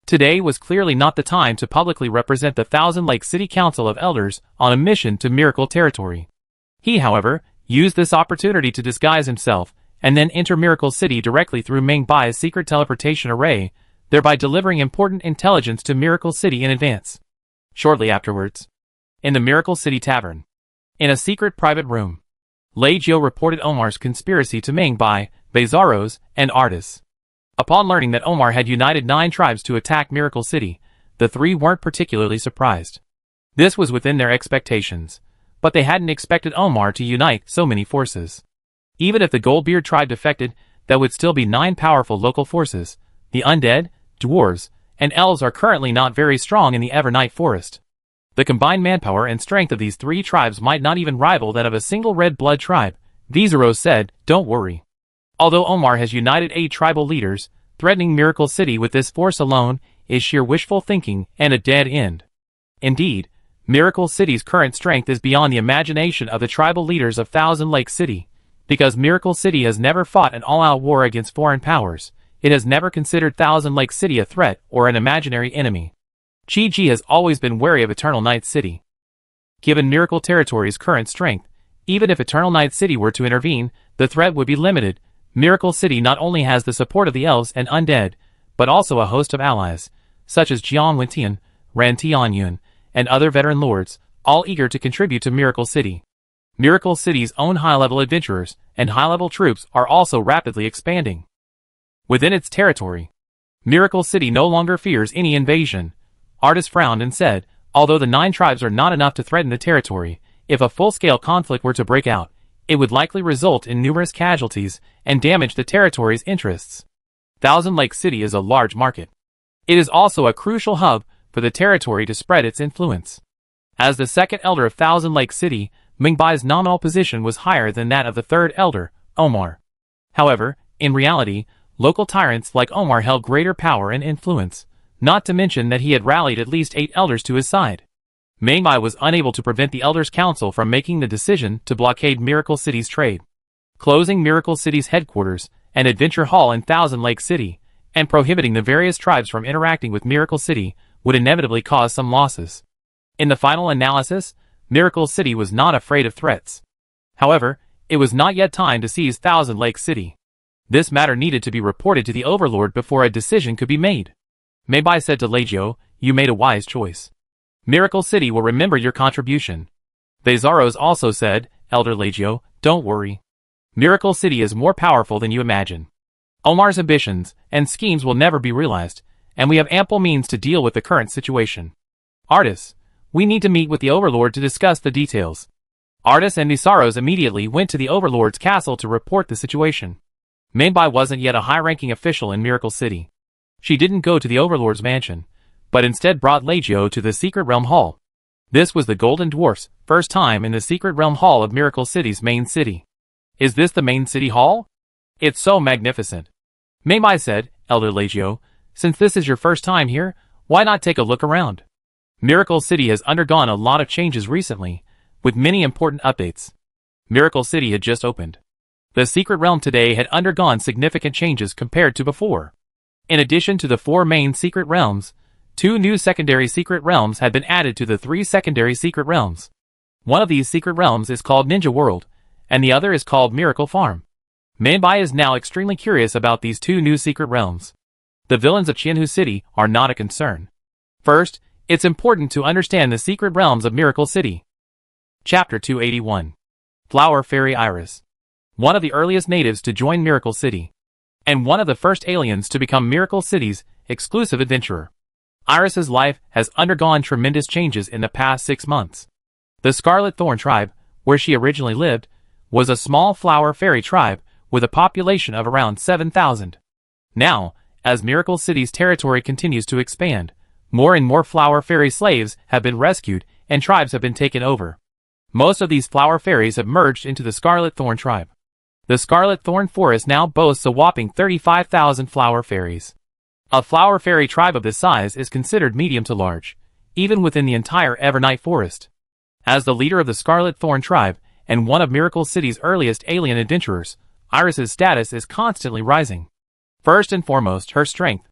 Today was clearly not the time to publicly represent the Thousand Lake City Council of Elders on a mission to Miracle Territory. He, however, used this opportunity to disguise himself and then enter Miracle City directly through Mingbai's secret teleportation array, thereby delivering important intelligence to Miracle City in advance. Shortly afterwards, in the Miracle City Tavern, in a secret private room, Legio reported Omar's conspiracy to Mingbai, Bezaros, and Artis. Upon learning that Omar had united 9 tribes to attack Miracle City, the 3 weren't particularly surprised. This was within their expectations, but they hadn't expected Omar to unite so many forces. Even if the Goldbeard tribe defected, that would still be 9 powerful local forces. The undead, dwarves, and elves are currently not very strong in the Evernight Forest. The combined manpower and strength of these 3 tribes might not even rival that of a single red blood tribe. Bezaros said, "Don't worry. Although Omar has united 8 tribal leaders, threatening Miracle City with this force alone is sheer wishful thinking and a dead end. Indeed, Miracle City's current strength is beyond the imagination of the tribal leaders of Thousand Lake City. Because Miracle City has never fought an all-out war against foreign powers, it has never considered Thousand Lake City a threat or an imaginary enemy. Chi-Ji has always been wary of Eternal Night City. Given Miracle Territory's current strength, even if Eternal Night City were to intervene, the threat would be limited. Miracle City not only has the support of the elves and undead, but also a host of allies, such as Jiang Wentian, Ran Tianyun, and other veteran lords, all eager to contribute to Miracle City. Miracle City's own high-level adventurers and high-level troops are also rapidly expanding. Within its territory, Miracle City no longer fears any invasion. Artis frowned and said, although the 9 tribes are not enough to threaten the territory, if a full-scale conflict were to break out, it would likely result in numerous casualties and damage the territory's interests. Thousand Lake City is a large market. It is also a crucial hub for the territory to spread its influence. As the second elder of Thousand Lake City, Mingbai's nominal position was higher than that of the third elder, Omar. However, in reality, local tyrants like Omar held greater power and influence, not to mention that he had rallied at least 8 elders to his side. Mei was unable to prevent the Elders' Council from making the decision to blockade Miracle City's trade. Closing Miracle City's headquarters and Adventure Hall in Thousand Lake City, and prohibiting the various tribes from interacting with Miracle City would inevitably cause some losses. In the final analysis, Miracle City was not afraid of threats. However, it was not yet time to seize Thousand Lake City. This matter needed to be reported to the Overlord before a decision could be made. Mei said to Leggio, "You made a wise choice. Miracle City will remember your contribution." Vazaros also said, "Elder Leggio, don't worry. Miracle City is more powerful than you imagine. Omar's ambitions and schemes will never be realized, and we have ample means to deal with the current situation. Artis, we need to meet with the Overlord to discuss the details." Artis and Vazaros immediately went to the Overlord's castle to report the situation. Mei wasn't yet a high-ranking official in Miracle City. She didn't go to the Overlord's mansion, but instead brought Leggio to the Secret Realm Hall. This was the Golden Dwarf's first time in the Secret Realm Hall of Miracle City's main city. "Is this the main city hall? It's so magnificent." Mei said, "Elder Leggio, since this is your first time here, why not take a look around? Miracle City has undergone a lot of changes recently, with many important updates. Miracle City had just opened. The Secret Realm today had undergone significant changes compared to before. In addition to the 4 main secret realms, 2 new secondary secret realms had been added to the 3 secondary secret realms. One of these secret realms is called Ninja World, and the other is called Miracle Farm. Mei is now extremely curious about these 2 new secret realms. The villains of Qianhu City are not a concern. First, it's important to understand the secret realms of Miracle City. Chapter 281. Flower Fairy Iris. One of the earliest natives to join Miracle City, and one of the first aliens to become Miracle City's exclusive adventurer. Iris's life has undergone tremendous changes in the past 6 months. The Scarlet Thorn tribe, where she originally lived, was a small flower fairy tribe with a population of around 7,000. Now, as Miracle City's territory continues to expand, more and more flower fairy slaves have been rescued and tribes have been taken over. Most of these flower fairies have merged into the Scarlet Thorn tribe. The Scarlet Thorn Forest now boasts a whopping 35,000 flower fairies. A flower fairy tribe of this size is considered medium to large, even within the entire Evernight Forest. As the leader of the Scarlet Thorn tribe, and one of Miracle City's earliest alien adventurers, Iris's status is constantly rising. First and foremost, her strength.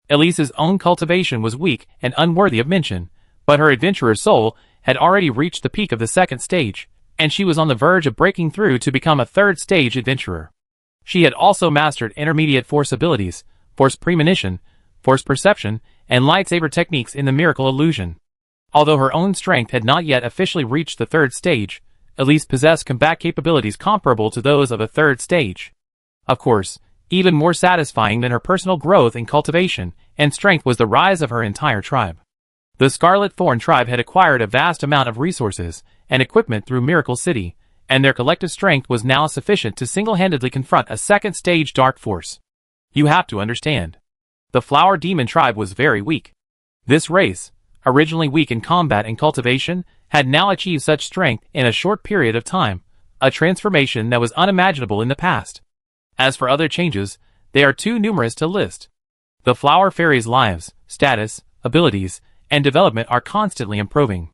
Elise's own cultivation was weak and unworthy of mention, but her adventurer's soul had already reached the peak of the 2nd stage, and she was on the verge of breaking through to become a 3rd stage adventurer. She had also mastered intermediate force abilities, force premonition, force perception, and lightsaber techniques in the miracle illusion. Although her own strength had not yet officially reached the 3rd stage, Elise possessed combat capabilities comparable to those of a 3rd stage. Of course, even more satisfying than her personal growth in cultivation and strength was the rise of her entire tribe. The Scarlet Thorn tribe had acquired a vast amount of resources and equipment through Miracle City, and their collective strength was now sufficient to single-handedly confront a 2nd stage dark force. You have to understand. The Flower Demon tribe was very weak. This race, originally weak in combat and cultivation, had now achieved such strength in a short period of time, a transformation that was unimaginable in the past. As for other changes, they are too numerous to list. The Flower Fairies' lives, status, abilities, and development are constantly improving.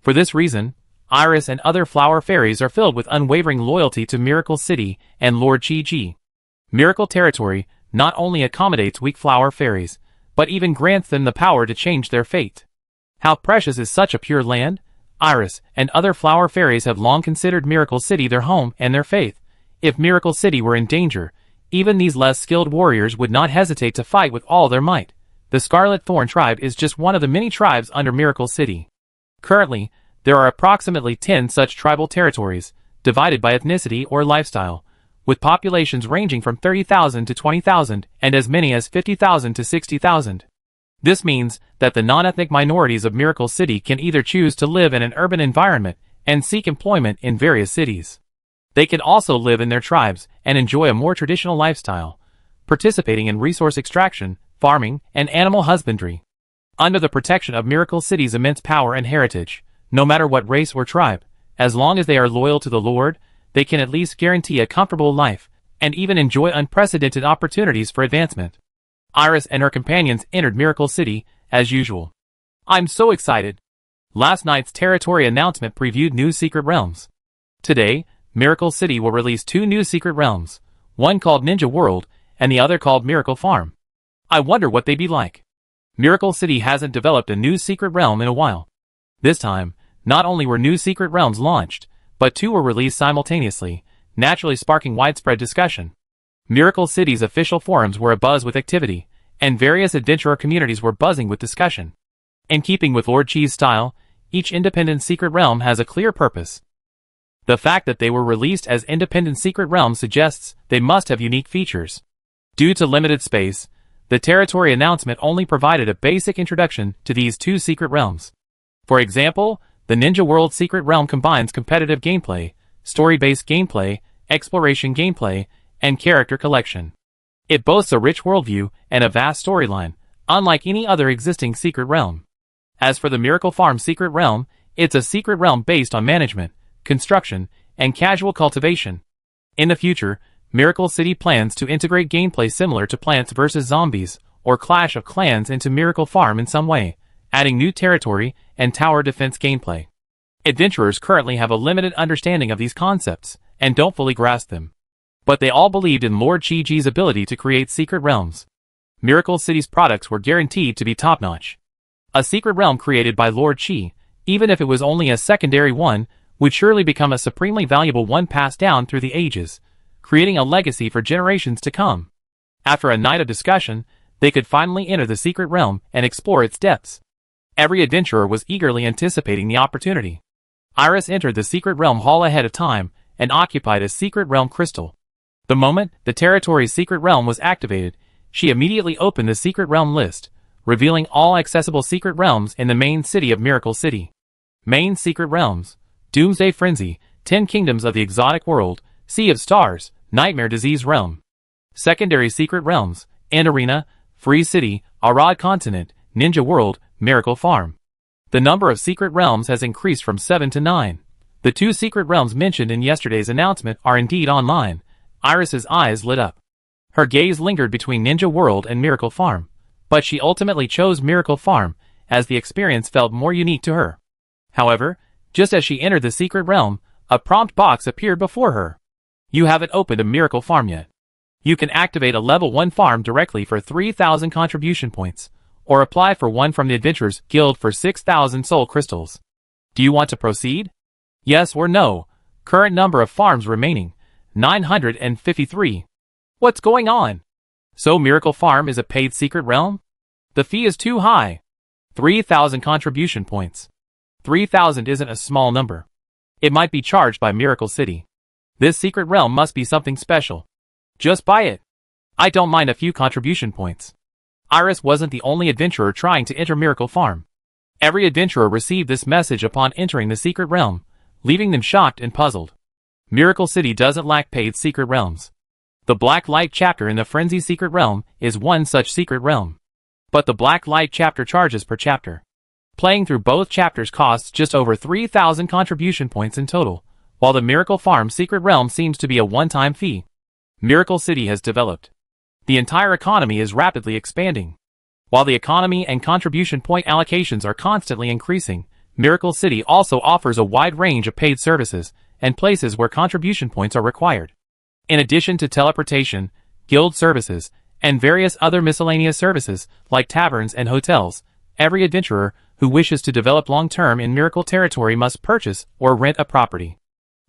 For this reason, Iris and other flower fairies are filled with unwavering loyalty to Miracle City and Lord Chi-Ji. Miracle Territory not only accommodates weak flower fairies, but even grants them the power to change their fate. How precious is such a pure land? Iris and other flower fairies have long considered Miracle City their home and their faith. If Miracle City were in danger, even these less skilled warriors would not hesitate to fight with all their might. The Scarlet Thorn tribe is just one of the many tribes under Miracle City. Currently, there are approximately 10 such tribal territories, divided by ethnicity or lifestyle, with populations ranging from 30,000 to 20,000 and as many as 50,000 to 60,000. This means that the non-ethnic minorities of Miracle City can either choose to live in an urban environment and seek employment in various cities. They can also live in their tribes and enjoy a more traditional lifestyle, participating in resource extraction, farming, and animal husbandry. Under the protection of Miracle City's immense power and heritage, no matter what race or tribe, as long as they are loyal to the Lord, they can at least guarantee a comfortable life, and even enjoy unprecedented opportunities for advancement. Iris and her companions entered Miracle City, as usual. "I'm so excited. Last night's territory announcement previewed new secret realms. Today, Miracle City will release 2 new secret realms, one called Ninja World and the other called Miracle Farm. I wonder what they'd be like. Miracle City hasn't developed a new secret realm in a while. This time, not only were new secret realms launched, but 2 were released simultaneously, naturally sparking widespread discussion. Miracle City's official forums were abuzz with activity, and various adventurer communities were buzzing with discussion. In keeping with Lord Chi's style, each independent secret realm has a clear purpose. The fact that they were released as independent secret realms suggests they must have unique features. Due to limited space, the territory announcement only provided a basic introduction to these 2 secret realms. For example, the Ninja World secret realm combines competitive gameplay, story-based gameplay, exploration gameplay, and character collection. It boasts a rich worldview and a vast storyline, unlike any other existing secret realm. As for the Miracle Farm secret realm, it's a secret realm based on management, construction, and casual cultivation. In the future, Miracle City plans to integrate gameplay similar to Plants vs. Zombies or Clash of Clans into Miracle Farm in some way, adding new territory and tower defense gameplay. Adventurers currently have a limited understanding of these concepts and don't fully grasp them. But they all believed in Lord Chi-Chi's ability to create secret realms. Miracle City's products were guaranteed to be top-notch. A secret realm created by Lord Chi, even if it was only a secondary one, would surely become a supremely valuable one passed down through the ages, creating a legacy for generations to come. After a night of discussion, they could finally enter the secret realm and explore its depths. Every adventurer was eagerly anticipating the opportunity. Iris entered the secret realm hall ahead of time and occupied a secret realm crystal. The moment the territory's secret realm was activated, she immediately opened the secret realm list, revealing all accessible secret realms in the main city of Miracle City. Main secret realms: Doomsday Frenzy, 10 Kingdoms of the Exotic World, Sea of Stars, Nightmare Disease Realm. Secondary secret realms: End Arena, Free City, Arad Continent, Ninja World, Miracle Farm. The number of secret realms has increased from 7 to 9. The 2 secret realms mentioned in yesterday's announcement are indeed online. Iris's eyes lit up. Her gaze lingered between Ninja World and Miracle Farm, but she ultimately chose Miracle Farm, as the experience felt more unique to her. However, just as she entered the secret realm, a prompt box appeared before her. You haven't opened a Miracle Farm yet. You can activate a level 1 farm directly for 3,000 contribution points, or apply for one from the Adventurers Guild for 6,000 soul crystals. Do you want to proceed? Yes or no? Current number of farms remaining: 953. What's going on? So Miracle Farm is a paid secret realm? The fee is too high. 3,000 contribution points. 3,000 isn't a small number. It might be charged by Miracle City. This secret realm must be something special. Just buy it. I don't mind a few contribution points. Iris wasn't the only adventurer trying to enter Miracle Farm. Every adventurer received this message upon entering the secret realm, leaving them shocked and puzzled. Miracle City doesn't lack paid secret realms. The Black Light chapter in the Frenzy secret realm is one such secret realm. But the Black Light chapter charges per chapter. Playing through both chapters costs just over 3,000 contribution points in total, while the Miracle Farm secret realm seems to be a one-time fee. Miracle City has developed. The entire economy is rapidly expanding. While the economy and contribution point allocations are constantly increasing, Miracle City also offers a wide range of paid services and places where contribution points are required. In addition to teleportation, guild services, and various other miscellaneous services like taverns and hotels, every adventurer who wishes to develop long-term in Miracle Territory must purchase or rent a property.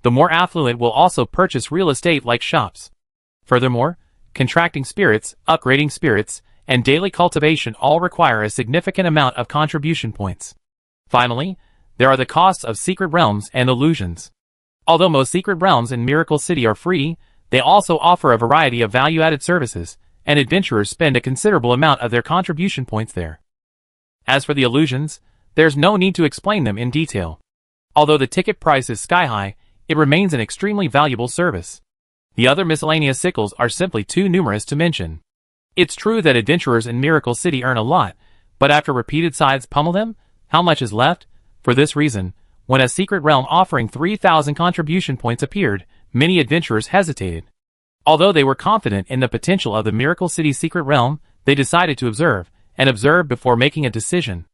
The more affluent will also purchase real estate like shops. Furthermore, contracting spirits, upgrading spirits, and daily cultivation all require a significant amount of contribution points. Finally, there are the costs of secret realms and illusions. Although most secret realms in Miracle City are free, they also offer a variety of value-added services, and adventurers spend a considerable amount of their contribution points there. As for the illusions, there's no need to explain them in detail. Although the ticket price is sky-high, it remains an extremely valuable service. The other miscellaneous sickles are simply too numerous to mention. It's true that adventurers in Miracle City earn a lot, but after repeated sides pummel them, how much is left? For this reason, when a secret realm offering 3,000 contribution points appeared, many adventurers hesitated. Although they were confident in the potential of the Miracle City secret realm, they decided to observe before making a decision.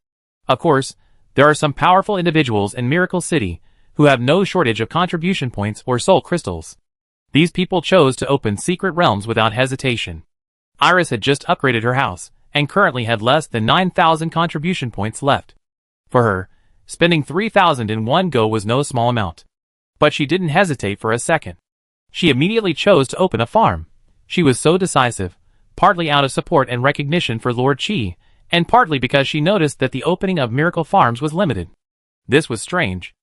Of course, There are some powerful individuals in Miracle City who have no shortage of contribution points or soul crystals. These people chose to open secret realms without hesitation. Iris had just upgraded her house and currently had less than 9,000 contribution points left. For her, spending 3,000 in one go was no small amount. But she didn't hesitate for a second. She immediately chose to open a farm. She was so decisive, partly out of support and recognition for Lord Qi, and partly because she noticed that the opening of miracle farms was limited. This was strange.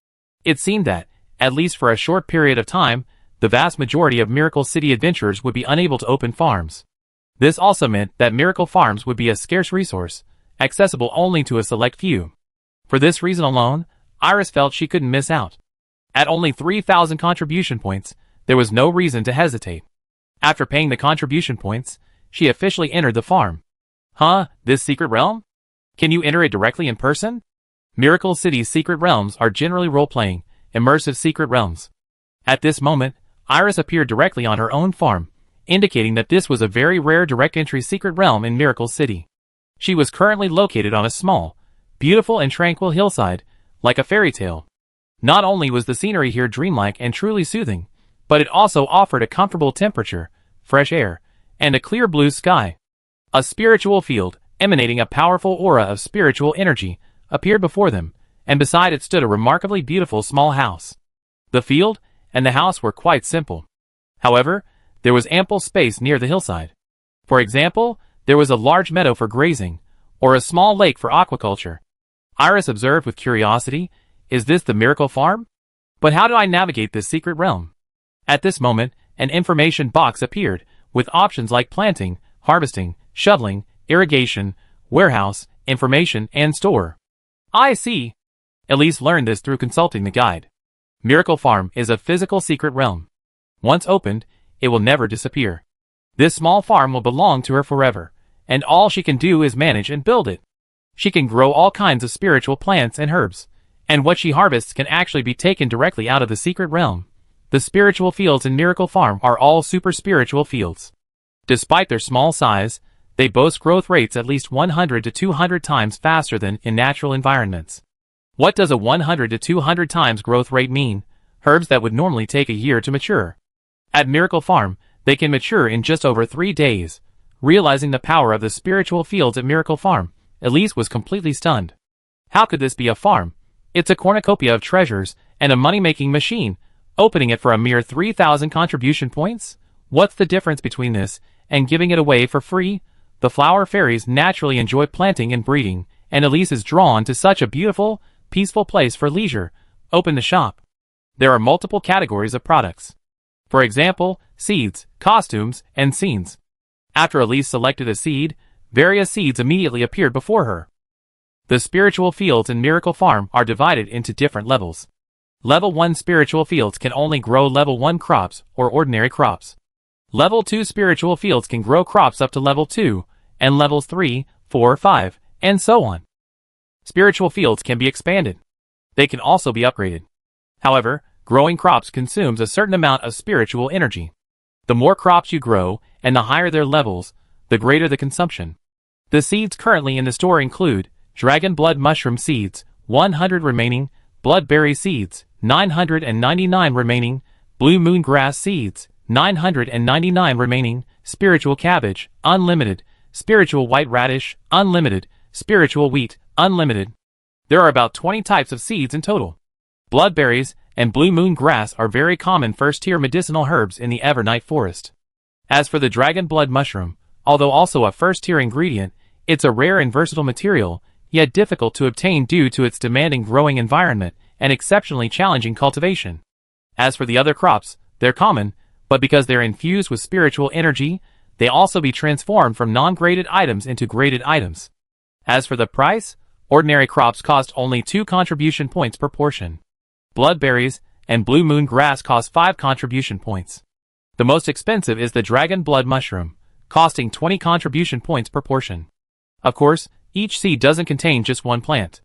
It seemed that, at least for a short period of time, the vast majority of Miracle City adventurers would be unable to open farms. This also meant that miracle farms would be a scarce resource, accessible only to a select few. For this reason alone, Iris felt she couldn't miss out. At only 3,000 contribution points, there was no reason to hesitate. After paying the contribution points, she officially entered the farm. Huh, this secret realm? Can you enter it directly in person? Miracle City's secret realms are generally role-playing, immersive secret realms. At this moment, Iris appeared directly on her own farm, indicating that this was a very rare direct entry secret realm in Miracle City. She was currently located on a small, beautiful and tranquil hillside, like a fairy tale. Not only was the scenery here dreamlike and truly soothing, but it also offered a comfortable temperature, fresh air, and a clear blue sky. A spiritual field, emanating a powerful aura of spiritual energy, appeared before them, and beside it stood a remarkably beautiful small house. The field and the house were quite simple. However, there was ample space near the hillside. For example, there was a large meadow for grazing, or a small lake for aquaculture. Iris observed with curiosity, is this the miracle farm? But how do I navigate this secret realm? At this moment, an information box appeared, with options like planting, harvesting, shoveling, irrigation, warehouse, information, and store. I see. Elise learned this through consulting the guide. Miracle Farm is a physical secret realm. Once opened, it will never disappear. This small farm will belong to her forever, and all she can do is manage and build it. She can grow all kinds of spiritual plants and herbs, and what she harvests can actually be taken directly out of the secret realm. The spiritual fields in Miracle Farm are all super spiritual fields. Despite their small size, they boast growth rates at least 100 to 200 times faster than in natural environments. What does a 100 to 200 times growth rate mean? Herbs that would normally take a year to mature. At Miracle Farm, they can mature in just over 3 days. Realizing the power of the spiritual fields at Miracle Farm, Elise was completely stunned. How could this be a farm? It's a cornucopia of treasures and a money-making machine. Opening it for a mere 3,000 contribution points? What's the difference between this and giving it away for free? The flower fairies naturally enjoy planting and breeding, and Elise is drawn to such a beautiful, peaceful place for leisure. Open the shop. There are multiple categories of products. For example, seeds, costumes, and scenes. After Elise selected a seed, various seeds immediately appeared before her. The spiritual fields in Miracle Farm are divided into different levels. Level 1 spiritual fields can only grow level 1 crops or ordinary crops. Level 2 spiritual fields can grow crops up to level 2, and levels 3, 4, 5, and so on. Spiritual fields can be expanded. They can also be upgraded. However, growing crops consumes a certain amount of spiritual energy. The more crops you grow, and the higher their levels, the greater the consumption. The seeds currently in the store include Dragon Blood Mushroom Seeds, 100 remaining, Bloodberry Seeds, 999 remaining, Blue Moon Grass Seeds, 999 remaining, Spiritual Cabbage, Unlimited, Spiritual White Radish, Unlimited, Spiritual Wheat, Unlimited. There are about 20 types of seeds in total. Bloodberries and Blue Moon Grass are very common first-tier medicinal herbs in the Evernight Forest. As for the Dragon Blood Mushroom, although also a first-tier ingredient, it's a rare and versatile material, yet difficult to obtain due to its demanding growing environment and exceptionally challenging cultivation. As for the other crops, they're common, but because they're infused with spiritual energy, they also be transformed from non-graded items into graded items. As for the price, ordinary crops cost only 2 contribution points per portion. Bloodberries and Blue Moon Grass cost 5 contribution points. The most expensive is the Dragon Blood Mushroom, costing 20 contribution points per portion. Of course, each seed doesn't contain just one plant.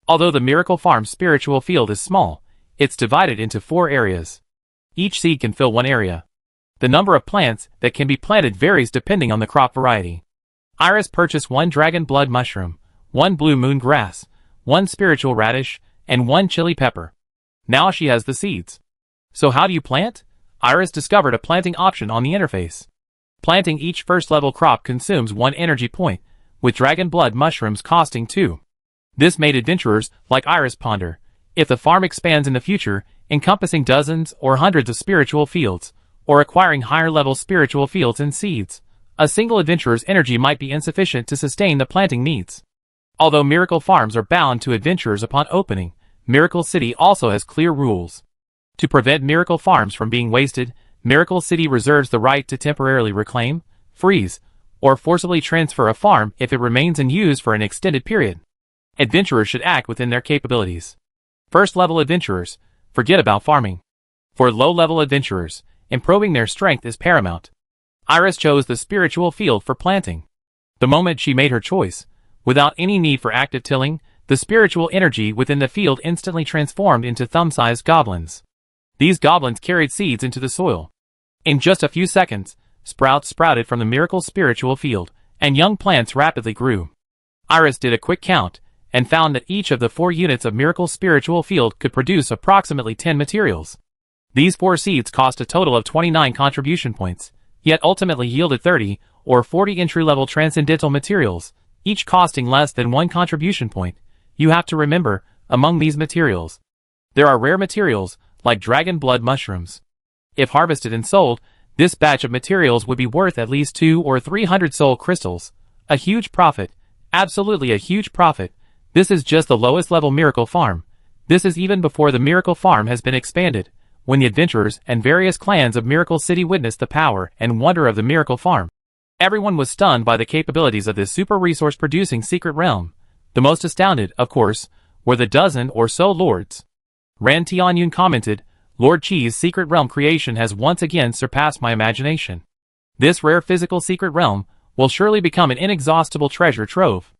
Although the Miracle Farm spiritual field is small, it's divided into 4 areas. Each seed can fill one area. The number of plants that can be planted varies depending on the crop variety. Iris purchased 1 Dragon Blood Mushroom, 1 Blue Moon Grass, 1 spiritual radish, and 1 chili pepper. Now she has the seeds. So how do you plant? Iris discovered a planting option on the interface. Planting each first-level crop consumes 1 energy point, with dragon blood mushrooms costing 2. This made adventurers like Iris ponder, if the farm expands in the future, encompassing dozens or hundreds of spiritual fields, or acquiring higher-level spiritual fields and seeds, a single adventurer's energy might be insufficient to sustain the planting needs. Although miracle farms are bound to adventurers upon opening, Miracle City also has clear rules. To prevent miracle farms from being wasted, Miracle City reserves the right to temporarily reclaim, freeze, or forcibly transfer a farm if it remains in use for an extended period. Adventurers should act within their capabilities. First-level adventurers, forget about farming. For low-level adventurers, improving their strength is paramount. Iris chose the spiritual field for planting. The moment she made her choice, without any need for active tilling, the spiritual energy within the field instantly transformed into thumb-sized goblins. These goblins carried seeds into the soil. In just a few seconds, sprouts sprouted from the miracle spiritual field, and young plants rapidly grew. Iris did a quick count, and found that each of the 4 units of miracle spiritual field could produce approximately 10 materials. These 4 seeds cost a total of 29 contribution points, yet ultimately yielded 30 or 40 entry-level transcendental materials, each costing less than 1 contribution point. You have to remember, among these materials, there are rare materials, like dragon blood mushrooms. If harvested and sold, this batch of materials would be worth at least 200 or 300 soul crystals. A huge profit. Absolutely a huge profit. This is just the lowest level miracle farm. This is even before the miracle farm has been expanded, when the adventurers and various clans of Miracle City witnessed the power and wonder of the miracle farm. Everyone was stunned by the capabilities of this super resource producing secret realm. The most astounded, of course, were the dozen or so lords. Ran Tianyun commented, Lord Chi's secret realm creation has once again surpassed my imagination. This rare physical secret realm will surely become an inexhaustible treasure trove.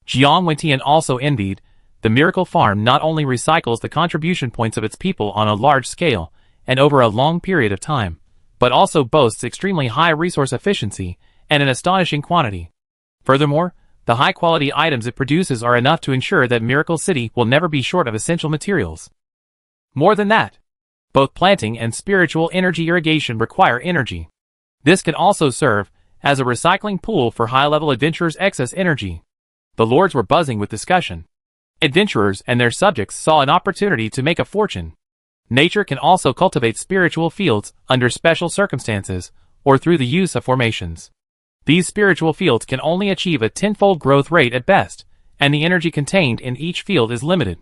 Jiang Wentian also envied. The miracle farm not only recycles the contribution points of its people on a large scale and over a long period of time, but also boasts extremely high resource efficiency and an astonishing quantity. Furthermore, the high-quality items it produces are enough to ensure that Miracle City will never be short of essential materials. More than that, both planting and spiritual energy irrigation require energy. This can also serve as a recycling pool for high-level adventurers' excess energy. The lords were buzzing with discussion. Adventurers and their subjects saw an opportunity to make a fortune. Nature can also cultivate spiritual fields under special circumstances or through the use of formations. These spiritual fields can only achieve a 10-fold growth rate at best, and the energy contained in each field is limited.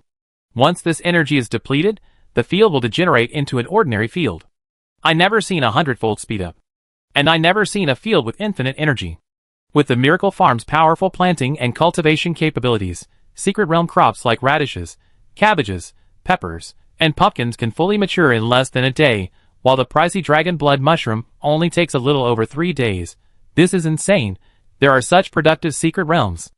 Once this energy is depleted, the field will degenerate into an ordinary field. I never seen a 100-fold speed up. And I never seen a field with infinite energy. With the Miracle Farm's powerful planting and cultivation capabilities, secret realm crops like radishes, cabbages, peppers, and pumpkins can fully mature in less than a day, while the pricey dragon blood mushroom only takes a little over 3 days. This is insane. There are such productive secret realms.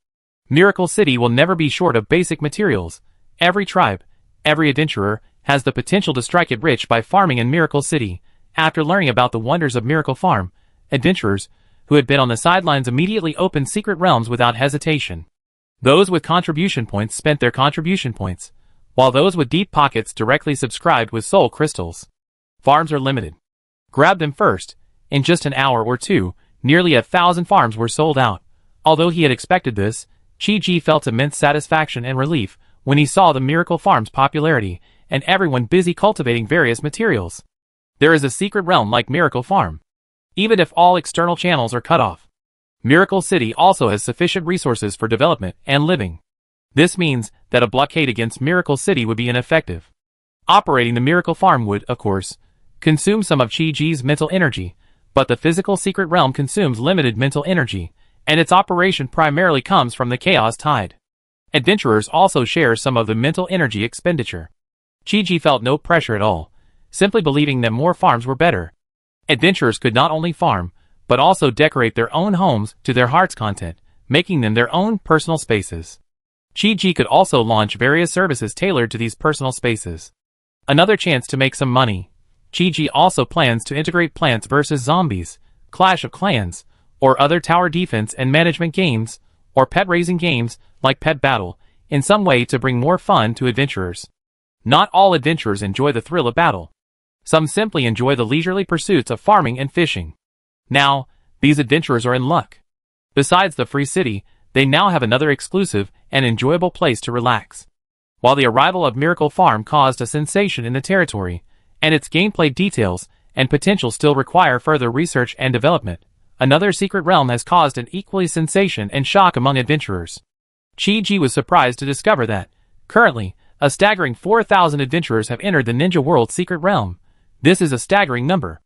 Miracle City will never be short of basic materials. Every tribe, every adventurer, has the potential to strike it rich by farming in Miracle City. After learning about the wonders of Miracle Farm, adventurers, who had been on the sidelines immediately opened secret realms without hesitation. Those with contribution points spent their contribution points, while those with deep pockets directly subscribed with soul crystals. Farms are limited. Grab them first. In just an hour or two, nearly 1,000 farms were sold out. Although he had expected this, Chi-Ji felt immense satisfaction and relief when he saw the Miracle Farm's popularity and everyone busy cultivating various materials. There is a secret realm like Miracle Farm. Even if all external channels are cut off, Miracle City also has sufficient resources for development and living. This means that a blockade against Miracle City would be ineffective. Operating the Miracle Farm would, of course, consume some of Chi-Ji's mental energy, but the physical secret realm consumes limited mental energy, and its operation primarily comes from the chaos tide. Adventurers also share some of the mental energy expenditure. Chi-Ji felt no pressure at all, simply believing that more farms were better. Adventurers could not only farm, but also decorate their own homes to their heart's content, making them their own personal spaces. Chi-Ji could also launch various services tailored to these personal spaces. Another chance to make some money. Chi-Ji also plans to integrate Plants vs. Zombies, Clash of Clans, or other tower defense and management games, or pet raising games like Pet Battle, in some way to bring more fun to adventurers. Not all adventurers enjoy the thrill of battle. Some simply enjoy the leisurely pursuits of farming and fishing. Now, these adventurers are in luck. Besides the free city, they now have another exclusive and enjoyable place to relax. While the arrival of Miracle Farm caused a sensation in the territory, and its gameplay details and potential still require further research and development, another secret realm has caused an equally sensation and shock among adventurers. Chi-Ji was surprised to discover that, currently, a staggering 4,000 adventurers have entered the Ninja World secret realm. This is a staggering number.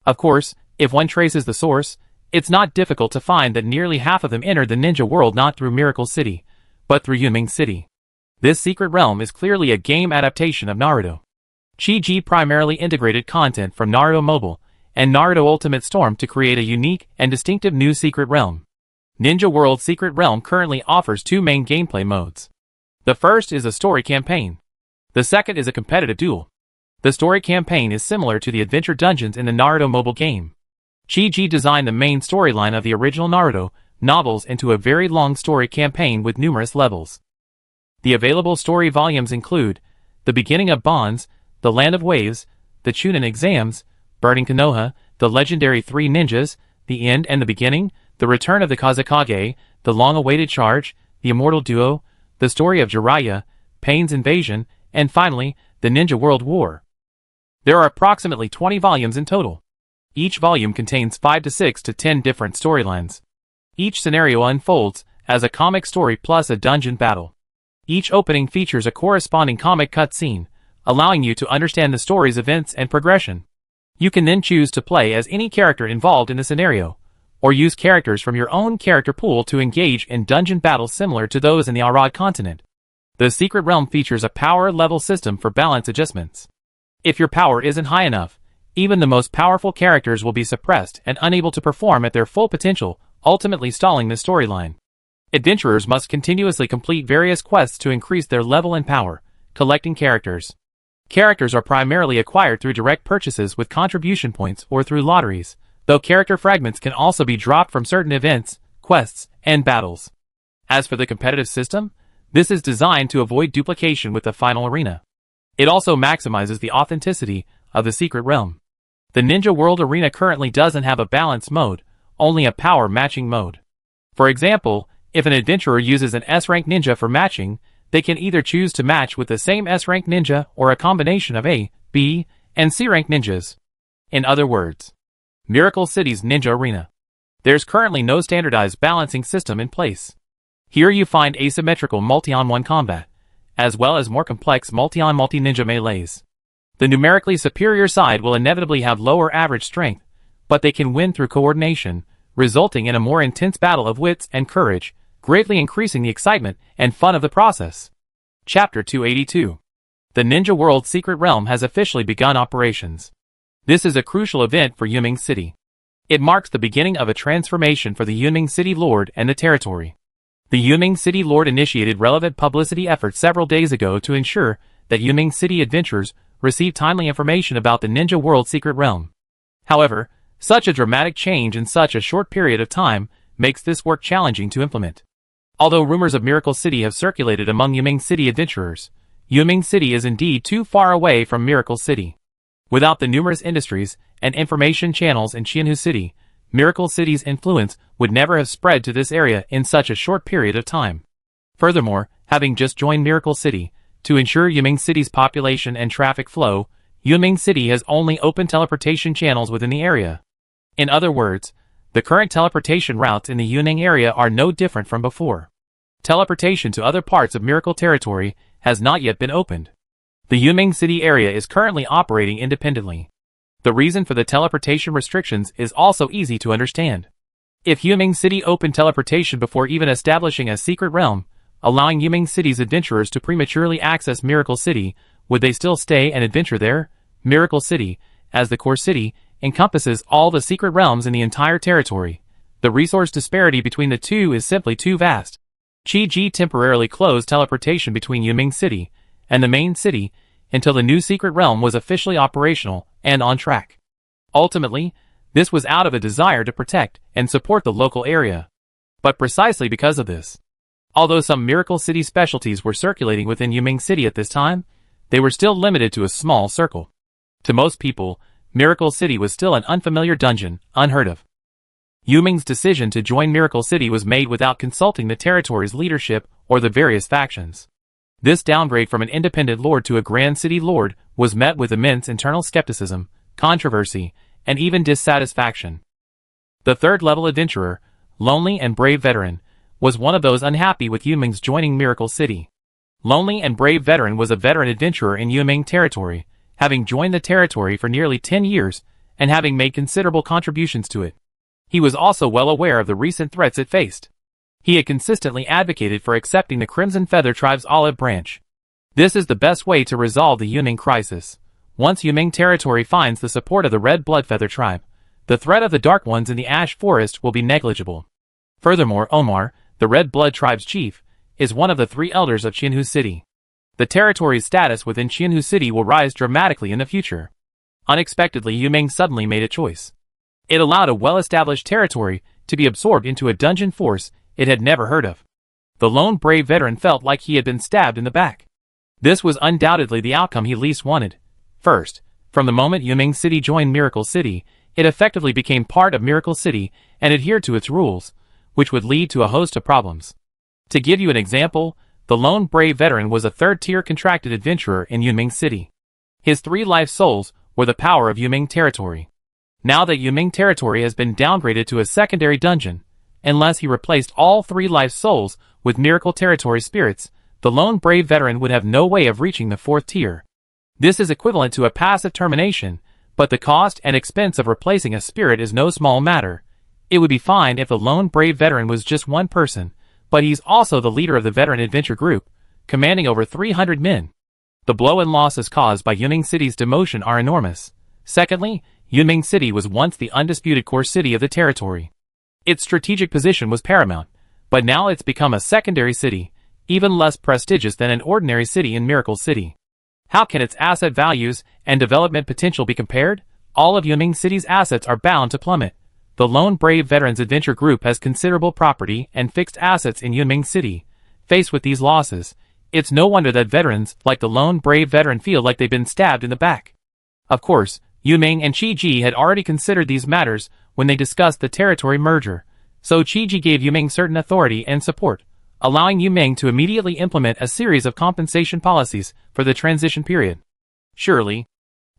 Of course, if one traces the source, it's not difficult to find that nearly half of them entered the Ninja World not through Miracle City, but through Yunming City. This secret realm is clearly a game adaptation of Naruto. Chi-Ji primarily integrated content from Naruto Mobile and Naruto Ultimate Storm to create a unique and distinctive new secret realm. Ninja World Secret Realm currently offers two main gameplay modes. The first is a story campaign. The second is a competitive duel. The story campaign is similar to the adventure dungeons in the Naruto mobile game. Chi-Ji designed the main storyline of the original Naruto novels into a very long story campaign with numerous levels. The available story volumes include The Beginning of Bonds, The Land of Waves, The Chunin Exams, Burning Konoha, The Legendary Three Ninjas, The End and the Beginning, The Return of the Kazekage, The Long-Awaited Charge, The Immortal Duo, The Story of Jiraiya, Pain's Invasion, and finally, The Ninja World War. There are approximately 20 volumes in total. Each volume contains 5 to 6 to 10 different storylines. Each scenario unfolds as a comic story plus a dungeon battle. Each opening features a corresponding comic cutscene, allowing you to understand the story's events and progression. You can then choose to play as any character involved in the scenario, or use characters from your own character pool to engage in dungeon battles similar to those in the Arad continent. The Secret Realm features a power level system for balance adjustments. If your power isn't high enough, even the most powerful characters will be suppressed and unable to perform at their full potential, ultimately stalling the storyline. Adventurers must continuously complete various quests to increase their level and power, collecting characters. Characters are primarily acquired through direct purchases with contribution points or through lotteries, though character fragments can also be dropped from certain events, quests, and battles. As for the competitive system, this is designed to avoid duplication with the final arena. It also maximizes the authenticity of the secret realm. The Ninja World Arena currently doesn't have a balance mode, only a power matching mode. For example, if an adventurer uses an S-rank ninja for matching, they can either choose to match with the same S-rank ninja or a combination of A, B, and C-rank ninjas. In other words, Miracle City's Ninja Arena. There's currently no standardized balancing system in place. Here you find asymmetrical multi-on-one combat, as well as more complex multi-on-multi ninja melees. The numerically superior side will inevitably have lower average strength, but they can win through coordination, resulting in a more intense battle of wits and courage, greatly increasing the excitement and fun of the process. Chapter 282. The Ninja World Secret Realm has officially begun operations. This is a crucial event for Yunming City. It marks the beginning of a transformation for the Yunming City Lord and the territory. The Yunming City Lord initiated relevant publicity efforts several days ago to ensure that Yunming City adventurers receive timely information about the Ninja World Secret Realm. However, such a dramatic change in such a short period of time makes this work challenging to implement. Although rumors of Miracle City have circulated among Yunming City adventurers, Yunming City is indeed too far away from Miracle City. Without the numerous industries and information channels in Qianhu City, Miracle City's influence would never have spread to this area in such a short period of time. Furthermore, having just joined Miracle City, to ensure Yunming City's population and traffic flow, Yunming City has only open teleportation channels within the area. In other words, the current teleportation routes in the Yunming area are no different from before. Teleportation to other parts of Miracle Territory has not yet been opened. The Yunming City area is currently operating independently. The reason for the teleportation restrictions is also easy to understand. If Yunming City opened teleportation before even establishing a secret realm, allowing Yunming City's adventurers to prematurely access Miracle City, would they still stay and adventure there? Miracle City, as the core city, encompasses all the secret realms in the entire territory. The resource disparity between the two is simply too vast. Chi-Ji temporarily closed teleportation between Yunming City and the main city until the new secret realm was officially operational and on track. Ultimately, this was out of a desire to protect and support the local area. But precisely because of this, Although some Miracle City specialties were circulating within Yuming City at this time, they were still limited to a small circle. To most people, Miracle City was still an unfamiliar dungeon, unheard of. Yuming's decision to join Miracle City was made without consulting the territory's leadership or the various factions. This downgrade from an independent lord to a Grand City lord was met with immense internal skepticism, controversy, and even dissatisfaction. The third-level adventurer, Lonely and Brave Veteran, was one of those unhappy with Yuming's joining Miracle City. Lonely and Brave Veteran was a veteran adventurer in Yuming territory, having joined the territory for nearly 10 years and having made considerable contributions to it. He was also well aware of the recent threats it faced. He had consistently advocated for accepting the Crimson Feather Tribe's olive branch. This is the best way to resolve the Yuming crisis. Once Yuming territory finds the support of the Red Blood Feather Tribe, the threat of the Dark Ones in the Ash Forest will be negligible. Furthermore, Omar, the Red Blood Tribe's chief, is one of the 3 elders of Qianhu City. The territory's status within Qianhu City will rise dramatically in the future. Unexpectedly, Yuming suddenly made a choice. It allowed a well-established territory to be absorbed into a dungeon force it had never heard of. The lone brave veteran felt like he had been stabbed in the back. This was undoubtedly the outcome he least wanted. First, from the moment Yuming City joined Miracle City, it effectively became part of Miracle City and adhered to its rules, which would lead to a host of problems. To give you an example, the lone brave veteran was a third-tier contracted adventurer in Yuming City. His 3 life souls were the power of Yuming territory. Now that Yuming territory has been downgraded to a secondary dungeon, unless he replaced all 3 life souls with Miracle territory spirits, the lone brave veteran would have no way of reaching the 4th tier. This is equivalent to a passive termination, but the cost and expense of replacing a spirit is no small matter. It would be fine if the lone brave veteran was just one person, but he's also the leader of the veteran adventure group, commanding over 300 men. The blow and losses caused by Yuming City's demotion are enormous. Secondly, Yuming City was once the undisputed core city of the territory. Its strategic position was paramount, but now it's become a secondary city, even less prestigious than an ordinary city in Miracle City. How can its asset values and development potential be compared? All of Yuming City's assets are bound to plummet. The Lone Brave Veterans Adventure Group has considerable property and fixed assets in Yuming City. Faced with these losses, it's no wonder that veterans like the Lone Brave Veteran feel like they've been stabbed in the back. Of course, Yuming and Qi had already considered these matters when they discussed the territory merger, so Qi gave Yuming certain authority and support, allowing Yuming to immediately implement a series of compensation policies for the transition period. Surely,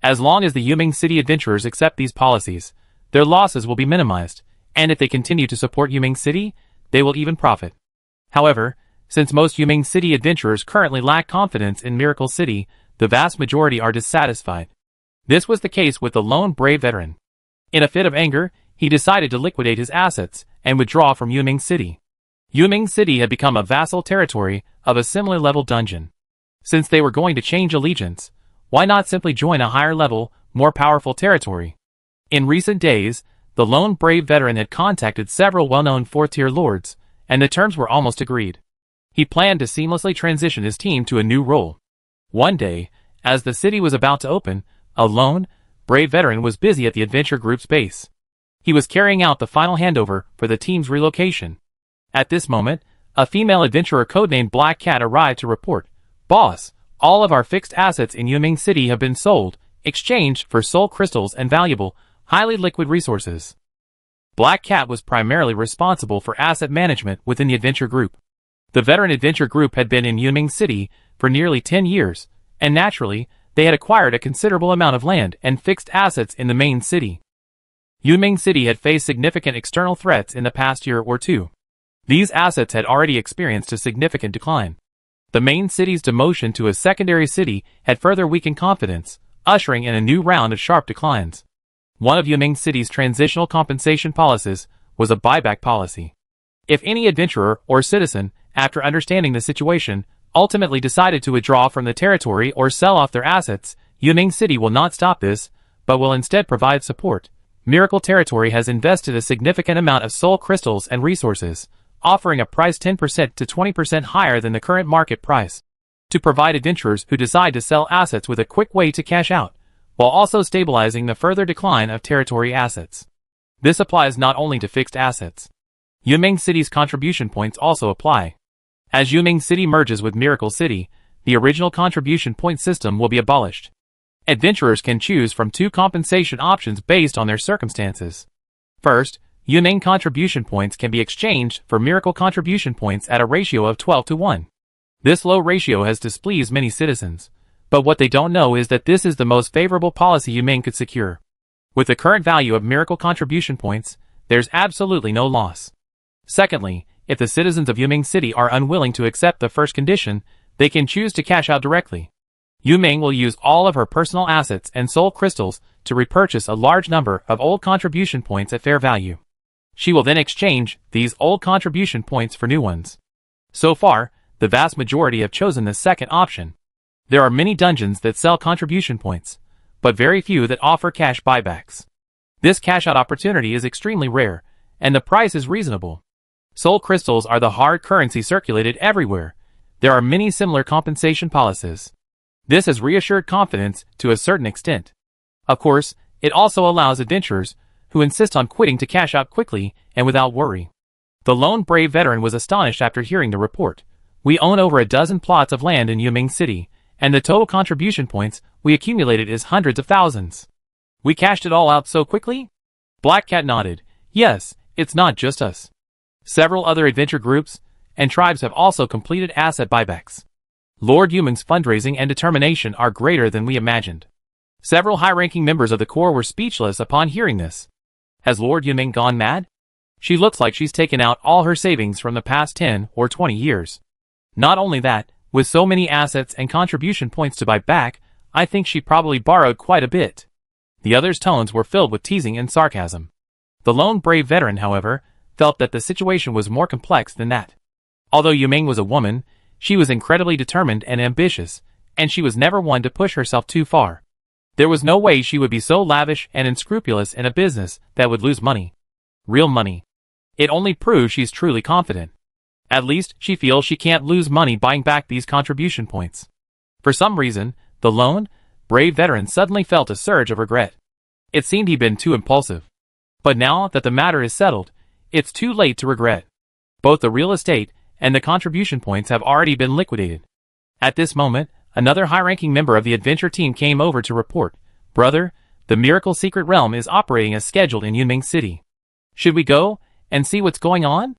as long as the Yuming City adventurers accept these policies, their losses will be minimized, and if they continue to support Yuming City, they will even profit. However, since most Yuming City adventurers currently lack confidence in Miracle City, the vast majority are dissatisfied. This was the case with the Lone Brave Veteran. In a fit of anger, he decided to liquidate his assets and withdraw from Yuming City. Yuming City had become a vassal territory of a similar level dungeon. Since they were going to change allegiance, why not simply join a higher level, more powerful territory? In recent days, the Lone Brave Veteran had contacted several well-known 4th-tier lords, and the terms were almost agreed. He planned to seamlessly transition his team to a new role. One day, as the city was about to open, a lone, brave veteran was busy at the adventure group's base. He was carrying out the final handover for the team's relocation. At this moment, a female adventurer codenamed Black Cat arrived to report, "Boss, all of our fixed assets in Yuming City have been sold, exchanged for soul crystals and valuable, highly liquid resources." Black Cat was primarily responsible for asset management within the adventure group. The veteran adventure group had been in Yuming City for nearly 10 years, and naturally, they had acquired a considerable amount of land and fixed assets in the main city. Yuming City had faced significant external threats in the past year or two. These assets had already experienced a significant decline. The main city's demotion to a secondary city had further weakened confidence, ushering in a new round of sharp declines. One of Yuming City's transitional compensation policies was a buyback policy. If any adventurer or citizen, after understanding the situation, ultimately decided to withdraw from the territory or sell off their assets, Yuming City will not stop this, but will instead provide support. Miracle Territory has invested a significant amount of soul crystals and resources, offering a price 10% to 20% higher than the current market price, to provide adventurers who decide to sell assets with a quick way to cash out, while also stabilizing the further decline of territory assets. This applies not only to fixed assets. Yuming City's contribution points also apply. As Yuming City merges with Miracle City, the original contribution point system will be abolished. Adventurers can choose from two compensation options based on their circumstances. First, Yuming contribution points can be exchanged for Miracle contribution points at a ratio of 12:1. This low ratio has displeased many citizens, but what they don't know is that this is the most favorable policy Yuming could secure. With the current value of Miracle contribution points, there's absolutely no loss. Secondly, if the citizens of Yuming City are unwilling to accept the first condition, they can choose to cash out directly. Yuming will use all of her personal assets and soul crystals to repurchase a large number of old contribution points at fair value. She will then exchange these old contribution points for new ones. So far, the vast majority have chosen the second option. There are many dungeons that sell contribution points, but very few that offer cash buybacks. This cash-out opportunity is extremely rare, and the price is reasonable. Soul crystals are the hard currency circulated everywhere. There are many similar compensation policies. This has reassured confidence to a certain extent. Of course, it also allows adventurers who insist on quitting to cash out quickly and without worry. The lone brave veteran was astonished after hearing the report. We own over a dozen plots of land in Yuming City, and the total contribution points we accumulated is hundreds of thousands. We cashed it all out so quickly? Black Cat nodded. Yes, it's not just us. Several other adventure groups and tribes have also completed asset buybacks. Lord Yuming's fundraising and determination are greater than we imagined. Several high-ranking members of the Corps were speechless upon hearing this. Has Lord Yuming gone mad? She looks like she's taken out all her savings from the past 10 or 20 years. Not only that, with so many assets and contribution points to buy back, I think she probably borrowed quite a bit. The others' tones were filled with teasing and sarcasm. The lone brave veteran, however, felt that the situation was more complex than that. Although Yuming was a woman, she was incredibly determined and ambitious, and she was never one to push herself too far. There was no way she would be so lavish and unscrupulous in a business that would lose money. Real money. It only proves she's truly confident. At least, she feels she can't lose money buying back these contribution points. For some reason, the lone, brave veteran suddenly felt a surge of regret. It seemed he'd been too impulsive. But now that the matter is settled, it's too late to regret. Both the real estate and the contribution points have already been liquidated. At this moment, another high-ranking member of the adventure team came over to report, "Brother, the Miracle Secret Realm is operating as scheduled in Yuming City. Should we go and see what's going on?"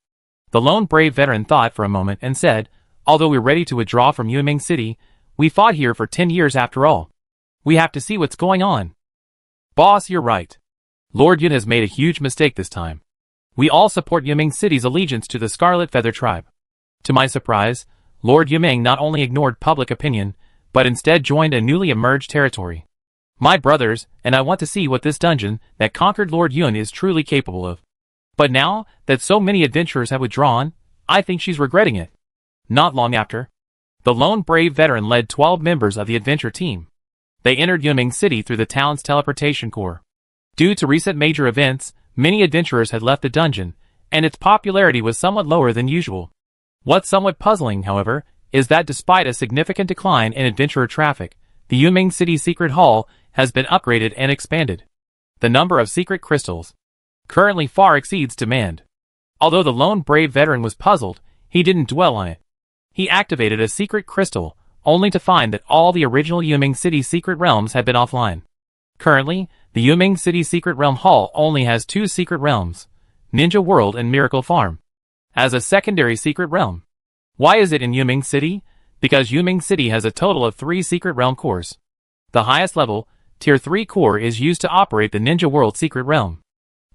The lone brave veteran thought for a moment and said, "Although we're ready to withdraw from Yuming City, we fought here for 10 years after all. We have to see what's going on." "Boss, you're right. Lord Yun has made a huge mistake this time. We all support Yuming City's allegiance to the Scarlet Feather Tribe." To my surprise, Lord Yuming not only ignored public opinion, but instead joined a newly emerged territory. "My brothers, and I want to see what this dungeon that conquered Lord Yun is truly capable of." But now that so many adventurers have withdrawn, I think she's regretting it. Not long after, the lone brave veteran led 12 members of the adventure team. They entered Yuming City through the town's teleportation core. Due to recent major events, many adventurers had left the dungeon, and its popularity was somewhat lower than usual. What's somewhat puzzling, however, is that despite a significant decline in adventurer traffic, the Yuming City Secret Hall has been upgraded and expanded. The number of secret crystals currently far exceeds demand. Although the lone brave veteran was puzzled, he didn't dwell on it. He activated a secret crystal, only to find that all the original Yuming City secret realms had been offline. Currently, the Yuming City Secret Realm Hall only has 2 secret realms, Ninja World and Miracle Farm, as a secondary secret realm. Why is it in Yuming City? Because Yuming City has a total of 3 secret realm cores. The highest level, Tier 3 core, is used to operate the Ninja World secret realm.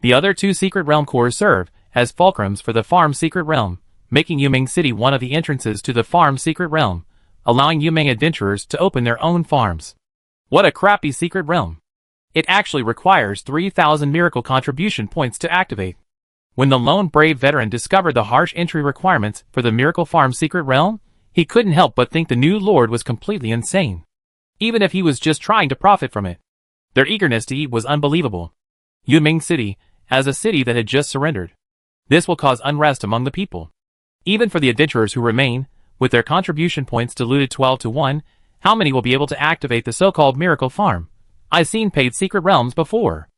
The other 2 secret realm cores serve as fulcrums for the Farm secret realm, making Yuming City one of the entrances to the Farm secret realm, allowing Yuming adventurers to open their own farms. What a crappy secret realm. It actually requires 3,000 miracle contribution points to activate. When the lone brave veteran discovered the harsh entry requirements for the Miracle Farm secret realm, he couldn't help but think the new lord was completely insane. Even if he was just trying to profit from it. Their eagerness to eat was unbelievable. Yuming City, as a city that had just surrendered. This will cause unrest among the people. Even for the adventurers who remain, with their contribution points diluted 12-1, how many will be able to activate the so-called Miracle Farm? I've seen paid secret realms before.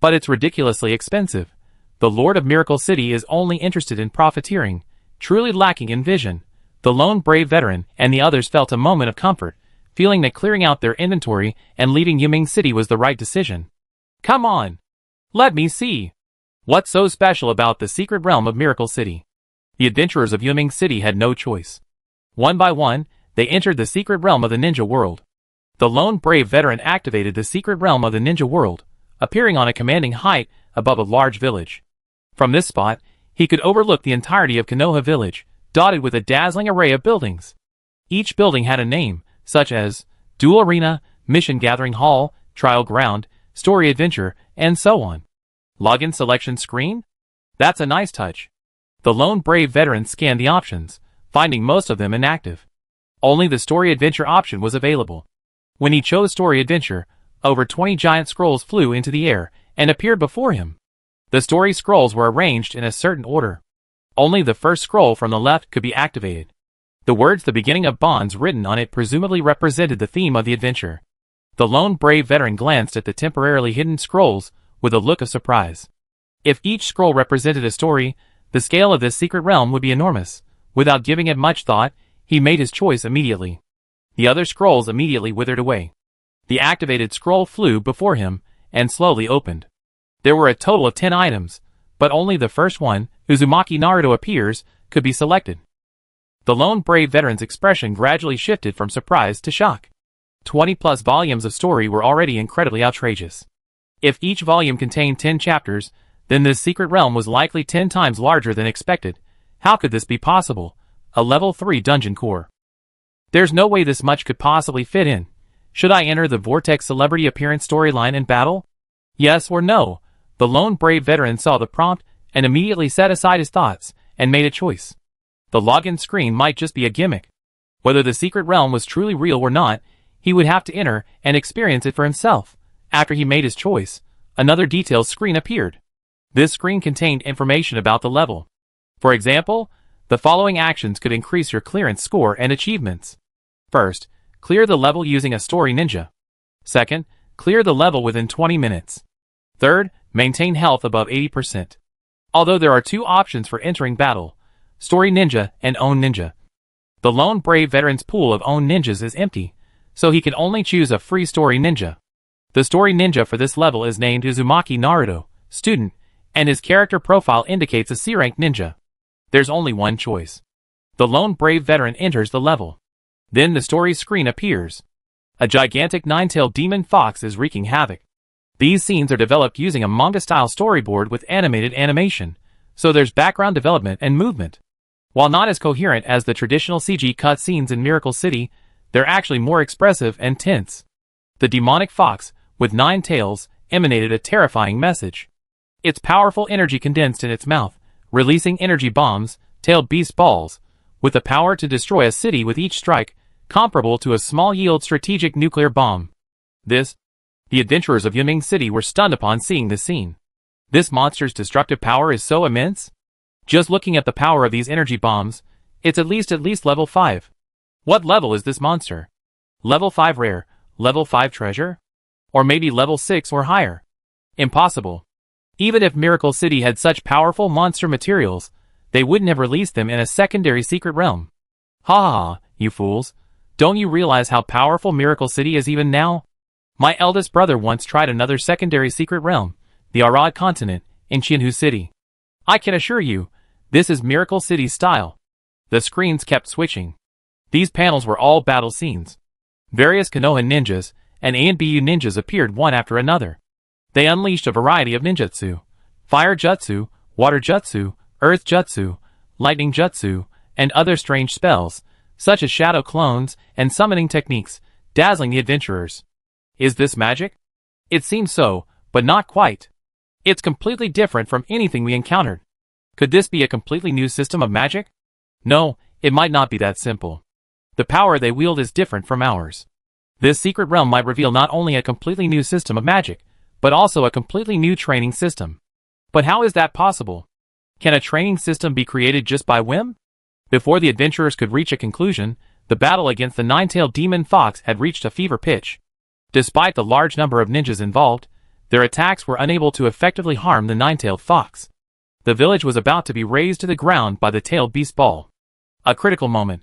But it's ridiculously expensive. The Lord of Miracle City is only interested in profiteering, truly lacking in vision. The lone brave veteran and the others felt a moment of comfort, feeling that clearing out their inventory and leaving Yuming City was the right decision. Come on! Let me see! What's so special about the secret realm of Miracle City? The adventurers of Yuming City had no choice. One by one, they entered the secret realm of the ninja world. The lone brave veteran activated the secret realm of the ninja world, appearing on a commanding height above a large village. From this spot, he could overlook the entirety of Konoha Village, dotted with a dazzling array of buildings. Each building had a name, such as Duel Arena, Mission Gathering Hall, Trial Ground, Story Adventure, and so on. Login selection screen? That's a nice touch. The lone brave veteran scanned the options, finding most of them inactive. Only the Story Adventure option was available. When he chose Story Adventure, over 20 giant scrolls flew into the air and appeared before him. The story scrolls were arranged in a certain order. Only the first scroll from the left could be activated. The words "the beginning of bonds" written on it presumably represented the theme of the adventure. The lone brave veteran glanced at the temporarily hidden scrolls with a look of surprise. If each scroll represented a story, the scale of this secret realm would be enormous. Without giving it much thought, he made his choice immediately. The other scrolls immediately withered away. The activated scroll flew before him and slowly opened. There were a total of 10 items, but only the first one, Uzumaki Naruto appears, could be selected. The lone brave veteran's expression gradually shifted from surprise to shock. 20+ volumes of story were already incredibly outrageous. If each volume contained 10 chapters, then this secret realm was likely 10 times larger than expected. How could this be possible? A level 3 dungeon core. There's no way this much could possibly fit in. Should I enter the Vortex celebrity appearance storyline and battle? Yes or no? The lone brave veteran saw the prompt and immediately set aside his thoughts and made a choice. The login screen might just be a gimmick. Whether the secret realm was truly real or not, he would have to enter and experience it for himself. After he made his choice, another details screen appeared. This screen contained information about the level. For example, the following actions could increase your clearance score and achievements. First, clear the level using a story ninja. Second, clear the level within 20 minutes. Third, maintain health above 80%. Although there are 2 options for entering battle, Story Ninja and Own Ninja. The lone brave veteran's pool of Own Ninjas is empty, so he can only choose a free Story Ninja. The Story Ninja for this level is named Uzumaki Naruto, student, and his character profile indicates a C-rank ninja. There's only one choice. The lone brave veteran enters the level. Then the story screen appears. A gigantic 9-tailed demon fox is wreaking havoc. These scenes are developed using a manga-style storyboard with animated animation, so there's background development and movement. While not as coherent as the traditional CG cutscenes in Miracle City, they're actually more expressive and tense. The demonic fox, with 9 tails, emanated a terrifying message. Its powerful energy condensed in its mouth, releasing energy bombs, tailed beast balls, with the power to destroy a city with each strike, comparable to a small-yield strategic nuclear bomb. The adventurers of Yuming City were stunned upon seeing this scene. This monster's destructive power is so immense? Just looking at the power of these energy bombs, it's at least level 5. What level is this monster? Level 5 rare, level 5 treasure? Or maybe level 6 or higher? Impossible. Even if Miracle City had such powerful monster materials, they wouldn't have released them in a secondary secret realm. Ha ha ha, you fools. Don't you realize how powerful Miracle City is even now? My eldest brother once tried another secondary secret realm, the Arad continent, in Shinhu City. I can assure you, this is Miracle City's style. The screens kept switching. These panels were all battle scenes. Various Konoha ninjas and ANBU ninjas appeared one after another. They unleashed a variety of ninjutsu: fire jutsu, water jutsu, earth jutsu, lightning jutsu, and other strange spells, such as shadow clones and summoning techniques, dazzling the adventurers. Is this magic? It seems so, but not quite. It's completely different from anything we encountered. Could this be a completely new system of magic? No, it might not be that simple. The power they wield is different from ours. This secret realm might reveal not only a completely new system of magic, but also a completely new training system. But how is that possible? Can a training system be created just by whim? Before the adventurers could reach a conclusion, the battle against the 9-tailed demon fox had reached a fever pitch. Despite the large number of ninjas involved, their attacks were unable to effectively harm the 9-tailed fox. The village was about to be razed to the ground by the tailed beast ball. A critical moment.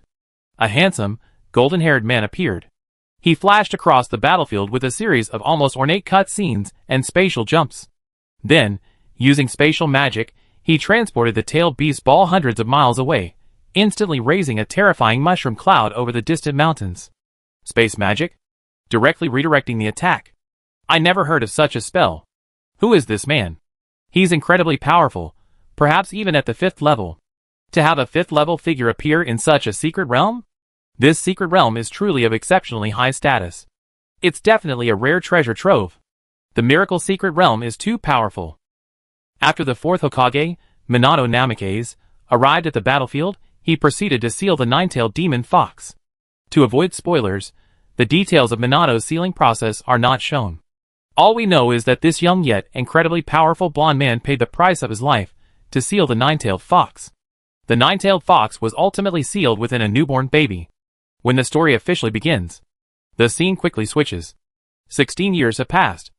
A handsome, golden-haired man appeared. He flashed across the battlefield with a series of almost ornate cut scenes and spatial jumps. Then, using spatial magic, he transported the tailed beast ball hundreds of miles away, instantly raising a terrifying mushroom cloud over the distant mountains. Space magic? Directly redirecting the attack. I never heard of such a spell. Who is this man? He's incredibly powerful, perhaps even at the 5th level. To have a 5th level figure appear in such a secret realm? This secret realm is truly of exceptionally high status. It's definitely a rare treasure trove. The miracle secret realm is too powerful. After the 4th Hokage, Minato Namikaze, arrived at the battlefield, he proceeded to seal the nine-tailed demon fox. To avoid spoilers, the details of Minato's sealing process are not shown. All we know is that this young yet incredibly powerful blonde man paid the price of his life to seal the nine-tailed fox. The nine-tailed fox was ultimately sealed within a newborn baby. When the story officially begins, the scene quickly switches. 16 years have passed.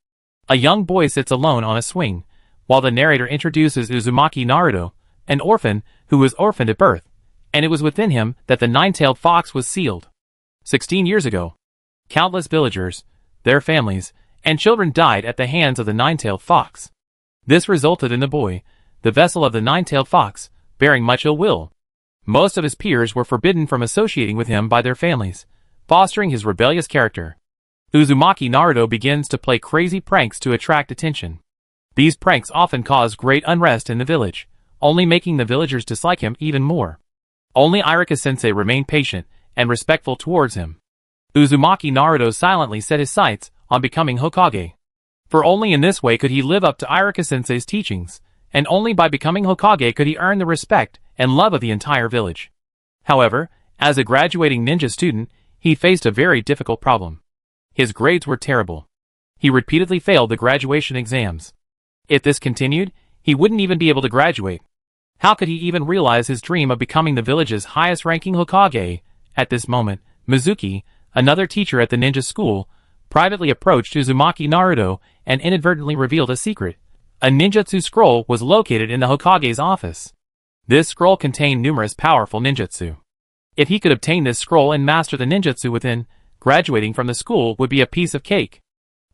A young boy sits alone on a swing, while the narrator introduces Uzumaki Naruto, an orphan who was orphaned at birth, and it was within him that the nine-tailed fox was sealed. 16 years ago, countless villagers, their families, and children died at the hands of the nine-tailed fox. This resulted in the boy, the vessel of the nine-tailed fox, bearing much ill will. Most of his peers were forbidden from associating with him by their families, fostering his rebellious character. Uzumaki Naruto begins to play crazy pranks to attract attention. These pranks often cause great unrest in the village, only making the villagers dislike him even more. Only Iruka-sensei remained patient and respectful towards him. Uzumaki Naruto silently set his sights on becoming Hokage. For only in this way could he live up to Iruka-sensei's teachings, and only by becoming Hokage could he earn the respect and love of the entire village. However, as a graduating ninja student, he faced a very difficult problem. His grades were terrible. He repeatedly failed the graduation exams. If this continued, he wouldn't even be able to graduate. How could he even realize his dream of becoming the village's highest-ranking Hokage? At this moment, Mizuki, another teacher at the ninja school, privately approached Uzumaki Naruto and inadvertently revealed a secret. A ninjutsu scroll was located in the Hokage's office. This scroll contained numerous powerful ninjutsu. If he could obtain this scroll and master the ninjutsu within, graduating from the school would be a piece of cake.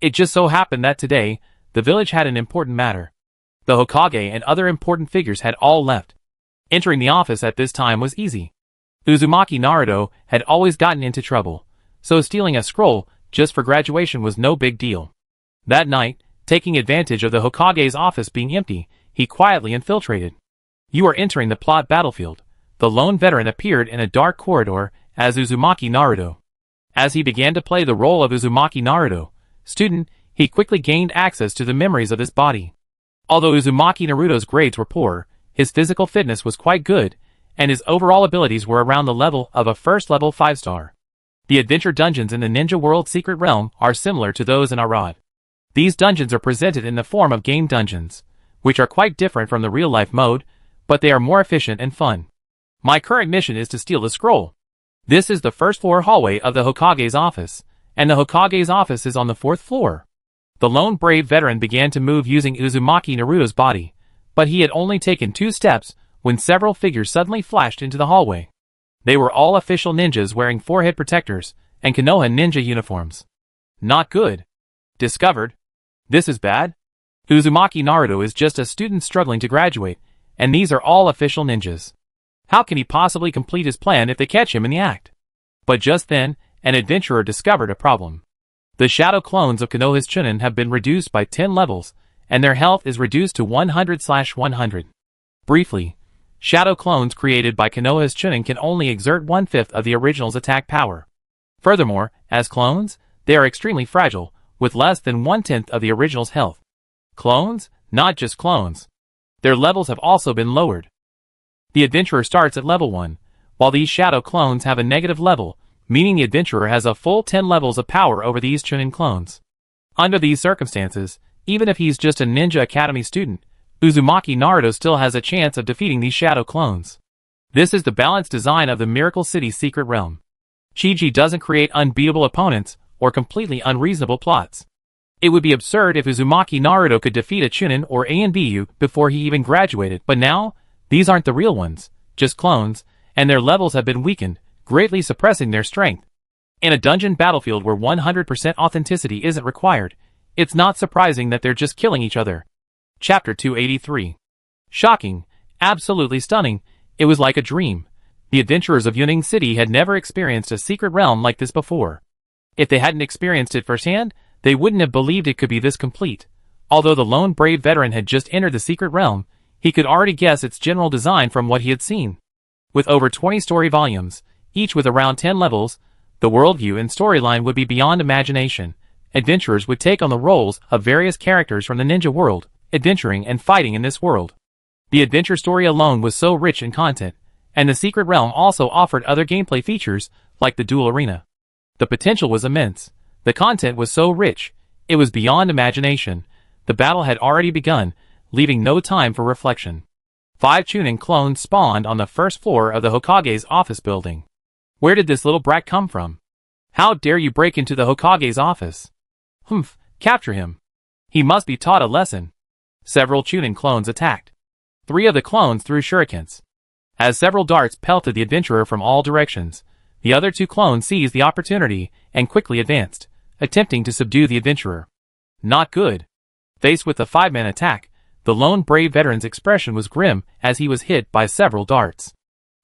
It just so happened that today, the village had an important matter. The Hokage and other important figures had all left. Entering the office at this time was easy. Uzumaki Naruto had always gotten into trouble, so stealing a scroll just for graduation was no big deal. That night, taking advantage of the Hokage's office being empty, he quietly infiltrated. "You are entering the plot battlefield." The lone veteran appeared in a dark corridor as Uzumaki Naruto. As he began to play the role of Uzumaki Naruto, student, he quickly gained access to the memories of his body. Although Uzumaki Naruto's grades were poor, his physical fitness was quite good, and his overall abilities were around the level of a first-level 5-star. The adventure dungeons in the Ninja World Secret Realm are similar to those in Arad. These dungeons are presented in the form of game dungeons, which are quite different from the real-life mode, but they are more efficient and fun. My current mission is to steal the scroll. This is the first-floor hallway of the Hokage's office, and the Hokage's office is on the 4th floor. The lone brave veteran began to move using Uzumaki Naruto's body, but he had only taken 2 steps when several figures suddenly flashed into the hallway. They were all official ninjas wearing forehead protectors and Konoha ninja uniforms. Not good. Discovered. This is bad. Uzumaki Naruto is just a student struggling to graduate, and these are all official ninjas. How can he possibly complete his plan if they catch him in the act? But just then, an adventurer discovered a problem. The shadow clones of Konoha's Chunin have been reduced by 10 levels, and their health is reduced to 100/100. Briefly, shadow clones created by Konoha's Chunin can only exert 1/5 of the original's attack power. Furthermore, as clones, they are extremely fragile, with less than 1/10 of the original's health. Clones? Not just clones. Their levels have also been lowered. The adventurer starts at level 1, while these shadow clones have a negative level, meaning the adventurer has a full 10 levels of power over these Chunin clones. Under these circumstances, even if he's just a Ninja Academy student, Uzumaki Naruto still has a chance of defeating these shadow clones. This is the balanced design of the Miracle City Secret Realm. Chiji doesn't create unbeatable opponents or completely unreasonable plots. It would be absurd if Uzumaki Naruto could defeat a Chunin or ANBU before he even graduated, but now, these aren't the real ones, just clones, and their levels have been weakened, greatly suppressing their strength. In a dungeon battlefield where 100% authenticity isn't required, it's not surprising that they're just killing each other. Chapter 283. Shocking, absolutely stunning, it was like a dream. The adventurers of Yuning City had never experienced a secret realm like this before. If they hadn't experienced it firsthand, they wouldn't have believed it could be this complete. Although the lone brave veteran had just entered the secret realm, he could already guess its general design from what he had seen. With over 20 story volumes, each with around 10 levels, the worldview and storyline would be beyond imagination. Adventurers would take on the roles of various characters from the ninja world, adventuring and fighting in this world. The adventure story alone was so rich in content, and the secret realm also offered other gameplay features, like the duel arena. The potential was immense. The content was so rich, it was beyond imagination. The battle had already begun, leaving no time for reflection. 5 Chunin clones spawned on the first floor of the Hokage's office building. Where did this little brat come from? How dare you break into the Hokage's office? Humph, capture him. He must be taught a lesson. Several Chunin clones attacked. 3 of the clones threw shurikens. As several darts pelted the adventurer from all directions, the other 2 clones seized the opportunity and quickly advanced, attempting to subdue the adventurer. Not good. Faced with the 5-man attack, the lone brave veteran's expression was grim as he was hit by several darts.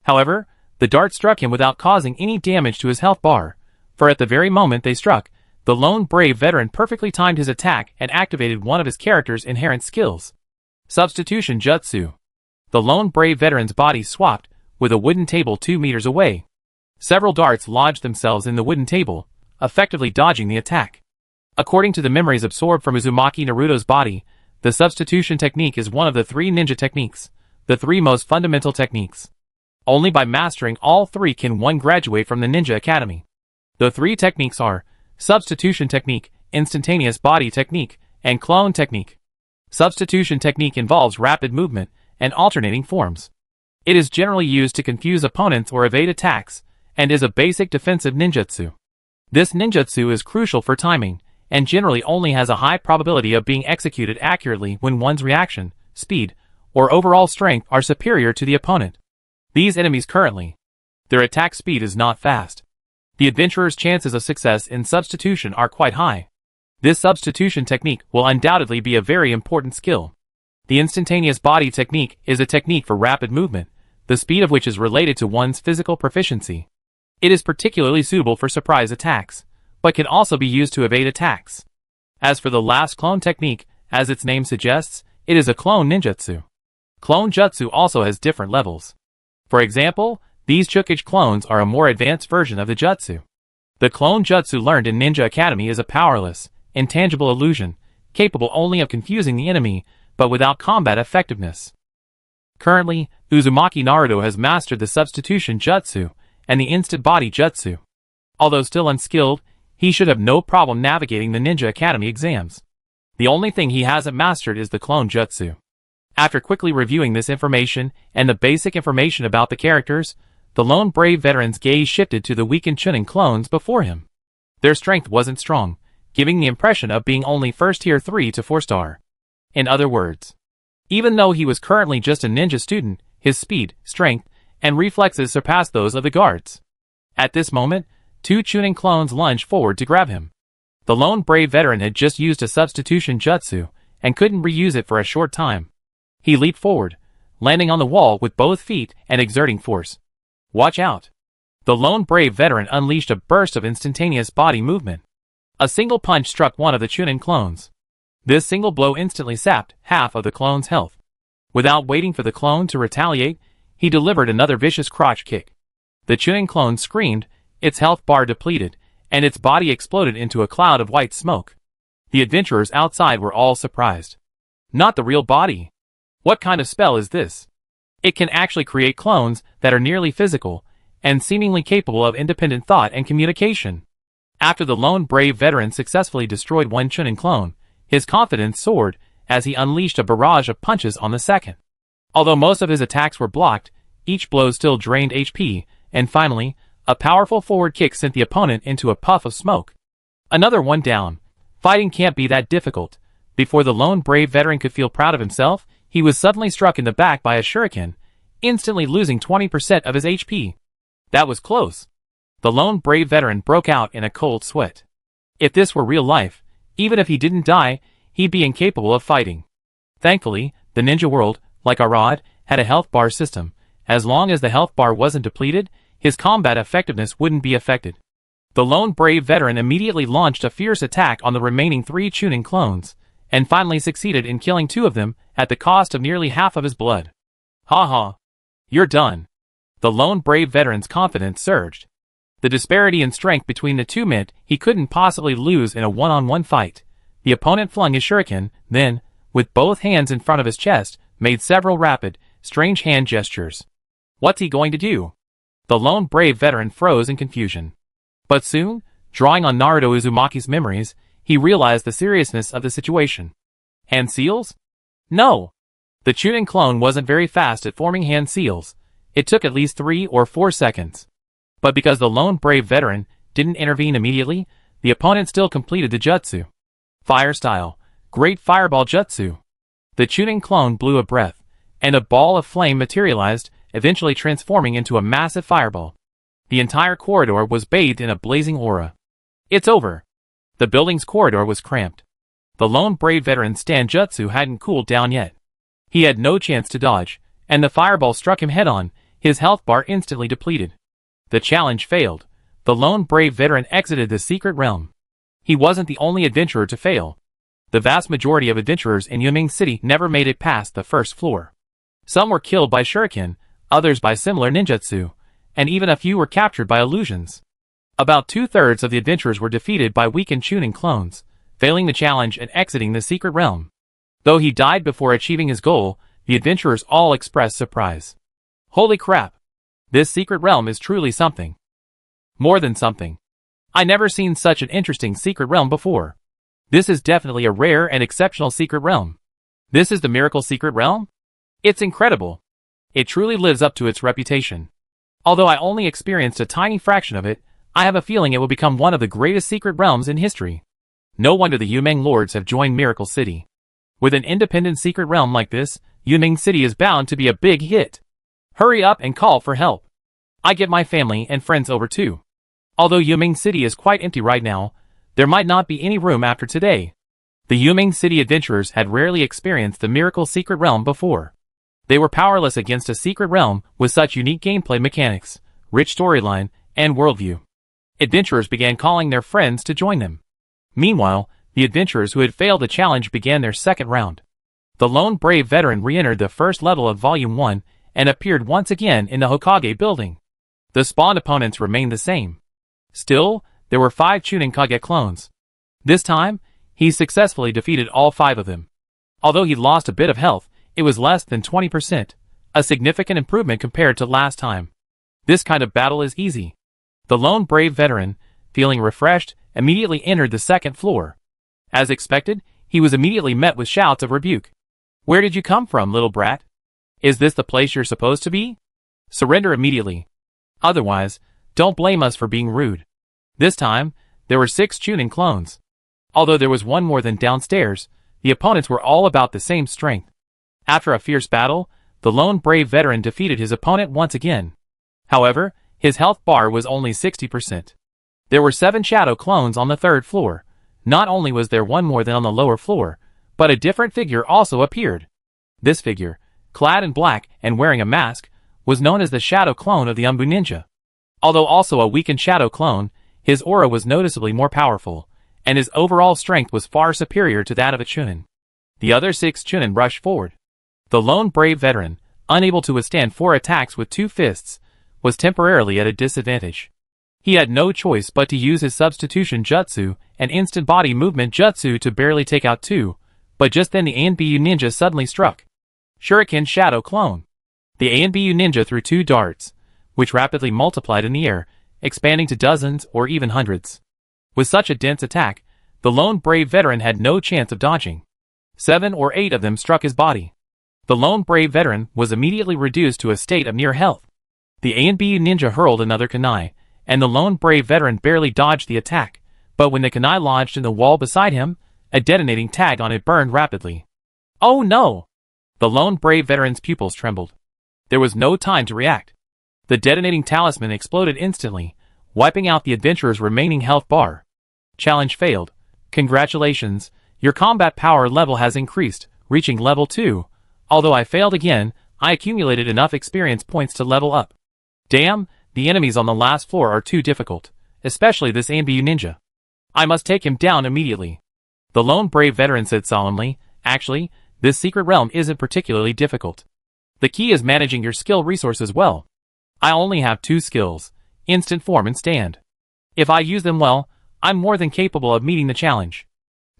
However, the dart struck him without causing any damage to his health bar, for at the very moment they struck, the lone brave veteran perfectly timed his attack and activated one of his character's inherent skills. Substitution Jutsu. The lone brave veteran's body swapped with a wooden table 2 meters away. Several darts lodged themselves in the wooden table, effectively dodging the attack. According to the memories absorbed from Uzumaki Naruto's body, the substitution technique is one of the 3 ninja techniques, the 3 most fundamental techniques. Only by mastering all 3 can one graduate from the Ninja Academy. The 3 techniques are substitution technique, instantaneous body technique, and clone technique. Substitution technique involves rapid movement and alternating forms. It is generally used to confuse opponents or evade attacks, and is a basic defensive ninjutsu. This ninjutsu is crucial for timing, and generally only has a high probability of being executed accurately when one's reaction, speed, or overall strength are superior to the opponent. These enemies currently, their attack speed is not fast. The adventurer's chances of success in substitution are quite high. This substitution technique will undoubtedly be a very important skill. The instantaneous body technique is a technique for rapid movement, the speed of which is related to one's physical proficiency. It is particularly suitable for surprise attacks, but can also be used to evade attacks. As for the last clone technique, as its name suggests, it is a clone ninjutsu. Clone jutsu also has different levels. For example, these Chukage clones are a more advanced version of the jutsu. The clone jutsu learned in Ninja Academy is a powerless, intangible illusion, capable only of confusing the enemy, but without combat effectiveness. Currently, Uzumaki Naruto has mastered the substitution jutsu and the instant body jutsu. Although still unskilled, he should have no problem navigating the Ninja Academy exams. The only thing he hasn't mastered is the clone jutsu. After quickly reviewing this information and the basic information about the characters, the lone brave veteran's gaze shifted to the weakened Chunin clones before him. Their strength wasn't strong, giving the impression of being only first tier 3 to 4 star. In other words, even though he was currently just a ninja student, his speed, strength, and reflexes surpassed those of the guards. At this moment, 2 Chunin clones lunged forward to grab him. The lone brave veteran had just used a substitution jutsu, and couldn't reuse it for a short time. He leaped forward, landing on the wall with both feet and exerting force. Watch out! The lone brave veteran unleashed a burst of instantaneous body movement. A single punch struck one of the Chunin clones. This single blow instantly sapped half of the clone's health. Without waiting for the clone to retaliate, he delivered another vicious crotch kick. The Chunin clone screamed, its health bar depleted, and its body exploded into a cloud of white smoke. The adventurers outside were all surprised. Not the real body. What kind of spell is this? It can actually create clones that are nearly physical, and seemingly capable of independent thought and communication. After the lone brave veteran successfully destroyed one Chunin clone, his confidence soared as he unleashed a barrage of punches on the second. Although most of his attacks were blocked, each blow still drained HP, and finally, a powerful forward kick sent the opponent into a puff of smoke. Another one down. Fighting can't be that difficult. Before the lone brave veteran could feel proud of himself, he was suddenly struck in the back by a shuriken, instantly losing 20% of his HP. That was close. The lone brave veteran broke out in a cold sweat. If this were real life, even if he didn't die, he'd be incapable of fighting. Thankfully, the ninja world, like Arad, had a health bar system. As long as the health bar wasn't depleted, his combat effectiveness wouldn't be affected. The lone brave veteran immediately launched a fierce attack on the remaining 3 Chunin clones, and finally succeeded in killing 2 of them at the cost of nearly half of his blood. Ha ha! You're done. The lone brave veteran's confidence surged. The disparity in strength between the two meant he couldn't possibly lose in a one-on-one fight. The opponent flung his shuriken, then, with both hands in front of his chest, made several rapid, strange hand gestures. What's he going to do? The lone brave veteran froze in confusion. But soon, drawing on Naruto Uzumaki's memories, he realized the seriousness of the situation. Hand seals? No! The Chunin clone wasn't very fast at forming hand seals. It took at least 3 or 4 seconds. But because the lone brave veteran didn't intervene immediately, the opponent still completed the jutsu. Fire style. Great fireball jutsu. The Chunin clone blew a breath, and a ball of flame materialized, eventually transforming into a massive fireball. The entire corridor was bathed in a blazing aura. It's over. The building's corridor was cramped. The lone brave veteran's stand jutsu hadn't cooled down yet. He had no chance to dodge, and the fireball struck him head-on, his health bar instantly depleted. The challenge failed. The lone brave veteran exited the secret realm. He wasn't the only adventurer to fail. The vast majority of adventurers in Yuming City never made it past the first floor. Some were killed by shuriken, others by similar ninjutsu, and even a few were captured by illusions. About 2/3 of the adventurers were defeated by weakened Chunin clones, failing the challenge and exiting the secret realm. Though he died before achieving his goal, the adventurers all expressed surprise. Holy crap! This secret realm is truly something. More than something. I never seen such an interesting secret realm before. This is definitely a rare and exceptional secret realm. This is the Miracle Secret Realm? It's incredible. It truly lives up to its reputation. Although I only experienced a tiny fraction of it, I have a feeling it will become one of the greatest secret realms in history. No wonder the Yumeng Lords have joined Miracle City. With an independent secret realm like this, Yumeng City is bound to be a big hit. Hurry up and call for help. I get my family and friends over too. Although Yumeng City is quite empty right now, there might not be any room after today. The Yumeng City adventurers had rarely experienced the Miracle Secret Realm before. They were powerless against a secret realm with such unique gameplay mechanics, rich storyline, and worldview. Adventurers began calling their friends to join them. Meanwhile, the adventurers who had failed the challenge began their second round. The lone brave veteran re-entered the first level of Volume 1 and appeared once again in the Hokage building. The spawned opponents remained the same. Still, there were 5 Chunin Kage clones. This time, he successfully defeated all 5 of them. Although he lost a bit of health, it was less than 20%, a significant improvement compared to last time. This kind of battle is easy. The lone brave veteran, feeling refreshed, immediately entered the second floor. As expected, he was immediately met with shouts of rebuke. Where did you come from, little brat? Is this the place you're supposed to be? Surrender immediately. Otherwise, don't blame us for being rude. This time, there were 6 Chunin clones. Although there was one more than downstairs, the opponents were all about the same strength. After a fierce battle, the lone brave veteran defeated his opponent once again. However, his health bar was only 60%. There were 7 shadow clones on the 3rd floor. Not only was there one more than on the lower floor, but a different figure also appeared. This figure, clad in black and wearing a mask, was known as the shadow clone of the Umbu Ninja. Although also a weakened shadow clone, his aura was noticeably more powerful, and his overall strength was far superior to that of a Chunin. The other 6 Chunin rushed forward. The lone brave veteran, unable to withstand 4 attacks with 2 fists, was temporarily at a disadvantage. He had no choice but to use his substitution jutsu and instant body movement jutsu to barely take out 2, but just then the ANBU ninja suddenly struck. Shuriken Shadow Clone. The ANBU ninja threw 2 darts, which rapidly multiplied in the air, expanding to dozens or even hundreds. With such a dense attack, the lone brave veteran had no chance of dodging. 7 or 8 of them struck his body. The lone brave veteran was immediately reduced to a state of near health. The ANBU ninja hurled another kunai, and the lone brave veteran barely dodged the attack, but when the kunai lodged in the wall beside him, a detonating tag on it burned rapidly. Oh no! The lone brave veteran's pupils trembled. There was no time to react. The detonating talisman exploded instantly, wiping out the adventurer's remaining health bar. Challenge failed. Congratulations, your combat power level has increased, reaching level 2. Although I failed again, I accumulated enough experience points to level up. Damn, the enemies on the last floor are too difficult, especially this Anbu ninja. I must take him down immediately. The lone brave veteran said solemnly. Actually, this secret realm isn't particularly difficult. The key is managing your skill resources well. I only have 2 skills, instant form and stand. If I use them well, I'm more than capable of meeting the challenge.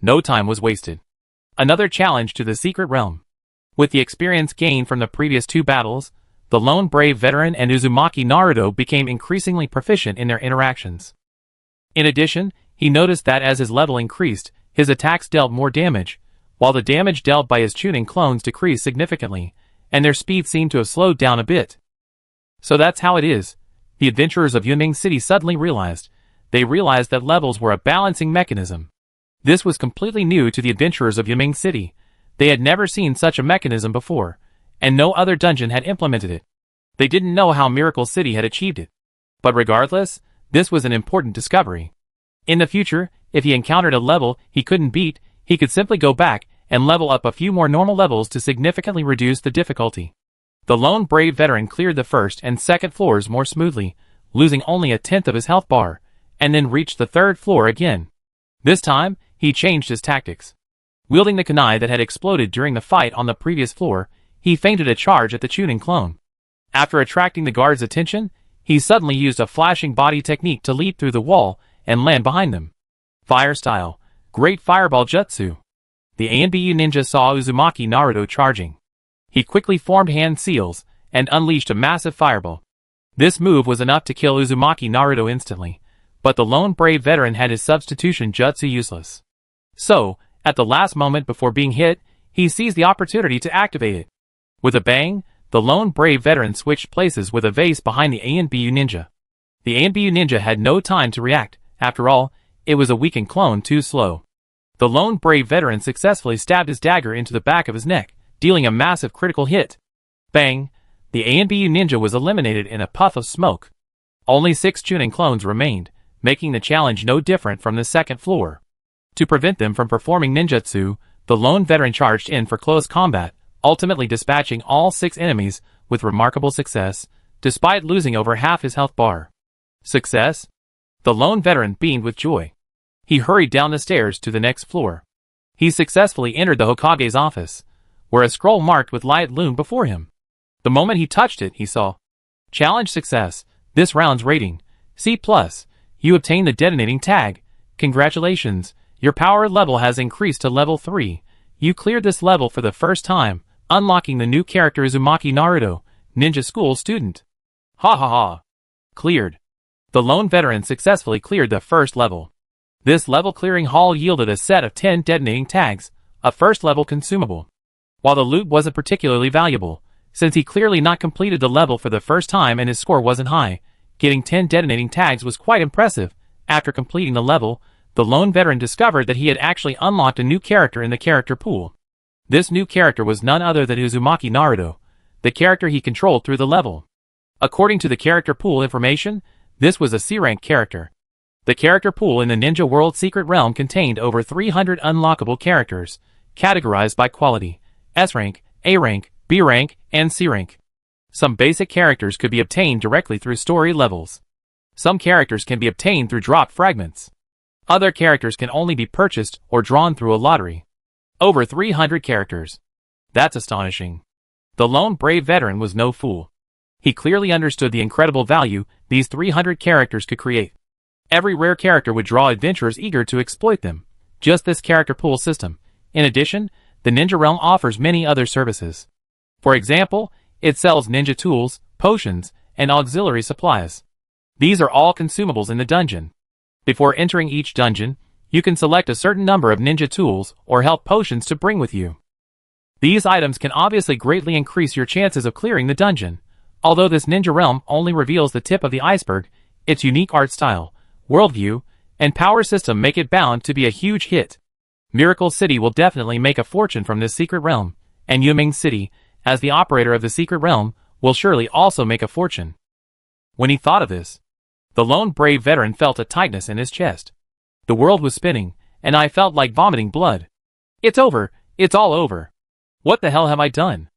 No time was wasted. Another challenge to the secret realm. With the experience gained from the previous 2 battles, the lone brave veteran and Uzumaki Naruto became increasingly proficient in their interactions. In addition, he noticed that as his level increased, his attacks dealt more damage, while the damage dealt by his Chunin clones decreased significantly, and their speed seemed to have slowed down a bit. So that's how it is, the adventurers of Yunming City suddenly realized. They realized that levels were a balancing mechanism. This was completely new to the adventurers of Yunming City. They had never seen such a mechanism before, and no other dungeon had implemented it. They didn't know how Miracle City had achieved it. But regardless, this was an important discovery. In the future, if he encountered a level he couldn't beat, he could simply go back and level up a few more normal levels to significantly reduce the difficulty. The lone brave veteran cleared the first and second floors more smoothly, losing only a tenth of his health bar, and then reached the 3rd floor again. This time, he changed his tactics. Wielding the kunai that had exploded during the fight on the previous floor, he feinted a charge at the Chunin clone. After attracting the guard's attention, he suddenly used a flashing body technique to leap through the wall and land behind them. Fire style, great fireball jutsu. The Anbu ninja saw Uzumaki Naruto charging. He quickly formed hand seals and unleashed a massive fireball. This move was enough to kill Uzumaki Naruto instantly, but the lone brave veteran had his substitution jutsu useless. So, at the last moment before being hit, he seized the opportunity to activate it. With a bang, the lone brave veteran switched places with a vase behind the Anbu ninja. The Anbu ninja had no time to react. After all, it was a weakened clone too slow. The lone brave veteran successfully stabbed his dagger into the back of his neck, dealing a massive critical hit. Bang! The Anbu ninja was eliminated in a puff of smoke. Only 6 Chunin clones remained, making the challenge no different from the 2nd floor. To prevent them from performing ninjutsu, the lone veteran charged in for close combat, ultimately dispatching all 6 enemies with remarkable success, despite losing over half his health bar. Success? The lone veteran beamed with joy. He hurried down the stairs to the next floor. He successfully entered the Hokage's office, where a scroll marked with light loomed before him. The moment he touched it, he saw. Challenge success. This round's rating, C+. You obtained the detonating tag. Congratulations, your power level has increased to level 3. You cleared this level for the first time, unlocking the new character Uzumaki Naruto, ninja school student. Ha ha ha. Cleared. The lone veteran successfully cleared the first level. This level clearing haul yielded a set of 10 detonating tags, a first level consumable. While the loot wasn't particularly valuable, since he clearly not completed the level for the first time and his score wasn't high, getting 10 detonating tags was quite impressive. After completing the level, the lone veteran discovered that he had actually unlocked a new character in the character pool. This new character was none other than Uzumaki Naruto, the character he controlled through the level. According to the character pool information, this was a C-rank character. The character pool in the Ninja World Secret Realm contained over 300 unlockable characters, categorized by quality, S-rank, A-rank, B-rank, and C-rank. Some basic characters could be obtained directly through story levels. Some characters can be obtained through drop fragments. Other characters can only be purchased or drawn through a lottery. Over 300 characters. That's astonishing. The lone brave veteran was no fool. He clearly understood the incredible value these 300 characters could create. Every rare character would draw adventurers eager to exploit them. Just this character pool system. In addition, the Ninja Realm offers many other services. For example, it sells ninja tools, potions, and auxiliary supplies. These are all consumables in the dungeon. Before entering each dungeon, you can select a certain number of ninja tools or health potions to bring with you. These items can obviously greatly increase your chances of clearing the dungeon. Although this Ninja Realm only reveals the tip of the iceberg, its unique art style, worldview, and power system make it bound to be a huge hit. Miracle City will definitely make a fortune from this secret realm, and Yunming City, as the operator of the secret realm, will surely also make a fortune. When he thought of this, The lone brave veteran felt a tightness in his chest. The world was spinning, and I felt like vomiting blood. It's over, it's all over. What the hell have I done?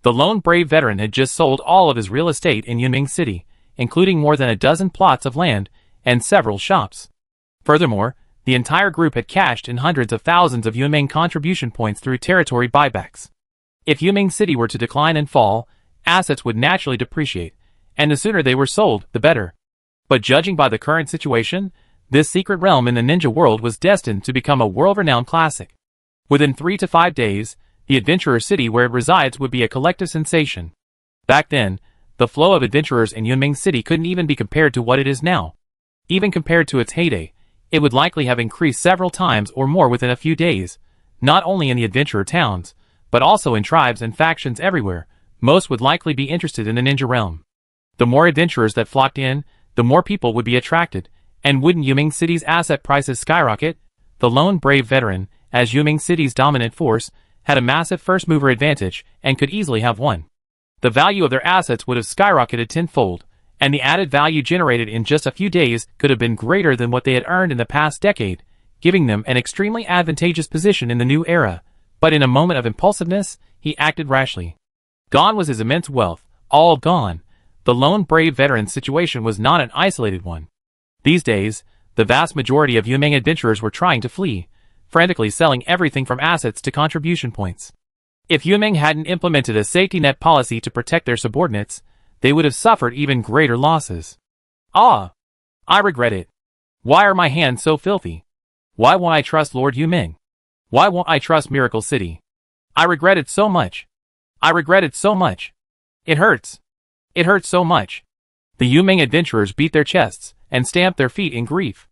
The lone brave veteran had just sold all of his real estate in Yunming City, including more than a dozen plots of land and several shops. Furthermore, the entire group had cashed in hundreds of thousands of Yunming contribution points through territory buybacks. If Yunming City were to decline and fall, assets would naturally depreciate, and the sooner they were sold, the better. But judging by the current situation, this secret realm in the ninja world was destined to become a world-renowned classic. Within 3 to 5 days, the adventurer city where it resides would be a collective sensation. Back then, the flow of adventurers in Yunming City couldn't even be compared to what it is now. Even compared to its heyday, it would likely have increased several times or more within a few days, not only in the adventurer towns, but also in tribes and factions everywhere. Most would likely be interested in the ninja realm. The more adventurers that flocked in, the more people would be attracted, and wouldn't Yunming City's asset prices skyrocket? The lone brave veteran, as Yunming City's dominant force, had a massive first-mover advantage and could easily have won. The value of their assets would have skyrocketed tenfold, and the added value generated in just a few days could have been greater than what they had earned in the past decade, giving them an extremely advantageous position in the new era. But in a moment of impulsiveness, he acted rashly. Gone was his immense wealth, all gone. The lone brave veteran's situation was not an isolated one. These days, the vast majority of Yunming adventurers were trying to flee, frantically selling everything from assets to contribution points. If Yunming hadn't implemented a safety net policy to protect their subordinates, they would have suffered even greater losses. Ah! I regret it. Why are my hands so filthy? Why won't I trust Lord Yunming? Why won't I trust Miracle City? I regret it so much. I regret it so much. It hurts. It hurts so much. The Yunming adventurers beat their chests and stamped their feet in grief.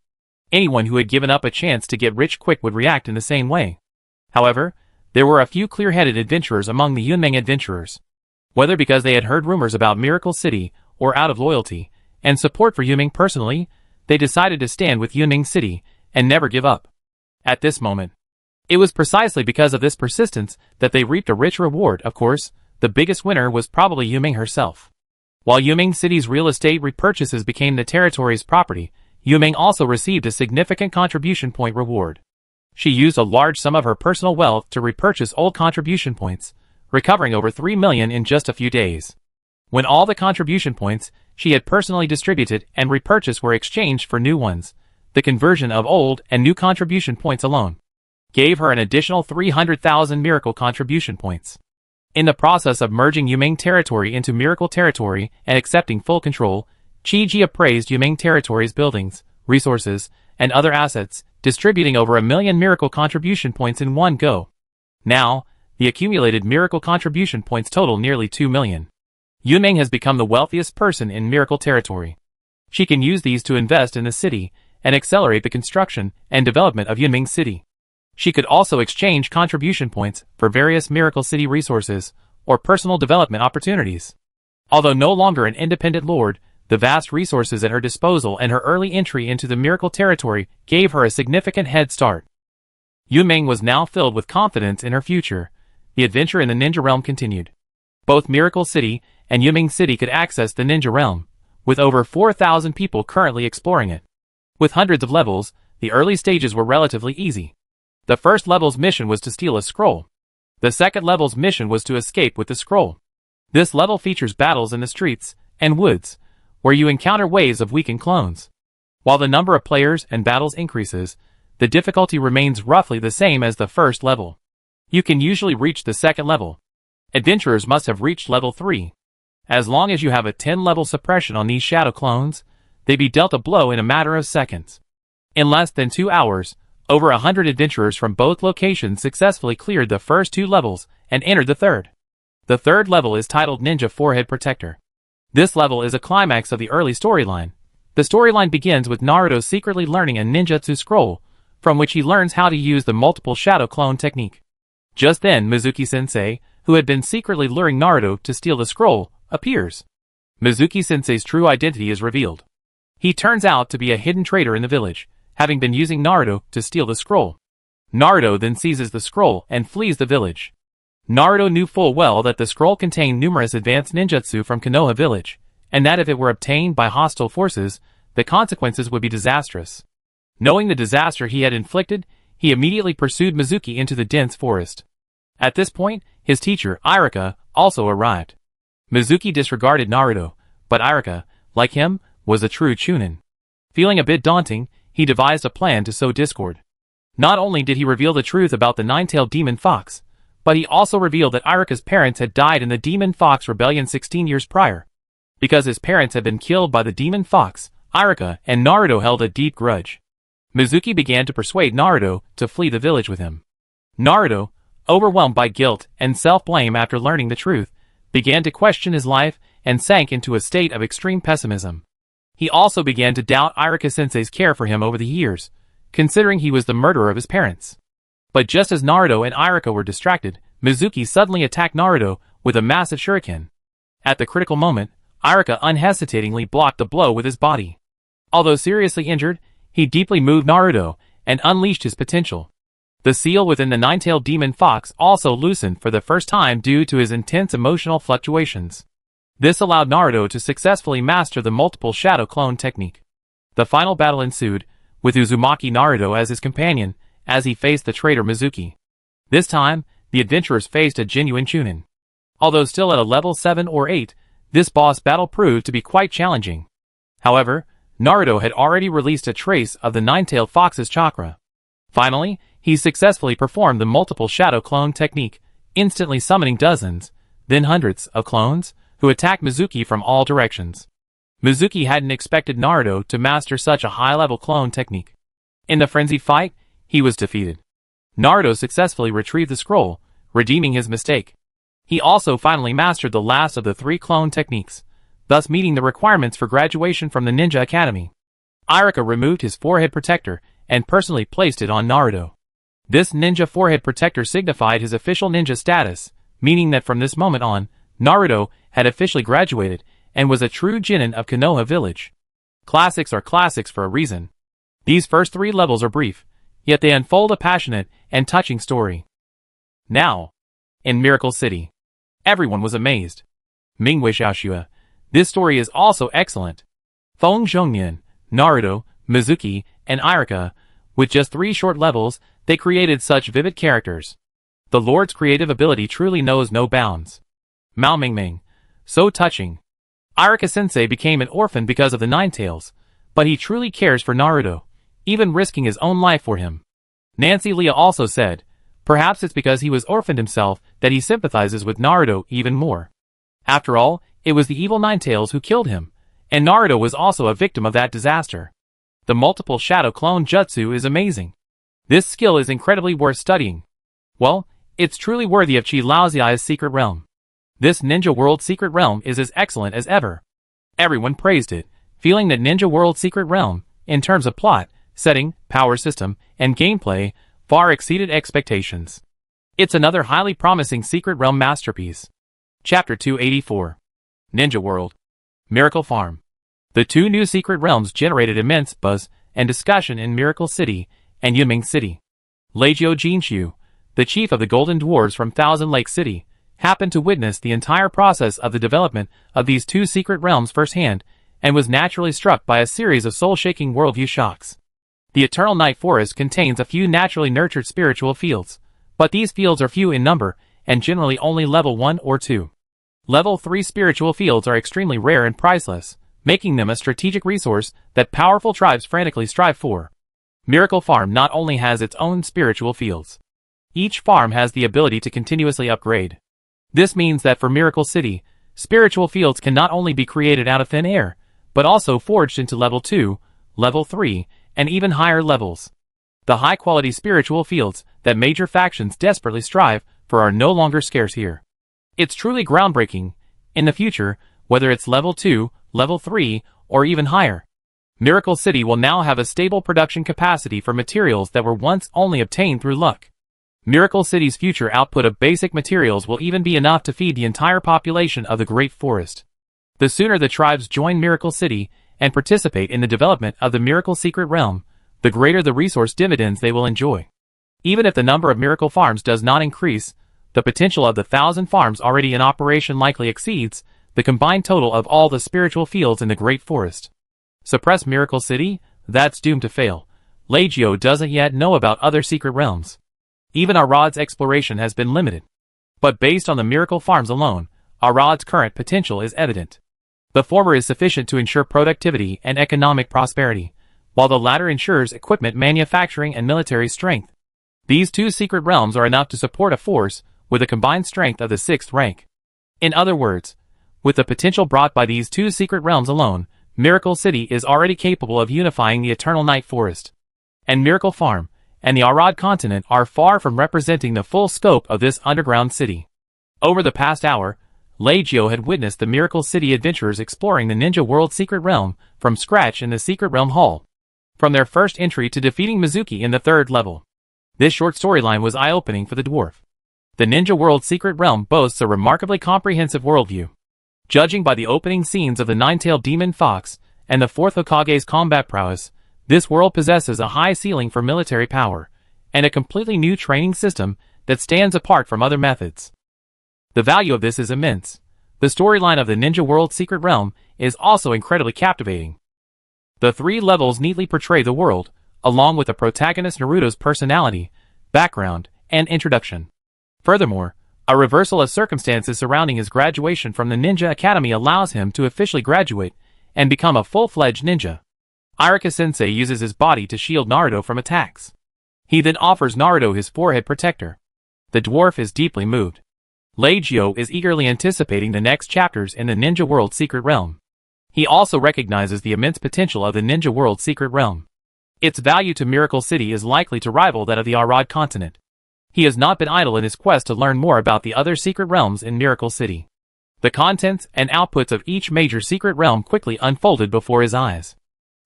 Anyone who had given up a chance to get rich quick would react in the same way. However, there were a few clear-headed adventurers among the Yunming adventurers. Whether because they had heard rumors about Miracle City or out of loyalty and support for Yunming personally, they decided to stand with Yunming City and never give up. At this moment, it was precisely because of this persistence that they reaped a rich reward. Of course, the biggest winner was probably Yunming herself. While Yunming City's real estate repurchases became the territory's property, Yunming also received a significant contribution point reward. She used a large sum of her personal wealth to repurchase old contribution points, recovering over 3 million in just a few days. When all the contribution points she had personally distributed and repurchased were exchanged for new ones, the conversion of old and new contribution points alone gave her an additional 300,000 miracle contribution points. In the process of merging Yunming territory into Miracle territory and accepting full control, Chi-Ji appraised Yunming territory's buildings, resources, and other assets, distributing over 1 million miracle contribution points in one go. Now, the accumulated miracle contribution points total nearly 2 million. Yunming has become the wealthiest person in Miracle territory. She can use these to invest in the city and accelerate the construction and development of Yunming City. She could also exchange contribution points for various Miracle City resources or personal development opportunities. Although no longer an independent lord, the vast resources at her disposal and her early entry into the Miracle territory gave her a significant head start. Yunming was now filled with confidence in her future. The adventure in the ninja realm continued. Both Miracle City and Yunming City could access the ninja realm, with over 4,000 people currently exploring it. With hundreds of levels, the early stages were relatively easy. The first level's mission was to steal a scroll. The second level's mission was to escape with the scroll. This level features battles in the streets and woods, where you encounter waves of weakened clones. While the number of players and battles increases, the difficulty remains roughly the same as the first level. You can usually reach the second level. Adventurers must have reached level 3. As long as you have a 10-level suppression on these shadow clones, they be dealt a blow in a matter of seconds. In less than 2 hours, over 100 adventurers from both locations successfully cleared the first 2 levels and entered the third. The third level is titled Ninja Forehead Protector. This level is a climax of the early storyline. The storyline begins with Naruto secretly learning a ninjutsu scroll, from which he learns how to use the multiple shadow clone technique. Just then Mizuki-sensei, who had been secretly luring Naruto to steal the scroll, appears. Mizuki-sensei's true identity is revealed. He turns out to be a hidden traitor in the village, having been using Naruto to steal the scroll. Naruto then seizes the scroll and flees the village. Naruto knew full well that the scroll contained numerous advanced ninjutsu from Konoha village, and that if it were obtained by hostile forces, the consequences would be disastrous. Knowing the disaster he had inflicted, he immediately pursued Mizuki into the dense forest. At this point, his teacher, Irika, also arrived. Mizuki disregarded Naruto, but Irika, like him, was a true chunin. Feeling a bit daunting, he devised a plan to sow discord. Not only did he reveal the truth about the nine-tailed demon fox, but he also revealed that Irika's parents had died in the Demon Fox Rebellion 16 years prior. Because his parents had been killed by the Demon Fox, Irika and Naruto held a deep grudge. Mizuki began to persuade Naruto to flee the village with him. Naruto, overwhelmed by guilt and self-blame after learning the truth, began to question his life and sank into a state of extreme pessimism. He also began to doubt Irika-sensei's care for him over the years, considering he was the murderer of his parents. But just as Naruto and Irika were distracted, Mizuki suddenly attacked Naruto with a massive shuriken. At the critical moment, Irika unhesitatingly blocked the blow with his body. Although seriously injured, he deeply moved Naruto and unleashed his potential. The seal within the nine-tailed demon fox also loosened for the first time due to his intense emotional fluctuations. This allowed Naruto to successfully master the multiple shadow clone technique. The final battle ensued, with Uzumaki Naruto as his companion, as he faced the traitor Mizuki. This time, the adventurers faced a genuine chunin. Although still at a level 7 or 8, this boss battle proved to be quite challenging. However, Naruto had already released a trace of the nine-tailed fox's chakra. Finally, he successfully performed the multiple shadow clone technique, instantly summoning dozens, then hundreds, of clones, who attacked Mizuki from all directions. Mizuki hadn't expected Naruto to master such a high-level clone technique. In the frenzied fight, he was defeated. Naruto successfully retrieved the scroll, redeeming his mistake. He also finally mastered the last of the 3 clone techniques, thus meeting the requirements for graduation from the Ninja Academy. Irika removed his forehead protector and personally placed it on Naruto. This ninja forehead protector signified his official ninja status, meaning that from this moment on, Naruto had officially graduated and was a true genin of Konoha village. Classics are classics for a reason. These first 3 levels are brief, yet they unfold a passionate and touching story. Now, in Miracle City, everyone was amazed. Mingwei Xiaoxue, this story is also excellent. Feng Zhongnian, Naruto, Mizuki, and Irika, with just 3 short levels, they created such vivid characters. The Lord's creative ability truly knows no bounds. Mao Mingming, so touching. Irika-sensei became an orphan because of the Nine Tails, but he truly cares for Naruto, even risking his own life for him. Nancy Leah also said, perhaps it's because he was orphaned himself that he sympathizes with Naruto even more. After all, it was the evil Nine Tails who killed him, and Naruto was also a victim of that disaster. The multiple shadow clone jutsu is amazing. This skill is incredibly worth studying. Well, it's truly worthy of Chi Laoziai's secret realm. This Ninja World secret realm is as excellent as ever. Everyone praised it, feeling that Ninja World secret realm, in terms of plot, setting, power system, and gameplay, far exceeded expectations. It's another highly promising secret realm masterpiece. Chapter 284. Ninja World. Miracle Farm. The 2 new secret realms generated immense buzz and discussion in Miracle City and Yunming City. Leijio Jinxiu, the chief of the Golden Dwarves from Thousand Lake City, happened to witness the entire process of the development of these 2 secret realms firsthand, and was naturally struck by a series of soul-shaking worldview shocks. The Eternal Night Forest contains a few naturally nurtured spiritual fields, but these fields are few in number, and generally only level 1 or 2. Level 3 spiritual fields are extremely rare and priceless, making them a strategic resource that powerful tribes frantically strive for. Miracle Farm not only has its own spiritual fields. Each farm has the ability to continuously upgrade. This means that for Miracle City, spiritual fields can not only be created out of thin air, but also forged into level 2, level 3, and even higher levels. The high-quality spiritual fields that major factions desperately strive for are no longer scarce here. It's truly groundbreaking. In the future, whether it's level 2, level 3, or even higher, Miracle City will now have a stable production capacity for materials that were once only obtained through luck. Miracle City's future output of basic materials will even be enough to feed the entire population of the Great Forest. The sooner the tribes join Miracle City and participate in the development of the Miracle Secret Realm, the greater the resource dividends they will enjoy. Even if the number of Miracle Farms does not increase, the potential of the 1,000 farms already in operation likely exceeds the combined total of all the spiritual fields in the Great Forest. Suppress Miracle City? That's doomed to fail. Leggio doesn't yet know about other secret realms. Even Arad's exploration has been limited. But based on the Miracle Farms alone, Arad's current potential is evident. The former is sufficient to ensure productivity and economic prosperity, while the latter ensures equipment manufacturing and military strength. These two secret realms are enough to support a force with a combined strength of the 6th rank. In other words, with the potential brought by these two secret realms alone, Miracle City is already capable of unifying the Eternal Night Forest. And Miracle Farm and the Arad continent are far from representing the full scope of this underground city. Over the past hour, Leggio had witnessed the Miracle City adventurers exploring the Ninja World Secret Realm from scratch in the Secret Realm Hall. From their first entry to defeating Mizuki in the 3rd level. This short storyline was eye-opening for the dwarf. The Ninja World Secret Realm boasts a remarkably comprehensive worldview. Judging by the opening scenes of the Nine-Tailed Demon Fox and the 4th Hokage's combat prowess, this world possesses a high ceiling for military power, and a completely new training system that stands apart from other methods. The value of this is immense. The storyline of the Ninja World Secret Realm is also incredibly captivating. The 3 levels neatly portray the world, along with the protagonist Naruto's personality, background, and introduction. Furthermore, a reversal of circumstances surrounding his graduation from the Ninja Academy allows him to officially graduate and become a full-fledged ninja. Irika-sensei uses his body to shield Naruto from attacks. He then offers Naruto his forehead protector. The dwarf is deeply moved. Leggio is eagerly anticipating the next chapters in the Ninja World Secret Realm. He also recognizes the immense potential of the Ninja World Secret Realm. Its value to Miracle City is likely to rival that of the Arad continent. He has not been idle in his quest to learn more about the other secret realms in Miracle City. The contents and outputs of each major secret realm quickly unfolded before his eyes.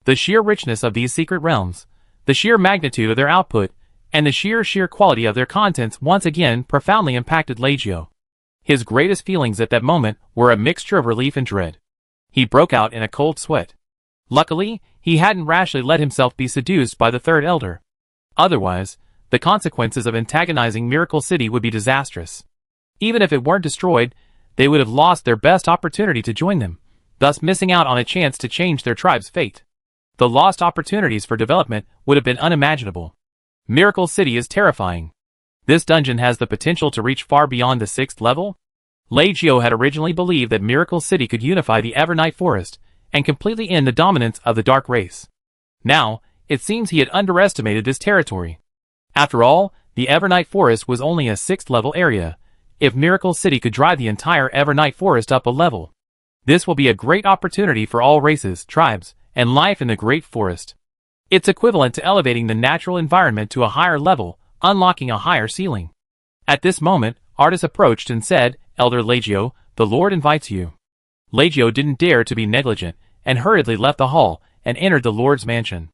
The sheer richness of these secret realms, the sheer magnitude of their output, and the sheer quality of their contents once again profoundly impacted Leggio. His greatest feelings at that moment were a mixture of relief and dread. He broke out in a cold sweat. Luckily, he hadn't rashly let himself be seduced by the 3rd elder. Otherwise, the consequences of antagonizing Miracle City would be disastrous. Even if it weren't destroyed, they would have lost their best opportunity to join them, thus missing out on a chance to change their tribe's fate. The lost opportunities for development would have been unimaginable. Miracle City is terrifying. This dungeon has the potential to reach far beyond the 6th level. Leggio had originally believed that Miracle City could unify the Evernight Forest and completely end the dominance of the Dark Race. Now, it seems he had underestimated this territory. After all, the Evernight Forest was only a 6th level area. If Miracle City could drive the entire Evernight Forest up a level, this will be a great opportunity for all races, tribes, and life in the Great Forest. It's equivalent to elevating the natural environment to a higher level, unlocking a higher ceiling. At this moment, Artis approached and said, "Elder Leggio, the Lord invites you." Leggio didn't dare to be negligent, and hurriedly left the hall and entered the Lord's mansion.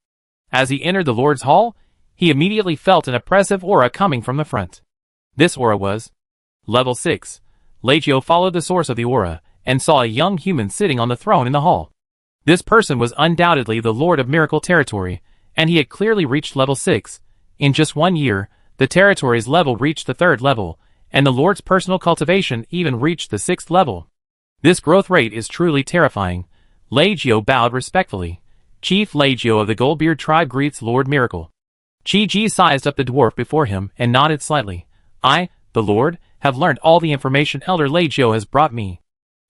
As he entered the Lord's hall, he immediately felt an oppressive aura coming from the front. This aura was Level 6. Leggio followed the source of the aura, and saw a young human sitting on the throne in the hall. This person was undoubtedly the Lord of Miracle Territory, and he had clearly reached Level 6. In just 1 year, the territory's level reached the 3rd level, and the Lord's personal cultivation even reached the 6th level. This growth rate is truly terrifying. Leggio bowed respectfully. Chief Leggio of the Goldbeard tribe greets Lord Miracle. Chi-Ji sized up the dwarf before him and nodded slightly. "I, the Lord, have learned all the information Elder Leggio has brought me.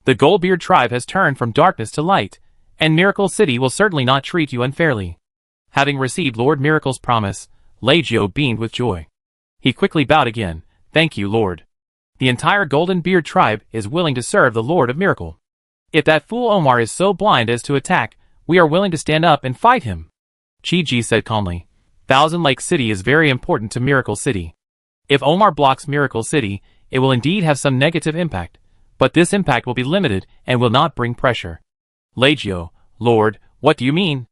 The Goldbeard tribe has turned from darkness to light, and Miracle City will certainly not treat you unfairly." Having received Lord Miracle's promise, Leggio beamed with joy. He quickly bowed again. "Thank you, Lord. The entire Golden Beard tribe is willing to serve the Lord of Miracle. If that fool Omar is so blind as to attack, we are willing to stand up and fight him." Chi-Ji said calmly. Thousand Lake City is very important to Miracle City. If Omar blocks Miracle City, it will indeed have some negative impact, but this impact will be limited and will not bring pressure. Leggio, "Lord, what do you mean?"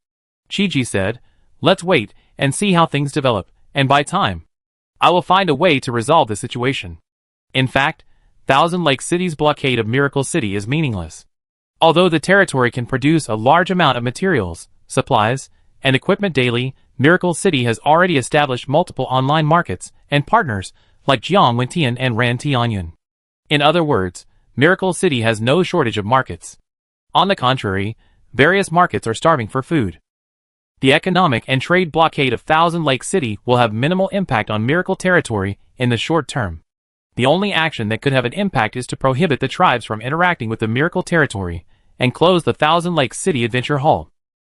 Chi-Ji said, "Let's wait and see how things develop, and by time, I will find a way to resolve the situation." In fact, Thousand Lake City's blockade of Miracle City is meaningless. Although the territory can produce a large amount of materials, supplies, and equipment daily, Miracle City has already established multiple online markets and partners like Jiang Wentian and Ran Tianyun. In other words, Miracle City has no shortage of markets. On the contrary, various markets are starving for food. The economic and trade blockade of Thousand Lake City will have minimal impact on Miracle Territory in the short term. The only action that could have an impact is to prohibit the tribes from interacting with the Miracle Territory and close the Thousand Lake City Adventure Hall.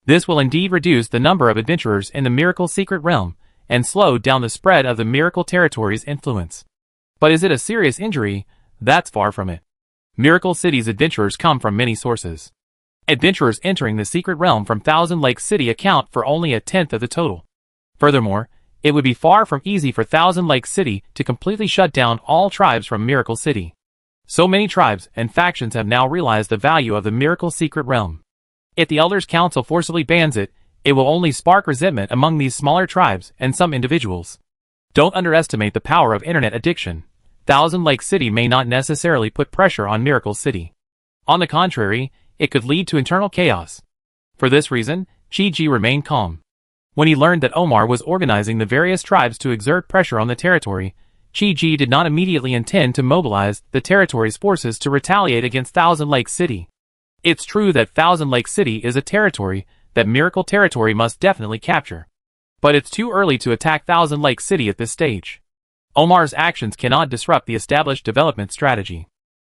This will indeed reduce the number of adventurers in the Miracle Secret Realm and slow down the spread of the Miracle Territory's influence. But is it a serious injury? That's far from it. Miracle City's adventurers come from many sources. Adventurers entering the Secret Realm from Thousand Lake City account for only a tenth of the total. Furthermore, it would be far from easy for Thousand Lake City to completely shut down all tribes from Miracle City. So many tribes and factions have now realized the value of the Miracle Secret Realm. If the Elders Council forcibly bans it, it will only spark resentment among these smaller tribes and some individuals. Don't underestimate the power of internet addiction. Thousand Lake City may not necessarily put pressure on Miracle City. On the contrary, it could lead to internal chaos. For this reason, Chi-Ji remained calm. When he learned that Omar was organizing the various tribes to exert pressure on the territory, Chi-Ji did not immediately intend to mobilize the territory's forces to retaliate against Thousand Lake City. It's true that Thousand Lake City is a territory that Miracle Territory must definitely capture. But it's too early to attack Thousand Lake City at this stage. Omar's actions cannot disrupt the established development strategy.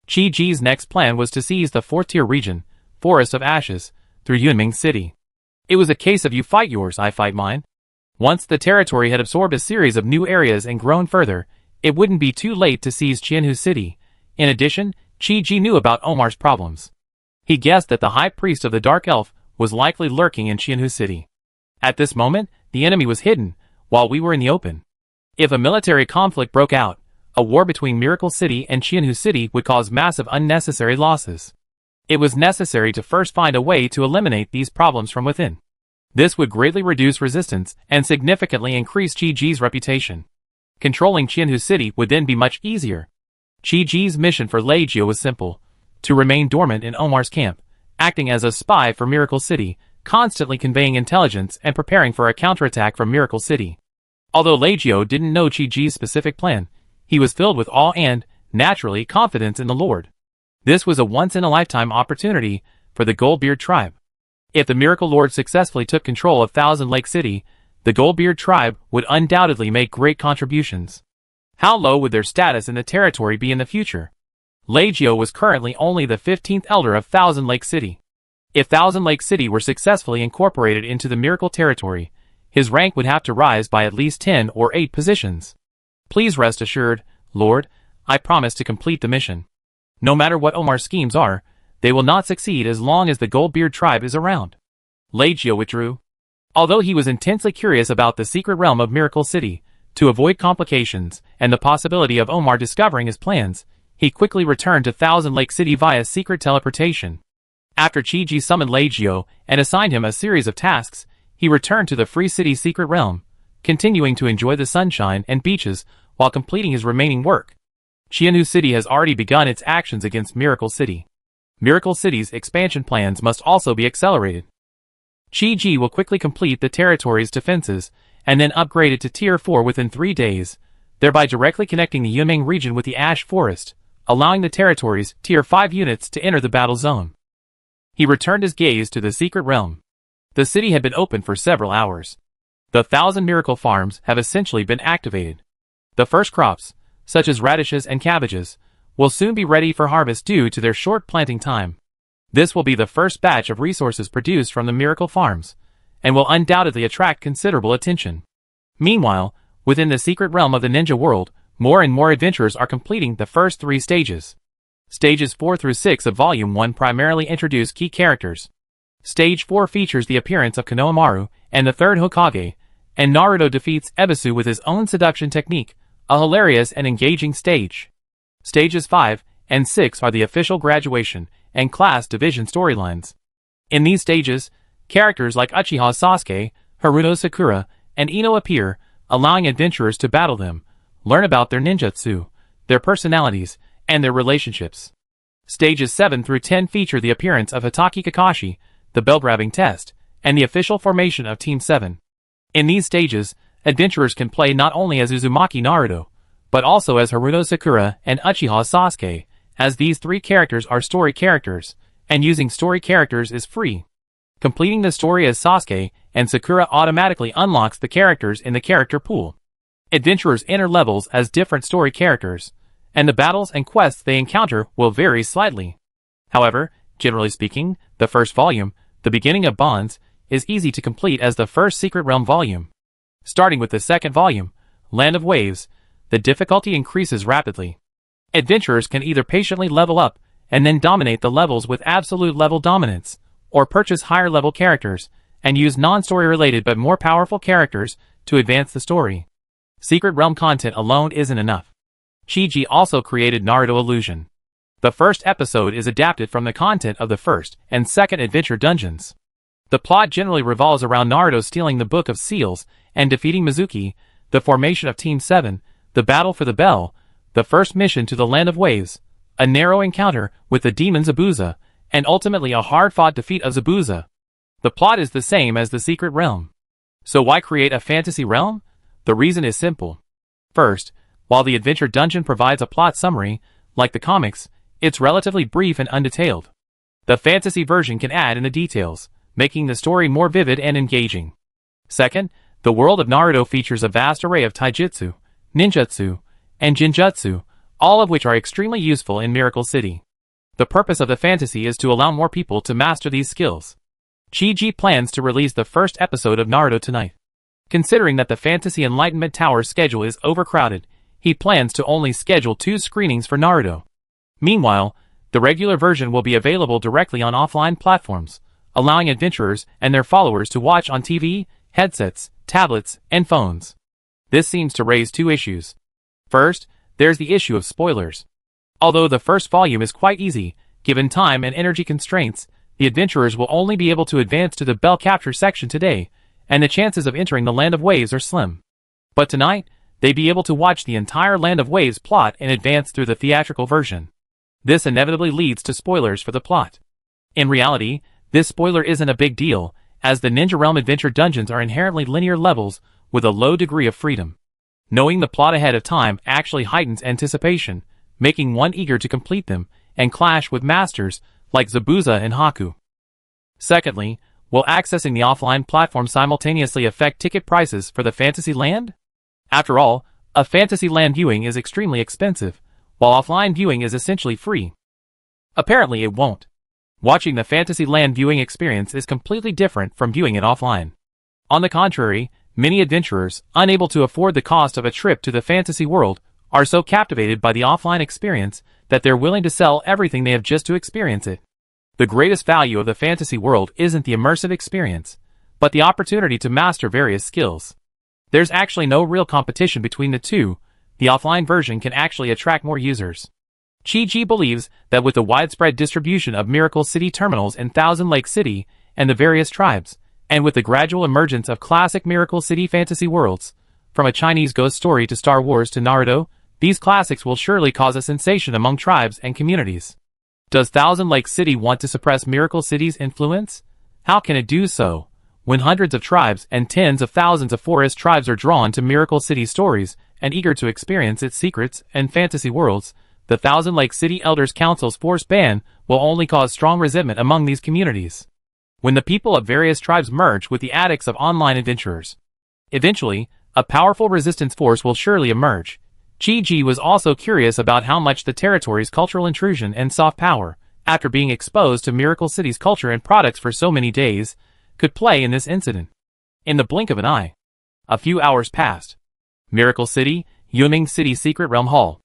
Chi-Ji's next plan was to seize the fourth-tier region, Forest of Ashes, through Yunming City. It was a case of you fight yours, I fight mine. Once the territory had absorbed a series of new areas and grown further, it wouldn't be too late to seize Qianhu City. In addition, Chi-Ji knew about Omar's problems. He guessed that the High Priest of the Dark Elf was likely lurking in Qianhu City. At this moment, the enemy was hidden, while we were in the open. If a military conflict broke out, a war between Miracle City and Qianhu City would cause massive unnecessary losses. It was necessary to first find a way to eliminate these problems from within. This would greatly reduce resistance and significantly increase Chi-Ji's reputation. Controlling Qianhu City would then be much easier. Chi-Ji's mission for Leijio was simple: to remain dormant in Omar's camp, acting as a spy for Miracle City, constantly conveying intelligence and preparing for a counterattack from Miracle City. Although Leijio didn't know Chi-Ji's specific plan, he was filled with awe and, naturally, confidence in the Lord. This was a once-in-a-lifetime opportunity for the Goldbeard tribe. If the Miracle Lord successfully took control of Thousand Lake City, the Goldbeard tribe would undoubtedly make great contributions. How low would their status in the territory be in the future? Leijio was currently only the 15th elder of Thousand Lake City. If Thousand Lake City were successfully incorporated into the Miracle Territory, his rank would have to rise by at least 10 or 8 positions. Please rest assured, Lord, I promise to complete the mission. No matter what Omar's schemes are, they will not succeed as long as the Goldbeard tribe is around. Leijio withdrew. Although he was intensely curious about the secret realm of Miracle City, to avoid complications and the possibility of Omar discovering his plans, he quickly returned to Thousand Lake City via secret teleportation. After Chi-Ji summoned Leijio and assigned him a series of tasks, he returned to the Free City secret realm, continuing to enjoy the sunshine and beaches while completing his remaining work. Qianhu City has already begun its actions against Miracle City. Miracle City's expansion plans must also be accelerated. Chi-Ji will quickly complete the territory's defenses and then upgrade it to Tier 4 within 3 days, thereby directly connecting the Yunming region with the Ash Forest, allowing the territory's Tier 5 units to enter the battle zone. He returned his gaze to the secret realm. The city had been open for several hours. The 1,000 miracle farms have essentially been activated. The first crops, such as radishes and cabbages, will soon be ready for harvest due to their short planting time. This will be the first batch of resources produced from the miracle farms, and will undoubtedly attract considerable attention. Meanwhile, within the secret realm of the ninja world, more and more adventurers are completing the first 3 stages. Stages 4 through 6 of Volume 1 primarily introduce key characters. Stage 4 features the appearance of Konohamaru and the third Hokage, and Naruto defeats Ebisu with his own seduction technique, a hilarious and engaging stage. Stages 5 and 6 are the official graduation and class division storylines. In these stages, characters like Uchiha Sasuke, Haruno Sakura, and Ino appear, allowing adventurers to battle them, learn about their ninjutsu, their personalities, and their relationships. Stages 7 through 10 feature the appearance of Hitaki Kakashi, the bell-grabbing test, and the official formation of Team 7. In these stages, adventurers can play not only as Uzumaki Naruto, but also as Haruno Sakura and Uchiha Sasuke, as these 3 characters are story characters, and using story characters is free. Completing the story as Sasuke and Sakura automatically unlocks the characters in the character pool. Adventurers enter levels as different story characters, and the battles and quests they encounter will vary slightly. However, generally speaking, the first volume, The Beginning of Bonds, is easy to complete as the first Secret Realm volume. Starting with the second volume, Land of Waves, the difficulty increases rapidly. Adventurers can either patiently level up and then dominate the levels with absolute level dominance, or purchase higher level characters and use non-story related but more powerful characters to advance the story. Secret Realm content alone isn't enough. Chiji also created Naruto Illusion. The first episode is adapted from the content of the first and second adventure dungeons. The plot generally revolves around Naruto stealing the Book of Seals and defeating Mizuki, the formation of Team 7, the battle for the bell, the first mission to the Land of Waves, a narrow encounter with the demon Zabuza, and ultimately a hard-fought defeat of Zabuza. The plot is the same as the Secret Realm. So why create a fantasy realm? The reason is simple. First, while the adventure dungeon provides a plot summary, like the comics, it's relatively brief and undetailed. The fantasy version can add in the details, making the story more vivid and engaging. Second, the world of Naruto features a vast array of taijutsu, ninjutsu, and jinjutsu, all of which are extremely useful in Miracle City. The purpose of the fantasy is to allow more people to master these skills. Chiji plans to release the first episode of Naruto tonight. Considering that the Fantasy Enlightenment Tower schedule is overcrowded, he plans to only schedule 2 screenings for Naruto. Meanwhile, the regular version will be available directly on offline platforms, allowing adventurers and their followers to watch on TV, headsets, tablets, and phones. This seems to raise 2 issues. First, there's the issue of spoilers. Although the first volume is quite easy, given time and energy constraints, the adventurers will only be able to advance to the bell capture section today, and the chances of entering the Land of Waves are slim. But tonight, they'd be able to watch the entire Land of Waves plot and advance through the theatrical version. This inevitably leads to spoilers for the plot. In reality, this spoiler isn't a big deal, as the Ninja Realm adventure dungeons are inherently linear levels with a low degree of freedom. Knowing the plot ahead of time actually heightens anticipation, making one eager to complete them and clash with masters like Zabuza and Haku. Secondly, will accessing the offline platform simultaneously affect ticket prices for the Fantasyland? After all, a Fantasyland viewing is extremely expensive, while offline viewing is essentially free. Apparently it won't. Watching the Fantasyland viewing experience is completely different from viewing it offline. On the contrary, many adventurers, unable to afford the cost of a trip to the fantasy world, are so captivated by the offline experience that they're willing to sell everything they have just to experience it. The greatest value of the fantasy world isn't the immersive experience, but the opportunity to master various skills. There's actually no real competition between the two. The offline version can actually attract more users. Chiji believes that with the widespread distribution of Miracle City terminals in Thousand Lake City and the various tribes, and with the gradual emergence of classic Miracle City fantasy worlds, from a Chinese ghost story to Star Wars to Naruto, these classics will surely cause a sensation among tribes and communities. Does Thousand Lake City want to suppress Miracle City's influence? How can it do so, when hundreds of tribes and tens of thousands of forest tribes are drawn to Miracle City stories and eager to experience its secrets and fantasy worlds? The Thousand Lake City Elders Council's forced ban will only cause strong resentment among these communities, when the people of various tribes merge with the addicts of online adventurers. Eventually, a powerful resistance force will surely emerge. Chiji was also curious about how much the territory's cultural intrusion and soft power, after being exposed to Miracle City's culture and products for so many days, could play in this incident. In the blink of an eye, a few hours passed. Miracle City, Yuming City Secret Realm Hall.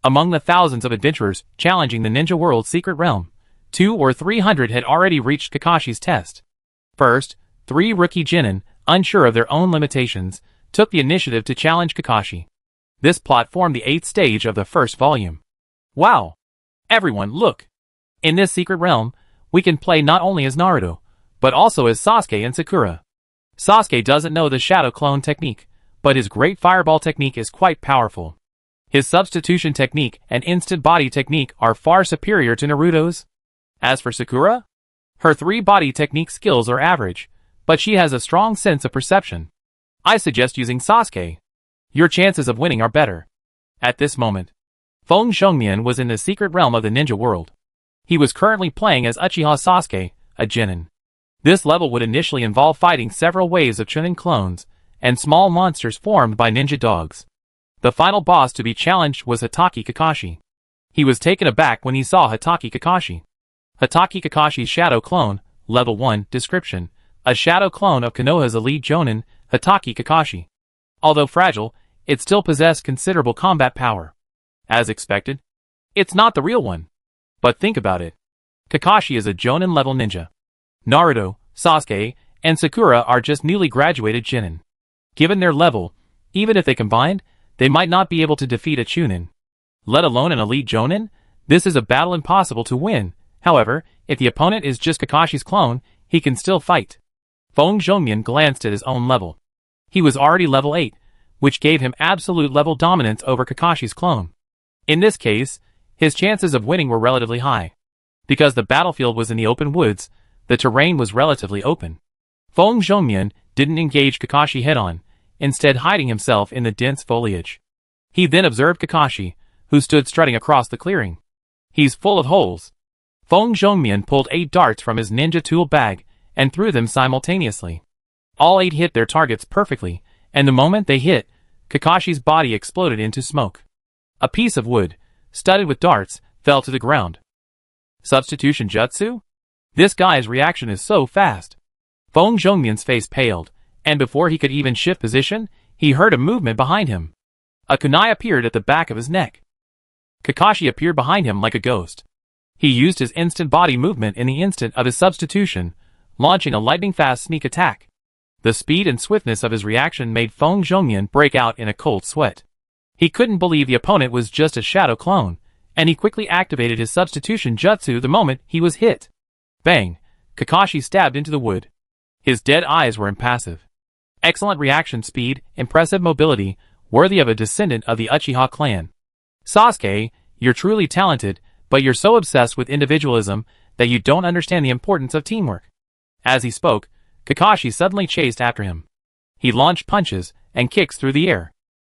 Among the thousands of adventurers challenging the Ninja World Secret Realm, 200 or 300 had already reached Kakashi's test. First, 3 rookie genin, unsure of their own limitations, took the initiative to challenge Kakashi. This plot formed the 8th stage of the first volume. Wow! Everyone, look! In this secret realm, we can play not only as Naruto, but also as Sasuke and Sakura. Sasuke doesn't know the Shadow Clone technique, but his Great Fireball technique is quite powerful. His Substitution technique and Instant Body technique are far superior to Naruto's. As for Sakura, her 3 body technique skills are average, but she has a strong sense of perception. I suggest using Sasuke. Your chances of winning are better. At this moment, Feng Shengmian was in the secret realm of the ninja world. He was currently playing as Uchiha Sasuke, a genin. This level would initially involve fighting several waves of Chunin clones and small monsters formed by ninja dogs. The final boss to be challenged was Hatake Kakashi. He was taken aback when he saw Hatake Kakashi. Hatake Kakashi's shadow clone, level 1, description, a shadow clone of Konoha's elite Jonin, Hatake Kakashi. Although fragile, it still possessed considerable combat power. As expected, it's not the real one. But think about it. Kakashi is a Jonin-level ninja. Naruto, Sasuke, and Sakura are just newly graduated Chunin. Given their level, even if they combined, they might not be able to defeat a Chunin. Let alone an elite Jonin? This is a battle impossible to win. However, if the opponent is just Kakashi's clone, he can still fight. Feng Zhongmian glanced at his own level. He was already level 8, which gave him absolute level dominance over Kakashi's clone. In this case, his chances of winning were relatively high. Because the battlefield was in the open woods, the terrain was relatively open. Feng Zhongmian didn't engage Kakashi head-on, instead hiding himself in the dense foliage. He then observed Kakashi, who stood strutting across the clearing. He's full of holes. Feng Zhongmian pulled 8 darts from his ninja tool bag and threw them simultaneously. All 8 hit their targets perfectly, and the moment they hit, Kakashi's body exploded into smoke. A piece of wood, studded with darts, fell to the ground. Substitution jutsu? This guy's reaction is so fast. Feng Zhongmian's face paled, and before he could even shift position, he heard a movement behind him. A kunai appeared at the back of his neck. Kakashi appeared behind him like a ghost. He used his instant body movement in the instant of his substitution, launching a lightning-fast sneak attack. The speed and swiftness of his reaction made Feng Zhongmian break out in a cold sweat. He couldn't believe the opponent was just a shadow clone, and he quickly activated his substitution jutsu the moment he was hit. Bang! Kakashi stabbed into the wood. His dead eyes were impassive. Excellent reaction speed, impressive mobility, worthy of a descendant of the Uchiha clan. Sasuke, you're truly talented, but you're so obsessed with individualism that you don't understand the importance of teamwork. As he spoke, Kakashi suddenly chased after him. He launched punches and kicks through the air.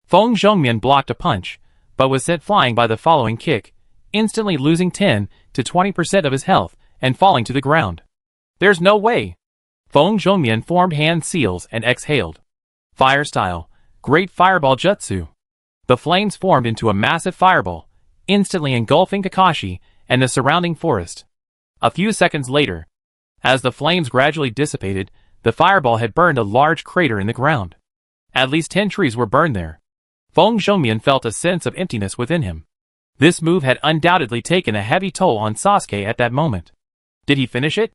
Feng Zhongmian blocked a punch, but was sent flying by the following kick, instantly losing 10 to 20% of his health and falling to the ground. There's no way! Feng Zhongmian formed hand seals and exhaled. Fire style, great fireball jutsu. The flames formed into a massive fireball, instantly engulfing Kakashi and the surrounding forest. A few seconds later, as the flames gradually dissipated, the fireball had burned a large crater in the ground. At least 10 trees were burned there. Feng Zhongmian felt a sense of emptiness within him. This move had undoubtedly taken a heavy toll on Sasuke at that moment. Did he finish it?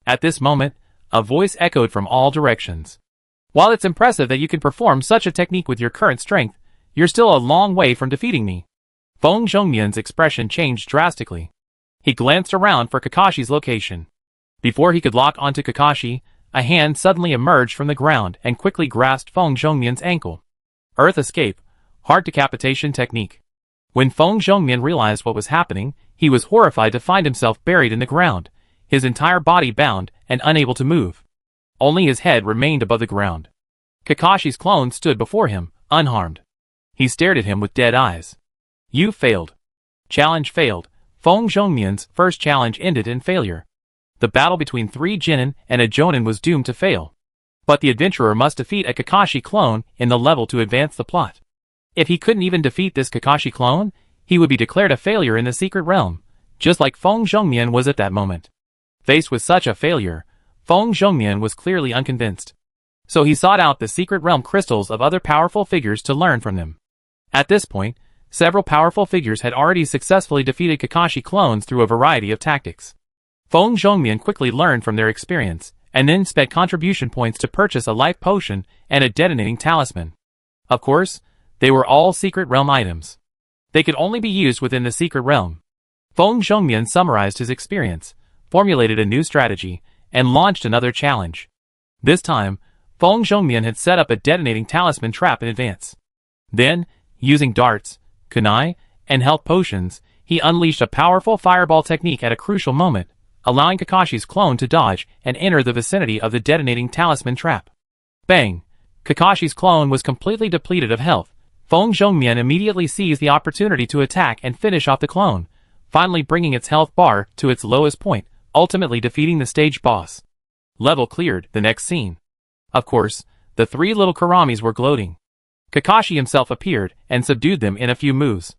At this moment, a voice echoed from all directions. While it's impressive that you can perform such a technique with your current strength, you're still a long way from defeating me. Feng Zhongmian's expression changed drastically. He glanced around for Kakashi's location. Before he could lock onto Kakashi, a hand suddenly emerged from the ground and quickly grasped Feng Zhongmian's ankle. Earth escape, heart decapitation technique. When Feng Zhongmian realized what was happening, he was horrified to find himself buried in the ground, his entire body bound and unable to move. Only his head remained above the ground. Kakashi's clone stood before him, unharmed. He stared at him with dead eyes. You failed. Challenge failed. Feng Zhongmian's first challenge ended in failure. The battle between 3 Genin and a Jonin was doomed to fail. But the adventurer must defeat a Kakashi clone in the level to advance the plot. If he couldn't even defeat this Kakashi clone, he would be declared a failure in the secret realm, just like Feng Zhongmian was at that moment. Faced with such a failure, Feng Zhongmian was clearly unconvinced. So he sought out the secret realm crystals of other powerful figures to learn from them. At this point, several powerful figures had already successfully defeated Kakashi clones through a variety of tactics. Feng Zhongmian quickly learned from their experience, and then spent contribution points to purchase a life potion and a detonating talisman. Of course, they were all secret realm items. They could only be used within the secret realm. Feng Zhongmian summarized his experience, formulated a new strategy, and launched another challenge. This time, Feng Zhongmian had set up a detonating talisman trap in advance. Then, using darts, kunai, and health potions, he unleashed a powerful fireball technique at a crucial moment, allowing Kakashi's clone to dodge and enter the vicinity of the detonating talisman trap. Bang! Kakashi's clone was completely depleted of health. Feng Zhongmian immediately seized the opportunity to attack and finish off the clone, finally bringing its health bar to its lowest point, ultimately defeating the stage boss. Level cleared. The next scene. Of course, the three little Karamis were gloating. Kakashi himself appeared and subdued them in a few moves.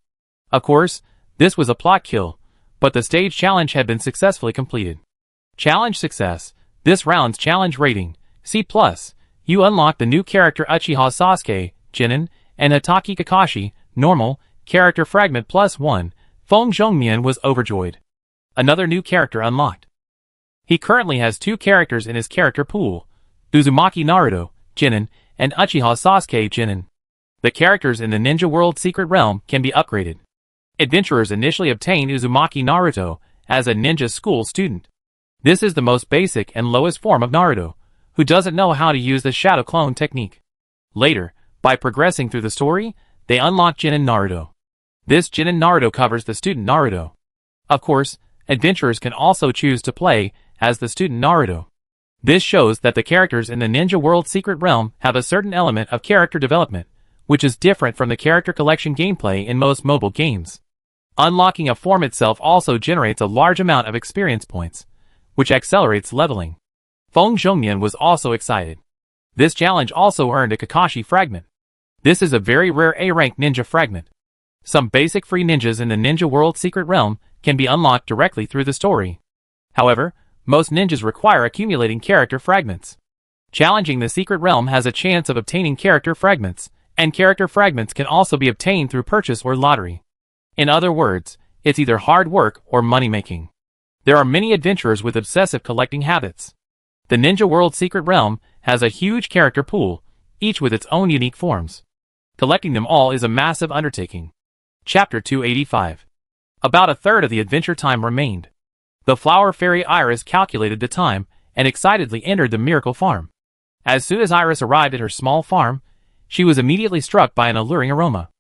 Of course, this was a plot kill, but the stage challenge had been successfully completed. Challenge success. This round's challenge rating, C+. You unlock the new character Uchiha Sasuke, Jinin, and Hatake Kakashi, normal, character fragment +1. Feng Zhongmian was overjoyed. Another new character unlocked. He currently has 2 characters in his character pool, Uzumaki Naruto, Jinin, and Uchiha Sasuke, Jinin. The characters in the Ninja World Secret Realm can be upgraded. Adventurers initially obtain Uzumaki Naruto as a ninja school student. This is the most basic and lowest form of Naruto, who doesn't know how to use the shadow clone technique. Later, by progressing through the story, they unlock Jinin Naruto. This Jinin Naruto covers the student Naruto. Of course, adventurers can also choose to play as the student Naruto. This shows that the characters in the Ninja World Secret Realm have a certain element of character development, which is different from the character collection gameplay in most mobile games. Unlocking a form itself also generates a large amount of experience points, which accelerates leveling. Feng Zhongmian was also excited. This challenge also earned a Kakashi fragment. This is a very rare A-rank ninja fragment. Some basic free ninjas in the Ninja World Secret Realm can be unlocked directly through the story. However, most ninjas require accumulating character fragments. Challenging the Secret Realm has a chance of obtaining character fragments, and character fragments can also be obtained through purchase or lottery. In other words, it's either hard work or money-making. There are many adventurers with obsessive collecting habits. The Ninja World Secret Realm has a huge character pool, each with its own unique forms. Collecting them all is a massive undertaking. Chapter 285. About a third of the adventure time remained. The flower fairy Iris calculated the time and excitedly entered the miracle farm. As soon as Iris arrived at her small farm, she was immediately struck by an alluring aroma.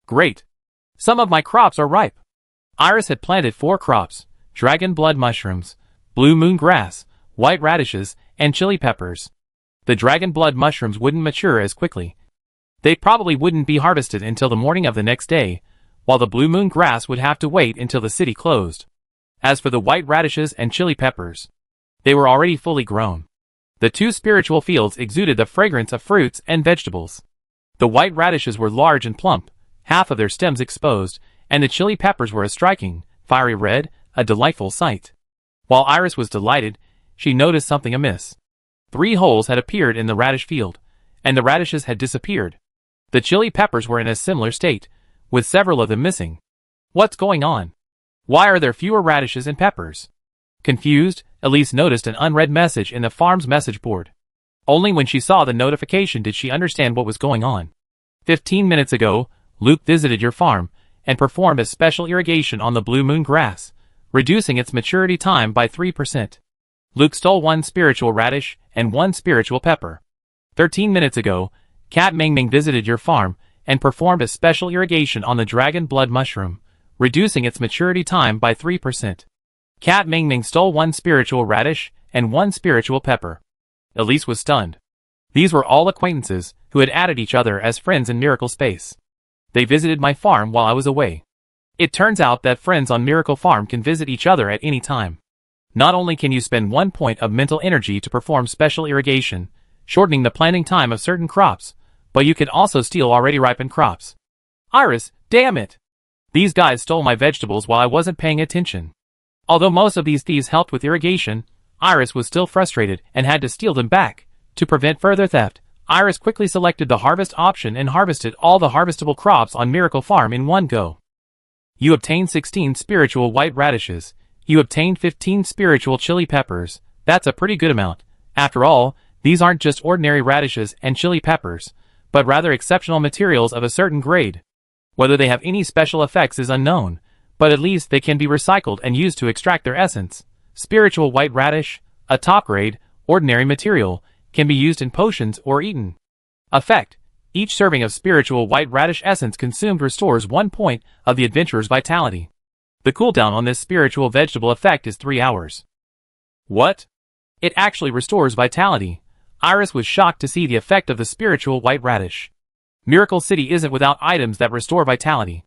Great! Some of my crops are ripe. Iris had planted 4 crops: dragon blood mushrooms, blue moon grass, white radishes, and chili peppers. The dragon blood mushrooms wouldn't mature as quickly. They probably wouldn't be harvested until the morning of the next day, while the blue moon grass would have to wait until the city closed. As for the white radishes and chili peppers, they were already fully grown. The 2 spiritual fields exuded the fragrance of fruits and vegetables. The white radishes were large and plump, half of their stems exposed, and the chili peppers were a striking, fiery red, a delightful sight. While Iris was delighted, she noticed something amiss. 3 holes had appeared in the radish field, and the radishes had disappeared. The chili peppers were in a similar state, with several of them missing. What's going on? Why are there fewer radishes and peppers? Confused, Elise noticed an unread message in the farm's message board. Only when she saw the notification did she understand what was going on. 15 minutes ago, Luke visited your farm and performed a special irrigation on the blue moon grass, reducing its maturity time by 3%. Luke stole 1 spiritual radish and 1 spiritual pepper. 13 minutes ago, Cat Mingming visited your farm and performed a special irrigation on the dragon blood mushroom, reducing its maturity time by 3%. Cat Mingming stole 1 spiritual radish and 1 spiritual pepper. Elise was stunned. These were all acquaintances who had added each other as friends in Miracle Space. They visited my farm while I was away. It turns out that friends on Miracle Farm can visit each other at any time. Not only can you spend 1 point of mental energy to perform special irrigation, shortening the planting time of certain crops, but you can also steal already ripened crops. Iris, damn it! These guys stole my vegetables while I wasn't paying attention. Although most of these thieves helped with irrigation, Iris was still frustrated and had to steal them back. To prevent further theft, Iris quickly selected the harvest option and harvested all the harvestable crops on Miracle Farm in one go. You obtained 16 spiritual white radishes. You obtained 15 spiritual chili peppers. That's a pretty good amount. After all, these aren't just ordinary radishes and chili peppers, but rather exceptional materials of a certain grade. Whether they have any special effects is unknown, but at least they can be recycled and used to extract their essence. Spiritual white radish, a top-grade, ordinary material, can be used in potions or eaten. Effect: each serving of spiritual white radish essence consumed restores 1 point of the adventurer's vitality. The cooldown on this spiritual vegetable effect is 3 hours. What? It actually restores vitality. Iris was shocked to see the effect of the spiritual white radish. Miracle City isn't without items that restore vitality.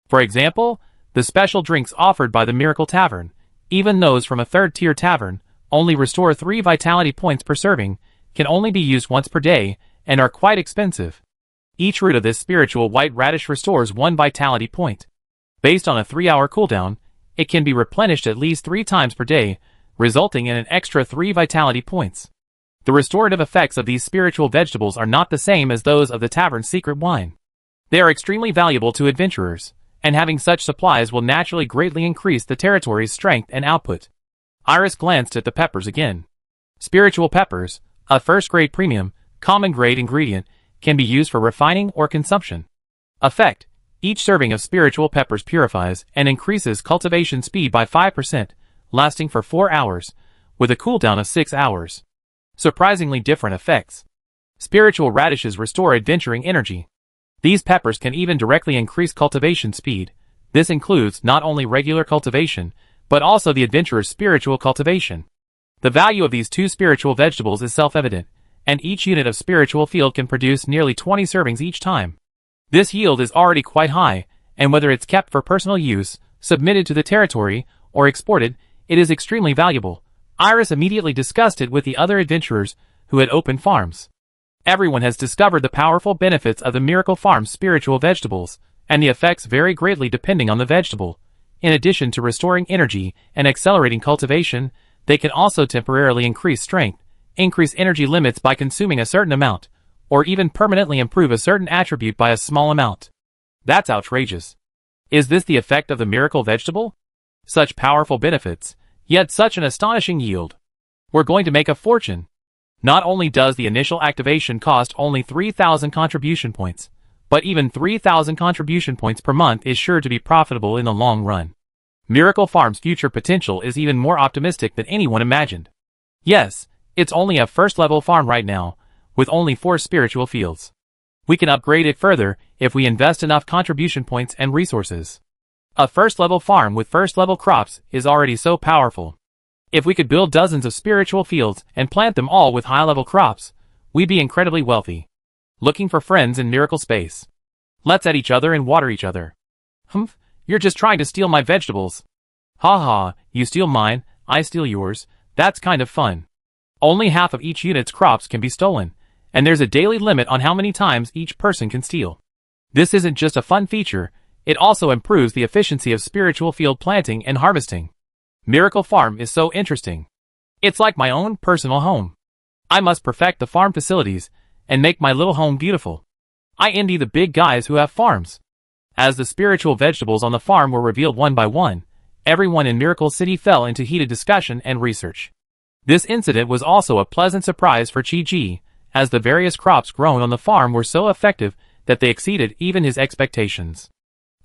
For example, the special drinks offered by the Miracle Tavern, even those from a third-tier tavern, only restore 3 vitality points per serving, can only be used once per day, and are quite expensive. Each root of this spiritual white radish restores 1 vitality point. Based on a 3-hour cooldown, it can be replenished at least 3 times per day, resulting in an extra 3 vitality points. The restorative effects of these spiritual vegetables are not the same as those of the tavern's secret wine. They are extremely valuable to adventurers, and having such supplies will naturally greatly increase the territory's strength and output. Iris glanced at the peppers again. Spiritual peppers, a first-grade premium, common-grade ingredient, can be used for refining or consumption. Effect: each serving of spiritual peppers purifies and increases cultivation speed by 5%, lasting for 4 hours, with a cooldown of 6 hours. Surprisingly different effects. Spiritual radishes restore adventuring energy. These peppers can even directly increase cultivation speed. This includes not only regular cultivation, but also the adventurer's spiritual cultivation. The value of these 2 spiritual vegetables is self-evident, and each unit of spiritual field can produce nearly 20 servings each time. This yield is already quite high, and whether it's kept for personal use, submitted to the territory, or exported, it is extremely valuable. Iris immediately discussed it with the other adventurers who had opened farms. Everyone has discovered the powerful benefits of the Miracle Farm's spiritual vegetables, and the effects vary greatly depending on the vegetable. In addition to restoring energy and accelerating cultivation, they can also temporarily increase strength, increase energy limits by consuming a certain amount, or even permanently improve a certain attribute by a small amount. That's outrageous. Is this the effect of the miracle vegetable? Such powerful benefits, yet such an astonishing yield. We're going to make a fortune. Not only does the initial activation cost only 3,000 contribution points, but even 3,000 contribution points per month is sure to be profitable in the long run. Miracle Farm's future potential is even more optimistic than anyone imagined. Yes, it's only a first-level farm right now, with only 4 spiritual fields. We can upgrade it further if we invest enough contribution points and resources. A first-level farm with first-level crops is already so powerful. If we could build dozens of spiritual fields and plant them all with high-level crops, we'd be incredibly wealthy. Looking for friends in Miracle Space. Let's at each other and water each other. Humph, you're just trying to steal my vegetables. Ha ha, you steal mine, I steal yours, that's kind of fun. Only half of each unit's crops can be stolen, and there's a daily limit on how many times each person can steal. This isn't just a fun feature, it also improves the efficiency of spiritual field planting and harvesting. Miracle Farm is so interesting. It's like my own personal home. I must perfect the farm facilities and make my little home beautiful. I envy the big guys who have farms. As the spiritual vegetables on the farm were revealed one by one, everyone in Miracle City fell into heated discussion and research. This incident was also a pleasant surprise for Chi-Ji, as the various crops grown on the farm were so effective that they exceeded even his expectations.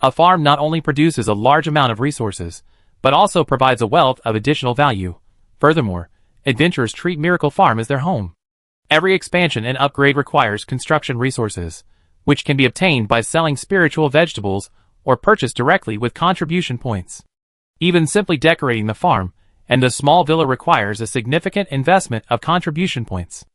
A farm not only produces a large amount of resources, but also provides a wealth of additional value. Furthermore, adventurers treat Miracle Farm as their home. Every expansion and upgrade requires construction resources, which can be obtained by selling spiritual vegetables or purchased directly with contribution points. Even simply decorating the farm and the small villa requires a significant investment of contribution points.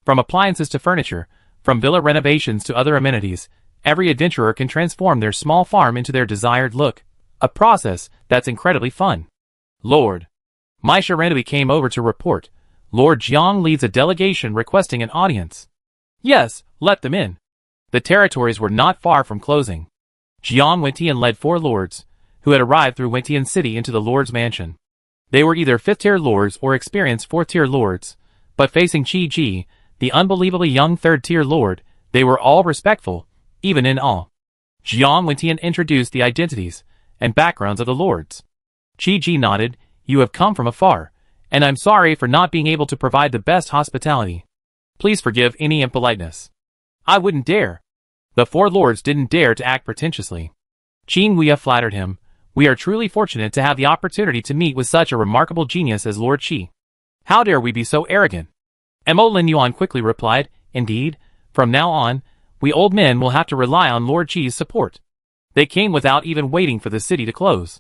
From appliances to furniture, from villa renovations to other amenities, every adventurer can transform their small farm into their desired look, a process that's incredibly fun. Lord Mai Shiranui came over to report. Lord Jiang leads a delegation requesting an audience. Yes, let them in. The territories were not far from closing. Jiang Wentian led 4 lords, who had arrived through Wentian City into the Lord's mansion. They were either 5th-tier lords or experienced 4th-tier lords, but facing Chi-Ji, the unbelievably young 3rd-tier lord, they were all respectful, even in awe. Jiang Wentian introduced the identities and backgrounds of the lords. Chi-Ji nodded. You have come from afar, and I'm sorry for not being able to provide the best hospitality. Please forgive any impoliteness. I wouldn't dare. The 4 lords didn't dare to act pretentiously. Qing Huiya flattered him. We are truly fortunate to have the opportunity to meet with such a remarkable genius as Lord Qi. How dare we be so arrogant? Mo Lin Yuan quickly replied, Indeed, from now on, we old men will have to rely on Lord Qi's support. They came without even waiting for the city to close.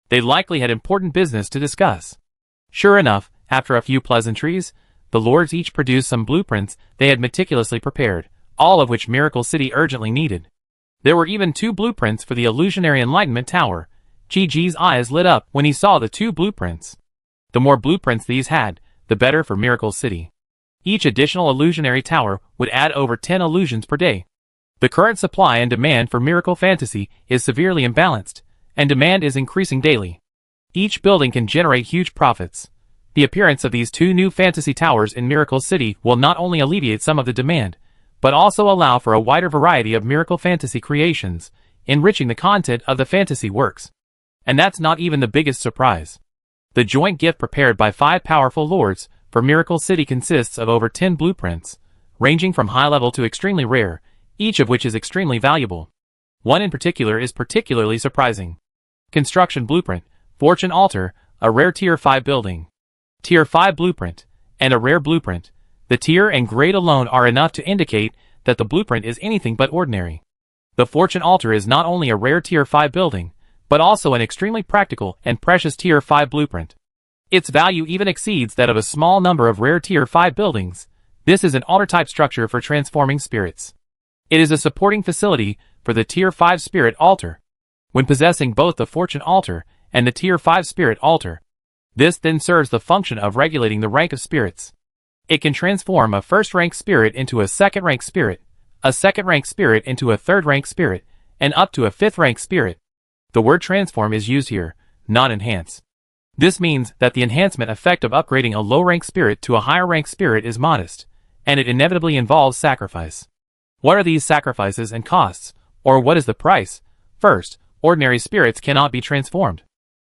They likely had important business to discuss. Sure enough, after a few pleasantries, the lords each produced some blueprints they had meticulously prepared, all of which Miracle City urgently needed. There were even 2 blueprints for the illusionary enlightenment tower. Chi-Ji's eyes lit up when he saw the 2 blueprints. The more blueprints these had, the better for Miracle City. Each additional illusionary tower would add over 10 illusions per day. The current supply and demand for Miracle Fantasy is severely imbalanced, and demand is increasing daily. Each building can generate huge profits. The appearance of these 2 new fantasy towers in Miracle City will not only alleviate some of the demand, but also allow for a wider variety of Miracle Fantasy creations, enriching the content of the fantasy works. And that's not even the biggest surprise. The joint gift prepared by 5 powerful lords for Miracle City consists of over 10 blueprints, ranging from high level to extremely rare, each of which is extremely valuable. One in particular is particularly surprising. Construction Blueprint, Fortune Altar, a rare Tier 5 building. Tier 5 blueprint, and a rare blueprint. The tier and grade alone are enough to indicate that the blueprint is anything but ordinary. The Fortune Altar is not only a rare Tier 5 building, but also an extremely practical and precious Tier 5 blueprint. Its value even exceeds that of a small number of rare Tier 5 buildings. This is an altar-type structure for transforming spirits. It is a supporting facility for the Tier 5 Spirit Altar. When possessing both the Fortune Altar and the Tier 5 Spirit Altar, this then serves the function of regulating the rank of spirits. It can transform a first-rank spirit into a second-rank spirit, a second-rank spirit into a third-rank spirit, and up to a fifth-rank spirit. The word transform is used here, not enhance. This means that the enhancement effect of upgrading a low-rank spirit to a higher-rank spirit is modest, and it inevitably involves sacrifice. What are these sacrifices and costs, or what is the price? First, ordinary spirits cannot be transformed.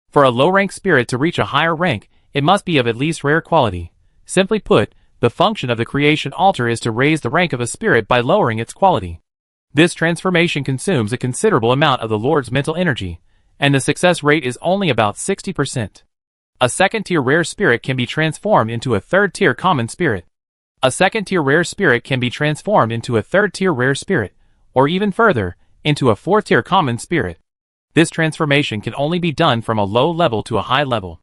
For a low-rank spirit to reach a higher rank, it must be of at least rare quality. Simply put, the function of the creation altar is to raise the rank of a spirit by lowering its quality. This transformation consumes a considerable amount of the Lord's mental energy, and the success rate is only about 60%. A second-tier rare spirit can be transformed into a third-tier common spirit. A second-tier rare spirit can be transformed into a third-tier rare spirit, or even further, into a fourth-tier common spirit. This transformation can only be done from a low level to a high level.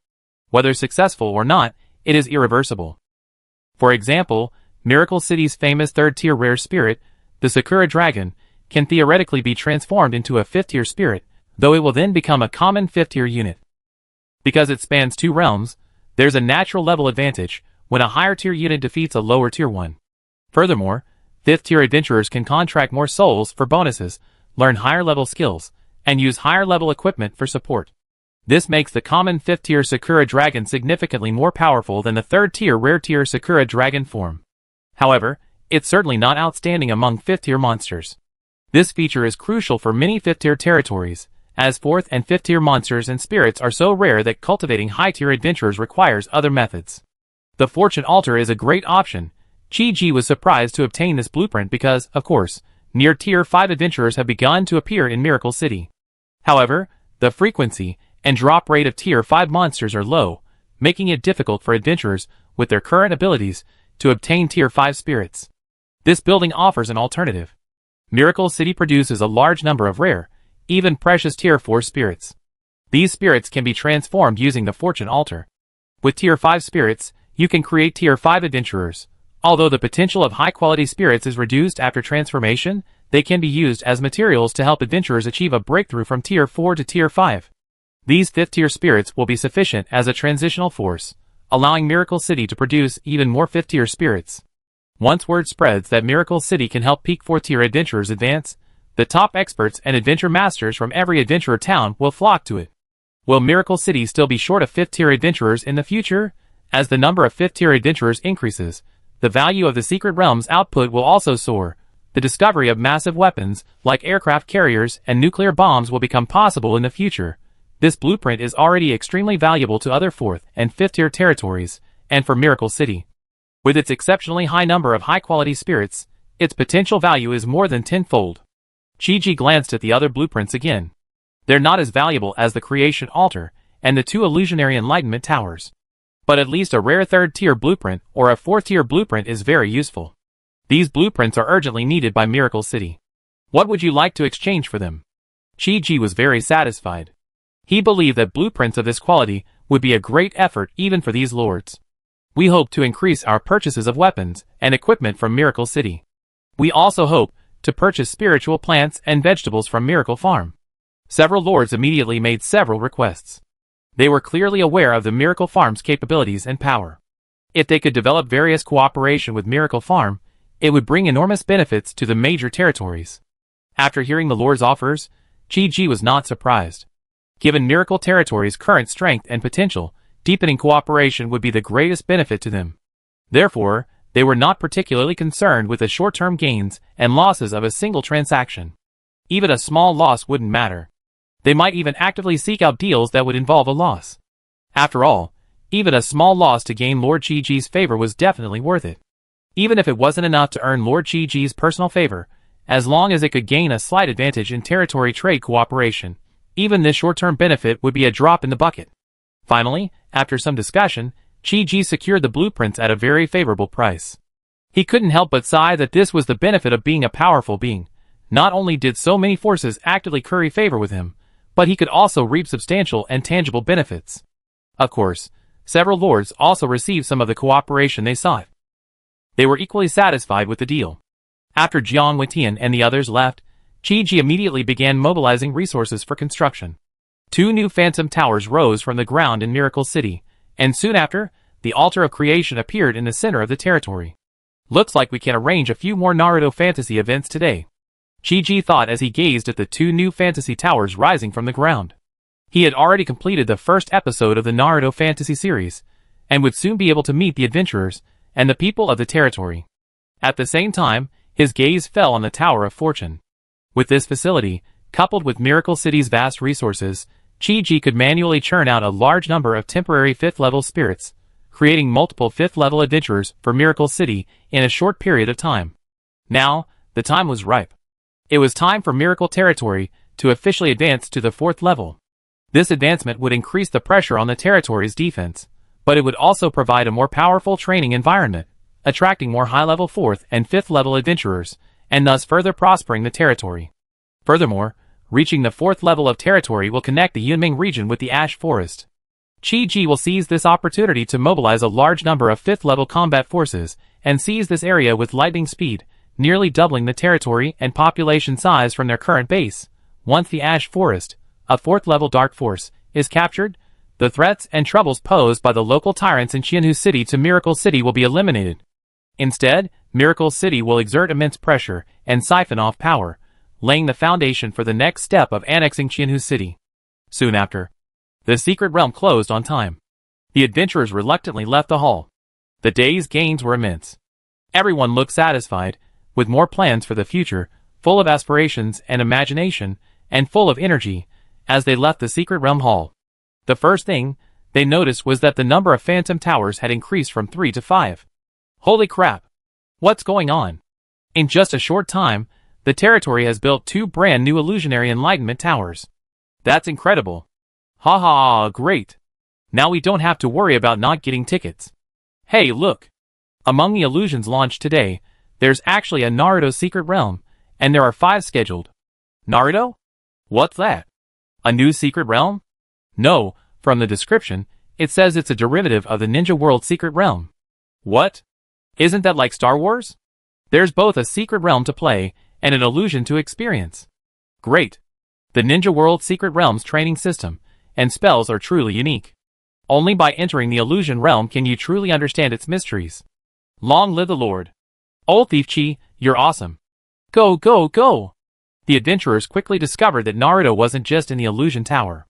Whether successful or not, it is irreversible. For example, Miracle City's famous third-tier rare spirit, the Sakura Dragon, can theoretically be transformed into a fifth-tier spirit, though it will then become a common fifth-tier unit. Because it spans 2 realms, there's a natural level advantage when a higher-tier unit defeats a lower-tier one. Furthermore, fifth-tier adventurers can contract more souls for bonuses, learn higher-level skills, and use higher-level equipment for support. This makes the common 5th-tier Sakura Dragon significantly more powerful than the 3rd-tier rare-tier Sakura Dragon form. However, it's certainly not outstanding among 5th-tier monsters. This feature is crucial for many 5th-tier territories, as 4th and 5th-tier monsters and spirits are so rare that cultivating high-tier adventurers requires other methods. The Fortune Altar is a great option. Chi-Ji was surprised to obtain this blueprint because, of course, near Tier 5 adventurers have begun to appear in Miracle City. However, the frequency and drop rate of Tier 5 monsters are low, making it difficult for adventurers with their current abilities to obtain Tier 5 spirits. This building offers an alternative. Miracle City produces a large number of rare, even precious Tier 4 spirits. These spirits can be transformed using the Fortune Altar. With Tier 5 spirits, you can create Tier 5 adventurers. Although the potential of high-quality spirits is reduced after transformation, they can be used as materials to help adventurers achieve a breakthrough from Tier 4 to Tier 5. These 5th-tier spirits will be sufficient as a transitional force, allowing Miracle City to produce even more 5th-tier spirits. Once word spreads that Miracle City can help peak 4th-tier adventurers advance, the top experts and adventure masters from every adventurer town will flock to it. Will Miracle City still be short of 5th-tier adventurers in the future? As the number of 5th-tier adventurers increases, the value of the Secret Realm's output will also soar. The discovery of massive weapons, like aircraft carriers and nuclear bombs, will become possible in the future. This blueprint is already extremely valuable to other 4th and 5th-tier territories, and for Miracle City. With its exceptionally high number of high-quality spirits, its potential value is more than tenfold. Chi-Ji glanced at the other blueprints again. They're not as valuable as the Creation Altar and the 2 Illusionary Enlightenment Towers. But at least a rare 3rd-tier blueprint or a 4th-tier blueprint is very useful. These blueprints are urgently needed by Miracle City. What would you like to exchange for them? Chi-Ji was very satisfied. He believed that blueprints of this quality would be a great effort even for these lords. We hope to increase our purchases of weapons and equipment from Miracle City. We also hope to purchase spiritual plants and vegetables from Miracle Farm. Several lords immediately made several requests. They were clearly aware of the Miracle Farm's capabilities and power. If they could develop various cooperation with Miracle Farm, it would bring enormous benefits to the major territories. After hearing the Lord's offers, Chi was not surprised. Given Miracle Territory's current strength and potential, deepening cooperation would be the greatest benefit to them. Therefore, they were not particularly concerned with the short-term gains and losses of a single transaction. Even a small loss wouldn't matter. They might even actively seek out deals that would involve a loss. After all, even a small loss to gain Lord Chi-Ji's favor was definitely worth it. Even if it wasn't enough to earn Lord Chi-Ji's personal favor, as long as it could gain a slight advantage in territory trade cooperation, even this short-term benefit would be a drop in the bucket. Finally, after some discussion, Chi-Ji secured the blueprints at a very favorable price. He couldn't help but sigh that this was the benefit of being a powerful being. Not only did so many forces actively curry favor with him, but he could also reap substantial and tangible benefits. Of course, several lords also received some of the cooperation they sought. They were equally satisfied with the deal. After Jiang Weitian and the others left, Chi-Ji immediately began mobilizing resources for construction. 2 new phantom towers rose from the ground in Miracle City, and soon after, the Altar of Creation appeared in the center of the territory. Looks like we can arrange a few more Naruto fantasy events today, Chi-Ji thought as he gazed at the 2 new fantasy towers rising from the ground. He had already completed the first episode of the Naruto fantasy series, and would soon be able to meet the adventurers and the people of the territory. At the same time, his gaze fell on the Tower of Fortune. With this facility, coupled with Miracle City's vast resources, Chi-Ji could manually churn out a large number of temporary 5th-level spirits, creating multiple 5th-level adventurers for Miracle City in a short period of time. Now, the time was ripe. It was time for Miracle Territory to officially advance to the 4th level. This advancement would increase the pressure on the territory's defense, but it would also provide a more powerful training environment, attracting more high-level 4th and 5th-level adventurers, and thus further prospering the territory. Furthermore, reaching the 4th level of territory will connect the Yunming region with the Ash Forest. Chi-Ji will seize this opportunity to mobilize a large number of 5th-level combat forces and seize this area with lightning speed, nearly doubling the territory and population size from their current base. Once the Ash Forest, a 4th-level dark force, is captured, the threats and troubles posed by the local tyrants in Qianhu City to Miracle City will be eliminated. Instead, Miracle City will exert immense pressure and siphon off power, laying the foundation for the next step of annexing Qianhu City. Soon after, the secret realm closed on time. The adventurers reluctantly left the hall. The day's gains were immense. Everyone looked satisfied, with more plans for the future, full of aspirations and imagination, and full of energy, as they left the secret realm hall. The first thing they noticed was that the number of phantom towers had increased from 3 to 5. Holy crap! What's going on? In just a short time, the territory has built 2 brand new illusionary enlightenment towers. That's incredible. Ha ha, great. Now we don't have to worry about not getting tickets. Hey, look. Among the illusions launched today, there's actually a Naruto secret realm, and there are 5 scheduled. Naruto? What's that? A new secret realm? No, from the description, it says it's a derivative of the Ninja World secret realm. What? Isn't that like Star Wars? There's both a secret realm to play, and an illusion to experience. Great. The Ninja World secret realm's training system and spells are truly unique. Only by entering the illusion realm can you truly understand its mysteries. Long live the Lord. Old Thief Chi, you're awesome. Go, go, go! The adventurers quickly discovered that Naruto wasn't just in the illusion tower.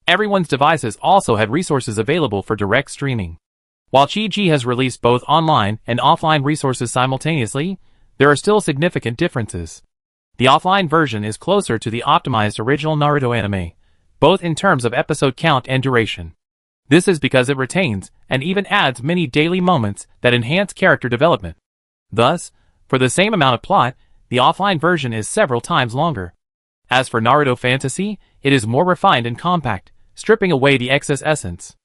Everyone's devices also had resources available for direct streaming. While Chi-Ji has released both online and offline resources simultaneously, there are still significant differences. The offline version is closer to the optimized original Naruto anime, both in terms of episode count and duration. This is because it retains and even adds many daily moments that enhance character development. Thus, for the same amount of plot, the offline version is several times longer. As for Naruto Fantasy, it is more refined and compact, stripping away the excess essence.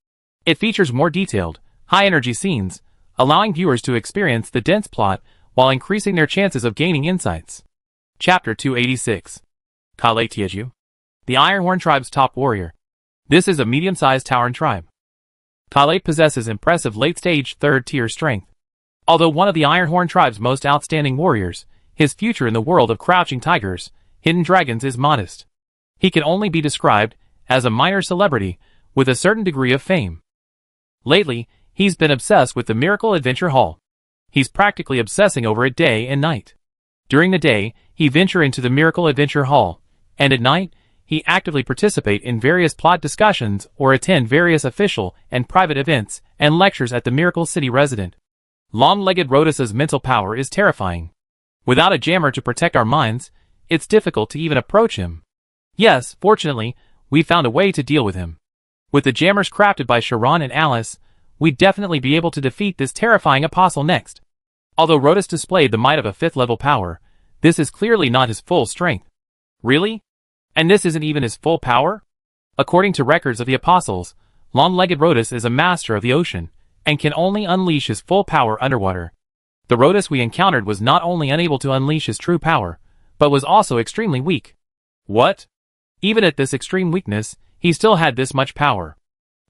It features more detailed, high-energy scenes, allowing viewers to experience the dense plot while increasing their chances of gaining insights. Chapter 286. Kale Tieju, the Ironhorn tribe's top warrior. This is a medium-sized Tauren tribe. Kale possesses impressive late-stage 3rd-tier strength. Although one of the Ironhorn tribe's most outstanding warriors, his future in the world of crouching tigers, hidden dragons is modest. He can only be described as a minor celebrity, with a certain degree of fame. Lately, he's been obsessed with the Miracle Adventure Hall. He's practically obsessing over it day and night. During the day, he venture into the Miracle Adventure Hall, and at night, he actively participate in various plot discussions or attend various official and private events and lectures at the Miracle City resident. Long-legged Rhotus's mental power is terrifying. Without a jammer to protect our minds, it's difficult to even approach him. Yes, fortunately, we found a way to deal with him. With the jammers crafted by Sharon and Alice, we'd definitely be able to defeat this terrifying apostle next. Although Rhotus displayed the might of a 5th level power, this is clearly not his full strength. Really? And this isn't even his full power? According to records of the apostles, long-legged Rhotus is a master of the ocean, and can only unleash his full power underwater. The Rhotus we encountered was not only unable to unleash his true power, but was also extremely weak. What? Even at this extreme weakness, he still had this much power.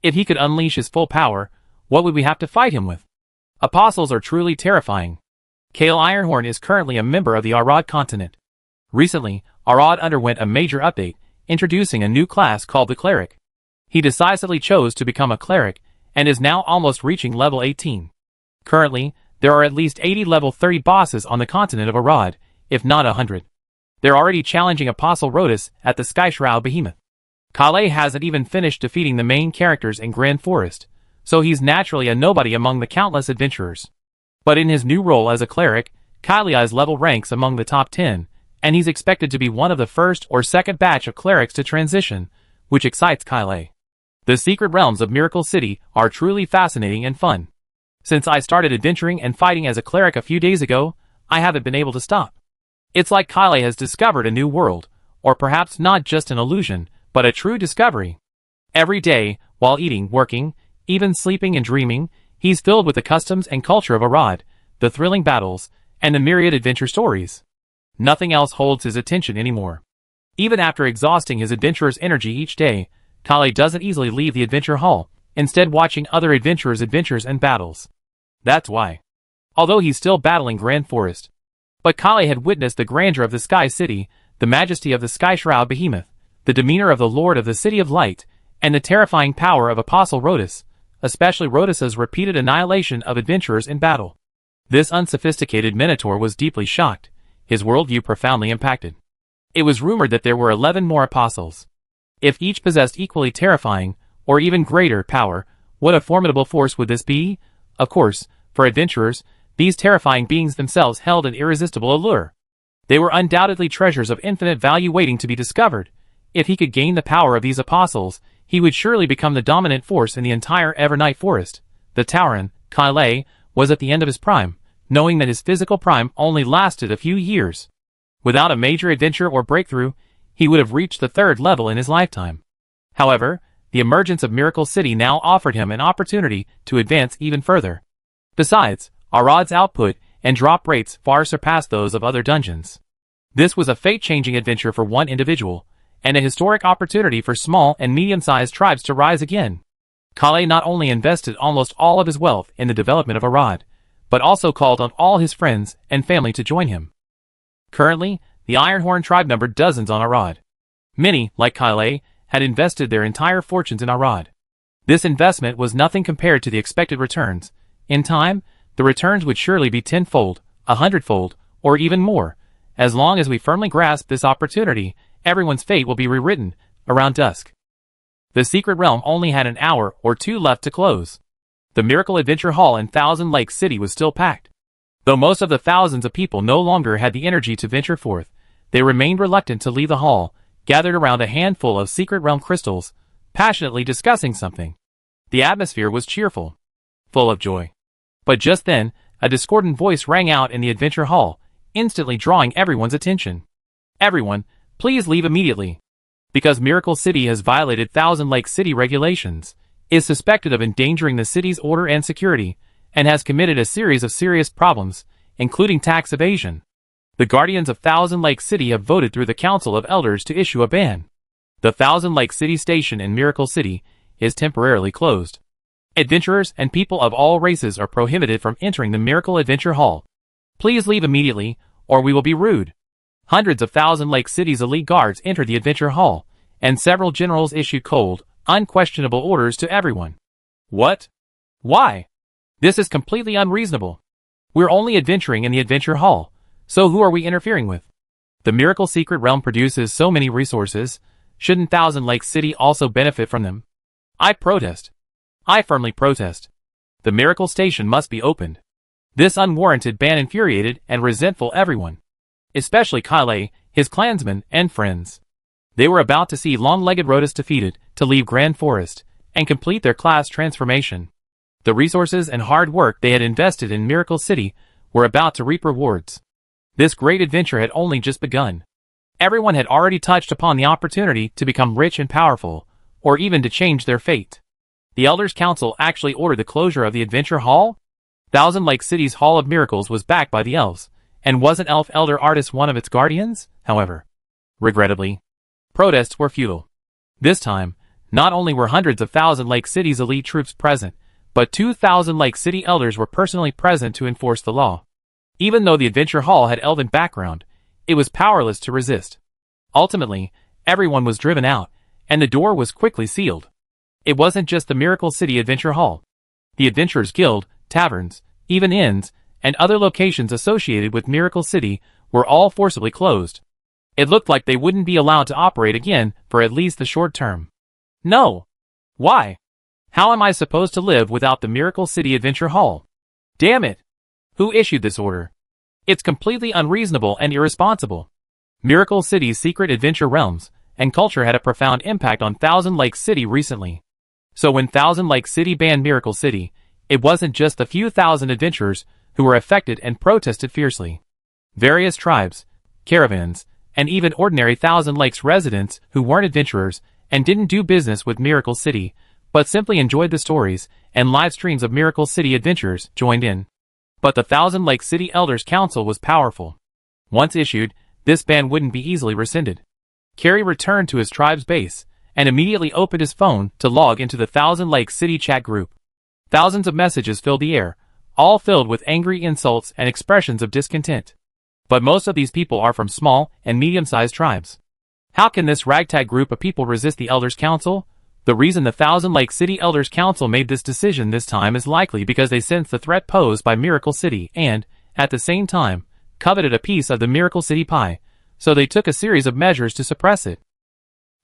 If he could unleash his full power, what would we have to fight him with? Apostles are truly terrifying. Kale Ironhorn is currently a member of the Arad continent. Recently, Arad underwent a major update, introducing a new class called the Cleric. He decisively chose to become a Cleric, and is now almost reaching level 18. Currently, there are at least 80 level 30 bosses on the continent of Arad, if not 100. They're already challenging Apostle Rhotus at the Skyshroud Behemoth. Kale hasn't even finished defeating the main characters in Grand Forest, so he's naturally a nobody among the countless adventurers. But in his new role as a cleric, Kale's level ranks among the top 10, and he's expected to be one of the first or second batch of clerics to transition, which excites Kale. The secret realms of Miracle City are truly fascinating and fun. Since I started adventuring and fighting as a cleric a few days ago, I haven't been able to stop. It's like Kale has discovered a new world, or perhaps not just an illusion, but a true discovery. Every day, while eating, working, even sleeping and dreaming, he's filled with the customs and culture of Arad, the thrilling battles, and the myriad adventure stories. Nothing else holds his attention anymore. Even after exhausting his adventurer's energy each day, Kale doesn't easily leave the adventure hall, instead watching other adventurers' adventures and battles. That's why. Although he's still battling Grand Forest, but Kale had witnessed the grandeur of the Sky City, the majesty of the Skyshroud Behemoth, the demeanor of the Lord of the City of Light, and the terrifying power of Apostle Rhotus, especially Rhotus's repeated annihilation of adventurers in battle. This unsophisticated Minotaur was deeply shocked, his worldview profoundly impacted. It was rumored that there were 11 more apostles. If each possessed equally terrifying, or even greater, power, what a formidable force would this be? Of course, for adventurers, these terrifying beings themselves held an irresistible allure. They were undoubtedly treasures of infinite value waiting to be discovered. If he could gain the power of these apostles, he would surely become the dominant force in the entire Evernight Forest. The Tauren, Kale, was at the end of his prime, knowing that his physical prime only lasted a few years. Without a major adventure or breakthrough, he would have reached the 3rd level in his lifetime. However, the emergence of Miracle City now offered him an opportunity to advance even further. Besides, Arad's output and drop rates far surpassed those of other dungeons. This was a fate-changing adventure for one individual, and a historic opportunity for small and medium-sized tribes to rise again. Kale not only invested almost all of his wealth in the development of Arad, but also called on all his friends and family to join him. Currently, the Ironhorn tribe numbered dozens on Arad. Many, like Kale, had invested their entire fortunes in Arad. This investment was nothing compared to the expected returns. In time, the returns would surely be 10-fold, 100-fold, or even more. As long as we firmly grasp this opportunity, everyone's fate will be rewritten around dusk. The secret realm only had an hour or two left to close. The Miracle Adventure Hall in Thousand Lakes City was still packed. Though most of the thousands of people no longer had the energy to venture forth, they remained reluctant to leave the hall, gathered around a handful of secret realm crystals, passionately discussing something. The atmosphere was cheerful, full of joy. But just then, a discordant voice rang out in the adventure hall, instantly drawing everyone's attention. Everyone, please leave immediately. Because Miracle City has violated Thousand Lake City regulations, is suspected of endangering the city's order and security, and has committed a series of serious problems, including tax evasion. The Guardians of Thousand Lake City have voted through the Council of Elders to issue a ban. The Thousand Lake City station in Miracle City is temporarily closed. Adventurers and people of all races are prohibited from entering the Miracle Adventure Hall. Please leave immediately, or we will be rude. Hundreds of Thousand Lake City's elite guards entered the Adventure Hall, and several generals issued cold, unquestionable orders to everyone. What? Why? This is completely unreasonable. We're only adventuring in the adventure hall, so who are we interfering with? The Miracle Secret Realm produces so many resources, shouldn't Thousand Lakes City also benefit from them? I protest. I firmly protest. The Miracle Station must be opened. This unwarranted ban infuriated and resentful everyone, especially Kyle, his clansmen, and friends. They were about to see long-legged Rotus defeated to leave Grand Forest and complete their class transformation. The resources and hard work they had invested in Miracle City were about to reap rewards. This great adventure had only just begun. Everyone had already touched upon the opportunity to become rich and powerful, or even to change their fate. The Elders' Council actually ordered the closure of the Adventure Hall? Thousand Lake City's Hall of Miracles was backed by the elves, and wasn't Elf Elder Artist one of its guardians? However, regrettably, protests were futile. This time, not only were hundreds of Thousand Lake City's elite troops present, but 2,000 Lake City elders were personally present to enforce the law. Even though the Adventure Hall had elven background, it was powerless to resist. Ultimately, everyone was driven out, and the door was quickly sealed. It wasn't just the Miracle City Adventure Hall. The Adventurers Guild, taverns, even inns, and other locations associated with Miracle City were all forcibly closed. It looked like they wouldn't be allowed to operate again for at least the short term. No. Why? How am I supposed to live without the Miracle City Adventure Hall? Damn it! Who issued this order? It's completely unreasonable and irresponsible. Miracle City's secret adventure realms and culture had a profound impact on Thousand Lake City recently. So when Thousand Lake City banned Miracle City, it wasn't just the few thousand adventurers who were affected and protested fiercely. Various tribes, caravans, and even ordinary Thousand Lakes residents who weren't adventurers and didn't do business with Miracle City, but simply enjoyed the stories and live streams of Miracle City adventures, joined in. But the Thousand Lake City Elders Council was powerful. Once issued, this ban wouldn't be easily rescinded. Carrie returned to his tribe's base and immediately opened his phone to log into the Thousand Lake City chat group. Thousands of messages filled the air, all filled with angry insults and expressions of discontent. But most of these people are from small and medium-sized tribes. How can this ragtag group of people resist the Elders Council? The reason the Thousand Lake City Elders Council made this decision this time is likely because they sensed the threat posed by Miracle City and, at the same time, coveted a piece of the Miracle City pie, so they took a series of measures to suppress it.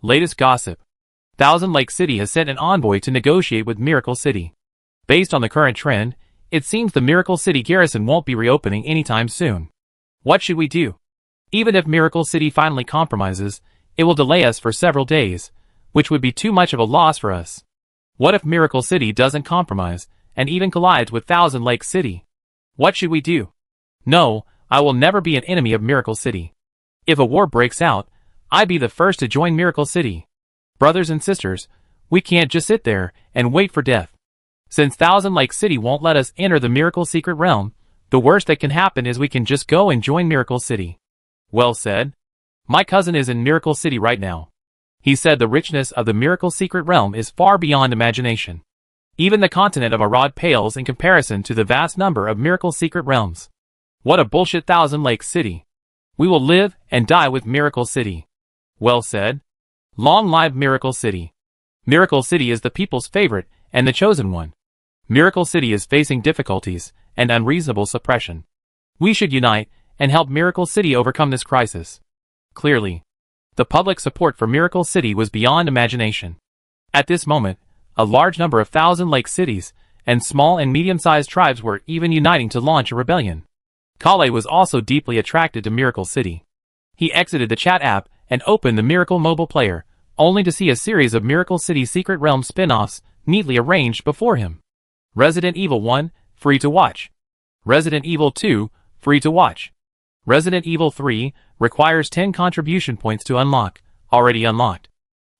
Latest gossip. Thousand Lake City has sent an envoy to negotiate with Miracle City. Based on the current trend, it seems the Miracle City garrison won't be reopening anytime soon. What should we do? Even if Miracle City finally compromises, it will delay us for several days, which would be too much of a loss for us. What if Miracle City doesn't compromise, and even collides with Thousand Lake City? What should we do? No, I will never be an enemy of Miracle City. If a war breaks out, I'd be the first to join Miracle City. Brothers and sisters, we can't just sit there and wait for death. Since Thousand Lake City won't let us enter the Miracle Secret Realm, the worst that can happen is we can just go and join Miracle City. Well said. My cousin is in Miracle City right now. He said the richness of the Miracle Secret Realm is far beyond imagination. Even the continent of Arad pales in comparison to the vast number of Miracle Secret Realms. What a bullshit Thousand Lake City. We will live and die with Miracle City. Well said. Long live Miracle City. Miracle City is the people's favorite and the chosen one. Miracle City is facing difficulties and unreasonable suppression. We should unite and help Miracle City overcome this crisis. Clearly, the public support for Miracle City was beyond imagination. At this moment, a large number of Thousand Lake cities and small and medium-sized tribes were even uniting to launch a rebellion. Kale was also deeply attracted to Miracle City. He exited the chat app and opened the Miracle mobile player, only to see a series of Miracle City Secret Realm spin-offs neatly arranged before him. Resident Evil 1, free to watch. Resident Evil 2, free to watch. Resident Evil 3, requires 10 contribution points to unlock, already unlocked.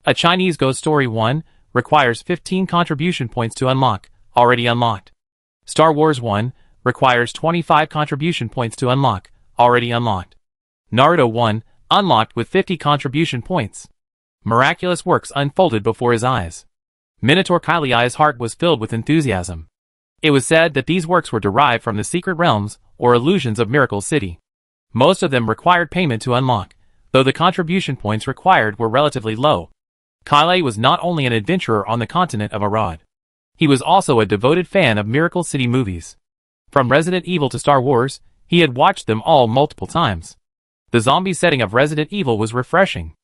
A Chinese Ghost Story 1, requires 15 contribution points to unlock, already unlocked. Star Wars 1, requires 25 contribution points to unlock, already unlocked. Naruto 1, unlocked with 50 contribution points. Miraculous works unfolded before his eyes. Minotaur Kylie's heart was filled with enthusiasm. It was said that these works were derived from the secret realms or illusions of Miracle City. Most of them required payment to unlock, though the contribution points required were relatively low. Kyle was not only an adventurer on the continent of Arad. He was also a devoted fan of Miracle City movies. From Resident Evil to Star Wars, he had watched them all multiple times. The zombie setting of Resident Evil was refreshing.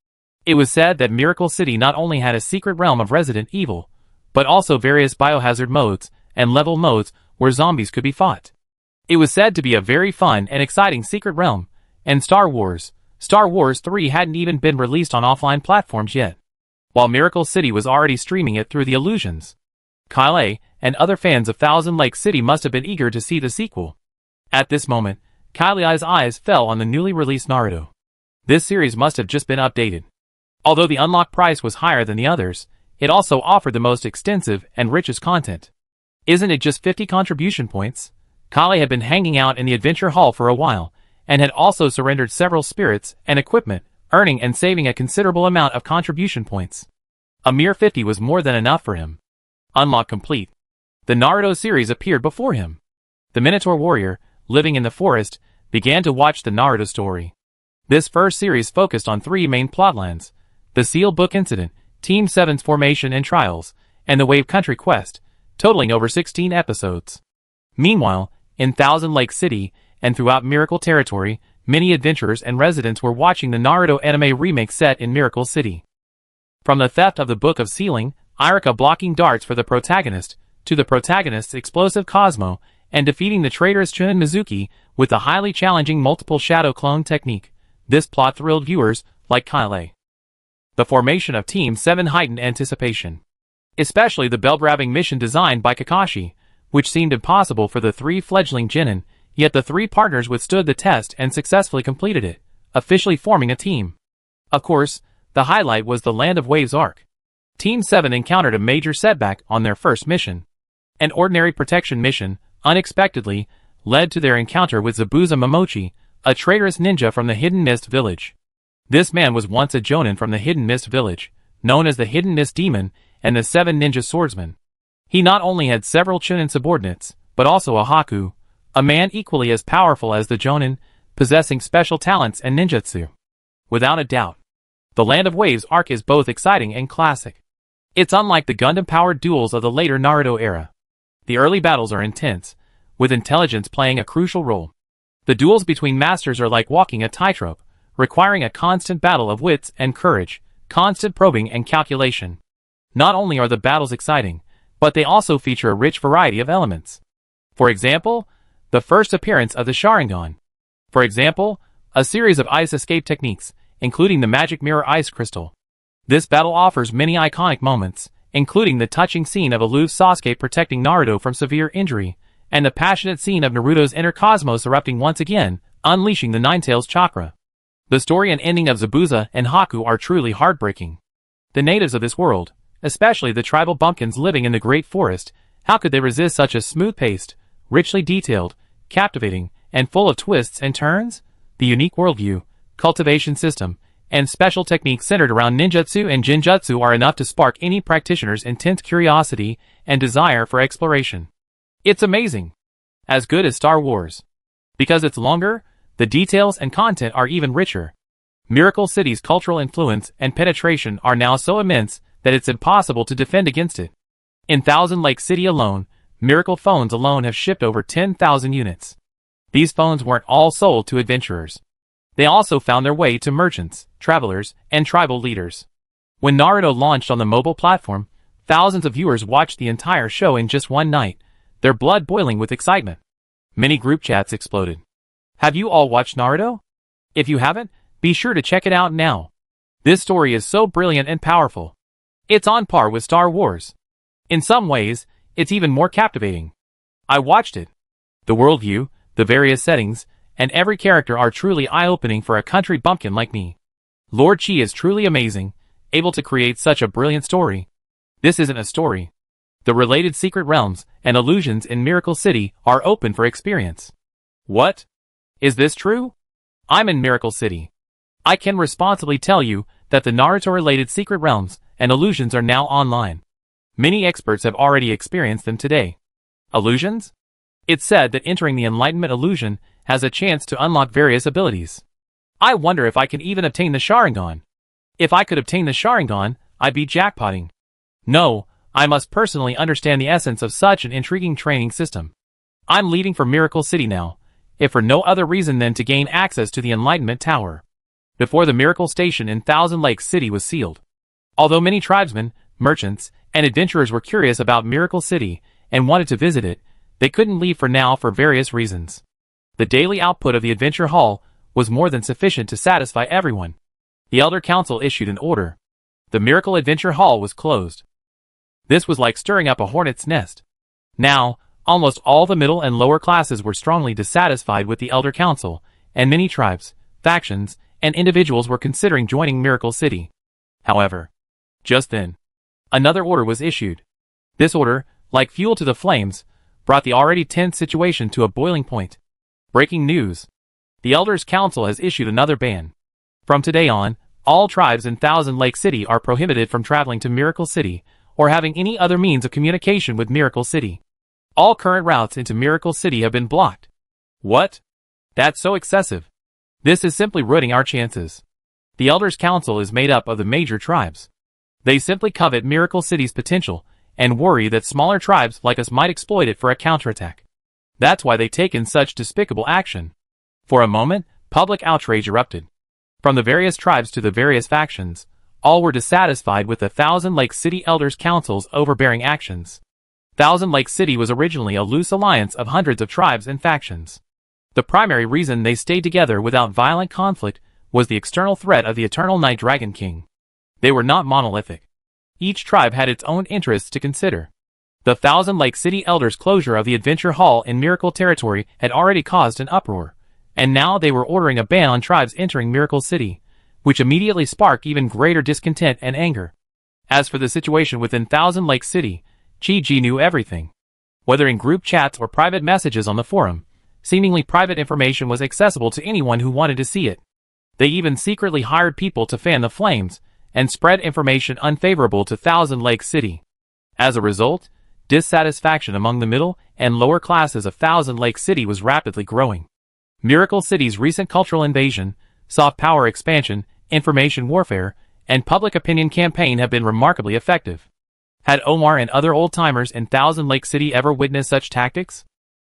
It was said that Miracle City not only had a secret realm of Resident Evil, but also various biohazard modes and level modes where zombies could be fought. It was said to be a very fun and exciting secret realm, and Star Wars 3 hadn't even been released on offline platforms yet, while Miracle City was already streaming it through the Illusions. Kyle and other fans of Thousand Lake City must have been eager to see the sequel. At this moment, Kyle's eyes fell on the newly released Naruto. This series must have just been updated. Although the unlock price was higher than the others, it also offered the most extensive and richest content. Isn't it just 50 contribution points? Kyle had been hanging out in the adventure hall for a while, and had also surrendered several spirits and equipment, earning and saving a considerable amount of contribution points. A mere 50 was more than enough for him. Unlock complete. The Naruto series appeared before him. The Minotaur warrior, living in the forest, began to watch the Naruto story. This first series focused on 3 main plotlines: the Seal Book Incident, Team 7's formation and trials, and the Wave Country quest, totaling over 16 episodes. Meanwhile, in Thousand Lake City, and throughout Miracle Territory, many adventurers and residents were watching the Naruto anime remake set in Miracle City. From the theft of the Book of Sealing, Irika blocking darts for the protagonist, to the protagonist's explosive Cosmo, and defeating the traitorous Chunin Mizuki with the highly challenging multiple shadow clone technique, this plot thrilled viewers like Kyle. The formation of Team 7 heightened anticipation. Especially the bell-grabbing mission designed by Kakashi, which seemed impossible for the 3 fledgling genin, yet the 3 partners withstood the test and successfully completed it, officially forming a team. Of course, the highlight was the Land of Waves arc. Team 7 encountered a major setback on their first mission. An ordinary protection mission, unexpectedly, led to their encounter with Zabuza Momochi, a traitorous ninja from the Hidden Mist village. This man was once a jonin from the Hidden Mist village, known as the Hidden Mist Demon and the 7 Ninja Swordsmen. He not only had several Chunin subordinates, but also a Haku, a man equally as powerful as the jonin, possessing special talents and ninjutsu. Without a doubt, the Land of Waves arc is both exciting and classic. It's unlike the Gundam-powered duels of the later Naruto era. The early battles are intense, with intelligence playing a crucial role. The duels between masters are like walking a tightrope, requiring a constant battle of wits and courage, constant probing and calculation. Not only are the battles exciting, but they also feature a rich variety of elements. For example, the first appearance of the Sharingan. For example, a series of ice escape techniques, including the Magic Mirror Ice Crystal. This battle offers many iconic moments, including the touching scene of aloof Sasuke protecting Naruto from severe injury, and the passionate scene of Naruto's inner cosmos erupting once again, unleashing the Ninetales chakra. The story and ending of Zabuza and Haku are truly heartbreaking. The natives of this world, especially the tribal bumpkins living in the Great Forest, how could they resist such a smooth-paced, richly detailed, captivating, and full of twists and turns? The unique worldview, cultivation system, and special techniques centered around ninjutsu and jinjutsu are enough to spark any practitioner's intense curiosity and desire for exploration. It's amazing. As good as Star Wars. Because it's longer, the details and content are even richer. Miracle City's cultural influence and penetration are now so immense that it's impossible to defend against it. In Thousand Lake City alone, Miracle phones alone have shipped over 10,000 units. These phones weren't all sold to adventurers. They also found their way to merchants, travelers, and tribal leaders. When Naruto launched on the mobile platform, thousands of viewers watched the entire show in just one night, their blood boiling with excitement. Many group chats exploded. Have you all watched Naruto? If you haven't, be sure to check it out now. This story is so brilliant and powerful. It's on par with Star Wars. In some ways, it's even more captivating. I watched it. The worldview, the various settings, and every character are truly eye-opening for a country bumpkin like me. Lord Chi is truly amazing, able to create such a brilliant story. This isn't a story. The related secret realms and illusions in Miracle City are open for experience. What? Is this true? I'm in Miracle City. I can responsibly tell you that the Naruto-related secret realms and illusions are now online. Many experts have already experienced them today. Illusions? It's said that entering the Enlightenment illusion has a chance to unlock various abilities. I wonder if I can even obtain the Sharingan. If I could obtain the Sharingan, I'd be jackpotting. No, I must personally understand the essence of such an intriguing training system. I'm leaving for Miracle City now, if for no other reason than to gain access to the Enlightenment Tower, before the Miracle Station in Thousand Lakes City was sealed. Although many tribesmen, merchants, and adventurers were curious about Miracle City and wanted to visit it, they couldn't leave for now for various reasons. The daily output of the Adventure Hall was more than sufficient to satisfy everyone. The Elder Council issued an order. The Miracle Adventure Hall was closed. This was like stirring up a hornet's nest. Now, almost all the middle and lower classes were strongly dissatisfied with the Elder Council, and many tribes, factions, and individuals were considering joining Miracle City. However, just then, another order was issued. This order, like fuel to the flames, brought the already tense situation to a boiling point. Breaking news. The Elders Council has issued another ban. From today on, all tribes in Thousand Lake City are prohibited from traveling to Miracle City or having any other means of communication with Miracle City. All current routes into Miracle City have been blocked. What? That's so excessive. This is simply ruining our chances. The Elders Council is made up of the major tribes. They simply covet Miracle City's potential and worry that smaller tribes like us might exploit it for a counterattack. That's why they take in such despicable action. For a moment, public outrage erupted. From the various tribes to the various factions, all were dissatisfied with the Thousand Lake City Elders Council's overbearing actions. Thousand Lake City was originally a loose alliance of hundreds of tribes and factions. The primary reason they stayed together without violent conflict was the external threat of the Eternal Night Dragon King. They were not monolithic. Each tribe had its own interests to consider. The Thousand Lake City Elders' closure of the Adventure Hall in Miracle Territory had already caused an uproar, and now they were ordering a ban on tribes entering Miracle City, which immediately sparked even greater discontent and anger. As for the situation within Thousand Lake City, Chi-Ji knew everything. Whether in group chats or private messages on the forum, seemingly private information was accessible to anyone who wanted to see it. They even secretly hired people to fan the flames and spread information unfavorable to Thousand Lake City. As a result, dissatisfaction among the middle and lower classes of Thousand Lake City was rapidly growing. Miracle City's recent cultural invasion, soft power expansion, information warfare, and public opinion campaign have been remarkably effective. Had Omar and other old-timers in Thousand Lake City ever witnessed such tactics?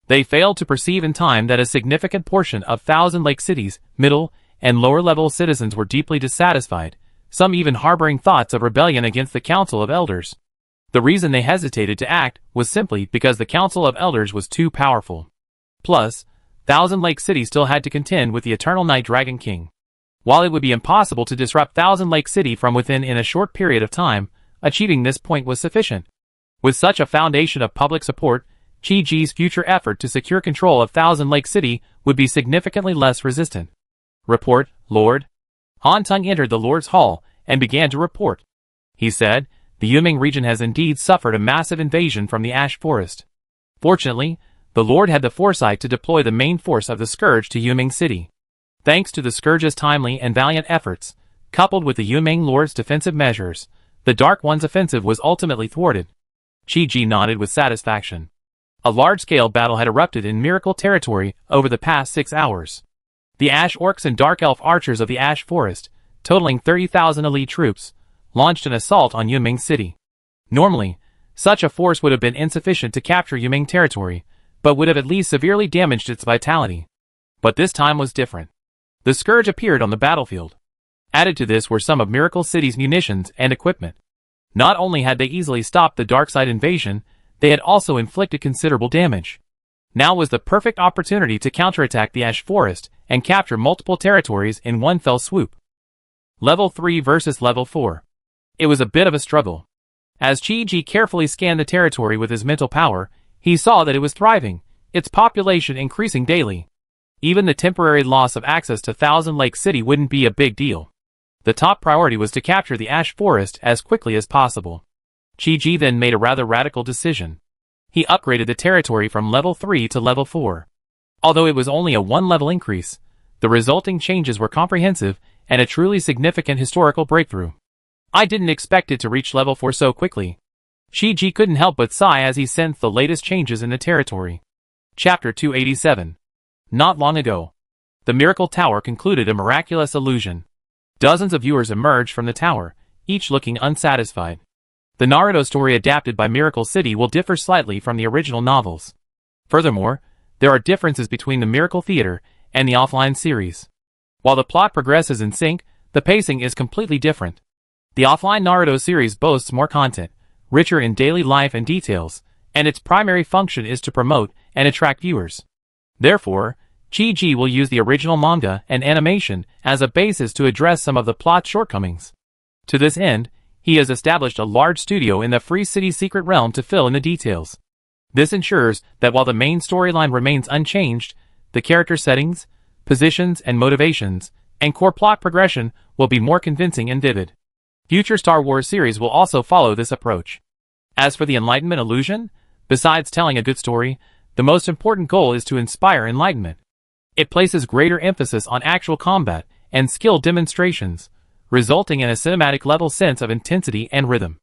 They failed to perceive in time that a significant portion of Thousand Lake City's middle and lower-level citizens were deeply dissatisfied, some even harboring thoughts of rebellion against the Council of Elders. The reason they hesitated to act was simply because the Council of Elders was too powerful. Plus, Thousand Lake City still had to contend with the Eternal Night Dragon King. While it would be impossible to disrupt Thousand Lake City from within in a short period of time, achieving this point was sufficient. With such a foundation of public support, Chi-Ji's future effort to secure control of Thousand Lake City would be significantly less resistant. Report, Lord. Han Tung entered the Lord's Hall and began to report. He said, the Yuming region has indeed suffered a massive invasion from the Ash Forest. Fortunately, the Lord had the foresight to deploy the main force of the Scourge to Yuming City. Thanks to the Scourge's timely and valiant efforts, coupled with the Yuming Lord's defensive measures, the Dark One's offensive was ultimately thwarted. Chi-Ji nodded with satisfaction. A large-scale battle had erupted in Miracle Territory over the past 6 hours. The Ash Orcs and Dark Elf archers of the Ash Forest, totaling 30,000 elite troops, launched an assault on Yuming City. Normally, such a force would have been insufficient to capture Yuming Territory, but would have at least severely damaged its vitality. But this time was different. The Scourge appeared on the battlefield. Added to this were some of Miracle City's munitions and equipment. Not only had they easily stopped the Darkside invasion, they had also inflicted considerable damage. Now was the perfect opportunity to counterattack the Ash Forest and capture multiple territories in one fell swoop. Level 3 versus Level 4. It was a bit of a struggle. As Chi-Ji carefully scanned the territory with his mental power, he saw that it was thriving, its population increasing daily. Even the temporary loss of access to Thousand Lake City wouldn't be a big deal. The top priority was to capture the Ash Forest as quickly as possible. Chi-Ji then made a rather radical decision. He upgraded the territory from Level 3 to Level 4. Although it was only a 1-level increase, the resulting changes were comprehensive and a truly significant historical breakthrough. I didn't expect it to reach Level 4 so quickly. Chi-Ji couldn't help but sigh as he sensed the latest changes in the territory. Chapter 287. Not long ago, the Miracle Tower concluded a miraculous illusion. Dozens of viewers emerged from the tower, each looking unsatisfied. The Naruto story adapted by Miracle City will differ slightly from the original novels. Furthermore, there are differences between the Miracle Theater and the offline series. While the plot progresses in sync, the pacing is completely different. The offline Naruto series boasts more content, richer in daily life and details, and its primary function is to promote and attract viewers. Therefore, Chiji will use the original manga and animation as a basis to address some of the plot shortcomings. To this end, he has established a large studio in the Free City Secret Realm to fill in the details. This ensures that while the main storyline remains unchanged, the character settings, positions and motivations, and core plot progression will be more convincing and vivid. Future Star Wars series will also follow this approach. As for the Enlightenment illusion, besides telling a good story, the most important goal is to inspire enlightenment. It places greater emphasis on actual combat and skill demonstrations, resulting in a cinematic-level sense of intensity and rhythm.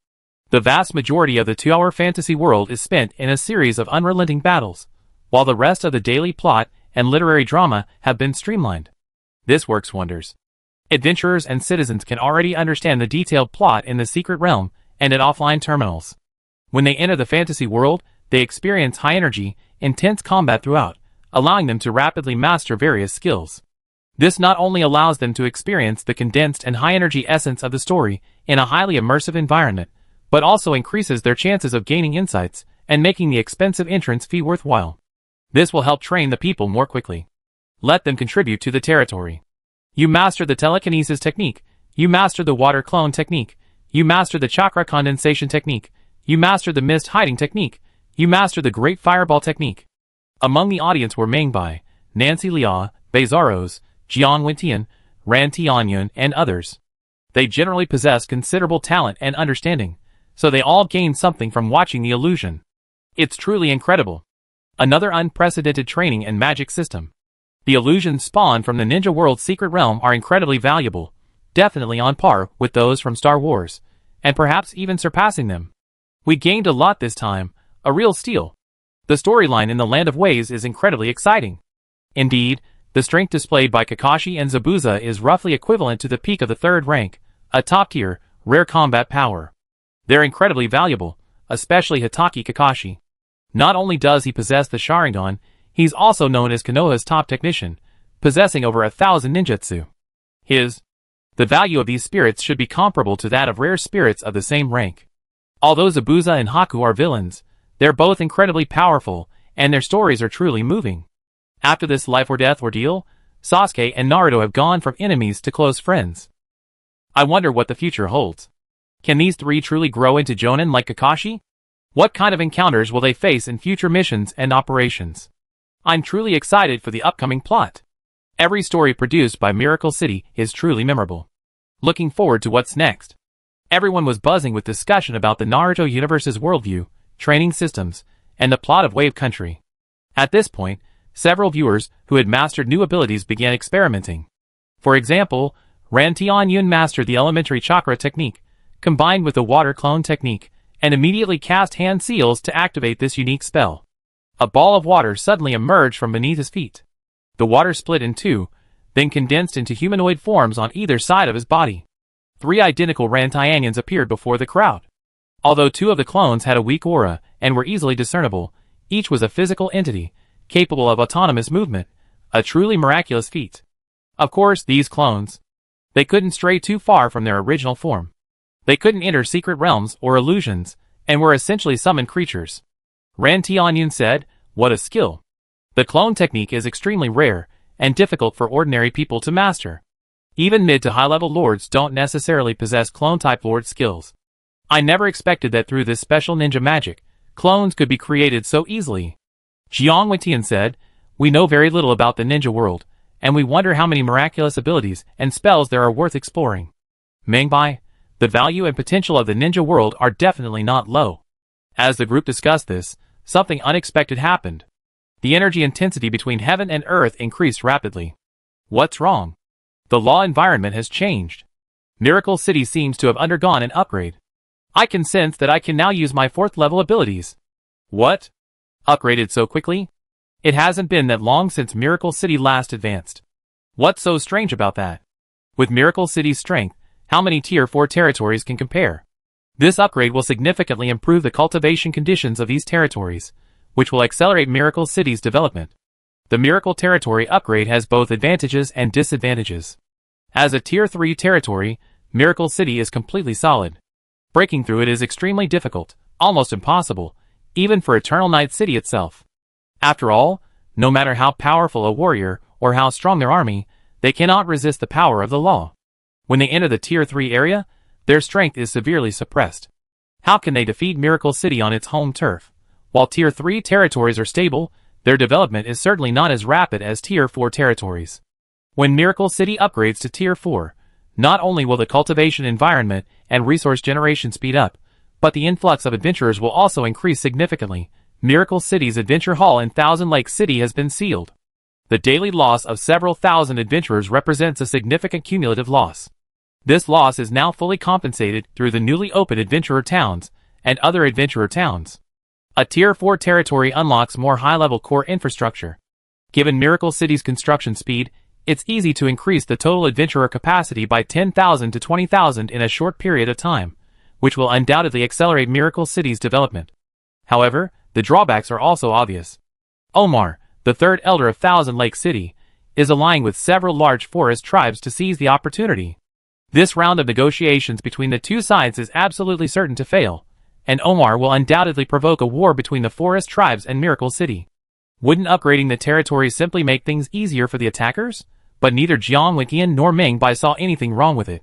The vast majority of the 2-hour fantasy world is spent in a series of unrelenting battles, while the rest of the daily plot and literary drama have been streamlined. This works wonders. Adventurers and citizens can already understand the detailed plot in the Secret Realm and at offline terminals. When they enter the fantasy world, they experience high energy, intense combat throughout, allowing them to rapidly master various skills. This not only allows them to experience the condensed and high-energy essence of the story in a highly immersive environment, but also increases their chances of gaining insights and making the expensive entrance fee worthwhile. This will help train the people more quickly. Let them contribute to the territory. You master the telekinesis technique, you master the water clone technique, you master the chakra condensation technique, you master the mist hiding technique, you master the great fireball technique. Among the audience were Mengbai, Nancy Liao, Bezaros, Jiang Wentian, Ran Tianyun, and others. They generally possess considerable talent and understanding, so they all gain something from watching the illusion. It's truly incredible. Another unprecedented training and magic system. The illusions spawned from the Ninja World's Secret Realm are incredibly valuable, definitely on par with those from Star Wars, and perhaps even surpassing them. We gained a lot this time, a real steal. The storyline in the Land of Ways is incredibly exciting. Indeed, the strength displayed by Kakashi and Zabuza is roughly equivalent to the peak of the 3rd rank, a top-tier, rare combat power. They're incredibly valuable, especially Hitaki Kakashi. Not only does he possess the Sharingan, he's also known as Konoha's top technician, possessing over 1,000 ninjutsu. The value of these spirits should be comparable to that of rare spirits of the same rank. Although Zabuza and Haku are villains, they're both incredibly powerful, and their stories are truly moving. After this life-or-death ordeal, Sasuke and Naruto have gone from enemies to close friends. I wonder what the future holds. Can these three truly grow into Jonin like Kakashi? What kind of encounters will they face in future missions and operations? I'm truly excited for the upcoming plot. Every story produced by Miracle City is truly memorable. Looking forward to what's next. Everyone was buzzing with discussion about the Naruto universe's worldview, training systems, and the plot of Wave Country. At this point, several viewers who had mastered new abilities began experimenting. For example, Ran Tianyun mastered the elementary chakra technique, combined with the water clone technique, and immediately cast hand seals to activate this unique spell. A ball of water suddenly emerged from beneath his feet. The water split in two, then condensed into humanoid forms on either side of his body. 3 identical Ran Tianyuns appeared before the crowd. Although 2 of the clones had a weak aura and were easily discernible, each was a physical entity, capable of autonomous movement, a truly miraculous feat. Of course, these clones, they couldn't stray too far from their original form. They couldn't enter secret realms or illusions, and were essentially summoned creatures. Ran Tianyun said, "What a skill. The clone technique is extremely rare, and difficult for ordinary people to master. Even mid to high-level lords don't necessarily possess clone-type lord skills. I never expected that through this special ninja magic, clones could be created so easily." Jiang Wentian said, "We know very little about the ninja world, and we wonder how many miraculous abilities and spells there are worth exploring." Mengbai, "The value and potential of the ninja world are definitely not low." As the group discussed this, something unexpected happened. The energy intensity between heaven and earth increased rapidly. What's wrong? The law environment has changed. Miracle City seems to have undergone an upgrade. I can sense that I can now use my 4th level abilities. What? Upgraded so quickly? It hasn't been that long since Miracle City last advanced. What's so strange about that? With Miracle City's strength, How many Tier 4 territories can compare? This upgrade will significantly improve the cultivation conditions of these territories, which will accelerate Miracle City's development. The Miracle Territory upgrade has both advantages and disadvantages. As a Tier 3 territory, Miracle City is completely solid. Breaking through it is extremely difficult, almost impossible, even for Eternal Night City itself. After all, no matter how powerful a warrior or how strong their army, they cannot resist the power of the law. When they enter the Tier 3 area, their strength is severely suppressed. How can they defeat Miracle City on its home turf? While Tier 3 territories are stable, their development is certainly not as rapid as Tier 4 territories. When Miracle City upgrades to Tier 4, not only will the cultivation environment and resource generation speed up, but the influx of adventurers will also increase significantly. Miracle City's Adventure Hall in Thousand Lake City has been sealed. The daily loss of several thousand adventurers represents a significant cumulative loss. This loss is now fully compensated through the newly opened Adventurer Towns and other Adventurer Towns. A Tier 4 territory unlocks more high-level core infrastructure. Given Miracle City's construction speed, it's easy to increase the total adventurer capacity by 10,000 to 20,000 in a short period of time, which will undoubtedly accelerate Miracle City's development. However, the drawbacks are also obvious. Omar, the third elder of Thousand Lake City, is allying with several large forest tribes to seize the opportunity. This round of negotiations between the two sides is absolutely certain to fail, and Omar will undoubtedly provoke a war between the forest tribes and Miracle City. Wouldn't upgrading the territory simply make things easier for the attackers? But neither Jiang Wenqian nor Meng Bai saw anything wrong with it.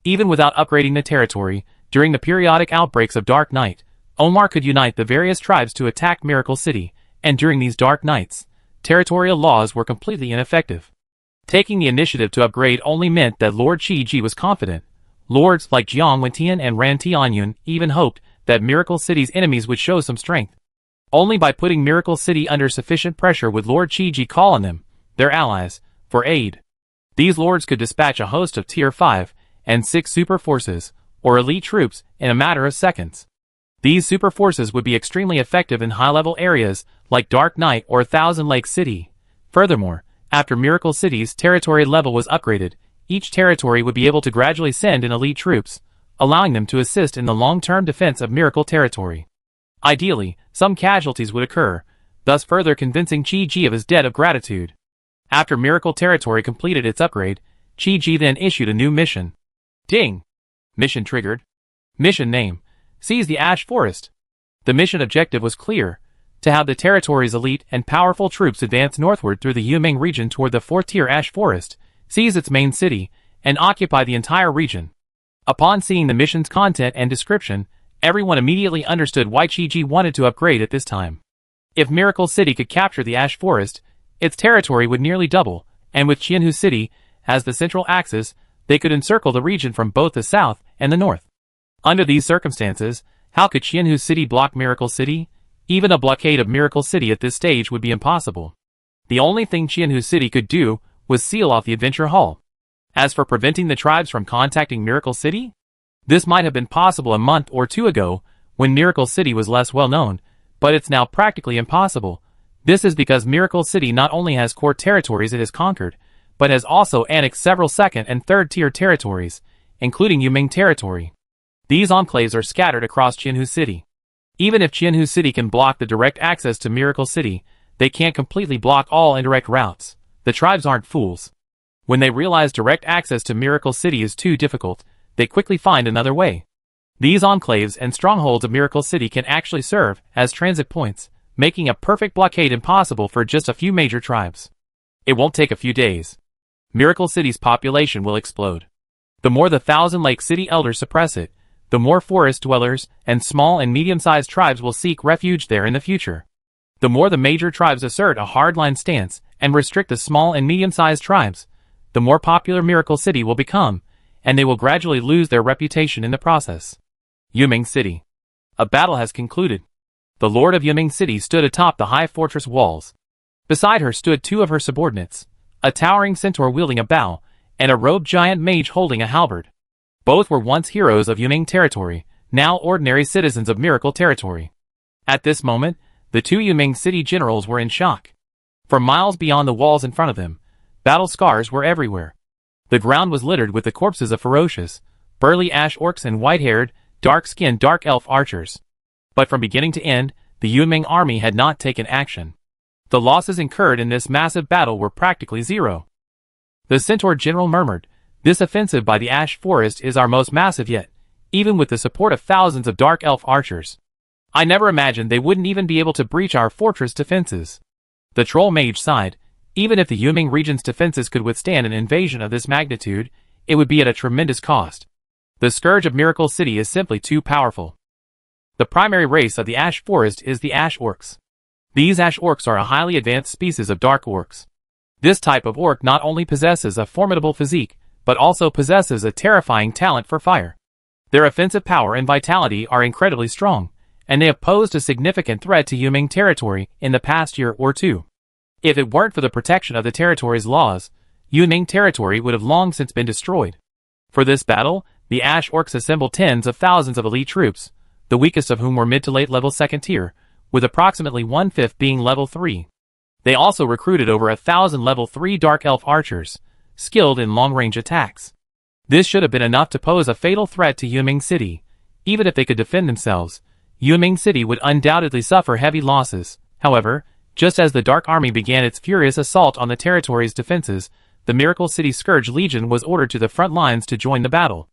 Even without upgrading the territory, during the periodic outbreaks of Dark Night, Omar could unite the various tribes to attack Miracle City, and during these dark nights, territorial laws were completely ineffective. Taking the initiative to upgrade only meant that Lord Qi was confident. Lords like Jiang Wenqian and Ran Tianyun even hoped that Miracle City's enemies would show some strength. Only by putting Miracle City under sufficient pressure would Lord Qi call on them, their allies, for aid. These lords could dispatch a host of Tier 5 and 6 super forces, or elite troops, in a matter of seconds. These super forces would be extremely effective in high-level areas like Dark Night or Thousand Lake City. Furthermore, after Miracle City's territory level was upgraded, each territory would be able to gradually send in elite troops, allowing them to assist in the long-term defense of Miracle Territory. Ideally, some casualties would occur, thus further convincing Qi of his debt of gratitude. After Miracle Territory completed its upgrade, Qi then issued a new mission. Ding! Mission triggered. Mission name: Seize the Ash Forest. The mission objective was clear: to have the territory's elite and powerful troops advance northward through the Yumeng region toward the 4th-tier Ash Forest, seize its main city, and occupy the entire region. Upon seeing the mission's content and description, everyone immediately understood why Qi wanted to upgrade at this time. If Miracle City could capture the Ash Forest, its territory would nearly double, and with Qianhu City as the central axis, they could encircle the region from both the south and the north. Under these circumstances, how could Qianhu City block Miracle City? Even a blockade of Miracle City at this stage would be impossible. The only thing Qianhu City could do was seal off the Adventure Hall. As for preventing the tribes from contacting Miracle City, this might have been possible a month or two ago, when Miracle City was less well known, but it's now practically impossible. This is because Miracle City not only has core territories it has conquered, but has also annexed several 2nd and 3rd-tier territories, including Yumeng territory. These enclaves are scattered across Qianhu City. Even if Qianhu City can block the direct access to Miracle City, they can't completely block all indirect routes. The tribes aren't fools. When they realize direct access to Miracle City is too difficult, they quickly find another way. These enclaves and strongholds of Miracle City can actually serve as transit points, making a perfect blockade impossible for just a few major tribes. It won't take a few days. Miracle City's population will explode. The more the Thousand Lake City elders suppress it, the more forest dwellers and small and medium-sized tribes will seek refuge there in the future. The more the major tribes assert a hardline stance and restrict the small and medium-sized tribes, the more popular Miracle City will become, and they will gradually lose their reputation in the process. Yumeng City. A battle has concluded. The Lord of Yumeng City stood atop the high fortress walls. Beside her stood 2 of her subordinates, a towering centaur wielding a bow, and a robed giant mage holding a halberd. Both were once heroes of Yumeng territory, now ordinary citizens of Miracle territory. At this moment, the 2 Yumeng City generals were in shock. For miles beyond the walls in front of them, battle scars were everywhere. The ground was littered with the corpses of ferocious, burly ash orcs and white-haired, dark-skinned dark elf archers. But from beginning to end, the Yunming army had not taken action. The losses incurred in this massive battle were practically zero. The Centaur general murmured, "This offensive by the Ash Forest is our most massive yet, even with the support of thousands of dark elf archers. I never imagined they wouldn't even be able to breach our fortress defenses." The troll mage sighed. Even if the Yunming region's defenses could withstand an invasion of this magnitude, it would be at a tremendous cost. The scourge of Miracle City is simply too powerful. The primary race of the Ash Forest is the Ash Orcs. These Ash Orcs are a highly advanced species of dark orcs. This type of orc not only possesses a formidable physique, but also possesses a terrifying talent for fire. Their offensive power and vitality are incredibly strong, and they have posed a significant threat to Yunming territory in the past year or two. If it weren't for the protection of the territory's laws, Yunming territory would have long since been destroyed. For this battle, the Ash Orcs assembled tens of thousands of elite troops, the weakest of whom were mid to late level second tier, with approximately 1/5 being level 3. They also recruited over 1,000 level 3 dark elf archers, skilled in long-range attacks. This should have been enough to pose a fatal threat to Yunming City. Even if they could defend themselves, Yunming City would undoubtedly suffer heavy losses. However, just as the Dark Army began its furious assault on the territory's defenses, the Miracle City Scourge Legion was ordered to the front lines to join the battle.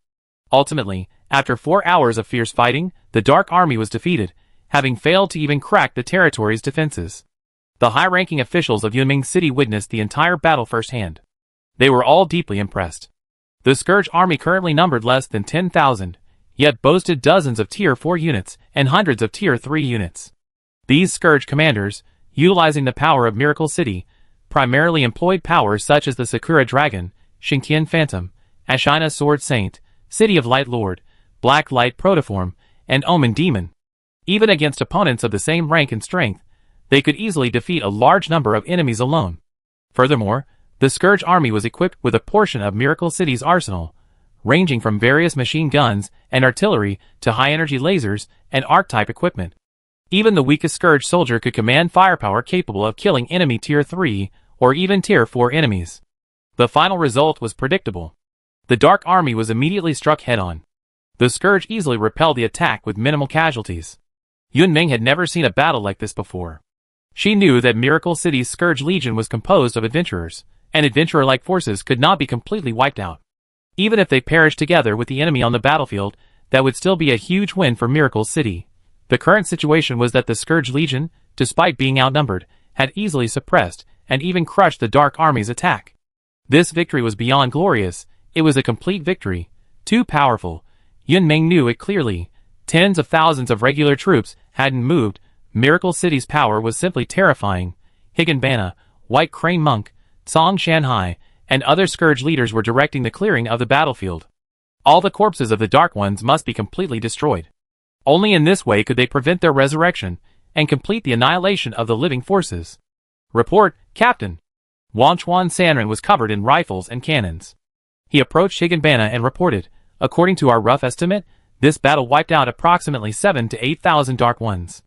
Ultimately, after 4 hours of fierce fighting, the Dark Army was defeated, having failed to even crack the territory's defenses. The high-ranking officials of Yunming City witnessed the entire battle firsthand. They were all deeply impressed. The Scourge Army currently numbered less than 10,000, yet boasted dozens of Tier 4 units and hundreds of Tier 3 units. These Scourge commanders, utilizing the power of Miracle City, primarily employed powers such as the Sakura Dragon, Xingtian Phantom, Ashina Sword Saint, City of Light Lord, Black Light Protoform, and Omen Demon. Even against opponents of the same rank and strength, they could easily defeat a large number of enemies alone. Furthermore, the Scourge Army was equipped with a portion of Miracle City's arsenal, ranging from various machine guns and artillery to high-energy lasers and arc-type equipment. Even the weakest Scourge soldier could command firepower capable of killing enemy Tier 3 or even Tier 4 enemies. The final result was predictable. The Dark Army was immediately struck head-on. The Scourge easily repelled the attack with minimal casualties. Yunming had never seen a battle like this before. She knew that Miracle City's Scourge Legion was composed of adventurers, and adventurer-like forces could not be completely wiped out. Even if they perished together with the enemy on the battlefield, that would still be a huge win for Miracle City. The current situation was that the Scourge Legion, despite being outnumbered, had easily suppressed and even crushed the Dark Army's attack. This victory was beyond glorious. It was a complete victory. Too powerful. Yunming knew it clearly. Tens of thousands of regular troops hadn't moved. Miracle City's power was simply terrifying. Higanbana, White Crane Monk, Song Shanhai, and other Scourge leaders were directing the clearing of the battlefield. All the corpses of the Dark Ones must be completely destroyed. Only in this way could they prevent their resurrection and complete the annihilation of the living forces. Report, Captain. Wanchuan Sanren was covered in rifles and cannons. He approached Higanbana and reported, "According to our rough estimate, this battle wiped out approximately 7,000 to 8,000 Dark Ones.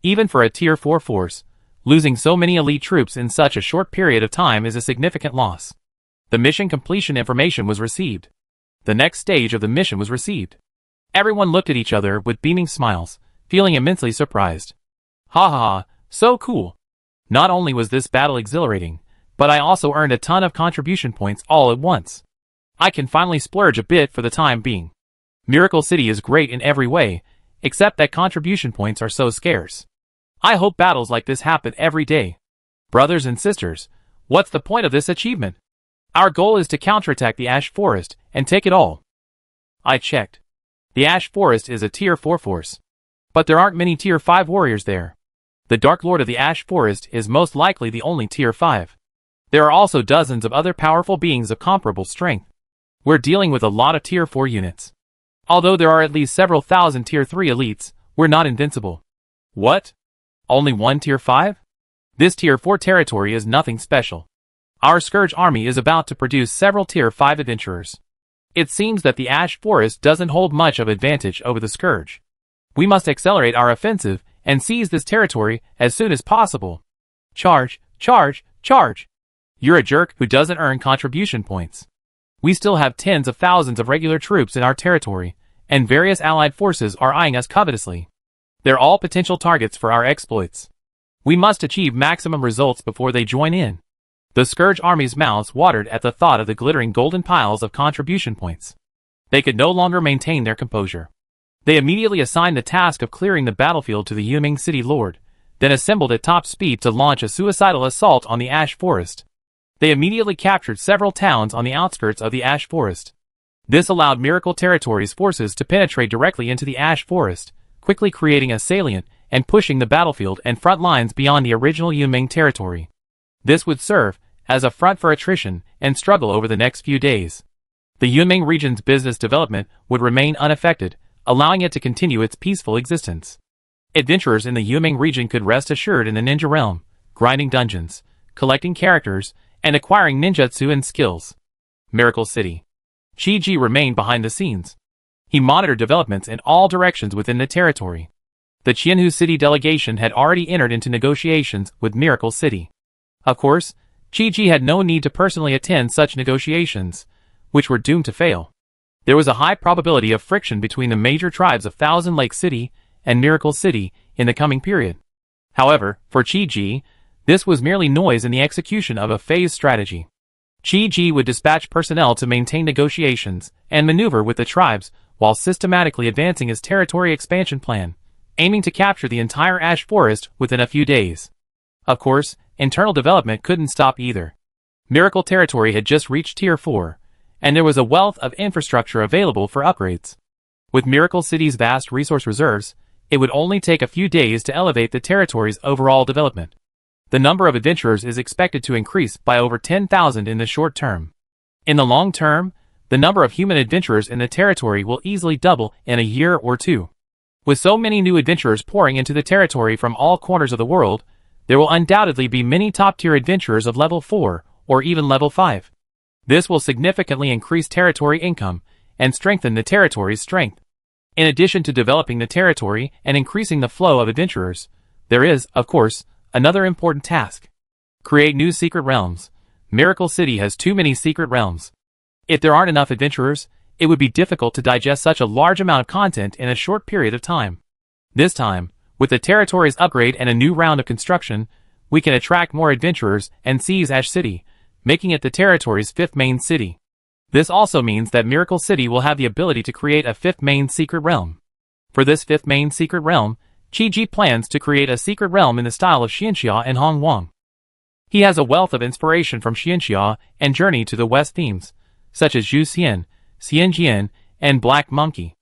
Even for a Tier 4 force, losing so many elite troops in such a short period of time is a significant loss." The mission completion information was received. The next stage of the mission was received. Everyone looked at each other with beaming smiles, feeling immensely surprised. Ha ha ha, so cool. Not only was this battle exhilarating, but I also earned a ton of contribution points all at once. I can finally splurge a bit for the time being. Miracle City is great in every way, except that contribution points are so scarce. I hope battles like this happen every day. Brothers and sisters, what's the point of this achievement? Our goal is to counterattack the Ash Forest and take it all. I checked. The Ash Forest is a Tier 4 force. But there aren't many Tier 5 warriors there. The Dark Lord of the Ash Forest is most likely the only Tier 5. There are also dozens of other powerful beings of comparable strength. We're dealing with a lot of Tier 4 units. Although there are at least several thousand Tier 3 elites, we're not invincible. What? Only one Tier 5? This Tier 4 territory is nothing special. Our Scourge Army is about to produce several Tier 5 adventurers. It seems that the Ash Forest doesn't hold much of advantage over the Scourge. We must accelerate our offensive and seize this territory as soon as possible. Charge, charge, charge! You're a jerk who doesn't earn contribution points. We still have tens of thousands of regular troops in our territory, and various allied forces are eyeing us covetously. They're all potential targets for our exploits. We must achieve maximum results before they join in. The Scourge army's mouths watered at the thought of the glittering golden piles of contribution points. They could no longer maintain their composure. They immediately assigned the task of clearing the battlefield to the Yuming City Lord, then assembled at top speed to launch a suicidal assault on the Ash Forest. They immediately captured several towns on the outskirts of the Ash Forest. This allowed Miracle Territory's forces to penetrate directly into the Ash Forest, quickly creating a salient and pushing the battlefield and front lines beyond the original Yuming territory. This would serve as a front for attrition and struggle over the next few days. The Yuming region's business development would remain unaffected, allowing it to continue its peaceful existence. Adventurers in the Yuming region could rest assured in the ninja realm, grinding dungeons, collecting characters, and acquiring ninjutsu and skills. Miracle City. Chi-Ji remained behind the scenes. He monitored developments in all directions within the territory. The Qianhu City delegation had already entered into negotiations with Miracle City. Of course, Chi-Ji had no need to personally attend such negotiations, which were doomed to fail. There was a high probability of friction between the major tribes of Thousand Lake City and Miracle City in the coming period. However, for Chi-Ji, this was merely noise in the execution of a phased strategy. Chi-Ji would dispatch personnel to maintain negotiations and maneuver with the tribes while systematically advancing his territory expansion plan, aiming to capture the entire Ash Forest within a few days. Of course, internal development couldn't stop either. Miracle Territory had just reached Tier 4, and there was a wealth of infrastructure available for upgrades. With Miracle City's vast resource reserves, it would only take a few days to elevate the territory's overall development. The number of adventurers is expected to increase by over 10,000 in the short term. In the long term, the number of human adventurers in the territory will easily double in a year or two. With so many new adventurers pouring into the territory from all corners of the world, there will undoubtedly be many top-tier adventurers of level 4 or even level 5. This will significantly increase territory income and strengthen the territory's strength. In addition to developing the territory and increasing the flow of adventurers, there is, of course, another important task. Create new secret realms. Miracle City has too many secret realms. If there aren't enough adventurers, it would be difficult to digest such a large amount of content in a short period of time. This time, with the territory's upgrade and a new round of construction, we can attract more adventurers and seize Ash City, making it the territory's fifth main city. This also means that Miracle City will have the ability to create a fifth main secret realm. For this fifth main secret realm, Chi-Ji plans to create a secret realm in the style of Xianxia and Hong Wang. He has a wealth of inspiration from Xianxia and Journey to the West themes, such as Zhu Xian, Xian Jian, and Black Monkey.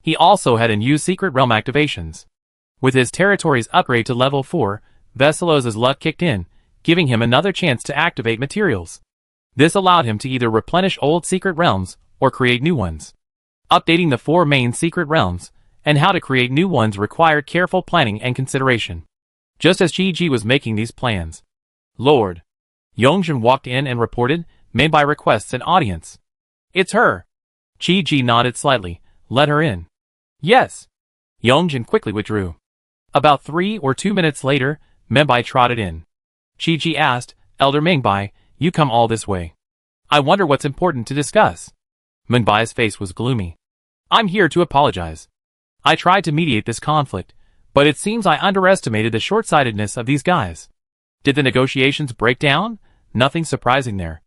He also had a new secret realm activations. With his territory's upgrade to level 4, Veselos's luck kicked in, giving him another chance to activate materials. This allowed him to either replenish old secret realms or create new ones. Updating the 4 main secret realms and how to create new ones required careful planning and consideration. Just as Chi-Ji was making these plans, Lord Yongjin walked in and reported, made by requests an audience. It's her. Chi-Ji nodded slightly. Let her in. Yes. Yongjin quickly withdrew. About 3 or 2 minutes later, Menbai trotted in. Chi-Ji asked, Elder Menbai, you come all this way. I wonder what's important to discuss. Menbai's face was gloomy. I'm here to apologize. I tried to mediate this conflict, but it seems I underestimated the short-sightedness of these guys. Did the negotiations break down? Nothing surprising there.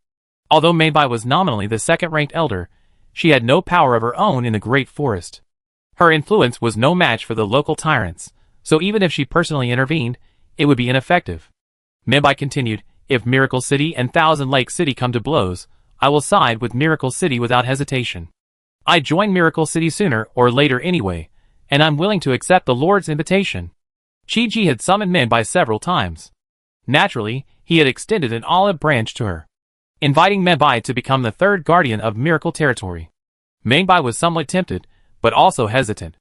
Although Menbai was nominally the second-ranked elder, she had no power of her own in the Great Forest. Her influence was no match for the local tyrants, so even if she personally intervened, it would be ineffective. Menbai continued, if Miracle City and Thousand Lake City come to blows, I will side with Miracle City without hesitation. I join Miracle City sooner or later anyway, and I'm willing to accept the Lord's invitation. Chi-Ji had summoned Menbai several times. Naturally, he had extended an olive branch to her, inviting Menbai to become the third guardian of Miracle Territory. Menbai was somewhat tempted, but also hesitant.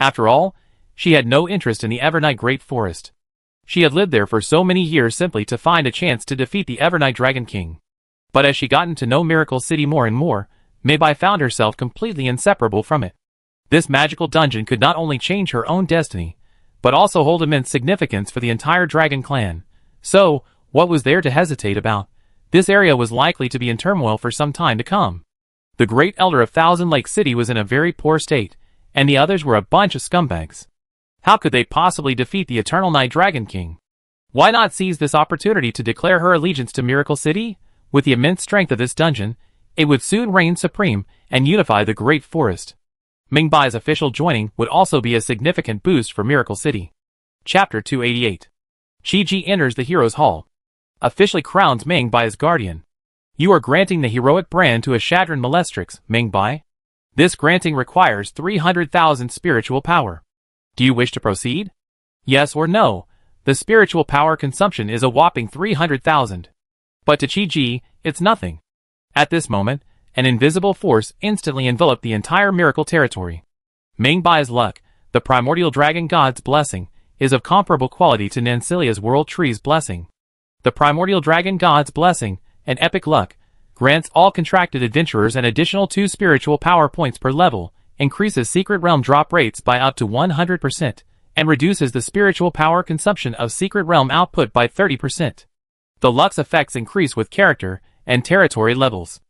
After all, she had no interest in the Evernight Great Forest. She had lived there for so many years simply to find a chance to defeat the Evernight Dragon King. But as she gotten to know Miracle City more and more, Menbai found herself completely inseparable from it. This magical dungeon could not only change her own destiny, but also hold immense significance for the entire Dragon Clan. So, what was there to hesitate about? This area was likely to be in turmoil for some time to come. The great elder of Thousand Lake City was in a very poor state, and the others were a bunch of scumbags. How could they possibly defeat the Eternal Night Dragon King? Why not seize this opportunity to declare her allegiance to Miracle City? With the immense strength of this dungeon, it would soon reign supreme and unify the great forest. Ming Bai's official joining would also be a significant boost for Miracle City. Chapter 288. Qi Ji enters the Hero's Hall. Officially crowns Ming Bai as guardian. You are granting the heroic brand to a Shadran Molestrix, Ming Bai. This granting requires 300,000 spiritual power. Do you wish to proceed? Yes or no? The spiritual power consumption is a whopping 300,000. But to Qi Ji, it's nothing. At this moment, an invisible force instantly enveloped the entire miracle territory. Ming Bai's luck, the primordial dragon god's blessing, is of comparable quality to Nancilia's world tree's blessing. The primordial dragon god's blessing, an epic luck, grants all contracted adventurers an additional 2 spiritual power points per level, increases secret realm drop rates by up to 100%, and reduces the spiritual power consumption of secret realm output by 30%. The luck's effects increase with character and territory levels.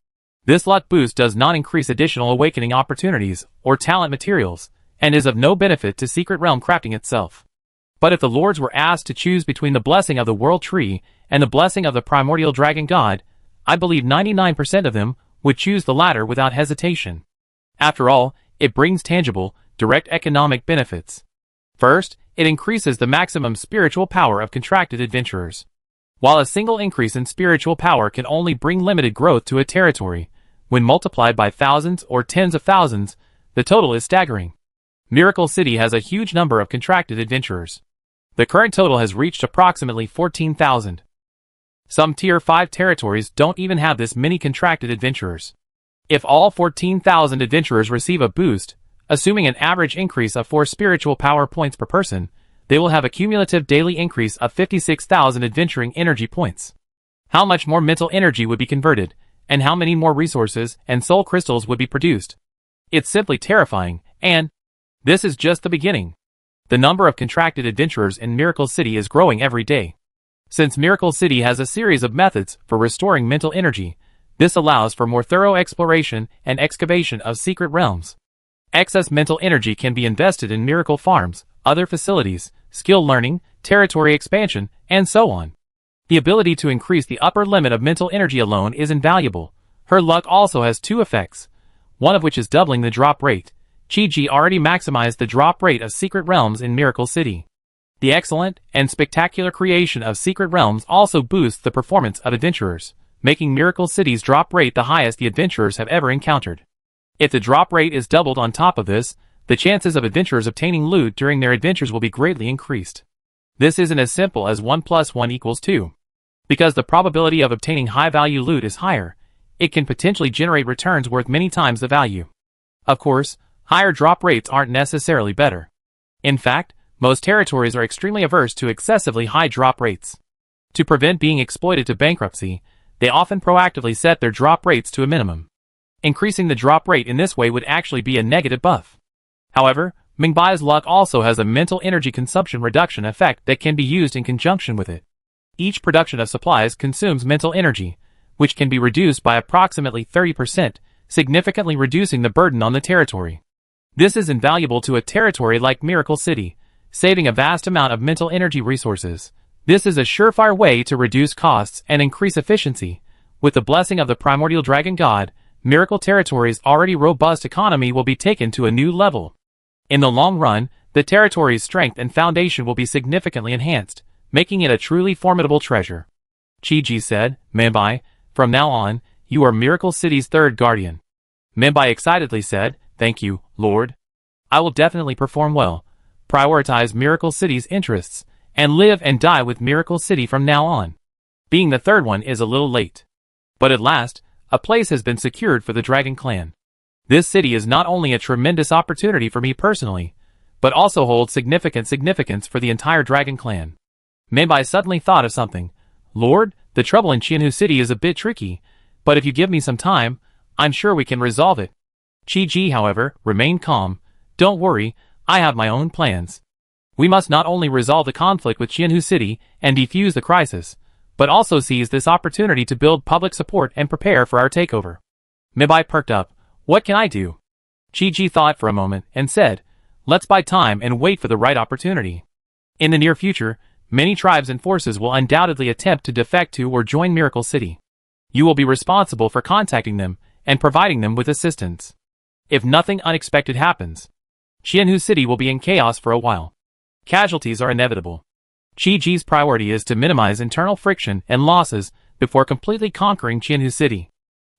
This luck boost does not increase additional awakening opportunities or talent materials, and is of no benefit to secret realm crafting itself. But if the lords were asked to choose between the blessing of the world tree and the blessing of the primordial dragon god, I believe 99% of them would choose the latter without hesitation. After all, it brings tangible, direct economic benefits. First, it increases the maximum spiritual power of contracted adventurers. While a single increase in spiritual power can only bring limited growth to a territory, when multiplied by thousands or tens of thousands, the total is staggering. Miracle City has a huge number of contracted adventurers. The current total has reached approximately 14,000. Some Tier 5 territories don't even have this many contracted adventurers. If all 14,000 adventurers receive a boost, assuming an average increase of 4 spiritual power points per person, they will have a cumulative daily increase of 56,000 adventuring energy points. How much more mental energy would be converted, and how many more resources and soul crystals would be produced? It's simply terrifying, and this is just the beginning. The number of contracted adventurers in Miracle City is growing every day. Since Miracle City has a series of methods for restoring mental energy, this allows for more thorough exploration and excavation of secret realms. Excess mental energy can be invested in miracle farms, other facilities, skill learning, territory expansion, and so on. The ability to increase the upper limit of mental energy alone is invaluable. Her luck also has 2 effects, one of which is doubling the drop rate. Qi Ji already maximized the drop rate of secret realms in Miracle City. The excellent and spectacular creation of secret realms also boosts the performance of adventurers, making Miracle City's drop rate the highest the adventurers have ever encountered. If the drop rate is doubled on top of this, the chances of adventurers obtaining loot during their adventures will be greatly increased. This isn't as simple as 1 + 1 = 2. Because the probability of obtaining high-value loot is higher, it can potentially generate returns worth many times the value. Of course, higher drop rates aren't necessarily better. In fact, most territories are extremely averse to excessively high drop rates. To prevent being exploited to bankruptcy, they often proactively set their drop rates to a minimum. Increasing the drop rate in this way would actually be a negative buff. However, Ming Bai's luck also has a mental energy consumption reduction effect that can be used in conjunction with it. Each production of supplies consumes mental energy, which can be reduced by approximately 30%, significantly reducing the burden on the territory. This is invaluable to a territory like Miracle City, saving a vast amount of mental energy resources. This is a surefire way to reduce costs and increase efficiency. With the blessing of the primordial dragon god, Miracle Territory's already robust economy will be taken to a new level. In the long run, the territory's strength and foundation will be significantly enhanced, making it a truly formidable treasure. Qi Ji said, Ming Bai, from now on, you are Miracle City's 3rd guardian. Ming Bai excitedly said, Thank you, Lord. I will definitely perform well, prioritize Miracle City's interests, and live and die with Miracle City from now on. Being the 3rd one is a little late. But at last, a place has been secured for the Dragon Clan. This city is not only a tremendous opportunity for me personally, but also holds significance for the entire Dragon Clan. Ming Bai suddenly thought of something. Lord, the trouble in Qianhu City is a bit tricky, but if you give me some time, I'm sure we can resolve it. Qi Ji, however, remained calm. Don't worry, I have my own plans. We must not only resolve the conflict with Qianhu City and defuse the crisis, but also seized this opportunity to build public support and prepare for our takeover. Meibai perked up. What can I do? Chi-Ji thought for a moment and said, let's buy time and wait for the right opportunity. In the near future, many tribes and forces will undoubtedly attempt to defect to or join Miracle City. You will be responsible for contacting them and providing them with assistance. If nothing unexpected happens, Qianhu City will be in chaos for a while. Casualties are inevitable. Chi-Ji's priority is to minimize internal friction and losses before completely conquering Qianhu City.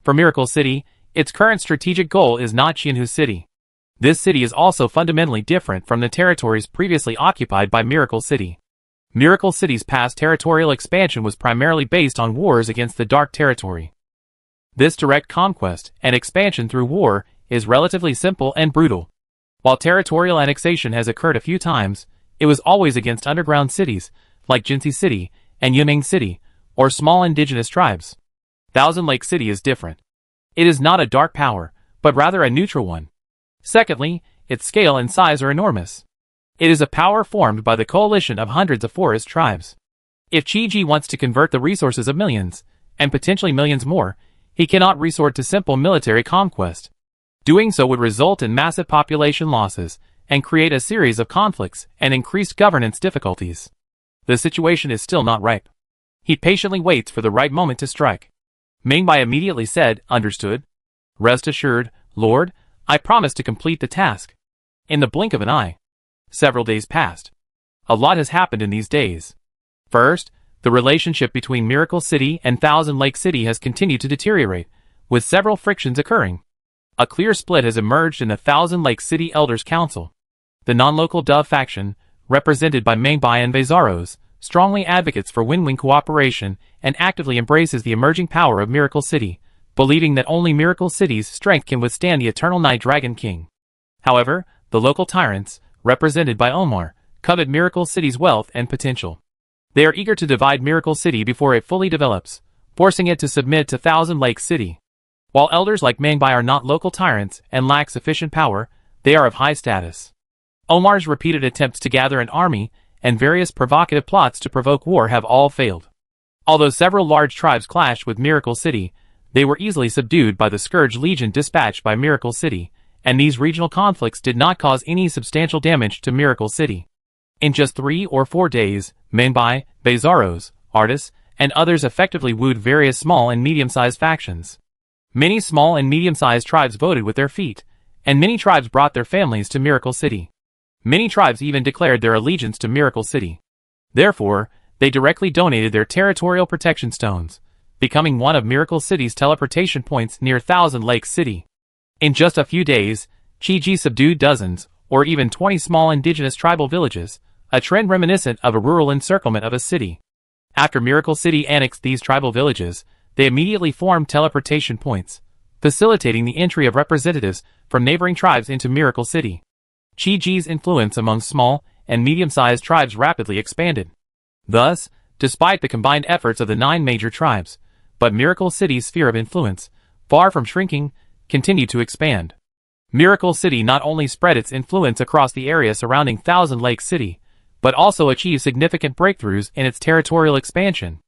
For Miracle City, its current strategic goal is not Qianhu City. This city is also fundamentally different from the territories previously occupied by Miracle City. Miracle City's past territorial expansion was primarily based on wars against the Dark Territory. This direct conquest and expansion through war is relatively simple and brutal. While territorial annexation has occurred a few times, it was always against underground cities, like Jinxi City and Yiming City, or small indigenous tribes. Thousand Lake City is different. It is not a dark power, but rather a neutral one. Secondly, its scale and size are enormous. It is a power formed by the coalition of hundreds of forest tribes. If Chi-Ji wants to convert the resources of millions, and potentially millions more, he cannot resort to simple military conquest. Doing so would result in massive population losses, and create a series of conflicts and increased governance difficulties. The situation is still not ripe. He patiently waits for the right moment to strike. Mingbai immediately said, understood. Rest assured, Lord, I promise to complete the task. In the blink of an eye. Several days passed. A lot has happened in these days. First, the relationship between Miracle City and Thousand Lake City has continued to deteriorate, with several frictions occurring. A clear split has emerged in the Thousand Lake City Elders Council. The non-local Dove faction, represented by Mingbai and Bezaros, strongly advocates for win-win cooperation and actively embraces the emerging power of Miracle City, believing that only Miracle City's strength can withstand the eternal Night Dragon King. However, the local tyrants, represented by Omar, covet Miracle City's wealth and potential. They are eager to divide Miracle City before it fully develops, forcing it to submit to Thousand Lake City. While elders like Mingbai are not local tyrants and lack sufficient power, they are of high status. Omar's repeated attempts to gather an army and various provocative plots to provoke war have all failed. Although several large tribes clashed with Miracle City, they were easily subdued by the Scourge Legion dispatched by Miracle City, and these regional conflicts did not cause any substantial damage to Miracle City. In just 3 or 4 days, Mingbai, Bezaros, Artis, and others effectively wooed various small and medium-sized factions. Many small and medium-sized tribes voted with their feet, and many tribes brought their families to Miracle City. Many tribes even declared their allegiance to Miracle City. Therefore, they directly donated their territorial protection stones, becoming one of Miracle City's teleportation points near Thousand Lake City. In just a few days, Chi-Ji subdued dozens, or even 20 small indigenous tribal villages, a trend reminiscent of a rural encirclement of a city. After Miracle City annexed these tribal villages, they immediately formed teleportation points, facilitating the entry of representatives from neighboring tribes into Miracle City. Chi-Ji's influence among small and medium-sized tribes rapidly expanded. Thus, despite the combined efforts of the 9 major tribes, but Miracle City's sphere of influence, far from shrinking, continued to expand. Miracle City not only spread its influence across the area surrounding Thousand Lake City, but also achieved significant breakthroughs in its territorial expansion.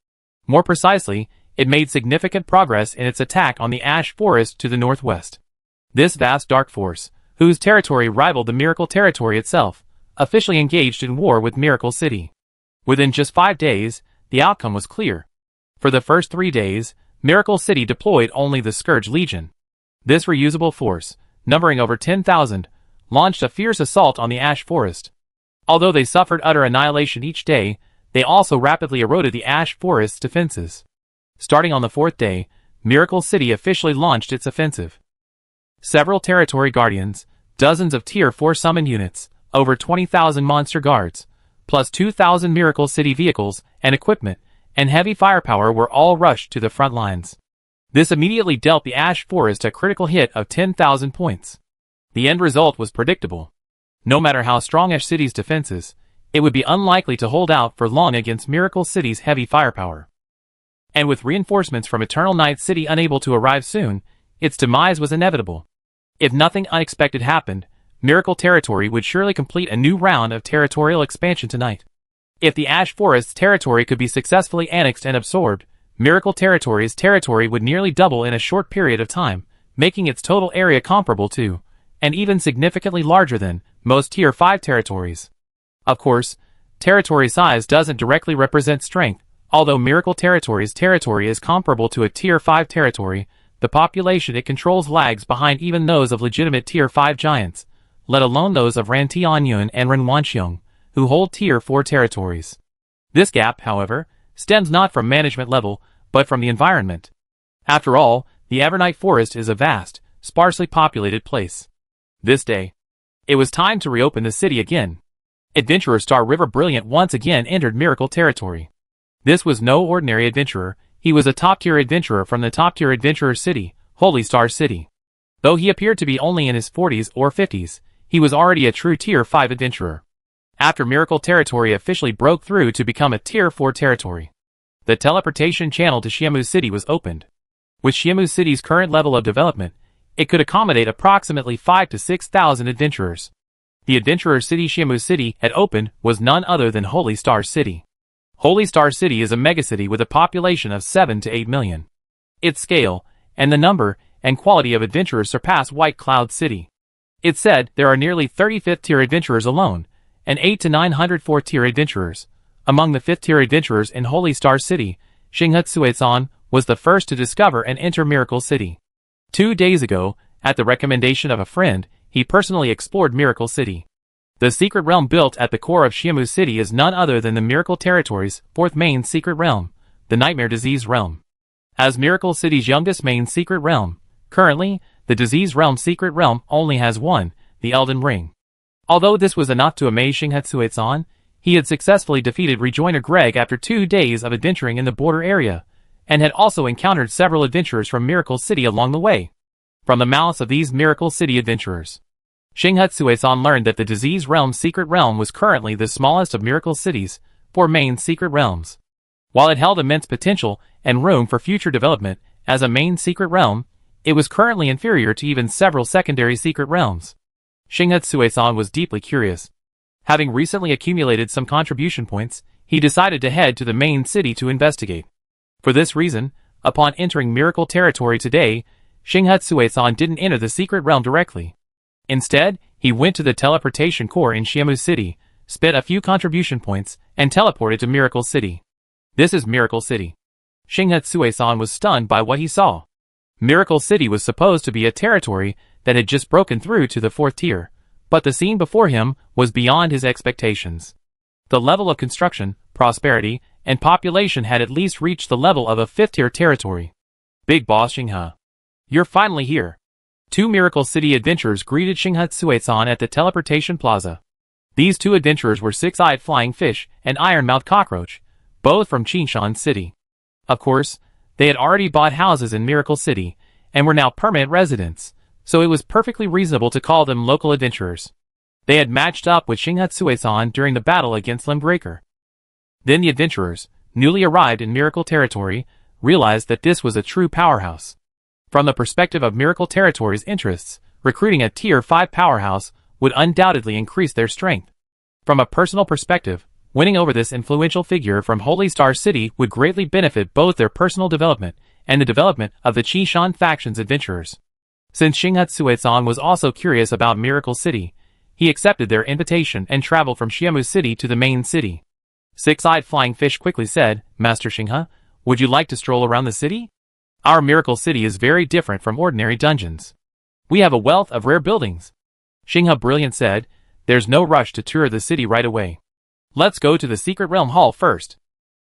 More precisely, it made significant progress in its attack on the Ash Forest to the northwest. This vast dark force, whose territory rivaled the Miracle Territory itself, officially engaged in war with Miracle City. Within just 5 days, the outcome was clear. For the first 3 days, Miracle City deployed only the Scourge Legion. This reusable force, numbering over 10,000, launched a fierce assault on the Ash Forest. Although they suffered utter annihilation each day, they also rapidly eroded the Ash Forest's defenses. Starting on the 4th day, Miracle City officially launched its offensive. Several territory guardians, dozens of Tier 4 summon units, over 20,000 monster guards, plus 2,000 Miracle City vehicles and equipment, and heavy firepower were all rushed to the front lines. This immediately dealt the Ash Forest a critical hit of 10,000 points. The end result was predictable. No matter how strong Ash City's defenses, it would be unlikely to hold out for long against Miracle City's heavy firepower. And with reinforcements from Eternal Night City unable to arrive soon, its demise was inevitable. If nothing unexpected happened, Miracle Territory would surely complete a new round of territorial expansion tonight. If the Ash Forest's territory could be successfully annexed and absorbed, Miracle Territory's territory would nearly double in a short period of time, making its total area comparable to, and even significantly larger than, most Tier 5 territories. Of course, territory size doesn't directly represent strength. Although Miracle Territory's territory is comparable to a Tier 5 territory, the population it controls lags behind even those of legitimate Tier 5 giants, let alone those of Rantianyun and Renwanxiong, who hold Tier 4 territories. This gap, however, stems not from management level, but from the environment. After all, the Evernight Forest is a vast, sparsely populated place. This day, it was time to reopen the city again. Adventurer Star River Brilliant once again entered Miracle Territory. This was no ordinary adventurer, he was a top-tier adventurer from the top-tier adventurer city, Holy Star City. Though he appeared to be only in his 40s or 50s, he was already a true Tier 5 adventurer. After Miracle Territory officially broke through to become a Tier 4 territory, the teleportation channel to Xiamu City was opened. With Xiamu City's current level of development, it could accommodate approximately 5,000 to 6,000 adventurers. The adventurer city Xiamu City had opened was none other than Holy Star City. Holy Star City is a megacity with a population of 7 to 8 million. Its scale, and the number and quality of adventurers surpass White Cloud City. It's said there are nearly 30 5th-tier adventurers alone, and 8 to 900 4th-tier adventurers. Among the 5th-tier adventurers in Holy Star City, Xinghe was the first to discover and enter Miracle City. 2 days ago, at the recommendation of a friend, he personally explored Miracle City. The secret realm built at the core of Xiamu City is none other than the Miracle Territory's 4th main secret realm, the Nightmare Disease Realm. As Miracle City's youngest main secret realm, currently, the Disease Realm secret realm only has one, the Elden Ring. Although this was enough to amaze Xinghe, he had successfully defeated Rejoiner Greg after 2 days of adventuring in the border area, and had also encountered several adventurers from Miracle City along the way. From the mouths of these Miracle City adventurers, Xinghe learned that the Disease Realm secret realm was currently the smallest of Miracle City's 4 main secret realms. While it held immense potential and room for future development as a main secret realm, it was currently inferior to even several secondary secret realms. Xinghe was deeply curious. Having recently accumulated some contribution points, he decided to head to the main city to investigate. For this reason, upon entering Miracle Territory today, Xinghe didn't enter the secret realm directly. Instead, he went to the teleportation core in Xiamu City, spent a few contribution points, and teleported to Miracle City. This is Miracle City. Xinghe was stunned by what he saw. Miracle City was supposed to be a territory that had just broken through to the 4th tier, but the scene before him was beyond his expectations. The level of construction, prosperity, and population had at least reached the level of a 5th-tier territory. Big Boss Xinghe, you're finally here. 2 Miracle City adventurers greeted Xinghe at the teleportation plaza. These 2 adventurers were Six-Eyed Flying Fish and Iron-Mouthed Cockroach, both from Qingshan City. Of course, they had already bought houses in Miracle City, and were now permanent residents, so it was perfectly reasonable to call them local adventurers. They had matched up with Xinghe during the battle against Limebreaker. Then the adventurers, newly arrived in Miracle Territory, realized that this was a true powerhouse. From the perspective of Miracle Territory's interests, recruiting a Tier 5 powerhouse would undoubtedly increase their strength. From a personal perspective, winning over this influential figure from Holy Star City would greatly benefit both their personal development and the development of the Qishan faction's adventurers. Since Xinghe was also curious about Miracle City, he accepted their invitation and traveled from Xiamu City to the main city. Six-Eyed Flying Fish quickly said, "Master Xinghe, would you like to stroll around the city? Our Miracle City is very different from ordinary dungeons. We have a wealth of rare buildings." Xinghe Brilliant said, "There's no rush to tour the city right away. Let's go to the Secret Realm Hall first."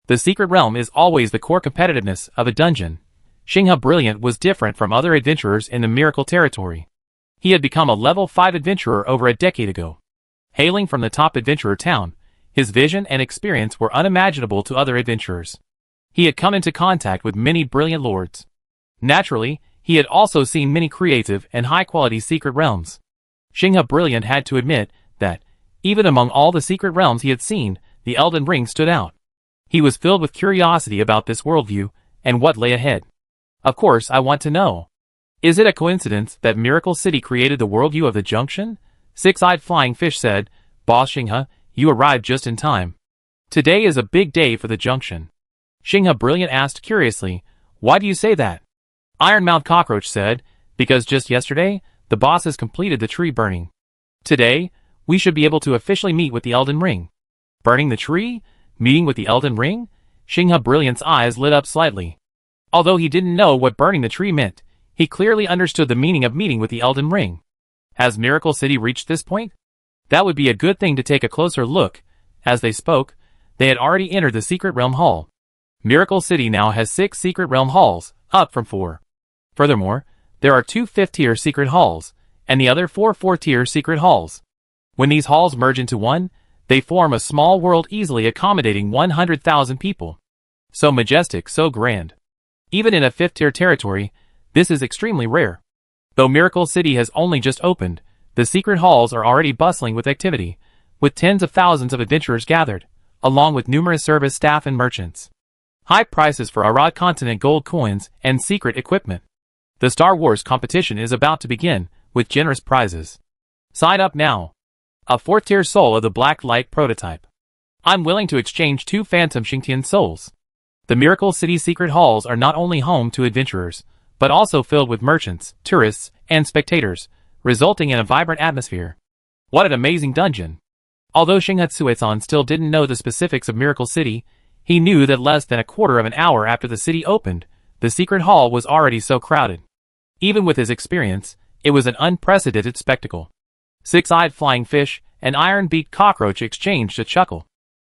The Secret Realm is always the core competitiveness of a dungeon. Xinghe Brilliant was different from other adventurers in the Miracle Territory. He had become a level 5 adventurer over a decade ago. Hailing from the top adventurer town, his vision and experience were unimaginable to other adventurers. He had come into contact with many brilliant lords. Naturally, he had also seen many creative and high-quality secret realms. Xinghe Brilliant had to admit that, even among all the secret realms he had seen, the Elden Ring stood out. He was filled with curiosity about this worldview and what lay ahead. Of course, I want to know. Is it a coincidence that Miracle City created the worldview of the Junction? Six-Eyed Flying Fish said, "Boss Xinghe, you arrived just in time. Today is a big day for the junction. Xinghe Brilliant asked curiously, "Why do you say that?" Iron-Mouthed Cockroach said, "Because just yesterday, the bosses completed the tree burning. Today, we should be able to officially meet with the Elden Ring." Burning the tree? Meeting with the Elden Ring? Xinghe Brilliant's eyes lit up slightly. Although he didn't know what burning the tree meant, he clearly understood the meaning of meeting with the Elden Ring. Has Miracle City reached this point? That would be a good thing to take a closer look. As they spoke, they had already entered the Secret Realm Hall. Miracle City now has 6 Secret Realm Halls, up from 4. Furthermore, there are 2 5th-tier Secret Halls, and the other 4 4th-tier Secret Halls. When these halls merge into one, they form a small world easily accommodating 100,000 people. So majestic, so grand. Even in a 5th-tier territory, this is extremely rare. Though Miracle City has only just opened, the secret halls are already bustling with activity, with tens of thousands of adventurers gathered, along with numerous service staff and merchants. High prices for Arad Continent gold coins and secret equipment. The Star Wars competition is about to begin, with generous prizes. Sign up now. A 4th-tier soul of the Black Light prototype. I'm willing to exchange 2 Phantom Xingtian souls. The Miracle City secret halls are not only home to adventurers, but also filled with merchants, tourists, and spectators, resulting in a vibrant atmosphere. What an amazing dungeon! Although Xinghe still didn't know the specifics of Miracle City, he knew that less than a quarter of an hour after the city opened, the secret hall was already so crowded. Even with his experience, it was an unprecedented spectacle. Six-eyed flying fish and iron-beaked cockroach exchanged a chuckle.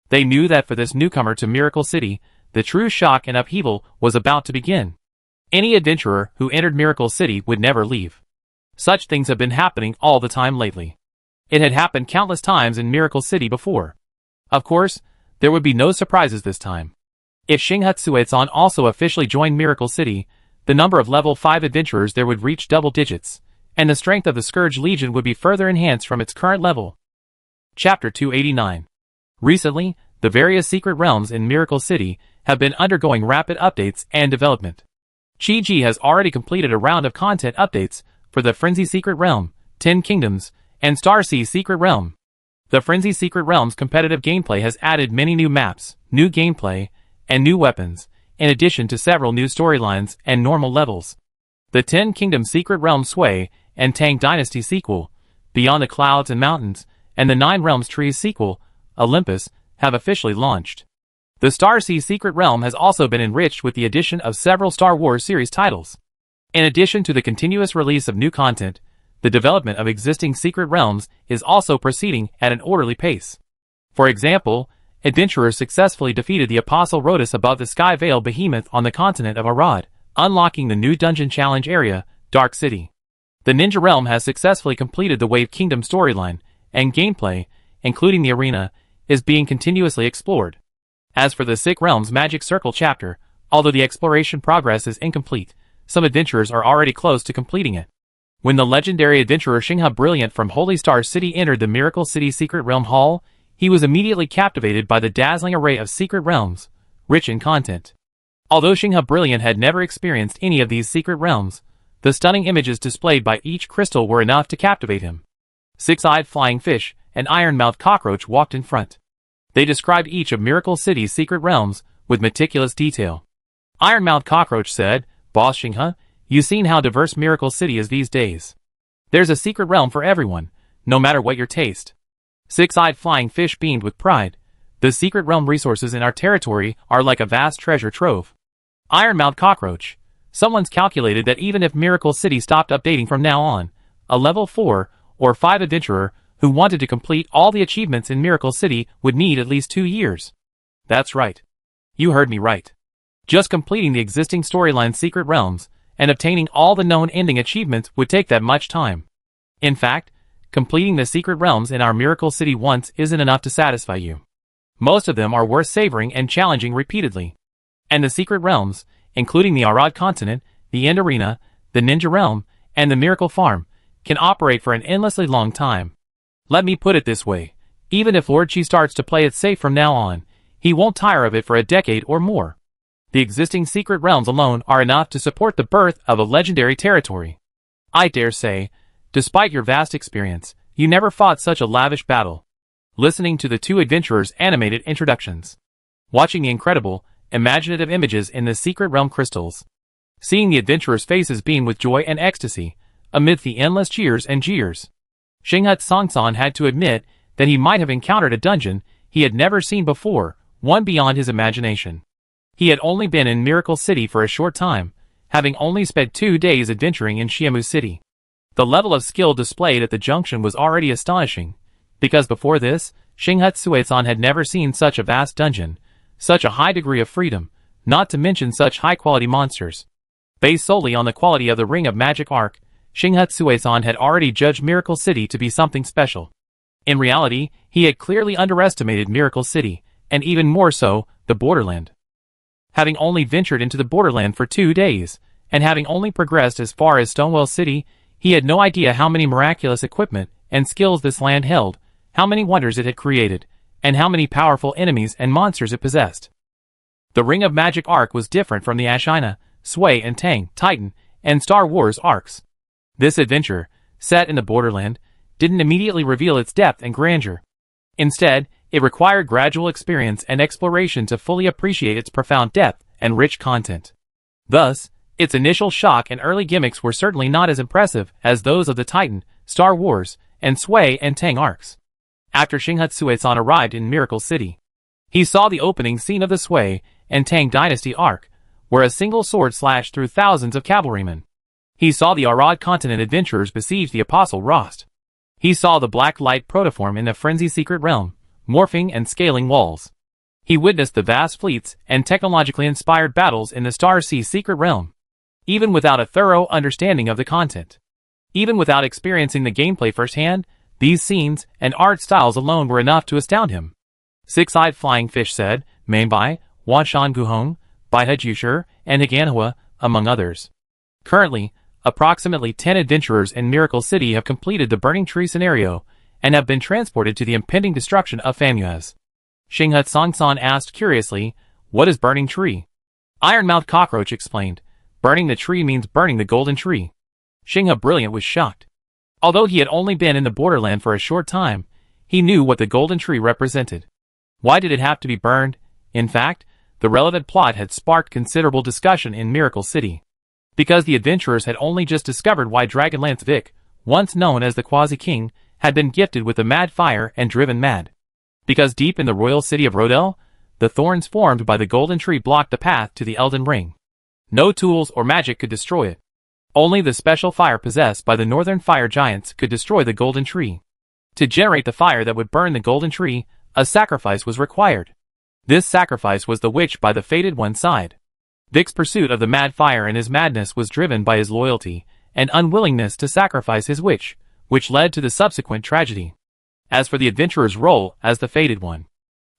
They knew that for this newcomer to Miracle City, the true shock and upheaval was about to begin. Any adventurer who entered Miracle City would never leave. Such things have been happening all the time lately. It had happened countless times in Miracle City before. Of course, there would be no surprises this time. If Xinghe also officially joined Miracle City, the number of level 5 adventurers there would reach double digits, and the strength of the Scourge Legion would be further enhanced from its current level. Chapter 289. Recently, the various secret realms in Miracle City have been undergoing rapid updates and development. Chi-Ji has already completed a round of content updates for the Frenzy Secret Realm, 10 Kingdoms, and Star Sea Secret Realm. The Frenzy Secret Realm's competitive gameplay has added many new maps, new gameplay, and new weapons, in addition to several new storylines and normal levels. The 10 Kingdoms Secret Realm Sway and Tang Dynasty sequel, Beyond the Clouds and Mountains, and the 9 Realms Trees sequel, Olympus, have officially launched. The Star Sea Secret Realm has also been enriched with the addition of several Star Wars series titles. In addition to the continuous release of new content, the development of existing secret realms is also proceeding at an orderly pace. For example, adventurers successfully defeated the Apostle Rhodas above the Sky Veil Behemoth on the continent of Arad, unlocking the new dungeon challenge area, Dark City. The Ninja Realm has successfully completed the Wave Kingdom storyline, and gameplay, including the arena, is being continuously explored. As for the Sick Realm's Magic Circle chapter, although the exploration progress is incomplete, some adventurers are already close to completing it. When the legendary adventurer Xinghe Brilliant from Holy Star City entered the Miracle City Secret Realm Hall, he was immediately captivated by the dazzling array of secret realms, rich in content. Although Xinghe Brilliant had never experienced any of these secret realms, the stunning images displayed by each crystal were enough to captivate him. Six-eyed flying fish and iron-mouthed cockroach walked in front. They described each of Miracle City's secret realms with meticulous detail. Iron-mouthed cockroach said, "Boss Xinghe, you've seen how diverse Miracle City is these days. There's a secret realm for everyone, no matter what your taste." Six-eyed flying fish beamed with pride. "The secret realm resources in our territory are like a vast treasure trove." Iron-mouthed cockroach, "Someone's calculated that even if Miracle City stopped updating from now on, a level 4 or 5 adventurer who wanted to complete all the achievements in Miracle City would need at least 2 years. That's right. You heard me right. Just completing the existing storyline secret realms and obtaining all the known ending achievements would take that much time. In fact, completing the secret realms in our Miracle City once isn't enough to satisfy you. Most of them are worth savoring and challenging repeatedly. And the secret realms, including the Arad Continent, the End Arena, the Ninja Realm, and the Miracle Farm, can operate for an endlessly long time. Let me put it this way, even if Lord Chi starts to play it safe from now on, he won't tire of it for a decade or more. The existing secret realms alone are enough to support the birth of a legendary territory. I dare say, despite your vast experience, you never fought such a lavish battle. listening to the two adventurers' animated introductions, watching the incredible, imaginative images in the secret realm crystals, seeing the adventurers' faces beam with joy and ecstasy, amid the endless cheers and jeers. Xinghut Songsan had to admit that he might have encountered a dungeon he had never seen before, one beyond his imagination. He had only been in Miracle City for a short time, having only spent 2 days adventuring in Xiamu City. The level of skill displayed at the junction was already astonishing, because before this, Xinghut Suizan had never seen such a vast dungeon, such a high degree of freedom, not to mention such high-quality monsters. Based solely on the quality of the Ring of Magic Arc, Xinghut Suizan had already judged Miracle City to be something special. In reality, he had clearly underestimated Miracle City, and even more so, the borderland. Having only ventured into the borderland for 2 days, and having only progressed as far as Stonewall City, he had no idea how many miraculous equipment and skills this land held, how many wonders it had created, and how many powerful enemies and monsters it possessed. The Ring of Magic Arc was different from the Ashina, Sui and Tang, Titan, and Star Wars arcs. This adventure, set in the borderland, didn't immediately reveal its depth and grandeur. Instead, it required gradual experience and exploration to fully appreciate its profound depth and rich content. Thus, its initial shock and early gimmicks were certainly not as impressive as those of the Titan, Star Wars, and Sui and Tang arcs. After Xinghut Suizan arrived in Miracle City, he saw the opening scene of the Sui and Tang Dynasty arc, where a single sword slashed through thousands of cavalrymen. He saw the Arad continent adventurers besiege the Apostle Rost. He saw the black light protoform in the Frenzy Secret Realm, morphing and scaling walls. He witnessed the vast fleets and technologically inspired battles in the Star Sea Secret Realm. Even without a thorough understanding of the content, even without experiencing the gameplay firsthand, these scenes and art styles alone were enough to astound him. Six-Eyed Flying Fish said, Mainbai, Wanshan Guhong, Baihe Jushur, and Higanhua, among others. Currently, approximately 10 adventurers in Miracle City have completed the Burning Tree scenario, and have been transported to the impending destruction of Famuez. Xinghut Songsan asked curiously, what is Burning Tree? Ironmouth Cockroach explained, burning the tree means burning the Golden Tree. Xinghut Brilliant was shocked. Although he had only been in the borderland for a short time, he knew what the Golden Tree represented. Why did it have to be burned? In fact, the relevant plot had sparked considerable discussion in Miracle City. Because the adventurers had only just discovered why Dragonlance Vic, once known as the Quasi-King, had been gifted with the mad fire and driven mad. Because deep in the royal city of Rodel, the thorns formed by the Golden Tree blocked the path to the Elden Ring. No tools or magic could destroy it. Only the special fire possessed by the Northern Fire Giants could destroy the Golden Tree. To generate the fire that would burn the Golden Tree, a sacrifice was required. This sacrifice was the witch by the Fated One's side. Vic's pursuit of the mad fire and his madness was driven by his loyalty and unwillingness to sacrifice his witch, which led to the subsequent tragedy. As for the adventurer's role as the Fated One,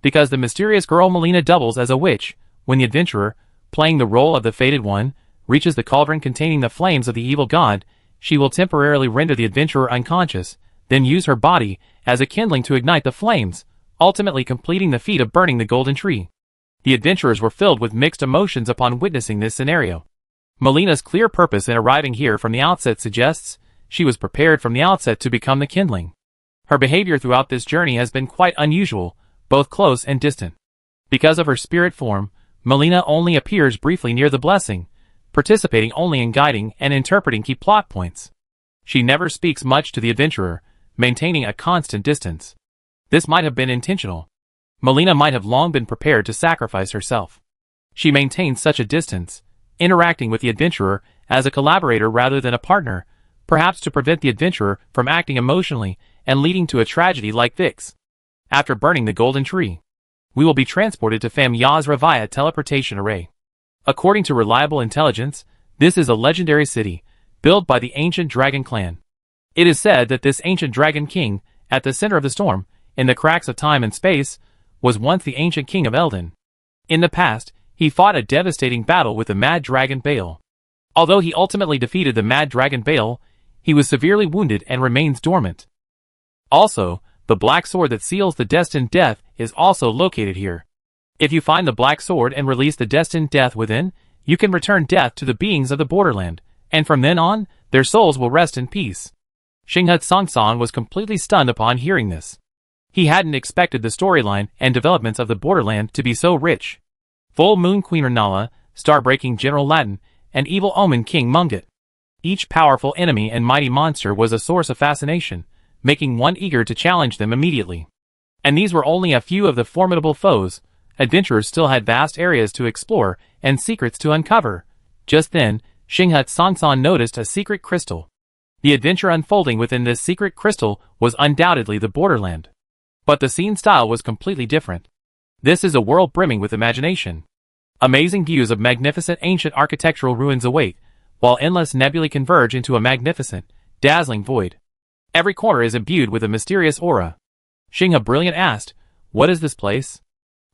because the mysterious girl Melina doubles as a witch, when the adventurer, playing the role of the Fated One, reaches the cauldron containing the flames of the evil god, she will temporarily render the adventurer unconscious, then use her body as a kindling to ignite the flames, ultimately completing the feat of burning the Golden Tree. The adventurers were filled with mixed emotions upon witnessing this scenario. Melina's clear purpose in arriving here from the outset suggests she was prepared from the outset to become the kindling. Her behavior throughout this journey has been quite unusual, both close and distant. Because of her spirit form, Melina only appears briefly near the blessing, participating only in guiding and interpreting key plot points. She never speaks much to the adventurer, maintaining a constant distance. This might have been intentional. Melina might have long been prepared to sacrifice herself. She maintains such a distance, interacting with the adventurer as a collaborator rather than a partner, perhaps to prevent the adventurer from acting emotionally and leading to a tragedy like Vic's. After burning the Golden Tree, we will be transported to Famuez via teleportation array. According to reliable intelligence, this is a legendary city, built by the ancient dragon clan. It is said that this ancient dragon king, at the center of the storm, in the cracks of time and space, was once the ancient king of Elden. In the past, he fought a devastating battle with the mad dragon Baal. Although he ultimately defeated the mad dragon Baal, he was severely wounded and remains dormant. Also, the black sword that seals the destined death is also located here. If you find the black sword and release the destined death within, you can return death to the beings of the borderland, and from then on, their souls will rest in peace. Xinghut Songsan was completely stunned upon hearing this. He hadn't expected the storyline and developments of the borderland to be so rich. Full Moon Queen Nala, star-breaking General Latin, and Evil Omen King Mungut. Each powerful enemy and mighty monster was a source of fascination, making one eager to challenge them immediately. And these were only a few of the formidable foes. Adventurers still had vast areas to explore and secrets to uncover. Just then, Xinghut Songsan noticed a secret crystal. The adventure unfolding within this secret crystal was undoubtedly the borderland. But the scene style was completely different. This is a world brimming with imagination. Amazing views of magnificent ancient architectural ruins await, while endless nebulae converge into a magnificent, dazzling void. Every corner is imbued with a mysterious aura. Xinghe Brilliant asked, "What is this place?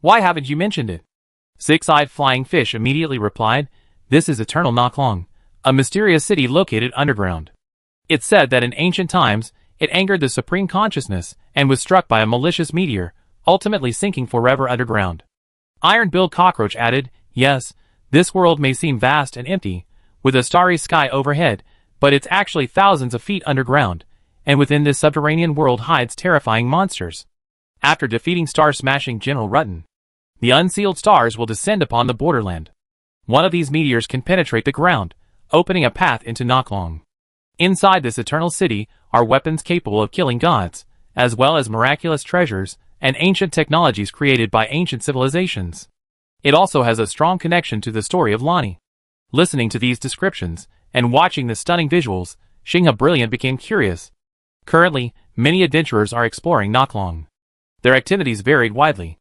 Why haven't you mentioned it?" Six-eyed flying fish immediately replied, "This is Eternal Naklong, a mysterious city located underground. It's said that in ancient times, it angered the supreme consciousness and was struck by a malicious meteor, ultimately sinking forever underground." Iron-billed Cockroach added, "Yes, this world may seem vast and empty, with a starry sky overhead, but it's actually thousands of feet underground, and within this subterranean world hides terrifying monsters. After defeating star-smashing General Rutten, the unsealed stars will descend upon the borderland. One of these meteors can penetrate the ground, opening a path into Naklong. Inside this eternal city are weapons capable of killing gods, as well as miraculous treasures and ancient technologies created by ancient civilizations. It also has a strong connection to the story of Lani." Listening to these descriptions and watching the stunning visuals, Xinghe Brilliant became curious. Currently, many adventurers are exploring Naklong. Their activities varied widely.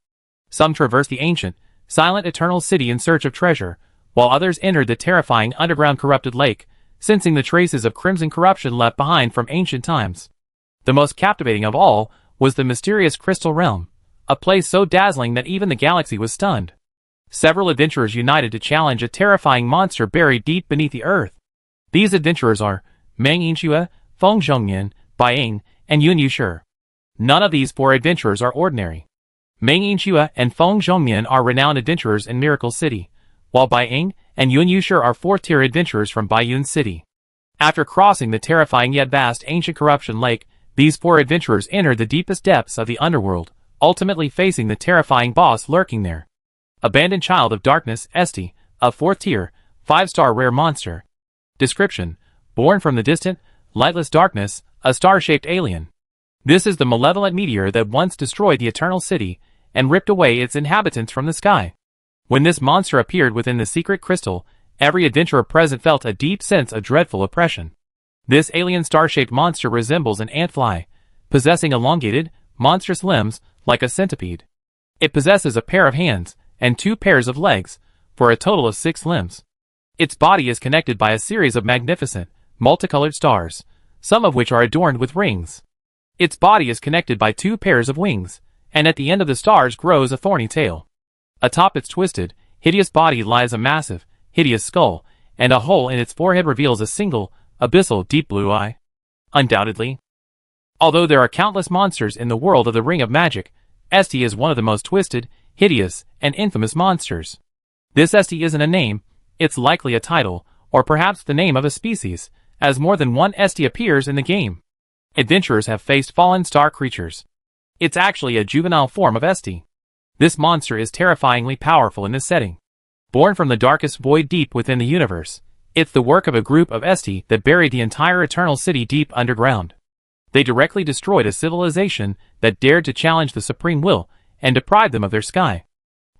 Some traversed the ancient, silent eternal city in search of treasure, while others entered the terrifying underground corrupted lake, sensing the traces of crimson corruption left behind from ancient times. The most captivating of all was the mysterious Crystal Realm, a place so dazzling that even the galaxy was stunned. Several adventurers united to challenge a terrifying monster buried deep beneath the earth. These adventurers are Meng Yinxue, Feng Zhongyan, Bai Ying, and Yun Yushi. None of these four adventurers are ordinary. Meng Yinxue and Feng Zhongyan are renowned adventurers in Miracle City, while Bai Ying and Yun Yushi are fourth-tier adventurers from Baiyun City. After crossing the terrifying yet vast ancient corruption lake, these four adventurers entered the deepest depths of the underworld, ultimately facing the terrifying boss lurking there. Abandoned Child of Darkness, Esti, a fourth-tier, 5-star rare monster. Description: born from the distant, lightless darkness, a star-shaped alien. This is the malevolent meteor that once destroyed the Eternal City and ripped away its inhabitants from the sky. When this monster appeared within the secret crystal, every adventurer present felt a deep sense of dreadful oppression. This alien star-shaped monster resembles an antfly, possessing elongated, monstrous limbs like a centipede. It possesses a pair of hands and 2 pairs of legs, for a total of 6 limbs. Its body is connected by a series of magnificent, multicolored stars, some of which are adorned with rings. Its body is connected by 2 pairs of wings, and at the end of the stars grows a thorny tail. Atop its twisted, hideous body lies a massive, hideous skull, and a hole in its forehead reveals a single, abyssal deep blue eye. Undoubtedly. Although there are countless monsters in the world of the Ring of Magic, Esti is one of the most twisted, hideous, and infamous monsters. This Esti isn't a name, it's likely a title, or perhaps the name of a species, as more than one Esti appears in the game. Adventurers have faced fallen star creatures. It's actually a juvenile form of Esti. This monster is terrifyingly powerful in this setting. Born from the darkest void deep within the universe, it's the work of a group of Esti that buried the entire Eternal City deep underground. They directly destroyed a civilization that dared to challenge the supreme will and deprived them of their sky.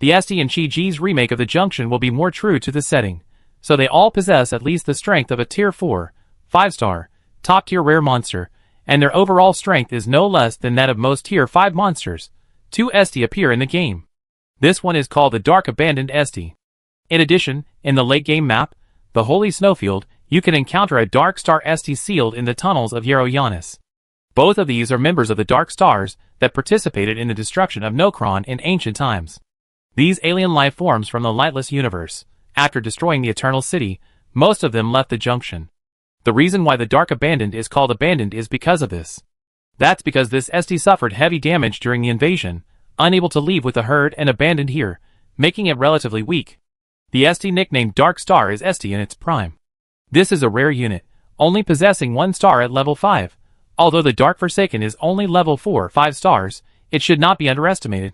The Esti and Chi-Ji's remake of the Junction will be more true to the setting, so they all possess at least the strength of a Tier 4, 5-star, top-tier rare monster, and their overall strength is no less than that of most Tier 5 monsters. 2 Esti appear in the game. This one is called the Dark Abandoned Esti. In addition, in the late-game map, the Holy Snowfield, you can encounter a Dark Star Esti sealed in the tunnels of Yarrow Yanis. Both of these are members of the Dark Stars that participated in the destruction of Nokron in ancient times. These alien life forms from the lightless universe, after destroying the Eternal City, most of them left the Junction. The reason why the Dark Abandoned is called Abandoned is because of this. That's because this Esti suffered heavy damage during the invasion, unable to leave with the herd and abandoned here, making it relatively weak. The Esti nicknamed Dark Star is Esti in its prime. This is a rare unit, only possessing 1 star at level 5. Although the Dark Forsaken is only level 4, 5 stars, It should not be underestimated.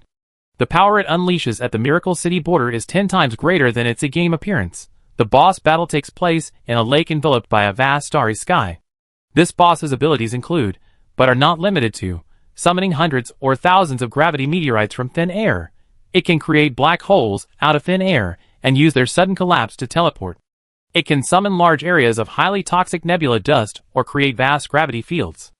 The power it unleashes at the Miracle City border is 10 times greater than its in-game appearance. The boss battle takes place in a lake enveloped by a vast starry sky. This boss's abilities include, but are not limited to, summoning hundreds or thousands of gravity meteorites from thin air. It can create black holes out of thin air and use their sudden collapse to teleport. It can summon large areas of highly toxic nebula dust or create vast gravity fields.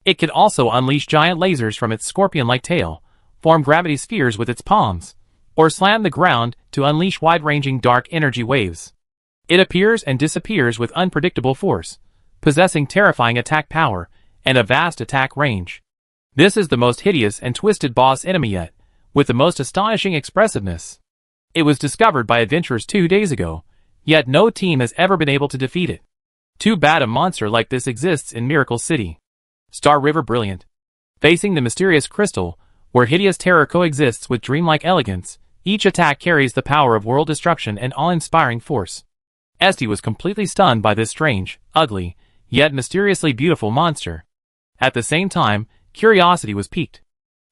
It can also unleash giant lasers from its scorpion-like tail, form gravity spheres with its palms, or slam the ground to unleash wide-ranging dark energy waves. It appears and disappears with unpredictable force, possessing terrifying attack power and a vast attack range. This is the most hideous and twisted boss enemy yet, with the most astonishing expressiveness. It was discovered by adventurers 2 days ago, yet no team has ever been able to defeat it. Too bad a monster like this exists in Miracle City. Star River Brilliant. Facing the mysterious crystal, where hideous terror coexists with dreamlike elegance, each attack carries the power of world destruction and awe-inspiring force. Esty was completely stunned by this strange, ugly, yet mysteriously beautiful monster. At the same time, curiosity was piqued.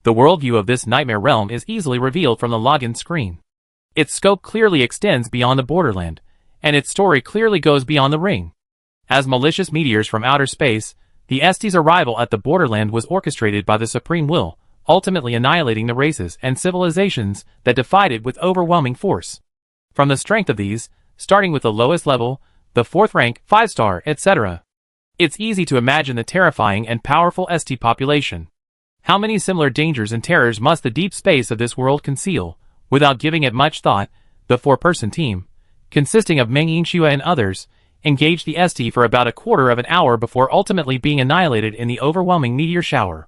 The worldview of this nightmare realm is easily revealed from the login screen. Its scope clearly extends beyond the borderland, and its story clearly goes beyond the ring. As malicious meteors from outer space, the Esty's arrival at the borderland was orchestrated by the Supreme Will, ultimately annihilating the races and civilizations that defied it with overwhelming force. From the strength of these, starting with the lowest level, the 4th rank, 5-star, etc., it's easy to imagine the terrifying and powerful Esty population. How many similar dangers and terrors must the deep space of this world conceal? Without giving it much thought, the 4-person team, consisting of Meng Yingxue and others, engaged the Esty for about a quarter of an hour before ultimately being annihilated in the overwhelming meteor shower.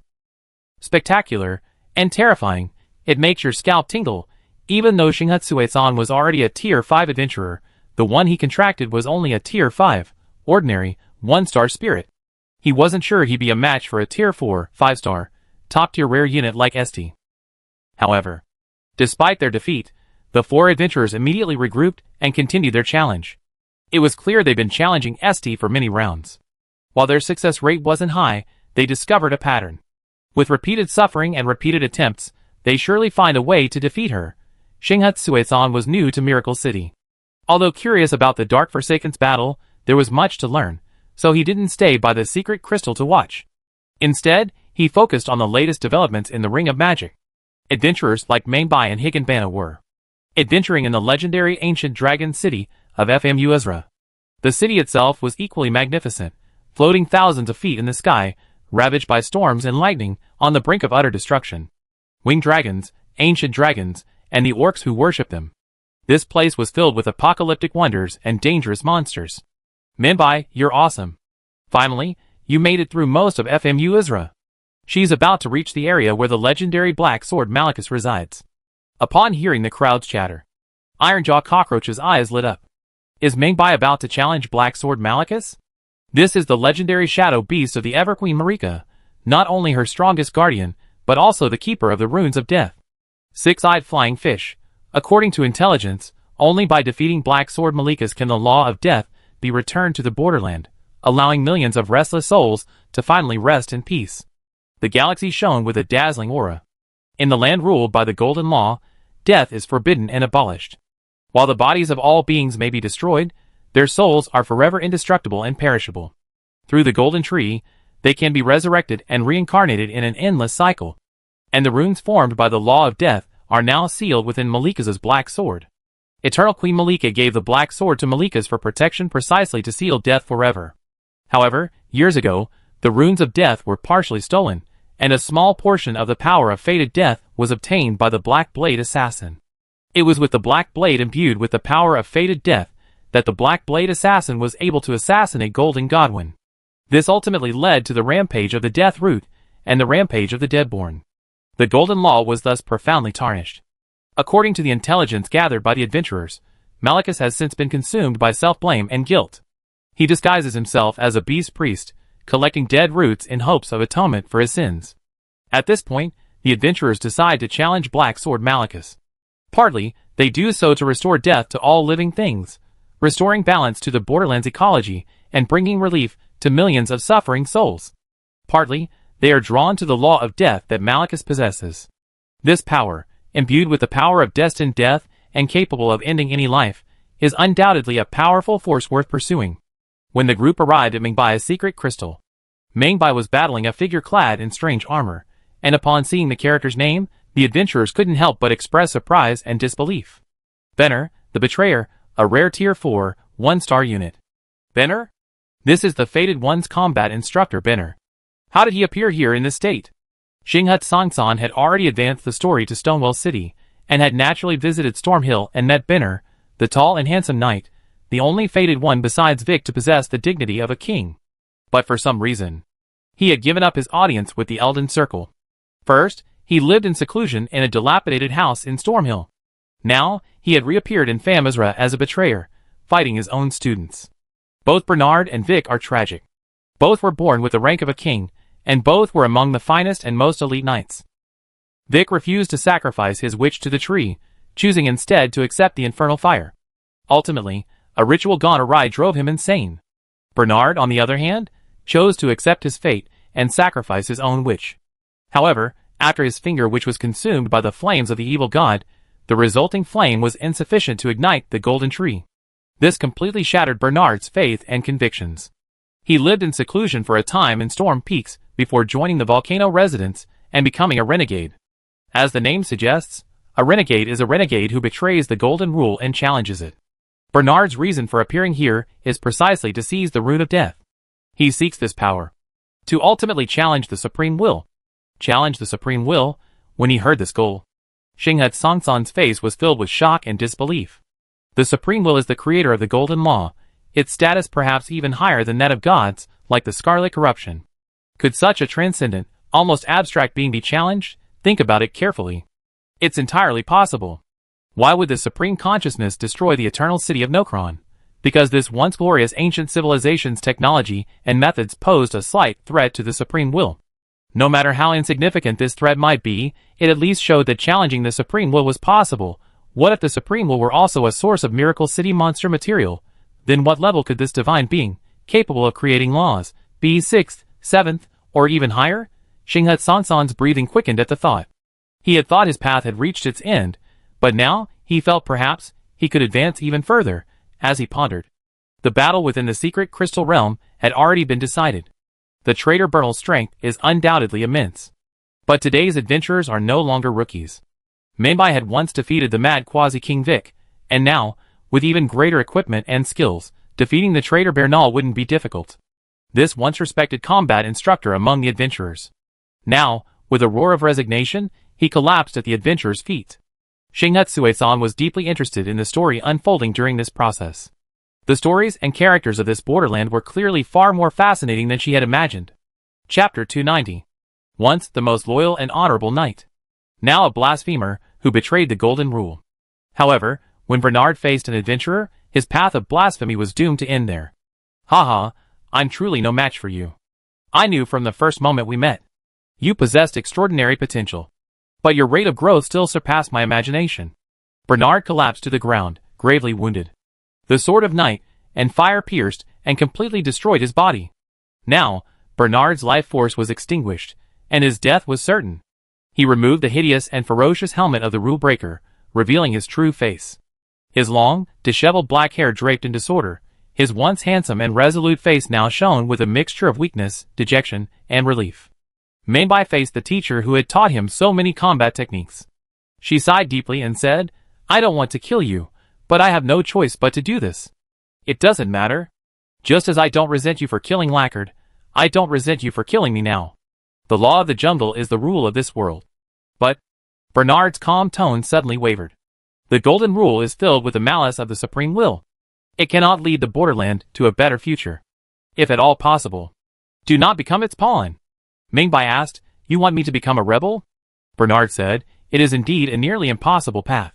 Spectacular and terrifying, it makes your scalp tingle. Even though Xinghutsue-san was already a Tier 5 adventurer, the one he contracted was only a Tier 5, ordinary, 1-star spirit. He wasn't sure he'd be a match for a Tier 4, 5-star, top-tier rare unit like Esty. However, despite their defeat, the 4 adventurers immediately regrouped and continued their challenge. It was clear they'd been challenging Esty for many rounds. While their success rate wasn't high, they discovered a pattern. With repeated suffering and repeated attempts, they surely find a way to defeat her. Xinghutsue-san was new to Miracle City. Although curious about the Dark Forsaken's battle, there was much to learn, so he didn't stay by the secret crystal to watch. Instead, he focused on the latest developments in the Ring of Magic. Adventurers like Mengbai and Higanbana were adventuring in the legendary ancient dragon city of FMU Ezra. The city itself was equally magnificent, floating thousands of feet in the sky, ravaged by storms and lightning, on the brink of utter destruction. Winged dragons, ancient dragons, and the orcs who worship them. This place was filled with apocalyptic wonders and dangerous monsters. Mengbai, you're awesome. Finally, you made it through most of FMU Ezra. She's about to reach the area where the legendary Black Sword Malachus resides. Upon hearing the crowd's chatter, Ironjaw Cockroach's eyes lit up. Is Mengbai about to challenge Black Sword Malachus? This is the legendary shadow beast of the Everqueen Marika, not only her strongest guardian, but also the keeper of the runes of death. Six-eyed flying fish. According to intelligence, only by defeating Black Sword Malachus can the law of death be returned to the borderland, allowing millions of restless souls to finally rest in peace. The galaxy shone with a dazzling aura. In the land ruled by the Golden Law, death is forbidden and abolished. While the bodies of all beings may be destroyed, their souls are forever indestructible and perishable. Through the Golden Tree, they can be resurrected and reincarnated in an endless cycle. And the runes formed by the law of death are now sealed within Malika's black sword. Eternal Queen Malika gave the black sword to Malika's for protection precisely to seal death forever. However, years ago, the runes of death were partially stolen, and a small portion of the power of fated death was obtained by the Black Blade Assassin. It was with the Black Blade imbued with the power of fated death that the Black Blade Assassin was able to assassinate Golden Godwin. This ultimately led to the rampage of the Death Root and the rampage of the Deadborn. The Golden Law was thus profoundly tarnished. According to the intelligence gathered by the adventurers, Malachus has since been consumed by self-blame and guilt. He disguises himself as a beast priest, collecting dead roots in hopes of atonement for his sins. At this point, the adventurers decide to challenge Black Sword Malachus. Partly, they do so to restore death to all living things, restoring balance to the Borderlands ecology and bringing relief to millions of suffering souls. Partly, They are drawn to the law of death that Malachus possesses. This power, imbued with the power of destined death and capable of ending any life, is undoubtedly a powerful force worth pursuing. When the group arrived at Mengbai's secret crystal, Mengbai was battling a figure clad in strange armor, and upon seeing the character's name, the adventurers couldn't help but express surprise and disbelief. Benner, the Betrayer, a rare Tier 4, 1-star unit. Benner? This is the Fated One's combat instructor Benner. How did he appear here in this state? Xinghut Songsan had already advanced the story to Stonewall City, and had naturally visited Storm Hill and met Benner, the tall and handsome knight, the only Fated One besides Vic to possess the dignity of a king. But for some reason, he had given up his audience with the Elden Circle. First, he lived in seclusion in a dilapidated house in Stormhill. Now, he had reappeared in Famizra as a betrayer, fighting his own students. Both Bernard and Vic are tragic. Both were born with the rank of a king, and both were among the finest and most elite knights. Vic refused to sacrifice his witch to the tree, choosing instead to accept the infernal fire. Ultimately, a ritual gone awry drove him insane. Bernard, on the other hand, chose to accept his fate and sacrifice his own witch. However, after his finger witch was consumed by the flames of the evil god, the resulting flame was insufficient to ignite the golden tree. This completely shattered Bernard's faith and convictions. He lived in seclusion for a time in Storm Peaks before joining the volcano residence and becoming a renegade. As the name suggests, a renegade is a renegade who betrays the golden rule and challenges it. Bernard's reason for appearing here is precisely to seize the rune of death. He seeks this power to ultimately challenge the supreme will. Challenge the supreme will. When he heard this goal, Xinghut Songsan's face was filled with shock and disbelief. The supreme will is the creator of the golden law, its status perhaps even higher than that of gods, like the scarlet corruption. Could such a transcendent, almost abstract being be challenged? Think about it carefully. It's entirely possible. Why would the supreme consciousness destroy the eternal city of Nokron? Because this once glorious ancient civilization's technology and methods posed a slight threat to the supreme will. No matter how insignificant this threat might be, it at least showed that challenging the supreme will was possible. What if the supreme will were also a source of miracle city monster material? Then what level could this divine being, capable of creating laws, be 6th, 7th, or even higher? Xinghut Songsan's breathing quickened at the thought. He had thought his path had reached its end, but now, he felt perhaps, he could advance even further. As he pondered, the battle within the secret crystal realm had already been decided. The traitor Bernal's strength is undoubtedly immense. But today's adventurers are no longer rookies. Menbai had once defeated the mad quasi-king Vic, and now, with even greater equipment and skills, defeating the traitor Bernal wouldn't be difficult. This once respected combat instructor among the adventurers. Now, with a roar of resignation, he collapsed at the adventurer's feet. Xinghut Sue-san was deeply interested in the story unfolding during this process. The stories and characters of this borderland were clearly far more fascinating than she had imagined. Chapter 290. Once the most loyal and honorable knight. Now a blasphemer who betrayed the golden rule. However, when Bernard faced an adventurer, his path of blasphemy was doomed to end there. Haha, I'm truly no match for you. I knew from the first moment we met. You possessed extraordinary potential. But your rate of growth still surpassed my imagination. Bernard collapsed to the ground, gravely wounded. The sword of night and fire pierced and completely destroyed his body. Now, Bernard's life force was extinguished, and his death was certain. He removed the hideous and ferocious helmet of the rule breaker, revealing his true face. His long, disheveled black hair draped in disorder, his once handsome and resolute face now shone with a mixture of weakness, dejection, and relief. Menbai faced the teacher who had taught him so many combat techniques. She sighed deeply and said, I don't want to kill you, but I have no choice but to do this. It doesn't matter. Just as I don't resent you for killing Lacquard, I don't resent you for killing me now. The law of the jungle is the rule of this world. But, Bernard's calm tone suddenly wavered. The golden rule is filled with the malice of the supreme will. It cannot lead the borderland to a better future. If at all possible, do not become its pawn. Menbai asked, You want me to become a rebel? Bernard said, It is indeed a nearly impossible path.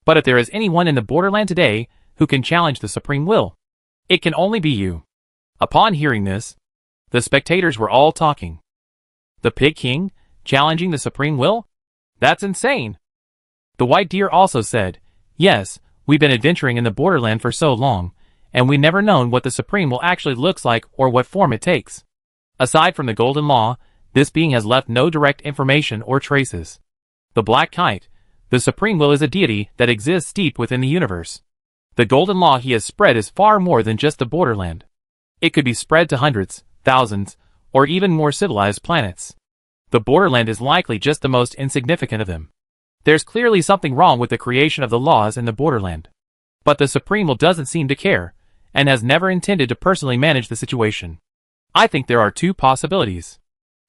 But if there is anyone in the borderland today who can challenge the supreme will, it can only be you. Upon hearing this, the spectators were all talking. The Pig King, challenging the supreme will? That's insane. The White Deer also said, Yes, we've been adventuring in the borderland for so long, and we've never known what the supreme will actually looks like or what form it takes. Aside from the golden law, This being has left no direct information or traces. The Black Kite, the Supreme Will, is a deity that exists deep within the universe. The golden law he has spread is far more than just the borderland. It could be spread to hundreds, thousands, or even more civilized planets. The borderland is likely just the most insignificant of them. There's clearly something wrong with the creation of the laws in the borderland. But the Supreme Will doesn't seem to care, and has never intended to personally manage the situation. I think there are two possibilities.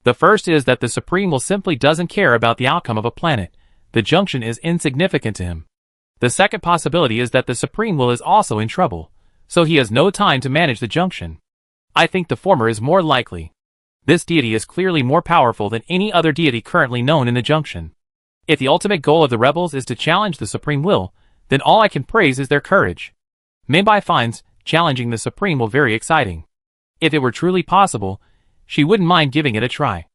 The first is that the Supreme Will simply doesn't care about the outcome of a planet. The junction is insignificant to him. The second possibility is that the Supreme Will is also in trouble, so he has no time to manage the junction. I think the former is more likely. This deity is clearly more powerful than any other deity currently known in the junction. If the ultimate goal of the rebels is to challenge the Supreme Will, then all I can praise is their courage. Meibai finds challenging the Supreme Will very exciting. If it were truly possible, she wouldn't mind giving it a try.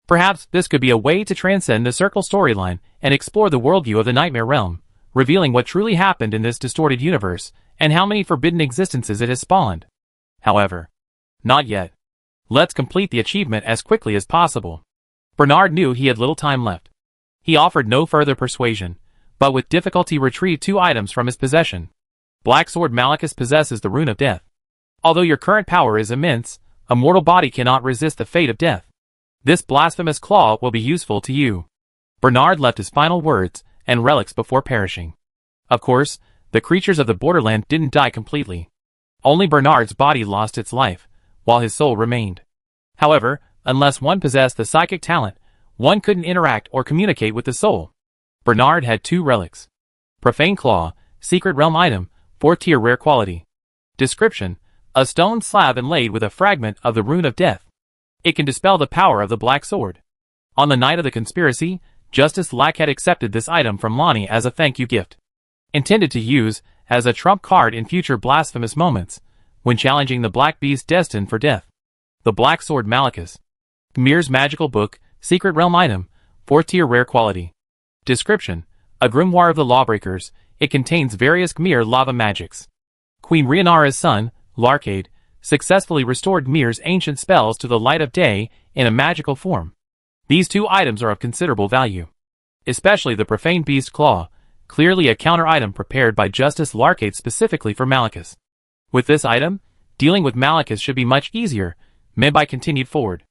Perhaps this could be a way to transcend the Circle storyline and explore the worldview of the Nightmare Realm, revealing what truly happened in this distorted universe and how many forbidden existences it has spawned. However, not yet. Let's complete the achievement as quickly as possible. Bernard knew he had little time left. He offered no further persuasion, but with difficulty retrieved 2 items from his possession. Black Sword Malachus possesses the Rune of Death. Although your current power is immense, a mortal body cannot resist the fate of death. This blasphemous claw will be useful to you. Bernard left his final words and relics before perishing. Of course, the creatures of the borderland didn't die completely. Only Bernard's body lost its life, while his soul remained. However, unless one possessed the psychic talent, one couldn't interact or communicate with the soul. Bernard had 2 relics. Profane Claw, Secret Realm item, 4th tier rare quality. Description: a stone slab inlaid with a fragment of the Rune of Death. It can dispel the power of the Black Sword. On the night of the conspiracy, Justice Lack had accepted this item from Lonnie as a thank you gift. Intended to use as a trump card in future blasphemous moments, when challenging the Black Beast destined for death. The Black Sword Malachus. Mir's Magical Book, Secret Realm item, 4th tier rare quality. Description: a grimoire of the lawbreakers. It contains various Khmer lava magics. Queen Rhaenyra's son, Larcade, successfully restored Mir's ancient spells to the light of day in a magical form. These 2 items are of considerable value. Especially the Profane Beast Claw, clearly a counter item prepared by Justice Larcade specifically for Malachus. With this item, dealing with Malachus should be much easier. Meibai continued forward.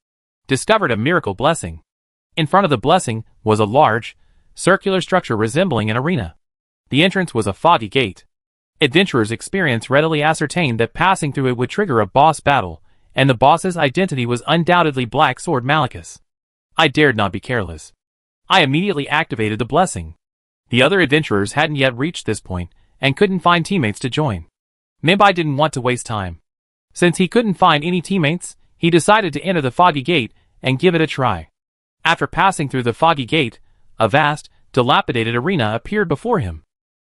Discovered a miracle blessing. In front of the blessing was a large, circular structure resembling an arena. The entrance was a foggy gate. Adventurers' experience readily ascertained that passing through it would trigger a boss battle, and the boss's identity was undoubtedly Black Sword Malachus. I dared not be careless. I immediately activated the blessing. The other adventurers hadn't yet reached this point, and couldn't find teammates to join. Meibai didn't want to waste time. Since he couldn't find any teammates, he decided to enter the foggy gate and give it a try. After passing through the foggy gate, a vast, dilapidated arena appeared before him.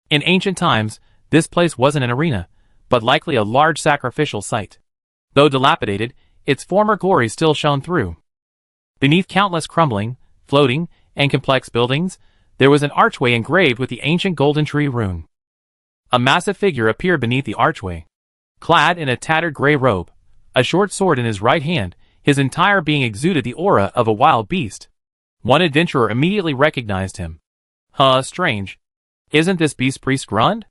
In ancient times, this place wasn't an arena, but likely a large sacrificial site. Though dilapidated, its former glory still shone through. Beneath countless crumbling, floating, and complex buildings, there was an archway engraved with the ancient golden tree rune. A massive figure appeared beneath the archway. Clad in a tattered gray robe, a short sword in his right hand, his entire being exuded the aura of a wild beast. One adventurer immediately recognized him. Huh, strange. Isn't this Beast Priest Grund?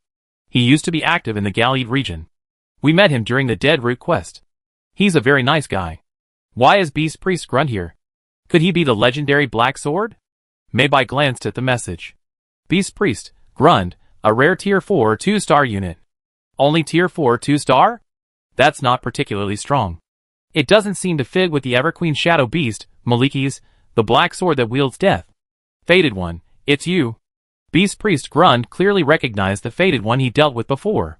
He used to be active in the Gallade region. We met him during the Dead Root quest. He's a very nice guy. Why is Beast Priest Grund here? Could he be the legendary Black Sword? Meibai glanced at the message. Beast Priest, Grund, a rare tier 4 2-star unit. Only tier 4 2-star? That's not particularly strong. It doesn't seem to fit with the Everqueen Shadow Beast, Malikis, the Black Sword that wields death. Fated One, it's you. Beast Priest Grund clearly recognized the Fated One he dealt with before.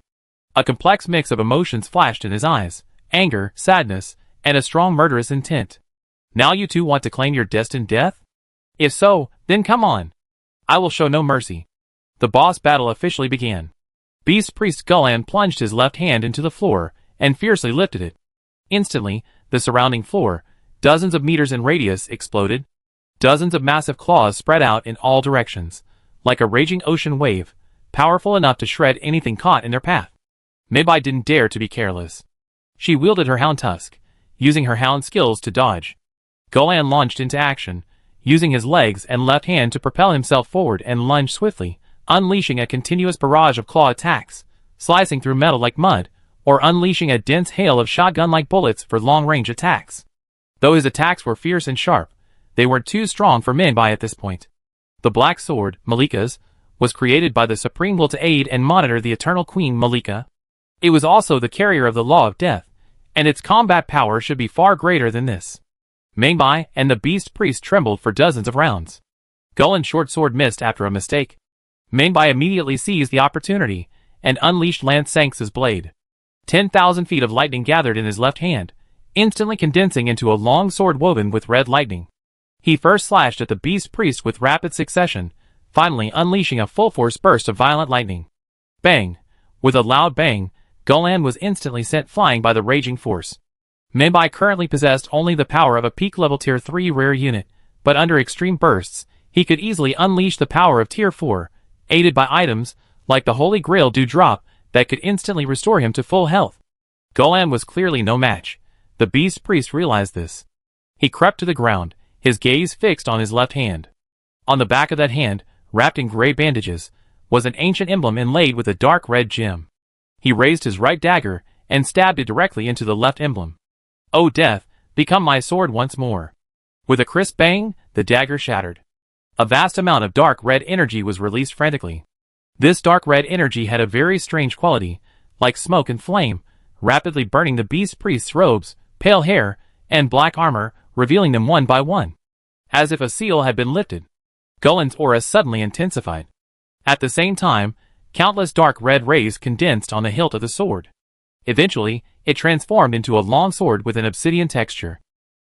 A complex mix of emotions flashed in his eyes, anger, sadness, and a strong murderous intent. Now you two want to claim your destined death? If so, then come on. I will show no mercy. The boss battle officially began. Beast Priest Gul'an plunged his left hand into the floor and fiercely lifted it. Instantly, the surrounding floor, dozens of meters in radius, exploded. Dozens of massive claws spread out in all directions, like a raging ocean wave, powerful enough to shred anything caught in their path. Meibai didn't dare to be careless. She wielded her hound tusk, using her hound skills to dodge. Golan launched into action, using his legs and left hand to propel himself forward and lunge swiftly, unleashing a continuous barrage of claw attacks, slicing through metal like mud, or unleashing a dense hail of shotgun-like bullets for long-range attacks. Though his attacks were fierce and sharp, they weren't too strong for Minbai at this point. The Black Sword, Malika's, was created by the Supreme Will to aid and monitor the Eternal Queen Malika. It was also the carrier of the Law of Death, and its combat power should be far greater than this. Minbai and the Beast Priest trembled for dozens of rounds. Golan's short sword missed after a mistake. Minbai immediately seized the opportunity, and unleashed Lance Sanx's blade. 10,000 feet of lightning gathered in his left hand, instantly condensing into a long sword woven with red lightning. He first slashed at the Beast Priest with rapid succession, finally unleashing a full-force burst of violent lightning. Bang! With a loud bang, Golan was instantly sent flying by the raging force. Minbai currently possessed only the power of a peak-level Tier 3 rare unit, but under extreme bursts, he could easily unleash the power of Tier 4, aided by items, like the Holy Grail Dewdrop, that could instantly restore him to full health. Golan was clearly no match. The Beast Priest realized this. He crept to the ground, his gaze fixed on his left hand. On the back of that hand, wrapped in gray bandages, was an ancient emblem inlaid with a dark red gem. He raised his right dagger, and stabbed it directly into the left emblem. "O death, become my sword once more." With a crisp bang, the dagger shattered. A vast amount of dark red energy was released frantically. This dark red energy had a very strange quality, like smoke and flame, rapidly burning the Beast Priest's robes, pale hair, and black armor, revealing them one by one. As if a seal had been lifted. Golan's aura suddenly intensified. At the same time, countless dark red rays condensed on the hilt of the sword. Eventually, it transformed into a long sword with an obsidian texture.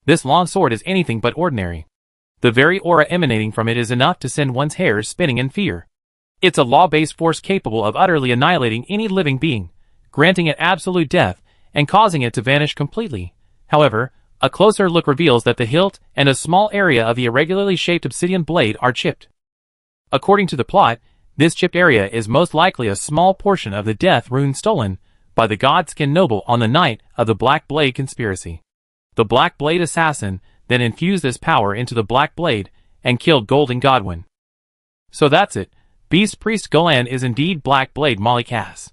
This long sword is anything but ordinary. The very aura emanating from it is enough to send one's hairs spinning in fear. It's a law-based force capable of utterly annihilating any living being, granting it absolute death, and causing it to vanish completely. However, a closer look reveals that the hilt and a small area of the irregularly shaped obsidian blade are chipped. According to the plot, this chipped area is most likely a small portion of the death rune stolen by the Godskin Noble on the night of the Black Blade conspiracy. The Black Blade assassin then infused this power into the Black Blade and killed Golden Godwin. So that's it. Beast Priest Golan is indeed Black Blade Malikas.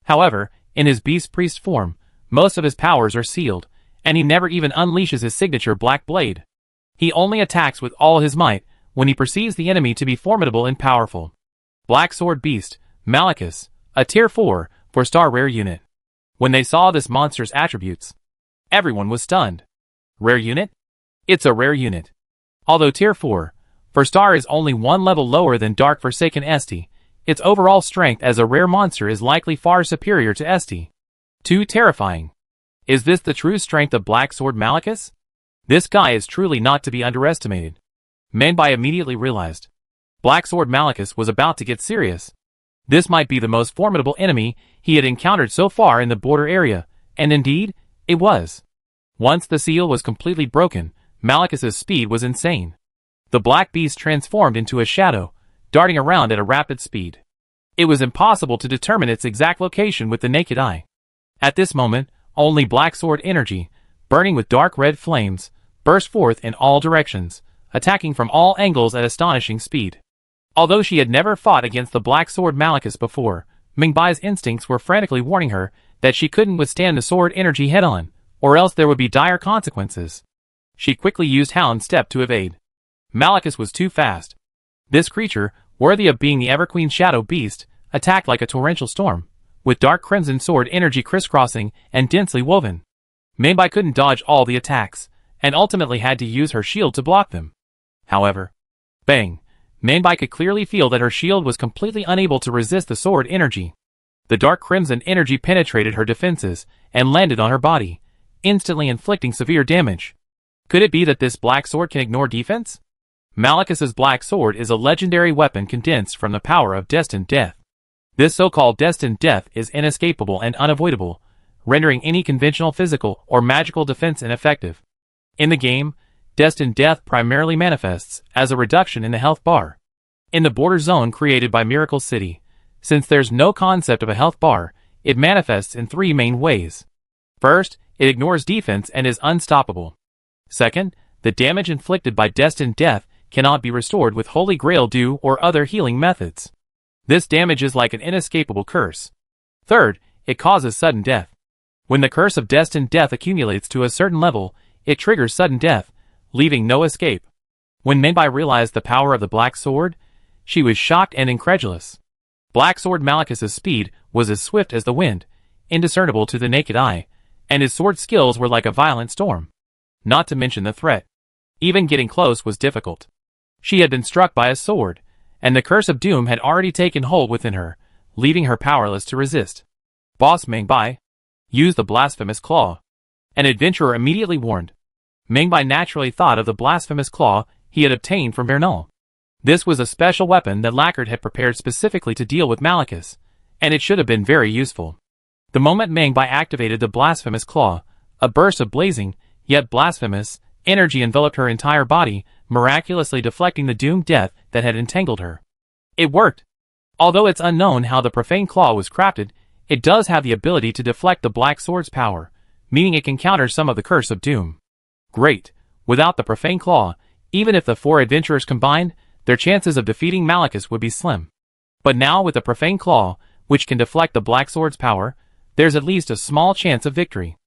However, in his Beast Priest form, most of his powers are sealed, and he never even unleashes his signature Black Blade. He only attacks with all his might when he perceives the enemy to be formidable and powerful. Black Sword Beast, Malikas, a Tier 4, 4-star rare unit. When they saw this monster's attributes, everyone was stunned. Rare unit? It's a rare unit. Although Tier 4, 4-star is only one level lower than Dark Forsaken Esti, its overall strength as a rare monster is likely far superior to Esti. Too terrifying. Is this the true strength of Black Sword Malikas? This guy is truly not to be underestimated. Minbai immediately realized. Black Sword Malikas was about to get serious. This might be the most formidable enemy he had encountered so far in the border area, and indeed, it was. Once the seal was completely broken, Malikas's speed was insane. The Black Beast transformed into a shadow, darting around at a rapid speed. It was impossible to determine its exact location with the naked eye. At this moment, only Black Sword energy, burning with dark red flames, burst forth in all directions, attacking from all angles at astonishing speed. Although she had never fought against the Black Sword Malikas before, Mingbai's instincts were frantically warning her that she couldn't withstand the sword energy head-on, or else there would be dire consequences. She quickly used Hound Step to evade. Malikas was too fast. This creature, worthy of being the Everqueen Shadow Beast, attacked like a torrential storm, with dark crimson sword energy crisscrossing and densely woven. Minbai couldn't dodge all the attacks, and ultimately had to use her shield to block them. However, bang! Minbai could clearly feel that her shield was completely unable to resist the sword energy. The dark crimson energy penetrated her defenses and landed on her body, instantly inflicting severe damage. Could it be that this black sword can ignore defense? Malikas's black sword is a legendary weapon condensed from the power of destined death. This so-called destined death is inescapable and unavoidable, rendering any conventional physical or magical defense ineffective. In the game, destined death primarily manifests as a reduction in the health bar. In the border zone created by Miracle City, since there's no concept of a health bar, it manifests in three main ways. First, it ignores defense and is unstoppable. Second, the damage inflicted by destined death cannot be restored with Holy Grail dew or other healing methods. This damage is like an inescapable curse. Third, it causes sudden death. When the curse of destined death accumulates to a certain level, it triggers sudden death, leaving no escape. When Mengbai realized the power of the Black Sword, she was shocked and incredulous. Black Sword Malicus's speed was as swift as the wind, indiscernible to the naked eye, and his sword skills were like a violent storm. Not to mention the threat. Even getting close was difficult. She had been struck by a sword, and the curse of doom had already taken hold within her, leaving her powerless to resist. Boss Mengbai, use the blasphemous claw. An adventurer immediately warned. Mengbai naturally thought of the blasphemous claw he had obtained from Bernal. This was a special weapon that Lacquard had prepared specifically to deal with Malicus, and it should have been very useful. The moment Mengbai activated the blasphemous claw, a burst of blazing, yet blasphemous, energy enveloped her entire body, miraculously deflecting the doomed death that had entangled her. It worked. Although it's unknown how the profane claw was crafted, it does have the ability to deflect the Black Sword's power, meaning it can counter some of the curse of doom. Great. Without the profane claw, even if the four adventurers combined, their chances of defeating Malicus would be slim. But now with the profane claw, which can deflect the Black Sword's power, there's at least a small chance of victory.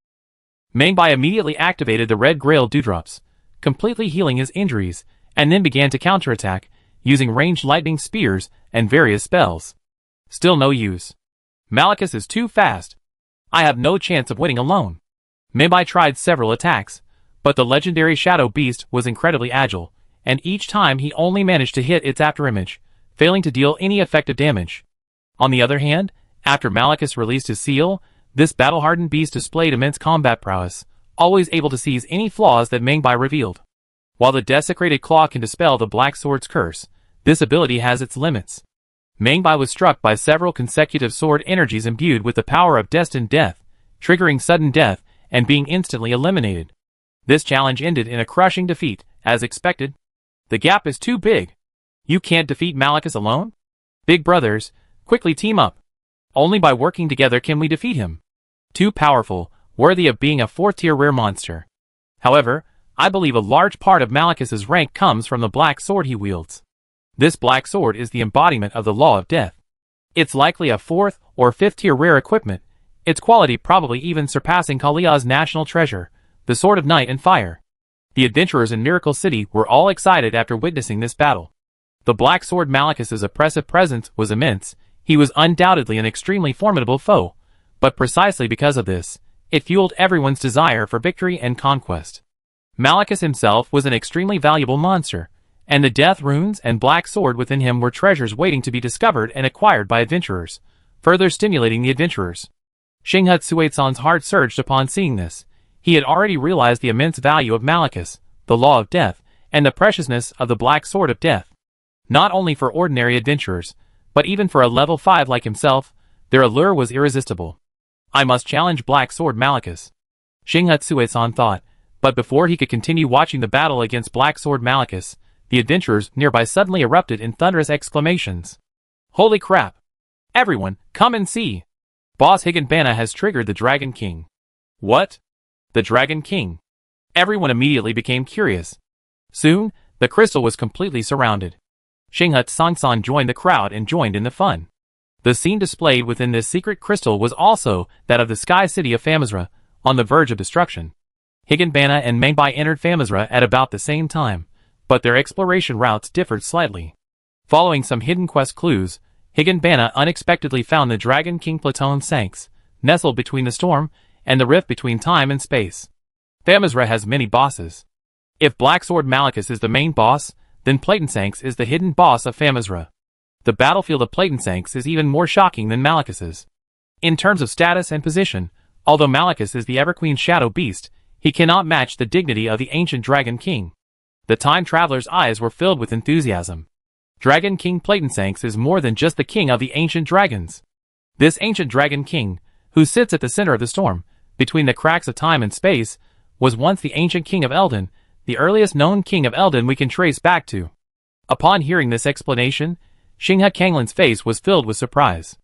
Mengbai immediately activated the red Grail dewdrops, completely healing his injuries, and then began to counterattack, using ranged lightning spears and various spells. Still no use. Malicus is too fast. I have no chance of winning alone. Mengbai tried several attacks, but the legendary Shadow Beast was incredibly agile, and each time he only managed to hit its afterimage, failing to deal any effective damage. On the other hand, after Malicus released his seal, this battle-hardened beast displayed immense combat prowess, always able to seize any flaws that Mengbai revealed. While the desecrated claw can dispel the Black Sword's curse, this ability has its limits. Mengbai was struck by several consecutive sword energies imbued with the power of destined death, triggering sudden death and being instantly eliminated. This challenge ended in a crushing defeat, as expected. The gap is too big. You can't defeat Malicus alone? Big brothers, quickly team up. Only by working together can we defeat him. Too powerful, worthy of being a 4th-tier rare monster. However, I believe a large part of Malicus's rank comes from the Black Sword he wields. This Black Sword is the embodiment of the law of death. It's likely a 4th or 5th-tier rare equipment, its quality probably even surpassing Kalia's national treasure, the Sword of Night and Fire. The adventurers in Miracle City were all excited after witnessing this battle. The Black Sword Malicus's oppressive presence was immense. He was undoubtedly an extremely formidable foe, but precisely because of this, it fueled everyone's desire for victory and conquest. Malicus himself was an extremely valuable monster, and the death runes and Black Sword within him were treasures waiting to be discovered and acquired by adventurers, further stimulating the adventurers. Xinghe Suetsan's heart surged upon seeing this. He had already realized the immense value of Malicus, the law of death, and the preciousness of the Black Sword of death. Not only for ordinary adventurers, but even for a level 5 like himself, their allure was irresistible. I must challenge Black Sword Malicus. Xinghe Suetsan thought, but before he could continue watching the battle against Black Sword Malicus, the adventurers nearby suddenly erupted in thunderous exclamations. Holy crap! Everyone, come and see! Boss Higanbana has triggered the Dragon King. What? The Dragon King? Everyone immediately became curious. Soon, the crystal was completely surrounded. Xinghe Tsangsan joined the crowd and joined in the fun. The scene displayed within this secret crystal was also that of the sky city of Famizra, on the verge of destruction. Higanbana and Mengbai entered Famizra at about the same time, but their exploration routes differed slightly. Following some hidden quest clues, Higanbana unexpectedly found the Dragon King Platon Sanks, nestled between the storm and the rift between time and space. Famizra has many bosses. If Black Sword Malicus is the main boss, then Platonsanks is the hidden boss of Famizra. The battlefield of Platonsanks is even more shocking than Malicus's. In terms of status and position, although Malicus is the Everqueen Shadow Beast, he cannot match the dignity of the ancient Dragon King. The time traveler's eyes were filled with enthusiasm. Dragon King Platonsanks is more than just the king of the ancient dragons. This ancient Dragon King, who sits at the center of the storm, between the cracks of time and space, was once the ancient king of Eldon, the earliest known king of Eldon we can trace back to. Upon hearing this explanation, Xinghe Kanglin's face was filled with surprise.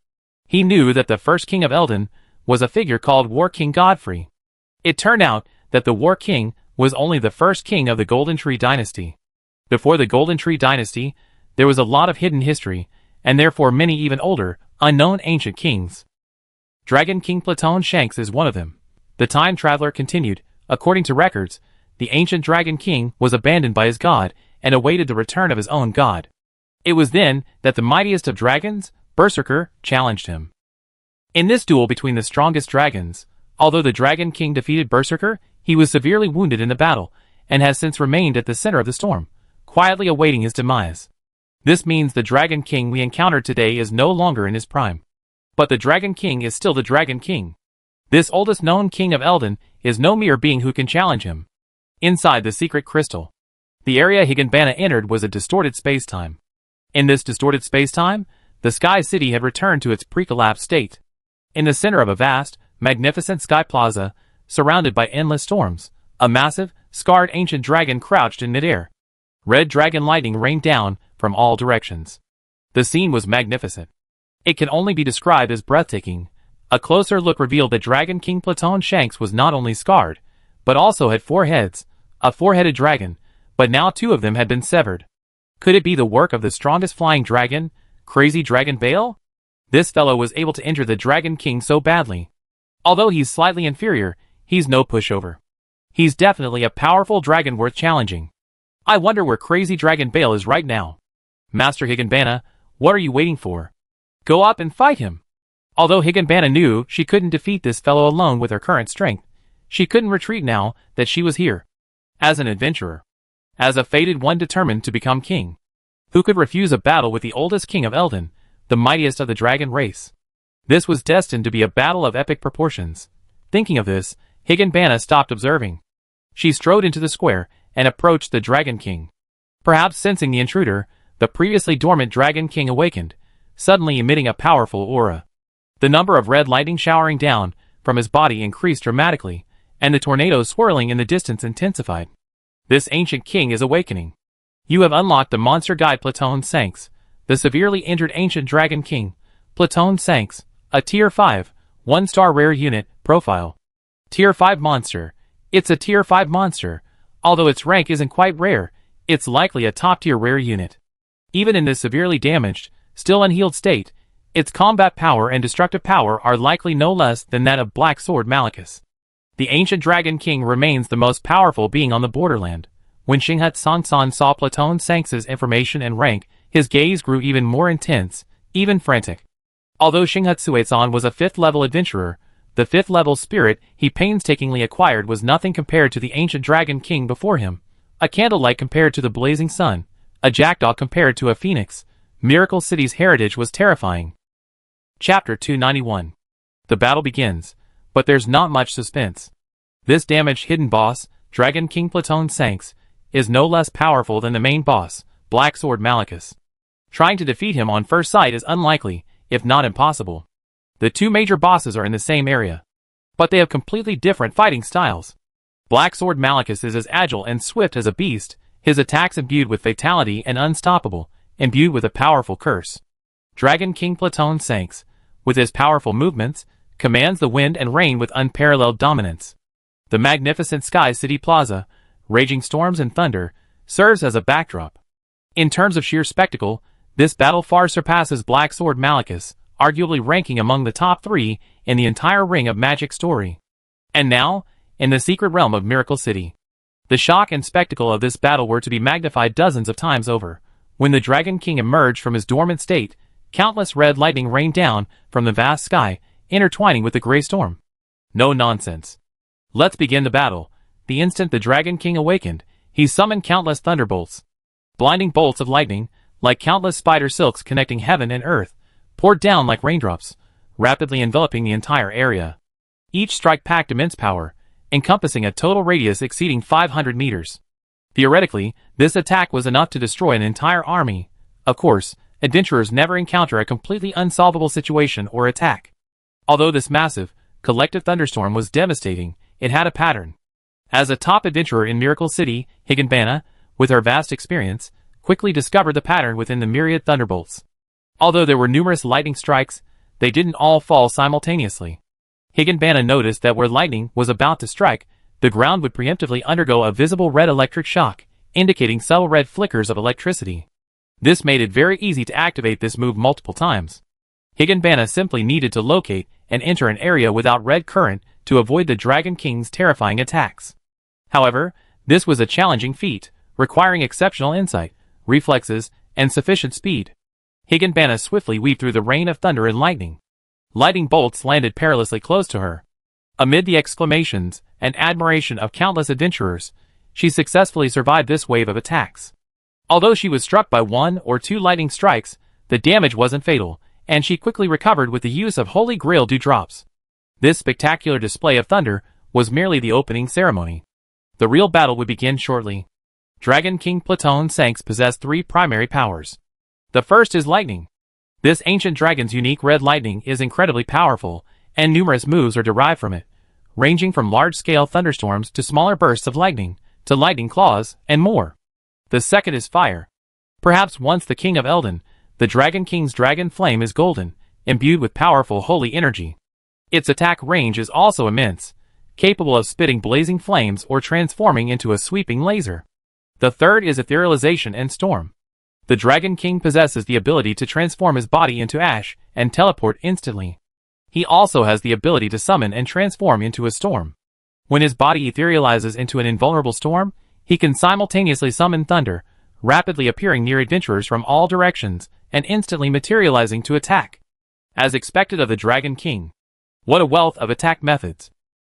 He knew that the first king of Eldon was a figure called War King Godfrey. It turned out that the War King, was only the first king of the Golden Tree Dynasty. Before the Golden Tree Dynasty, there was a lot of hidden history, and therefore many even older, unknown ancient kings. Dragon King Platon Shanks is one of them. The time traveler continued, according to records, the ancient Dragon King was abandoned by his god and awaited the return of his own god. It was then that the mightiest of dragons, Berserker, challenged him. In this duel between the strongest dragons, although the Dragon King defeated Berserker, he was severely wounded in the battle, and has since remained at the center of the storm, quietly awaiting his demise. This means the Dragon King we encountered today is no longer in his prime. But the Dragon King is still the Dragon King. This oldest known king of Elden is no mere being who can challenge him. Inside the secret crystal, the area Higanbana entered was a distorted space-time. In this distorted space-time, the Sky City had returned to its pre-collapse state. In the center of a vast, magnificent sky plaza, surrounded by endless storms, a massive, scarred ancient dragon crouched in midair. Red dragon lightning rained down from all directions. The scene was magnificent. It can only be described as breathtaking. A closer look revealed that Dragon King Platon Shanks was not only scarred, but also had 4 heads, a 4-headed dragon, but now 2 of them had been severed. Could it be the work of the strongest flying dragon, Crazy Dragon Bale? This fellow was able to injure the Dragon King so badly. Although he's slightly inferior, he's no pushover. He's definitely a powerful dragon worth challenging. I wonder where Crazy Dragon Bale is right now. Master Higanbana, what are you waiting for? Go up and fight him. Although Higanbana knew she couldn't defeat this fellow alone with her current strength, she couldn't retreat now that she was here. As an adventurer. As a fated one determined to become king. Who could refuse a battle with the oldest king of Elden, the mightiest of the dragon race? This was destined to be a battle of epic proportions. Thinking of this, Higanbana stopped observing. She strode into the square and approached the Dragon King. Perhaps sensing the intruder, the previously dormant Dragon King awakened, suddenly emitting a powerful aura. The number of red lightning showering down from his body increased dramatically, and the tornadoes swirling in the distance intensified. This ancient king is awakening. You have unlocked the monster guide Platon Shanks, the severely injured ancient Dragon King, Platon Shanks, a Tier 5, 1-star rare unit, profile. Tier 5 monster. It's a Tier 5 monster. Although its rank isn't quite rare, it's likely a top-tier rare unit. Even in this severely damaged, still unhealed state, its combat power and destructive power are likely no less than that of Black Sword Malekith. The ancient Dragon King remains the most powerful being on the borderland. When Shinghut Songsan saw Platon Shanks' information and rank, his gaze grew even more intense, even frantic. Although Shinghut Suetsan was a 5th-level adventurer, the 5th-level spirit he painstakingly acquired was nothing compared to the ancient Dragon King before him. A candlelight compared to the blazing sun, a jackdaw compared to a phoenix. Miracle City's heritage was terrifying. Chapter 291. The battle begins, but there's not much suspense. This damaged hidden boss, Dragon King Platon Shanks, is no less powerful than the main boss, Black Sword Malekith. Trying to defeat him on first sight is unlikely, if not impossible. The 2 major bosses are in the same area, but they have completely different fighting styles. Black Sword Malekith is as agile and swift as a beast, his attacks imbued with fatality and unstoppable, imbued with a powerful curse. Dragon King Platon Shanks, with his powerful movements, commands the wind and rain with unparalleled dominance. The magnificent Sky City Plaza, raging storms and thunder, serves as a backdrop. In terms of sheer spectacle, this battle far surpasses Black Sword Malekith, arguably ranking among the top 3 in the entire Ring of Magic story. And now, in the secret realm of Miracle City. The shock and spectacle of this battle were to be magnified dozens of times over. When the Dragon King emerged from his dormant state, countless red lightning rained down from the vast sky, intertwining with the gray storm. No nonsense. Let's begin the battle. The instant the Dragon King awakened, he summoned countless thunderbolts. Blinding bolts of lightning, like countless spider silks connecting heaven and earth, poured down like raindrops, rapidly enveloping the entire area. Each strike packed immense power, encompassing a total radius exceeding 500 meters. Theoretically, this attack was enough to destroy an entire army. Of course, adventurers never encounter a completely unsolvable situation or attack. Although this massive, collective thunderstorm was devastating, it had a pattern. As a top adventurer in Miracle City, Higanbana, with her vast experience, quickly discovered the pattern within the myriad thunderbolts. Although there were numerous lightning strikes, they didn't all fall simultaneously. Higanbana noticed that where lightning was about to strike, the ground would preemptively undergo a visible red electric shock, indicating subtle red flickers of electricity. This made it very easy to activate this move multiple times. Higanbana simply needed to locate and enter an area without red current to avoid the Dragon King's terrifying attacks. However, this was a challenging feat, requiring exceptional insight, reflexes, and sufficient speed. Higanbana swiftly weaved through the rain of thunder and lightning. Lightning bolts landed perilously close to her. Amid the exclamations and admiration of countless adventurers, she successfully survived this wave of attacks. Although she was struck by 1 or 2 lightning strikes, the damage wasn't fatal, and she quickly recovered with the use of Holy Grail dewdrops. This spectacular display of thunder was merely the opening ceremony. The real battle would begin shortly. Dragon King Platon Sanks possessed 3 primary powers. The first is lightning. This ancient dragon's unique red lightning is incredibly powerful, and numerous moves are derived from it, ranging from large-scale thunderstorms to smaller bursts of lightning, to lightning claws, and more. The second is fire. Perhaps once the king of Eldon, the Dragon King's dragon flame is golden, imbued with powerful holy energy. Its attack range is also immense, capable of spitting blazing flames or transforming into a sweeping laser. The third is etherealization and storm. The Dragon King possesses the ability to transform his body into ash and teleport instantly. He also has the ability to summon and transform into a storm. When his body etherealizes into an invulnerable storm, he can simultaneously summon thunder, rapidly appearing near adventurers from all directions and instantly materializing to attack. As expected of the Dragon King. What a wealth of attack methods.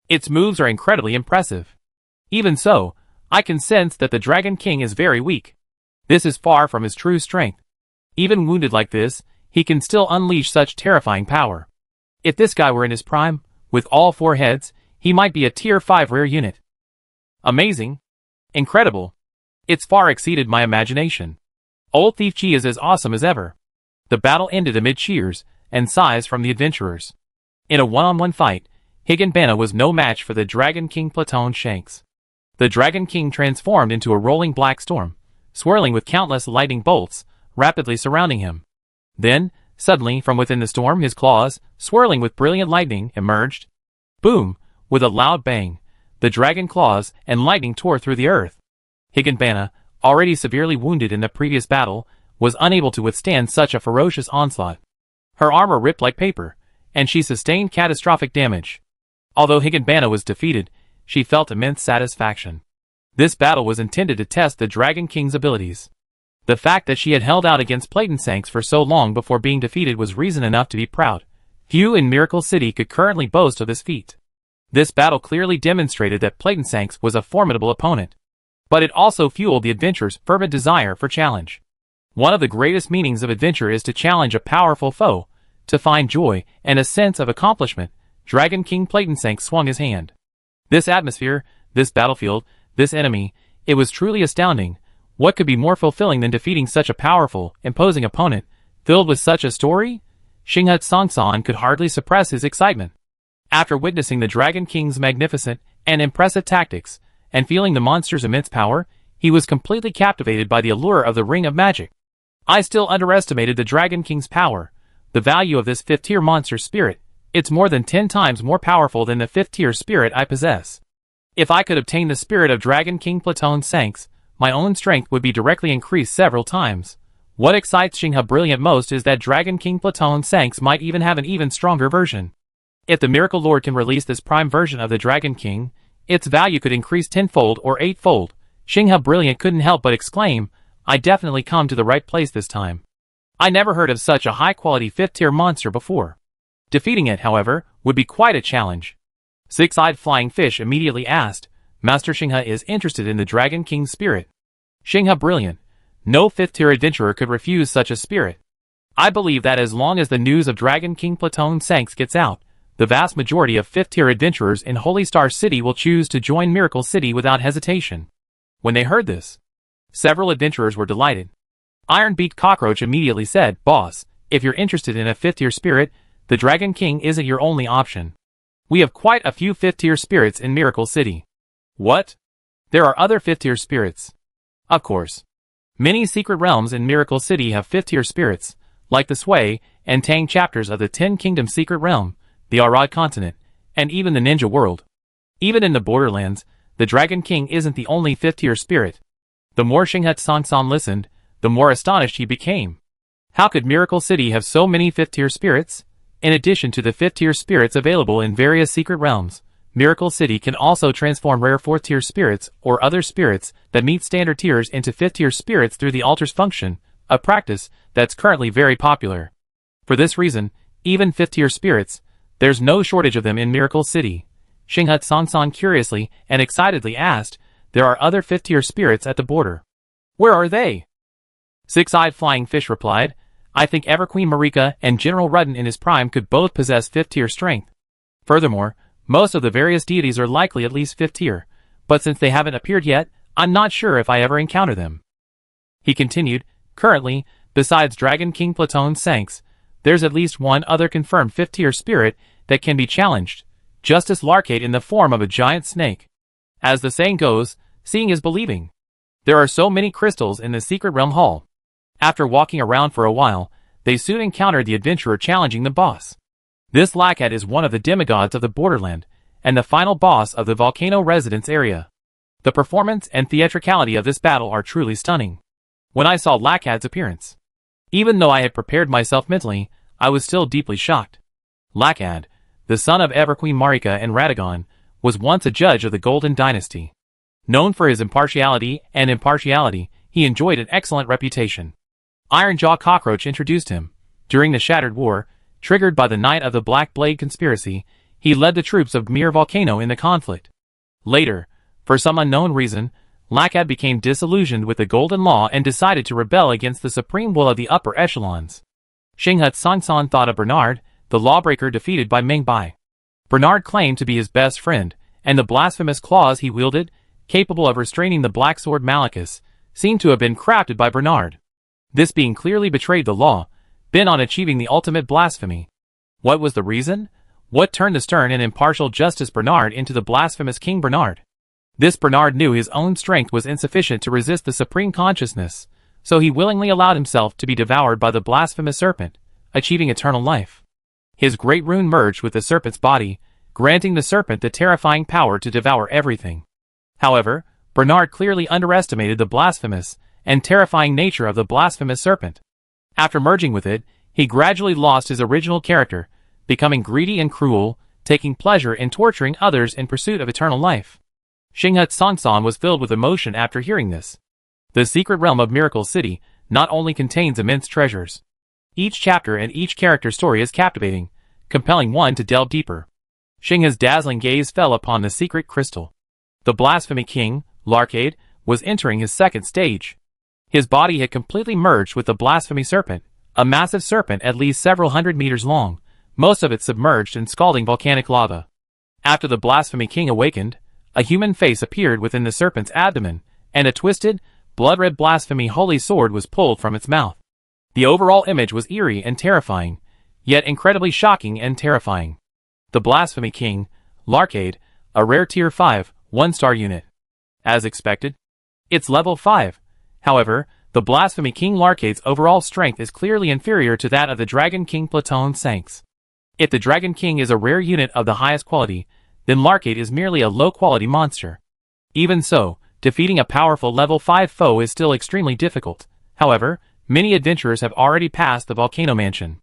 Its moves are incredibly impressive. Even so, I can sense that the Dragon King is very weak. This is far from his true strength. Even wounded like this, he can still unleash such terrifying power. If this guy were in his prime, with all 4 heads, he might be a tier 5 rare unit. Amazing. Incredible. It's far exceeded my imagination. Old Thief Chi is as awesome as ever. The battle ended amid cheers and sighs from the adventurers. In a one-on-one fight, Higanbana was no match for the Dragon King Platon Shanks. The Dragon King transformed into a rolling black storm, swirling with countless lightning bolts, rapidly surrounding him. Then, suddenly, from within the storm, his claws, swirling with brilliant lightning, emerged. Boom! With a loud bang, the dragon claws and lightning tore through the earth. Higanbana, already severely wounded in the previous battle, was unable to withstand such a ferocious onslaught. Her armor ripped like paper, and she sustained catastrophic damage. Although Higanbana was defeated, she felt immense satisfaction. This battle was intended to test the Dragon King's abilities. The fact that she had held out against Platon Sanks for so long before being defeated was reason enough to be proud. Few in Miracle City could currently boast of this feat. This battle clearly demonstrated that Platon Sanks was a formidable opponent. But it also fueled the adventurer's fervent desire for challenge. One of the greatest meanings of adventure is to challenge a powerful foe, to find joy and a sense of accomplishment. Dragon King Platon Sanks swung his hand. This atmosphere, this battlefield, this enemy, it was truly astounding. What could be more fulfilling than defeating such a powerful, imposing opponent, filled with such a story? Xinghut Songsan could hardly suppress his excitement. After witnessing the Dragon King's magnificent and impressive tactics, and feeling the monster's immense power, he was completely captivated by the allure of the Ring of Magic. I still underestimated the Dragon King's power. The value of this 5th-tier monster spirit, it's more than 10 times more powerful than the 5th-tier spirit I possess. If I could obtain the spirit of Dragon King Platon Sanks, my own strength would be directly increased several times. What excites Xinghe Brilliant most is that Dragon King Platon Sanks might even have an even stronger version. If the Miracle Lord can release this prime version of the Dragon King, its value could increase 10-fold or 8-fold. Xinghe Brilliant couldn't help but exclaim, I definitely come to the right place this time. I never heard of such a high-quality 5th-tier monster before. Defeating it, however, would be quite a challenge. Six-Eyed Flying Fish immediately asked, Master Xinghe is interested in the Dragon King's spirit. Xinghe Brilliant, no 5th-tier adventurer could refuse such a spirit. I believe that as long as the news of Dragon King Platon Sanks gets out, the vast majority of 5th-tier adventurers in Holy Star City will choose to join Miracle City without hesitation. When they heard this, several adventurers were delighted. Iron-Beaked Cockroach immediately said, Boss, if you're interested in a 5th-tier spirit, the Dragon King isn't your only option. We have quite a few 5th-tier spirits in Miracle City. What? There are other 5th-tier spirits. Of course. Many secret realms in Miracle City have 5th-tier spirits, like the Sui and Tang chapters of the 10 Kingdoms secret realm, the Arad continent, and even the Ninja world. Even in the borderlands, the Dragon King isn't the only 5th-tier spirit. The more Xinghe Song listened, the more astonished he became. How could Miracle City have so many 5th-tier spirits? In addition to the 5th-tier spirits available in various secret realms, Miracle City can also transform rare 4th-tier spirits or other spirits that meet standard tiers into 5th-tier spirits through the altar's function, a practice that's currently very popular. For this reason, even 5th-tier spirits, there's no shortage of them in Miracle City. Xinghe Song curiously and excitedly asked, there are other 5th-tier spirits at the border. Where are they? Six-Eyed Flying Fish replied, I think Everqueen Marika and General Rudden in his prime could both possess 5th-tier strength. Furthermore, most of the various deities are likely at least 5th-tier, but since they haven't appeared yet, I'm not sure if I ever encounter them. He continued, currently, besides Dragon King Platon Sanks, there's at least one other confirmed 5th-tier spirit that can be challenged, Justice Larcade in the form of a giant snake. As the saying goes, seeing is believing. There are so many crystals in the Secret Realm Hall. After walking around for a while, they soon encountered the adventurer challenging the boss. This Lacad is one of the demigods of the borderland, and the final boss of the volcano residence area. The performance and theatricality of this battle are truly stunning. When I saw Lacad's appearance, even though I had prepared myself mentally, I was still deeply shocked. Lacad, the son of Everqueen Marika and Radagon, was once a judge of the Golden Dynasty. Known for his impartiality, he enjoyed an excellent reputation. Ironjaw Cockroach introduced him. During the Shattered War, triggered by the Night of the Black Blade conspiracy, he led the troops of Mir Volcano in the conflict. Later, for some unknown reason, Lacad became disillusioned with the Golden Law and decided to rebel against the supreme will of the upper echelons. Xinghe Song thought of Bernard, the lawbreaker defeated by Ming Bai. Bernard claimed to be his best friend, and the blasphemous claws he wielded, capable of restraining the Black Sword Malachus, seemed to have been crafted by Bernard. This being clearly betrayed the law, bent on achieving the ultimate blasphemy. What was the reason? What turned the stern and impartial Justice Bernard into the blasphemous King Bernard? This Bernard knew his own strength was insufficient to resist the supreme consciousness, so he willingly allowed himself to be devoured by the blasphemous serpent, achieving eternal life. His great rune merged with the serpent's body, granting the serpent the terrifying power to devour everything. However, Bernard clearly underestimated the blasphemous and terrifying nature of the blasphemous serpent. After merging with it, he gradually lost his original character, becoming greedy and cruel, taking pleasure in torturing others in pursuit of eternal life. Xinghe Song was filled with emotion after hearing this. The secret realm of Miracle City not only contains immense treasures. Each chapter and each character story is captivating, compelling one to delve deeper. Xinghe's dazzling gaze fell upon the secret crystal. The Blasphemy King, Larcade, was entering his second stage. His body had completely merged with the Blasphemy Serpent, a massive serpent at least several hundred meters long, most of it submerged in scalding volcanic lava. After the Blasphemy King awakened, a human face appeared within the serpent's abdomen, and a twisted, blood-red blasphemy holy sword was pulled from its mouth. The overall image was eerie and terrifying, yet incredibly shocking and terrifying. The Blasphemy King, Larcade, a rare Tier 5, 1-star unit. As expected, it's level 5. However, the Blasphemy King Larcade's overall strength is clearly inferior to that of the Dragon King Platon Sanks. If the Dragon King is a rare unit of the highest quality, then Larcade is merely a low-quality monster. Even so, defeating a powerful level 5 foe is still extremely difficult. However, many adventurers have already passed the Volcano Mansion.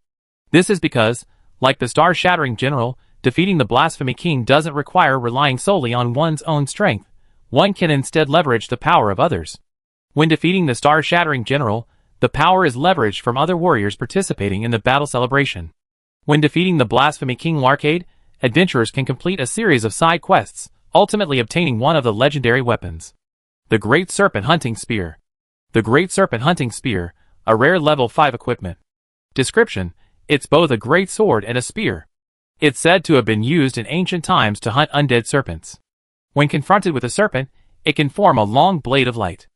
This is because, like the Star-Shattering General, defeating the Blasphemy King doesn't require relying solely on one's own strength. One can instead leverage the power of others. When defeating the Star-Shattering General, the power is leveraged from other warriors participating in the battle celebration. When defeating the Blasphemy King Larcade, adventurers can complete a series of side quests, ultimately obtaining one of the legendary weapons. The Great Serpent Hunting Spear. The Great Serpent Hunting Spear, a rare level 5 equipment. Description: it's both a great sword and a spear. It's said to have been used in ancient times to hunt undead serpents. When confronted with a serpent, it can form a long blade of light.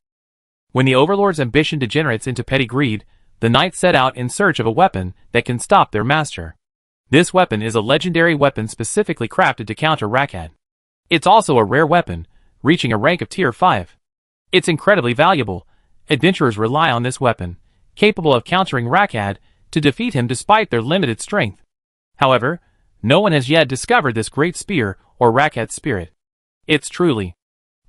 When the Overlord's ambition degenerates into petty greed, the knights set out in search of a weapon that can stop their master. This weapon is a legendary weapon specifically crafted to counter Lacad. It's also a rare weapon, reaching a rank of Tier 5. It's incredibly valuable. Adventurers rely on this weapon, capable of countering Lacad, to defeat him despite their limited strength. However, no one has yet discovered this great spear or Lacad's spirit. It's truly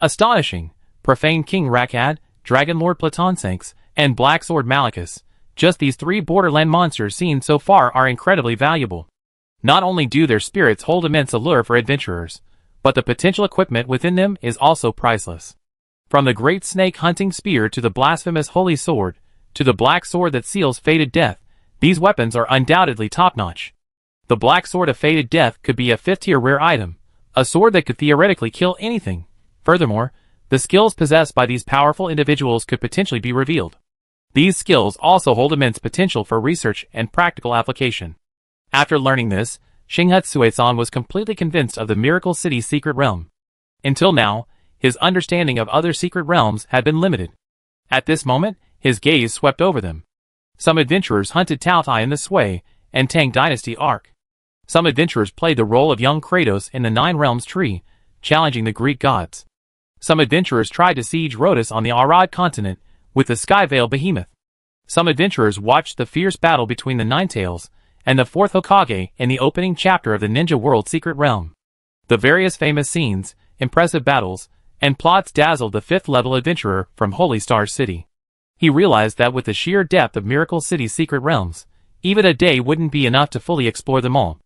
astonishing. Profane King Rakad, Dragon Lord Platonsanks, and Black Sword Malachus. Just these 3 borderland monsters seen so far are incredibly valuable. Not only do their spirits hold immense allure for adventurers, but the potential equipment within them is also priceless. From the great snake hunting spear to the blasphemous holy sword, to the black sword that seals fated death, these weapons are undoubtedly top-notch. The black sword of fated death could be a 5th-tier rare item, a sword that could theoretically kill anything. Furthermore, the skills possessed by these powerful individuals could potentially be revealed. These skills also hold immense potential for research and practical application. After learning this, Shinghatsue-san was completely convinced of the Miracle City's secret realm. Until now, his understanding of other secret realms had been limited. At this moment, his gaze swept over them. Some adventurers hunted Taotai in the Sui and Tang Dynasty Arc. Some adventurers played the role of young Kratos in the Nine Realms tree, challenging the Greek gods. Some adventurers tried to siege Rhodes on the Arad continent with the Skyveil Behemoth. Some adventurers watched the fierce battle between the Ninetales and the 4th Hokage in the opening chapter of the Ninja World Secret Realm. The various famous scenes, impressive battles, and plots dazzled the 5th-level adventurer from Holy Star City. He realized that with the sheer depth of Miracle City's secret realms, even a day wouldn't be enough to fully explore them all.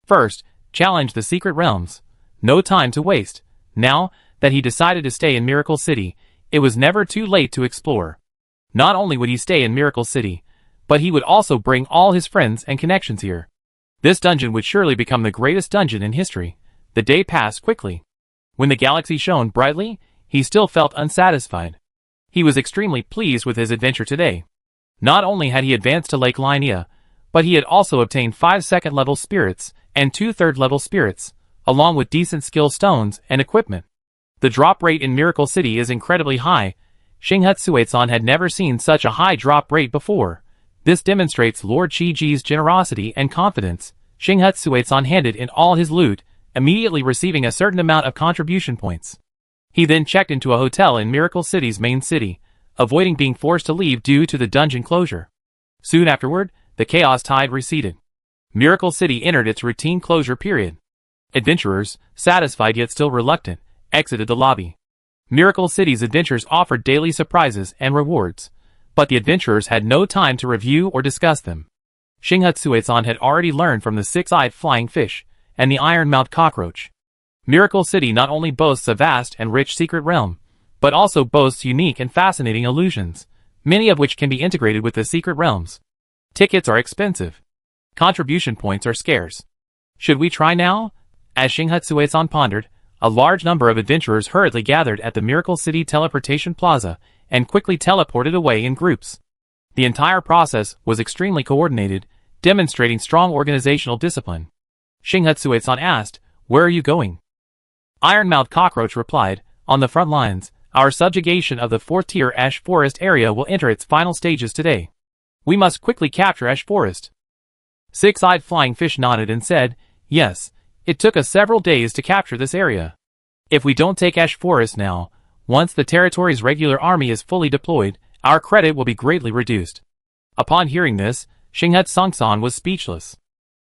First, challenge the secret realms. No time to waste. Now that he decided to stay in Miracle City, it was never too late to explore. Not only would he stay in Miracle City, but he would also bring all his friends and connections here. This dungeon would surely become the greatest dungeon in history. The day passed quickly. When the galaxy shone brightly, he still felt unsatisfied. He was extremely pleased with his adventure today. Not only had he advanced to Lake Linnea, but he had also obtained 5 second-level spirits and 2 third-level spirits, along with decent skill stones and equipment. The drop rate in Miracle City is incredibly high. Shinghatsue-san had never seen such a high drop rate before. This demonstrates Lord Shiji's generosity and confidence. Shinghatsue-san handed in all his loot, immediately receiving a certain amount of contribution points. He then checked into a hotel in Miracle City's main city, avoiding being forced to leave due to the dungeon closure. Soon afterward, the chaos tide receded. Miracle City entered its routine closure period. Adventurers, satisfied yet still reluctant, exited the lobby. Miracle City's adventures offered daily surprises and rewards, but the adventurers had no time to review or discuss them. Shinghatsue-san had already learned from the 6-eyed flying fish and the iron-mouthed cockroach. Miracle City not only boasts a vast and rich secret realm, but also boasts unique and fascinating illusions, many of which can be integrated with the secret realms. Tickets are expensive. Contribution points are scarce. Should we try now? As Shinghatsue-san pondered, a large number of adventurers hurriedly gathered at the Miracle City Teleportation Plaza and quickly teleported away in groups. The entire process was extremely coordinated, demonstrating strong organizational discipline. Shinghatsue-san asked, "Where are you going?" Iron-mouthed Cockroach replied, "On the front lines. Our subjugation of the 4th-tier Ash Forest area will enter its final stages today. We must quickly capture Ash Forest." 6-eyed Flying Fish nodded and said, "Yes, it took us several days to capture this area. If we don't take Ash Forest now, once the territory's regular army is fully deployed, our credit will be greatly reduced." Upon hearing this, Shinghatsue-san was speechless.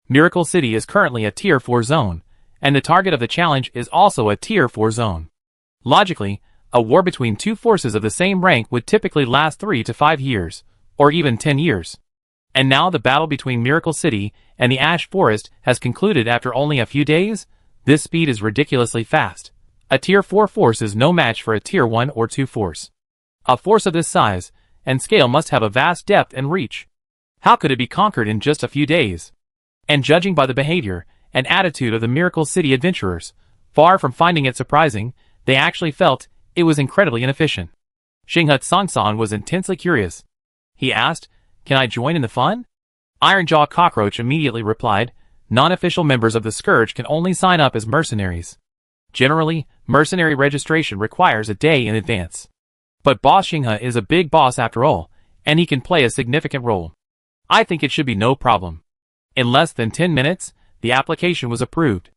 Miracle City is currently a Tier 4 zone, and the target of the challenge is also a Tier 4 zone. Logically, a war between two forces of the same rank would typically last 3 to 5 years, or even 10 years. And now the battle between Miracle City and the Ash Forest has concluded after only a few days? This speed is ridiculously fast. A Tier 4 force is no match for a Tier 1 or 2 force. A force of this size and scale must have a vast depth and reach. How could it be conquered in just a few days? And judging by the behavior and attitude of the Miracle City adventurers, far from finding it surprising, they actually felt it was incredibly inefficient. Shinghatsue-san was intensely curious. He asked, "Can I join in the fun?" Ironjaw Cockroach immediately replied, "Non-official members of the Scourge can only sign up as mercenaries. Generally, mercenary registration requires a day in advance. But Boss Shingha is a big boss after all, and he can play a significant role. I think it should be no problem." In less than 10 minutes, the application was approved.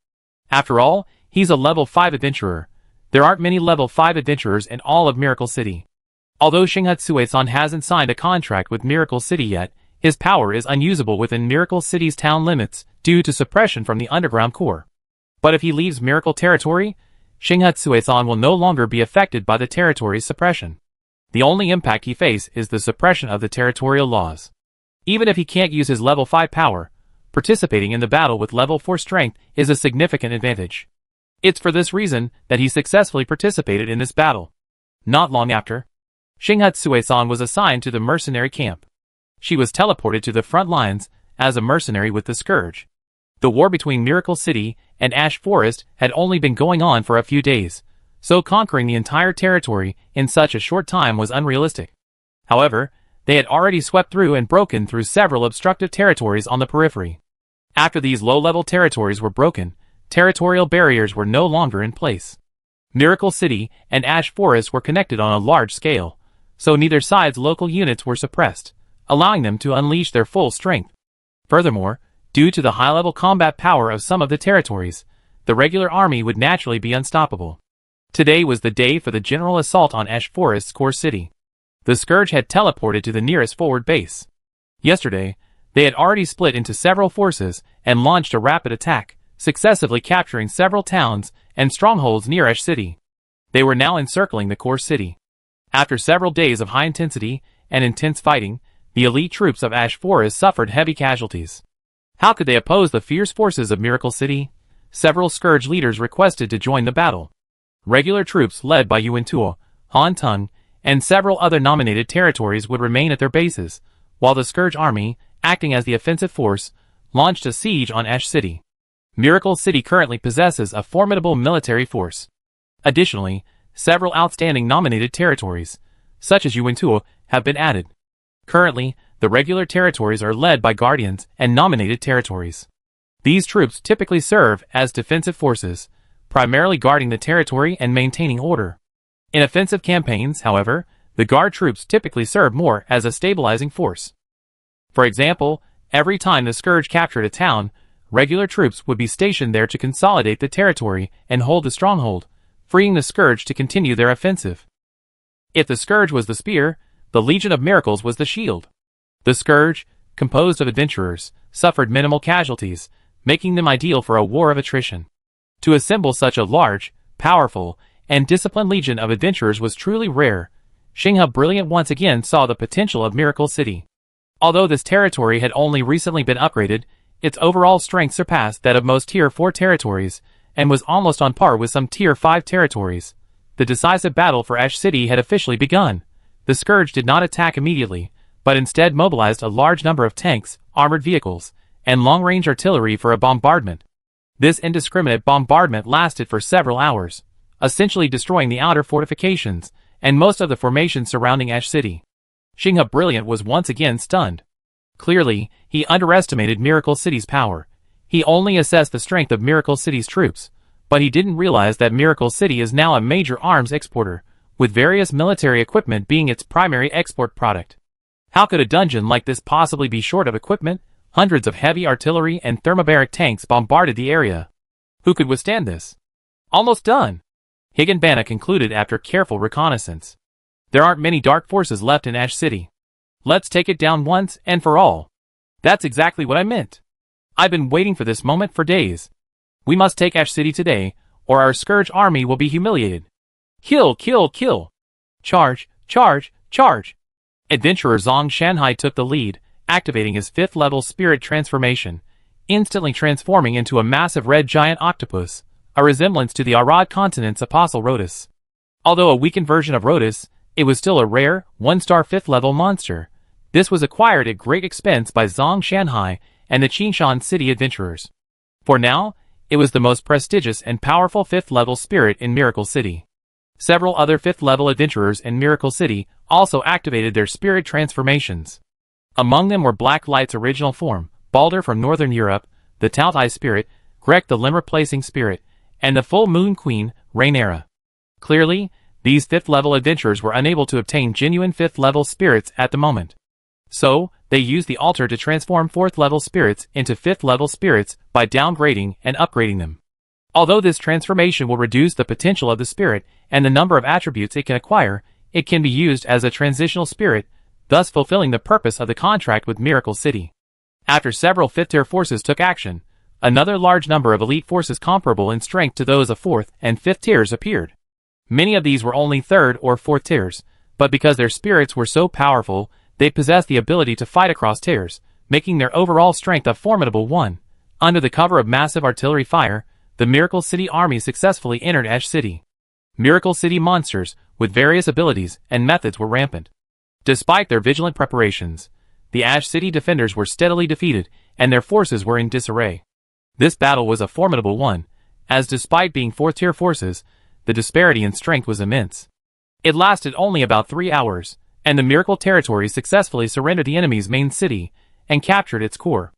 After all, he's a level 5 adventurer. There aren't many level 5 adventurers in all of Miracle City. Although Shinghatsue-san hasn't signed a contract with Miracle City yet, his power is unusable within Miracle City's town limits due to suppression from the underground core. But if he leaves Miracle Territory, Shinghatsue-san will no longer be affected by the territory's suppression. The only impact he faces is the suppression of the territorial laws. Even if he can't use his level 5 power, participating in the battle with level 4 strength is a significant advantage. It's for this reason that he successfully participated in this battle. Not long after, Shinghatsue-san was assigned to the mercenary camp. She was teleported to the front lines as a mercenary with the Scourge. The war between Miracle City and Ash Forest had only been going on for a few days, so conquering the entire territory in such a short time was unrealistic. However, they had already swept through and broken through several obstructive territories on the periphery. After these low-level territories were broken, territorial barriers were no longer in place. Miracle City and Ash Forest were connected on a large scale, so neither side's local units were suppressed, allowing them to unleash their full strength. Furthermore, due to the high-level combat power of some of the territories, the regular army would naturally be unstoppable. Today was the day for the general assault on Ash Forest's core city. The Scourge had teleported to the nearest forward base. Yesterday, they had already split into several forces and launched a rapid attack, successively capturing several towns and strongholds near Ash City. They were now encircling the core city. After several days of high intensity and intense fighting, the elite troops of Ash Forest suffered heavy casualties. How could they oppose the fierce forces of Miracle City? Several Scourge leaders requested to join the battle. Regular troops led by Yuantuo, Han Tung, and several other nominated territories would remain at their bases, while the Scourge army, acting as the offensive force, launched a siege on Ash City. Miracle City currently possesses a formidable military force. Additionally, several outstanding nominated territories, such as Yuantuo, have been added. Currently, the regular territories are led by guardians and nominated territories. These troops typically serve as defensive forces, primarily guarding the territory and maintaining order. In offensive campaigns, however, the guard troops typically serve more as a stabilizing force. For example, every time the Scourge captured a town, regular troops would be stationed there to consolidate the territory and hold the stronghold, freeing the Scourge to continue their offensive. If the Scourge was the spear, the Legion of Miracles was the shield. The Scourge, composed of adventurers, suffered minimal casualties, making them ideal for a war of attrition. To assemble such a large, powerful, and disciplined legion of adventurers was truly rare. Shingha Brilliant once again saw the potential of Miracle City. Although this territory had only recently been upgraded, its overall strength surpassed that of most Tier 4 territories, and was almost on par with some Tier 5 territories. The decisive battle for Ash City had officially begun. The Scourge did not attack immediately, but instead mobilized a large number of tanks, armored vehicles, and long-range artillery for a bombardment. This indiscriminate bombardment lasted for several hours, essentially destroying the outer fortifications and most of the formations surrounding Ash City. Shingha Brilliant was once again stunned. Clearly, he underestimated Miracle City's power. He only assessed the strength of Miracle City's troops, but he didn't realize that Miracle City is now a major arms exporter, with various military equipment being its primary export product. How could a dungeon like this possibly be short of equipment? Hundreds of heavy artillery and thermobaric tanks bombarded the area. Who could withstand this? Almost done, Higanbana concluded after careful reconnaissance. There aren't many dark forces left in Ash City. Let's take it down once and for all. That's exactly what I meant. I've been waiting for this moment for days. We must take Ash City today, or our Scourge army will be humiliated. Kill, kill, kill. Charge, charge, charge. Adventurer Zhang Shanhai took the lead, activating his 5th level spirit transformation, instantly transforming into a massive red giant octopus, a resemblance to the Arad continent's Apostle Rhotus. Although a weakened version of Rhotus, it was still a rare, 1-star 5th level monster. This was acquired at great expense by Zhang Shanhai and the Qinshan City adventurers. For now, it was the most prestigious and powerful 5th level spirit in Miracle City. Several other 5th level adventurers in Miracle City also activated their spirit transformations. Among them were Black Light's original form, Balder from Northern Europe, the Tautai spirit, Grek the limb-replacing spirit, and the Full Moon Queen, Rhaenyra. Clearly, these 5th level adventurers were unable to obtain genuine 5th level spirits at the moment. So, they used the altar to transform 4th level spirits into 5th level spirits by downgrading and upgrading them. Although this transformation will reduce the potential of the spirit and the number of attributes it can acquire, it can be used as a transitional spirit, thus fulfilling the purpose of the contract with Miracle City. After several 5th tier forces took action, Another large number of elite forces comparable in strength to those of 4th and 5th tiers appeared. Many of these were only 3rd or 4th tiers, but because their spirits were so powerful, they possessed the ability to fight across tiers, making their overall strength a formidable one. Under the cover of massive artillery fire, the Miracle City army successfully entered Ash City. Miracle City monsters, with various abilities and methods, were rampant. Despite their vigilant preparations, the Ash City defenders were steadily defeated, and their forces were in disarray. This battle was a formidable one, as despite being 4th-tier forces, the disparity in strength was immense. It lasted only about 3 hours, and the Miracle Territory successfully surrendered the enemy's main city and captured its core.